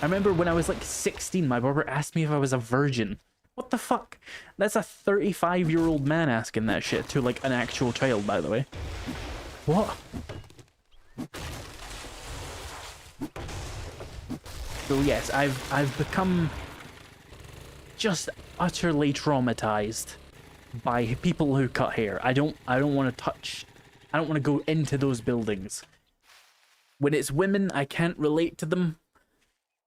I remember when I was like 16, my barber asked me if I was a virgin. What the fuck? That's a 35-year-old man asking that shit to like an actual child, by the way. What? So yes, I've become just utterly traumatized by people who cut hair. I don't want to go into those buildings. When it's women, I can't relate to them.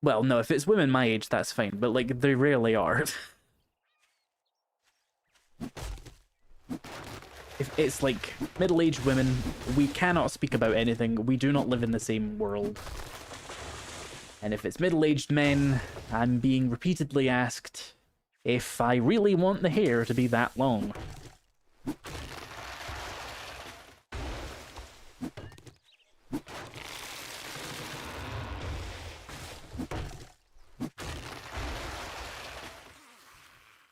Well, no, if it's women my age, that's fine, but like they rarely are. If it's like middle-aged women, we cannot speak about anything. We do not live in the same world. And if it's middle-aged men, I'm being repeatedly asked if I really want the hair to be that long.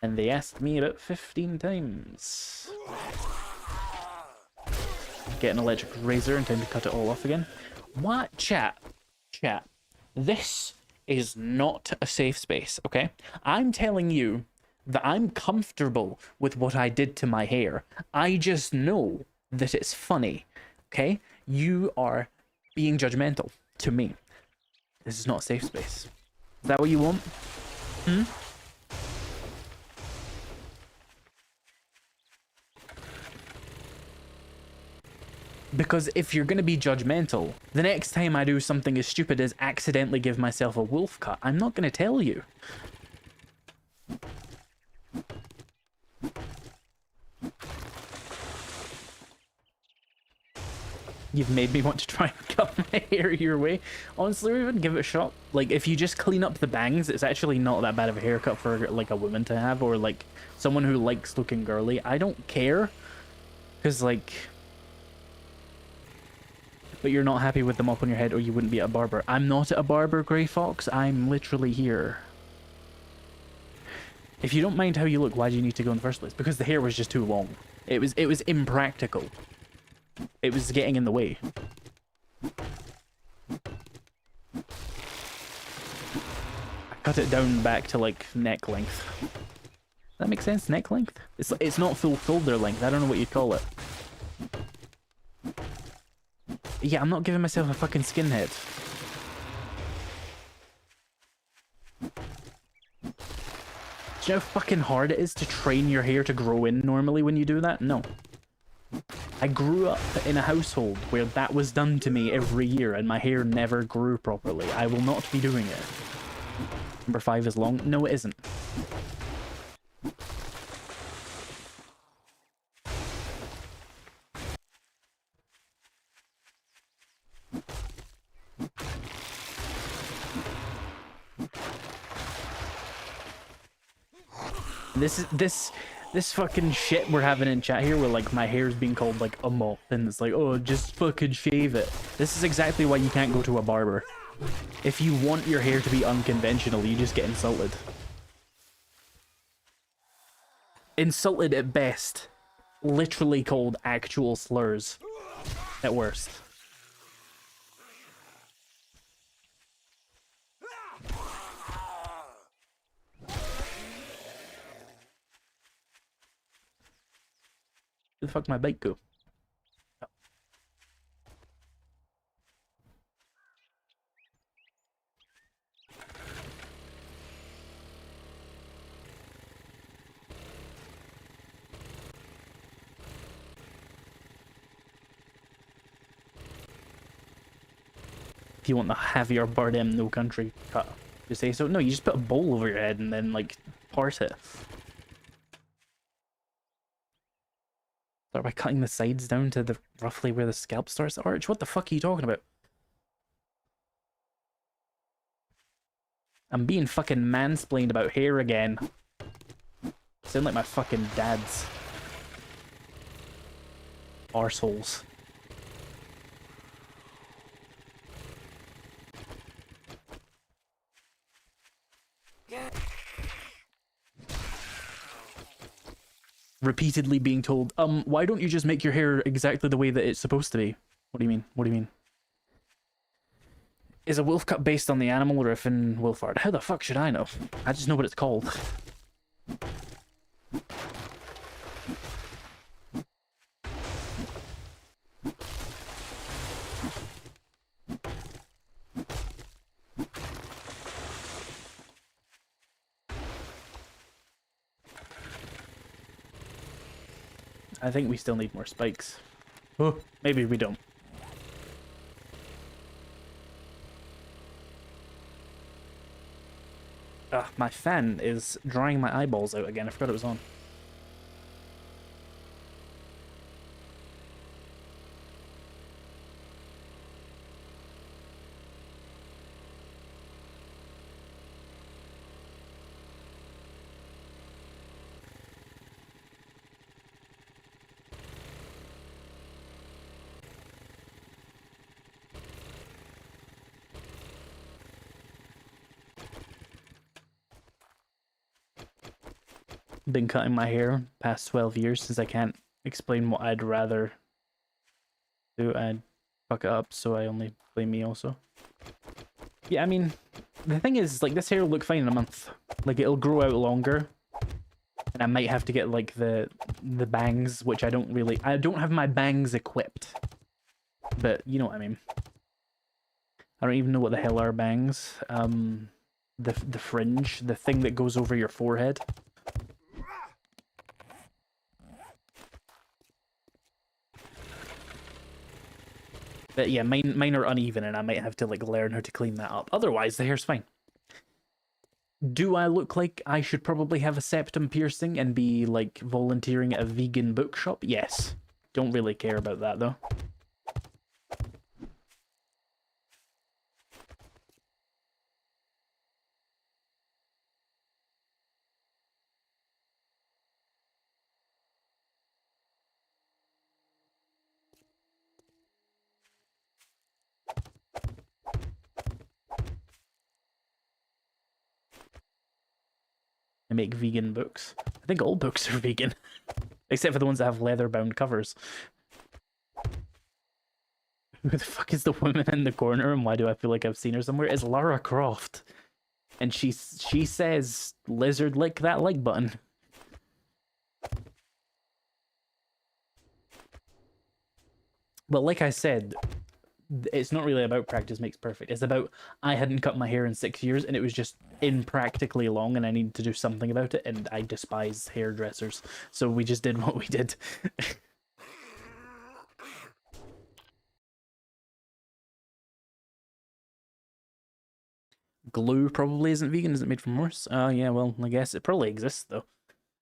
And they asked me about 15 times. Get an electric razor in time to cut it all off again. What? Chat. This is not a safe space, okay? I'm telling you that I'm comfortable with what I did to my hair. I just know that it's funny, okay? You are being judgmental to me. This is not a safe space. Is that what you want? Hmm? Because if you're going to be judgmental, the next time I do something as stupid as accidentally give myself a wolf cut, I'm not going to tell you. You've made me want to try and cut my hair your way. Honestly, even give it a shot. Like, if you just clean up the bangs, it's actually not that bad of a haircut for, like, a woman to have, or, like, someone who likes looking girly. I don't care. Because, like... But you're not happy with them up on your head, or you wouldn't be at a barber. I'm not at a barber, Grey Fox. I'm literally here. If you don't mind how you look, why do you need to go in the first place? Because the hair was just too long. It was impractical. It was getting in the way. I cut it down back to like neck length. Does that make sense? Neck length? It's not full shoulder length. I don't know what you'd call it. Yeah, I'm not giving myself a fucking skinhead. Do you know how fucking hard it is to train your hair to grow in normally when you do that? No. I grew up in a household where that was done to me every year and my hair never grew properly. I will not be doing it. Number 5 is long? No, it isn't. This fucking shit we're having in chat here where like my hair's being called like a mop and it's like, oh, just fucking shave it. This is exactly why you can't go to a barber. If you want your hair to be unconventional, you just get insulted. Insulted at best. Literally called actual slurs at worst. Where the fuck my bike go? Oh. If you want the heavier Birdem no country cut, you say so. No, you just put a bowl over your head and then like part it. Start by cutting the sides down to the roughly where the scalp starts to arch. What the fuck are you talking about? I'm being fucking mansplained about hair again. Sound like my fucking dad's arseholes. Repeatedly being told, why don't you just make your hair exactly the way that it's supposed to be? What do you mean? What do you mean? Is a wolf cut based on the animal or a Finn wolfard? How the fuck should I know? I just know what it's called. I think we still need more spikes. Oh, maybe we don't. My fan is drying my eyeballs out again. I forgot it was on. Been cutting my hair past 12 years since I can't explain what I'd rather do. I'd fuck it up, so I only blame me also. Yeah, I mean, the thing is, like, this hair will look fine in a month. Like, it'll grow out longer. And I might have to get, like, the bangs, which I don't have my bangs equipped. But, you know what I mean. I don't even know what the hell are bangs. The fringe, the thing that goes over your forehead. But yeah, mine are uneven, and I might have to like learn how to clean that up. Otherwise, the hair's fine. Do I look like I should probably have a septum piercing and be like volunteering at a vegan bookshop? Yes. Don't really care about that though. I make vegan books. I think all books are vegan. Except for the ones that have leather-bound covers. Who the fuck is the woman in the corner, and why do I feel like I've seen her somewhere? It's Lara Croft. And she says, lizard lick that like button. But like I said, it's not really about practice makes perfect. It's about I hadn't cut my hair in 6 years and it was just impractically long and I needed to do something about it, and I despise hairdressers. So we just did what we did. Glue probably isn't vegan. Is it made from horse? Yeah, well, I guess it probably exists though.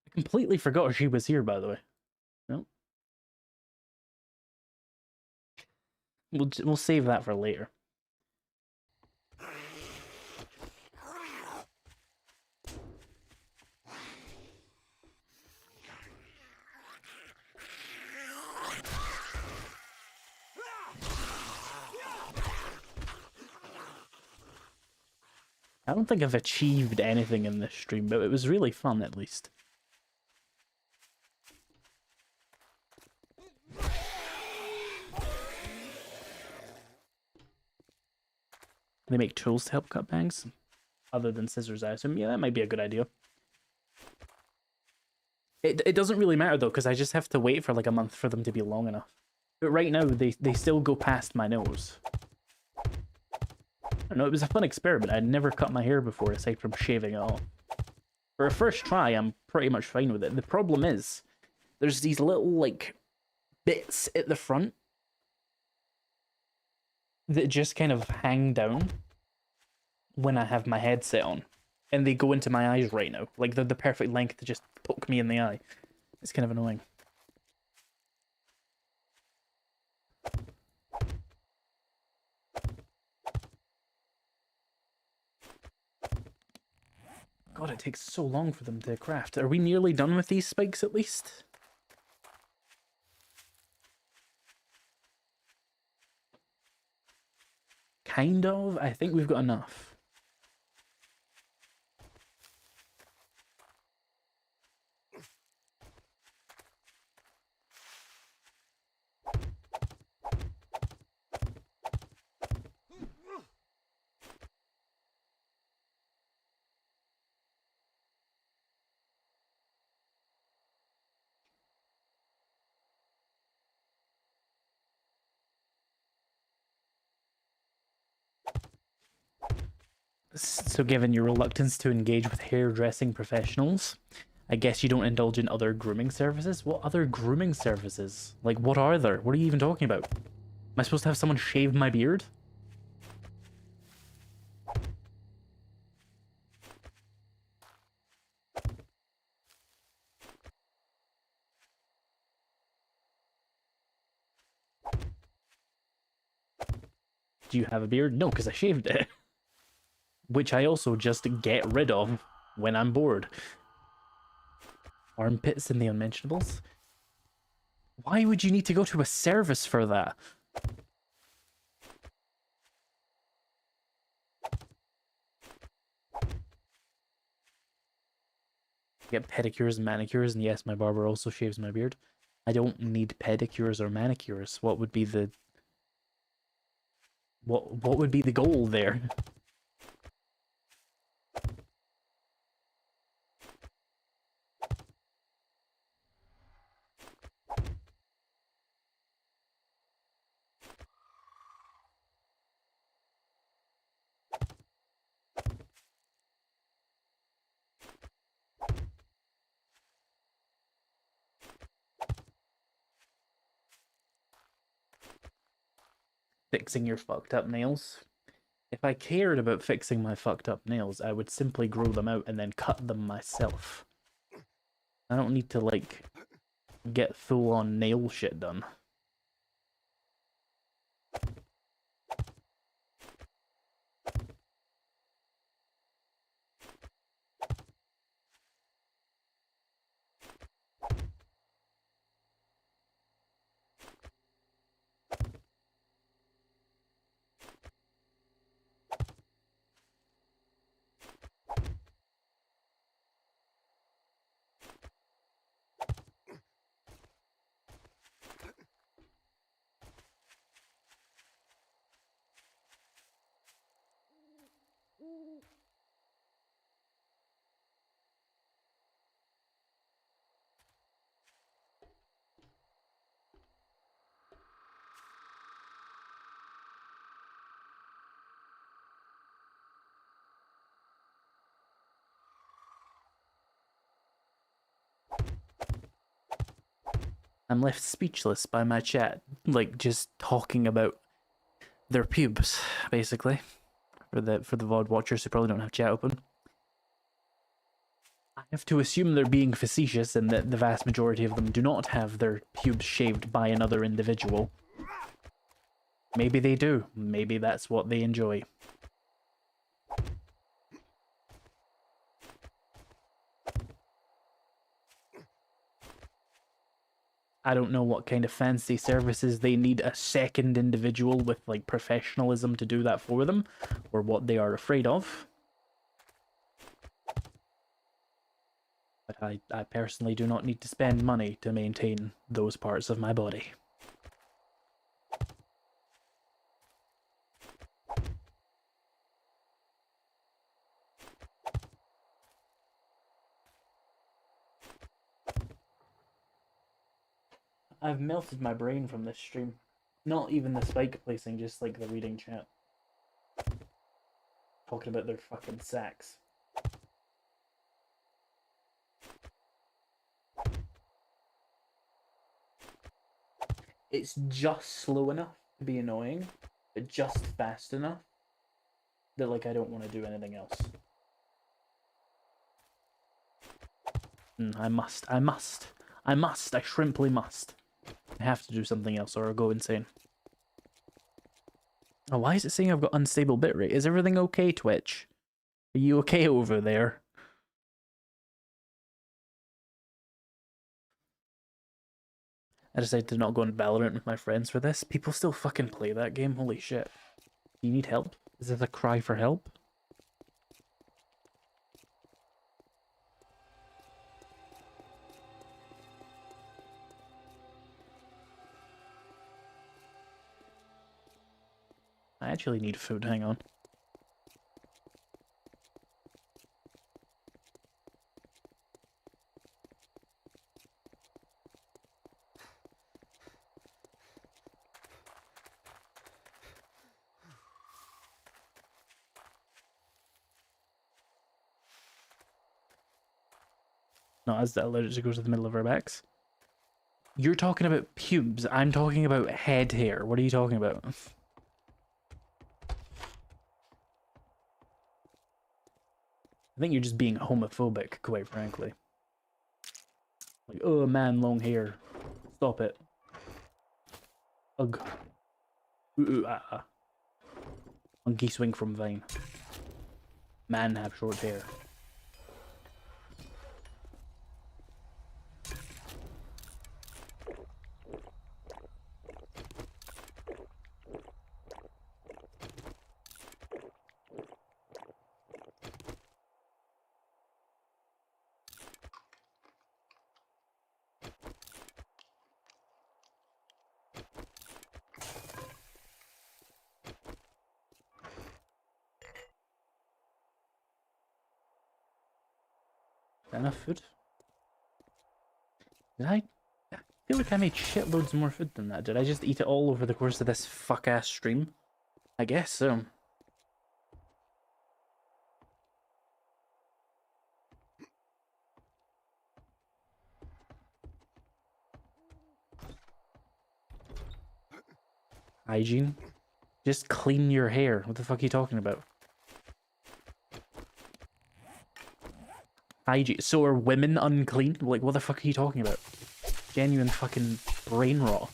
I completely forgot she was here, by the way. Nope. We'll save that for later. I don't think I've achieved anything in this stream, but it was really fun at least. They make tools to help cut bangs? Other than scissors, I assume. Yeah, that might be a good idea. It doesn't really matter though, because I just have to wait for like a month for them to be long enough. But right now, they still go past my nose. I don't know, it was a fun experiment. I'd never cut my hair before, aside from shaving it off. For a first try, I'm pretty much fine with it. The problem is, there's these little, like, bits at the front. that just kind of hang down when I have my headset on. And they go into my eyes right now. Like, they're the perfect length to just poke me in the eye. It's kind of annoying. God, it takes so long for them to craft. Are we nearly done with these spikes at least? Kind of. I think we've got enough. So given your reluctance to engage with hairdressing professionals, I guess you don't indulge in other grooming services? What other grooming services? Like, what are there? What are you even talking about? Am I supposed to have someone shave my beard? Do you have a beard? No, because I shaved it. Which I also just get rid of when I'm bored. Armpits and the unmentionables? Why would you need to go to a service for that? Get pedicures and manicures, and yes, my barber also shaves my beard. I don't need pedicures or manicures. What would be the... What would be the goal there? Fixing your fucked up nails. If I cared about fixing my fucked up nails, I would simply grow them out and then cut them myself. I don't need to, like, get full-on nail shit done. I'm left speechless by my chat, like, just talking about their pubes, basically. For the VOD watchers who probably don't have chat open. I have to assume they're being facetious and that the vast majority of them do not have their pubes shaved by another individual. Maybe they do. Maybe that's what they enjoy. I don't know what kind of fancy services they need a second individual with, like, professionalism to do that for them, or what they are afraid of. But I personally do not need to spend money to maintain those parts of my body. I've melted my brain from this stream. Not even the spike placing, just like the reading chat. Talking about their fucking sacks. It's just slow enough to be annoying, but just fast enough that, like, I don't want to do anything else. I shrimply must. I have to do something else or I'll go insane. Oh, why is it saying I've got unstable bitrate? Is everything okay, Twitch? Are you okay over there? I decided to not go on Valorant with my friends for this. People still fucking play that game, holy shit. Do you need help? Is this a cry for help? I actually need food, hang on. Not as allergic to go to the middle of our backs. You're talking about pubes, I'm talking about head hair. What are you talking about? I think you're just being homophobic, quite frankly. Like, oh man, long hair. Stop it. Ugh. Monkey swing from Vine. Man have short hair. Enough food? Did I feel like I made shitloads more food than that? Did I just eat it all over the course of this fuck-ass stream? I guess so. Hygiene? Just clean your hair. What the fuck are you talking about? Hygiene. So are women unclean? Like, what the fuck are you talking about? Genuine fucking brain rot.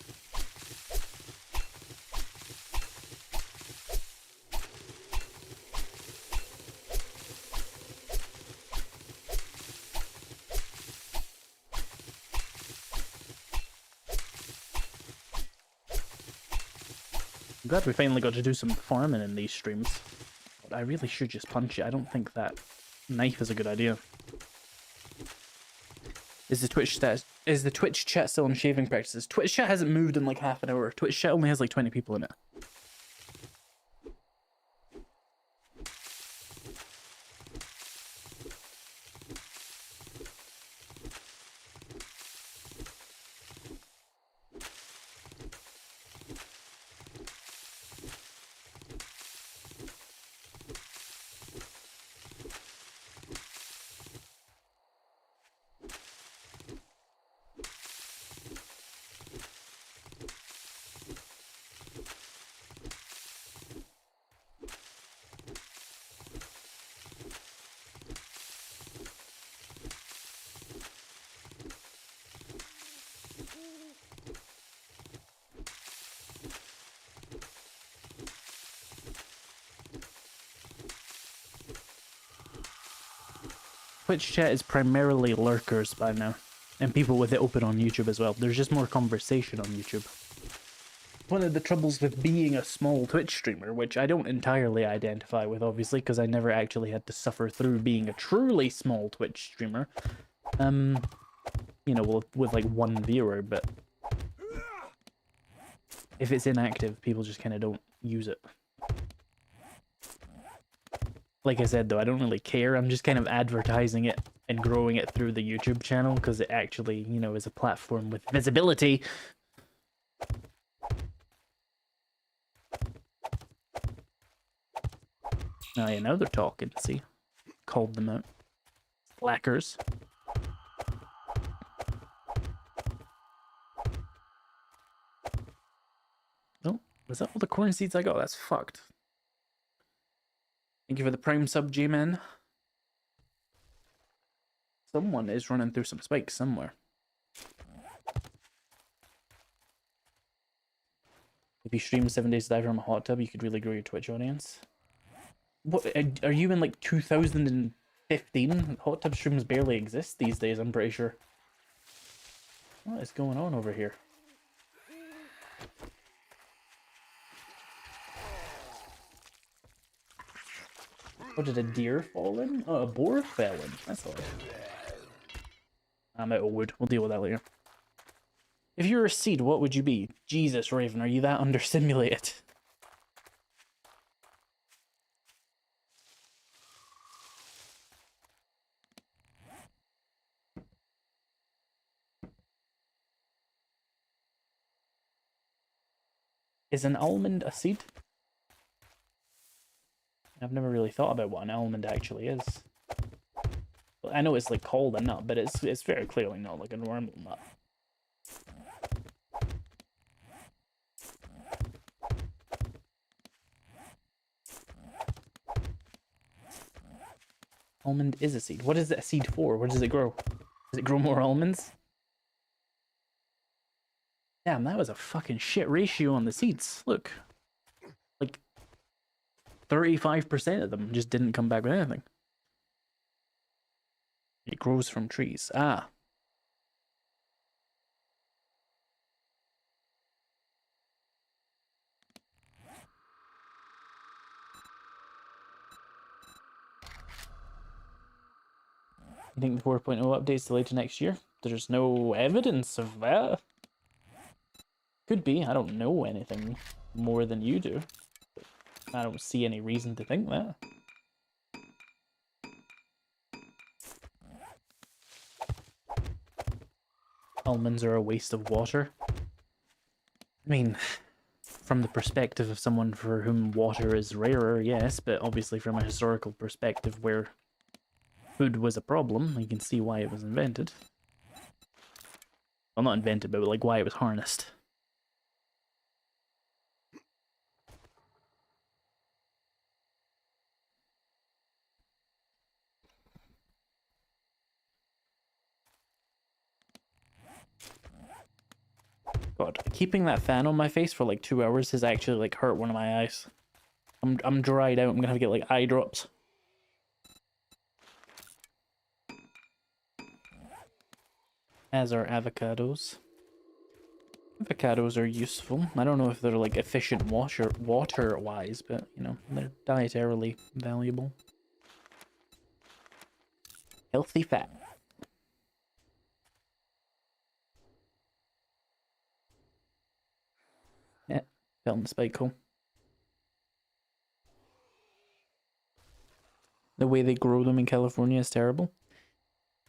I'm glad we finally got to do some farming in these streams. But I really should just punch it. I don't think that knife is a good idea. Is the Twitch chat still on shaving practices? Twitch chat hasn't moved in like half an hour. Twitch chat only has like 20 people in it. Twitch chat is primarily lurkers by now, and people with it open on YouTube as well. There's just more conversation on YouTube. One of the troubles with being a small Twitch streamer, which I don't entirely identify with, obviously, because I never actually had to suffer through being a truly small Twitch streamer. You know, with like one viewer, but if it's inactive, people just kind of don't use it. Like I said, though, I don't really care. I'm just kind of advertising it and growing it through the YouTube channel because it actually, you know, is a platform with visibility. Oh yeah, now they're talking, see? Called them out. Slackers. Oh, Was that all the corn seeds I got? That's fucked. Thank you for the prime sub, J-Man. Someone is running through some spikes somewhere. If you stream 7 days to die from a hot tub, you could really grow your Twitch audience. What, are you in like 2015? Hot tub streams barely exist these days, I'm pretty sure. What is going on over here? Oh, did a deer fall in? Oh, a boar fell in. That's odd. I'm out of wood. We'll deal with that later. If you were a seed, what would you be? Jesus, Raven, are you that understimulated? Is an almond a seed? I've never really thought about what an almond actually is. Well, I know it's like called a nut, but it's very clearly not like a normal nut. Almond is a seed. What is it a seed for? Where does it grow? Does it grow more almonds? Damn, that was a fucking shit ratio on the seeds. Look. Like, 35% of them just didn't come back with anything. It grows from trees. Ah. You think the 4.0 update's delayed to next year? There's no evidence of that. Could be. I don't know anything more than you do. I don't see any reason to think that. Almonds are a waste of water. I mean, from the perspective of someone for whom water is rarer, yes, but obviously from a historical perspective where food was a problem, you can see why it was invented. Well, not invented, but like why it was harnessed. God, keeping that fan on my face for like 2 hours has actually like hurt one of my eyes. I'm dried out. I'm gonna have to get like eye drops. As are avocados. Avocados are useful. I don't know if they're like efficient water-wise, but you know, they're dietarily valuable. Healthy fat. Yeah, fell in the spike hole. The way they grow them in California is terrible.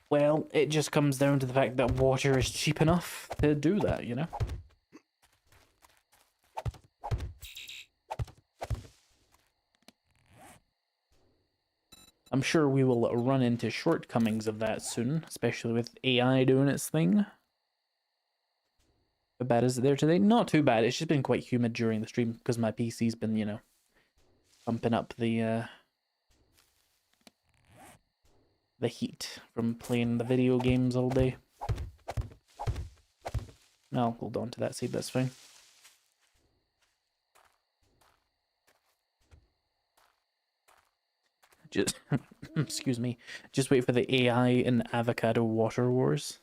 Well, it just comes down to the fact that water is cheap enough to do that, you know? I'm sure we will run into shortcomings of that soon, especially with AI doing its thing. How bad is it there today? Not too bad. It's just been quite humid during the stream because my PC's been, you know, pumping up the heat from playing the video games all day. I'll hold on to that seed, that's fine. Just, excuse me, just wait for the AI and avocado water wars.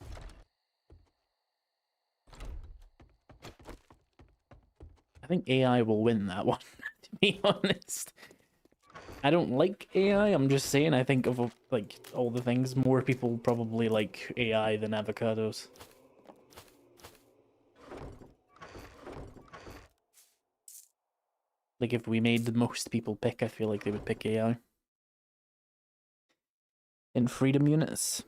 I think AI will win that one, to be honest. I don't like AI, I'm just saying, I think of like all the things, more people probably like AI than avocados. Like if we made the most people pick, I feel like they would pick AI. In freedom units?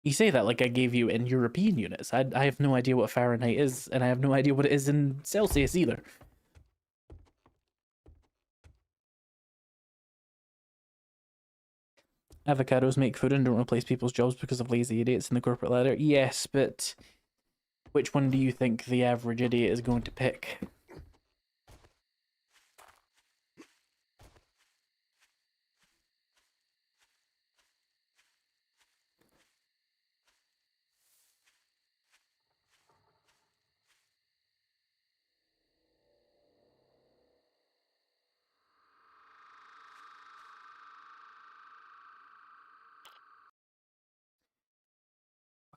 You say that like I gave you in European units. I have no idea what Fahrenheit is, and I have no idea what it is in Celsius either. Avocados make food and don't replace people's jobs because of lazy idiots in the corporate ladder. Yes, but which one do you think the average idiot is going to pick?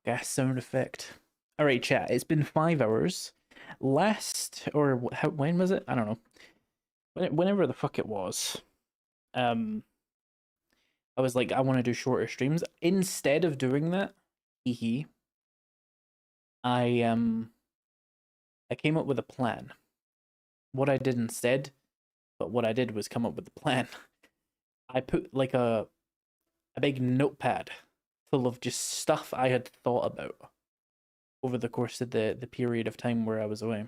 gas sound effect. All right, chat. It's been 5 hours. When was it? I don't know. Whenever the fuck it was. I was like, I want to do shorter streams. Instead of doing that, hee I came up with a plan. What I did instead, but what I did was come up with a plan. I put like a big notepad full of just stuff I had thought about over the course of the period of time where I was away.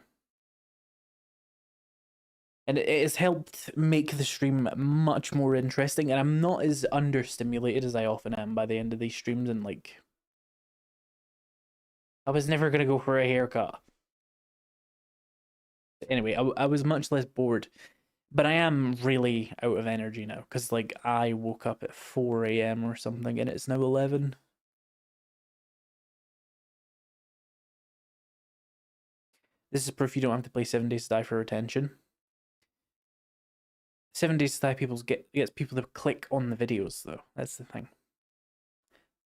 And it has helped make the stream much more interesting, and I'm not as understimulated as I often am by the end of these streams, and like, I was never gonna go for a haircut. Anyway, I was much less bored, but I am really out of energy now, because like, I woke up at 4 a.m. or something, and it's now 11. This is proof you don't have to play 7 Days to Die for retention. 7 Days to Die gets people to click on the videos, though. That's the thing.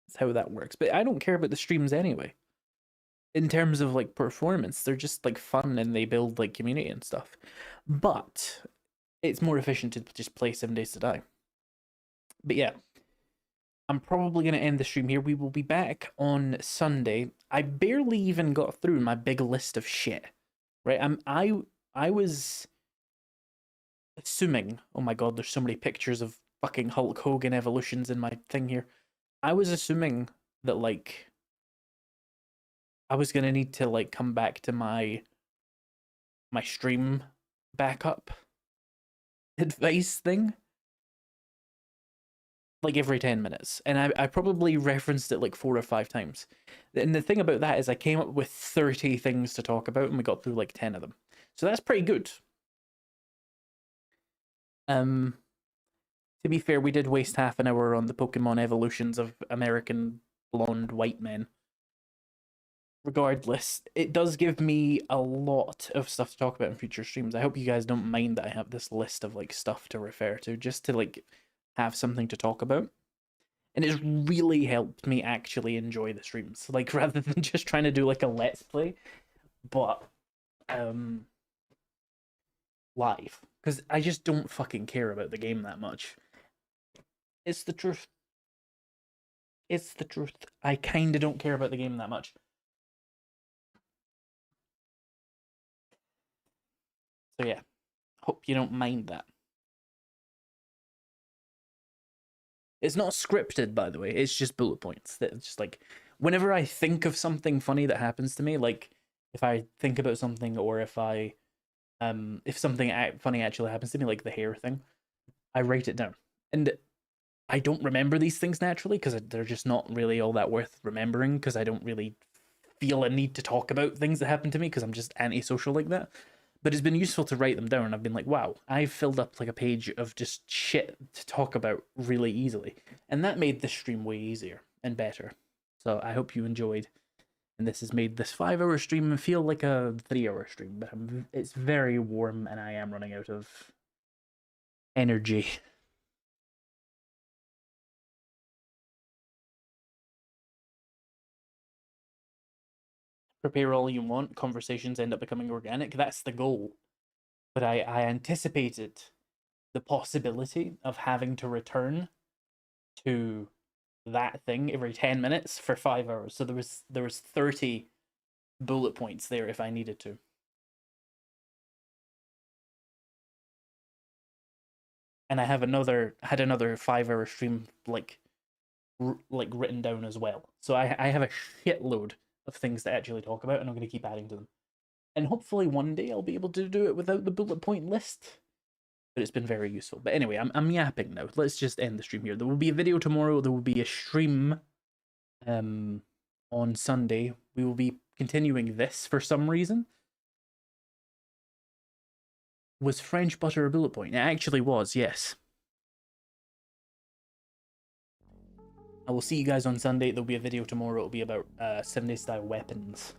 That's how that works. But I don't care about the streams anyway. In terms of like performance, they're just like fun and they build like community and stuff. But it's more efficient to just play 7 Days to Die. But yeah, I'm probably going to end the stream here. We will be back on Sunday. I barely even got through my big list of shit. Right? I was assuming, oh my god, there's so many pictures of fucking Hulk Hogan evolutions in my thing here. I was assuming that like I was gonna need to like come back to my stream backup advice thing like every 10 minutes, and I probably referenced it like 4 or 5 times. And the thing about that is I came up with 30 things to talk about and we got through like 10 of them, so that's pretty good. To be fair, we did waste half an hour on the Pokemon evolutions of American blonde white men. Regardless, it does give me a lot of stuff to talk about in future streams. I hope you guys don't mind that I have this list of like stuff to refer to, just to like have something to talk about. And it's really helped me actually enjoy the streams, like rather than just trying to do like a let's play, but live, because I just don't fucking care about the game that much. It's the truth. It's the truth. I kind of don't care about the game that much. So yeah, hope you don't mind that. It's not scripted, by the way. It's just bullet points. That's just like, whenever I think of something funny that happens to me, like if I think about something, or if something funny actually happens to me, like the hair thing, I write it down. And I don't remember these things naturally because they're just not really all that worth remembering, because I don't really feel a need to talk about things that happen to me because I'm just antisocial like that. But it's been useful to write them down, and I've been like, wow, I've filled up like a page of just shit to talk about really easily. And that made the stream way easier and better. So I hope you enjoyed. And this has made this 5-hour stream feel like a 3-hour stream, but it's very warm and I am running out of energy. Prepare all you want, conversations end up becoming organic. That's the goal. But I anticipated the possibility of having to return to that thing every 10 minutes for 5 hours. So there was 30 bullet points there if I needed to. And I had another 5-hour stream like written down as well. So I have a shitload of things to actually talk about, and I'm going to keep adding to them. And hopefully one day I'll be able to do it without the bullet point list. But it's been very useful. But anyway, I'm yapping now. Let's just end the stream here. There will be a video tomorrow. There will be a stream on Sunday. We will be continuing this for some reason. Was French butter a bullet point? It actually was, yes. I will see you guys on Sunday. There'll be a video tomorrow. It'll be about 7 Days to Die weapons.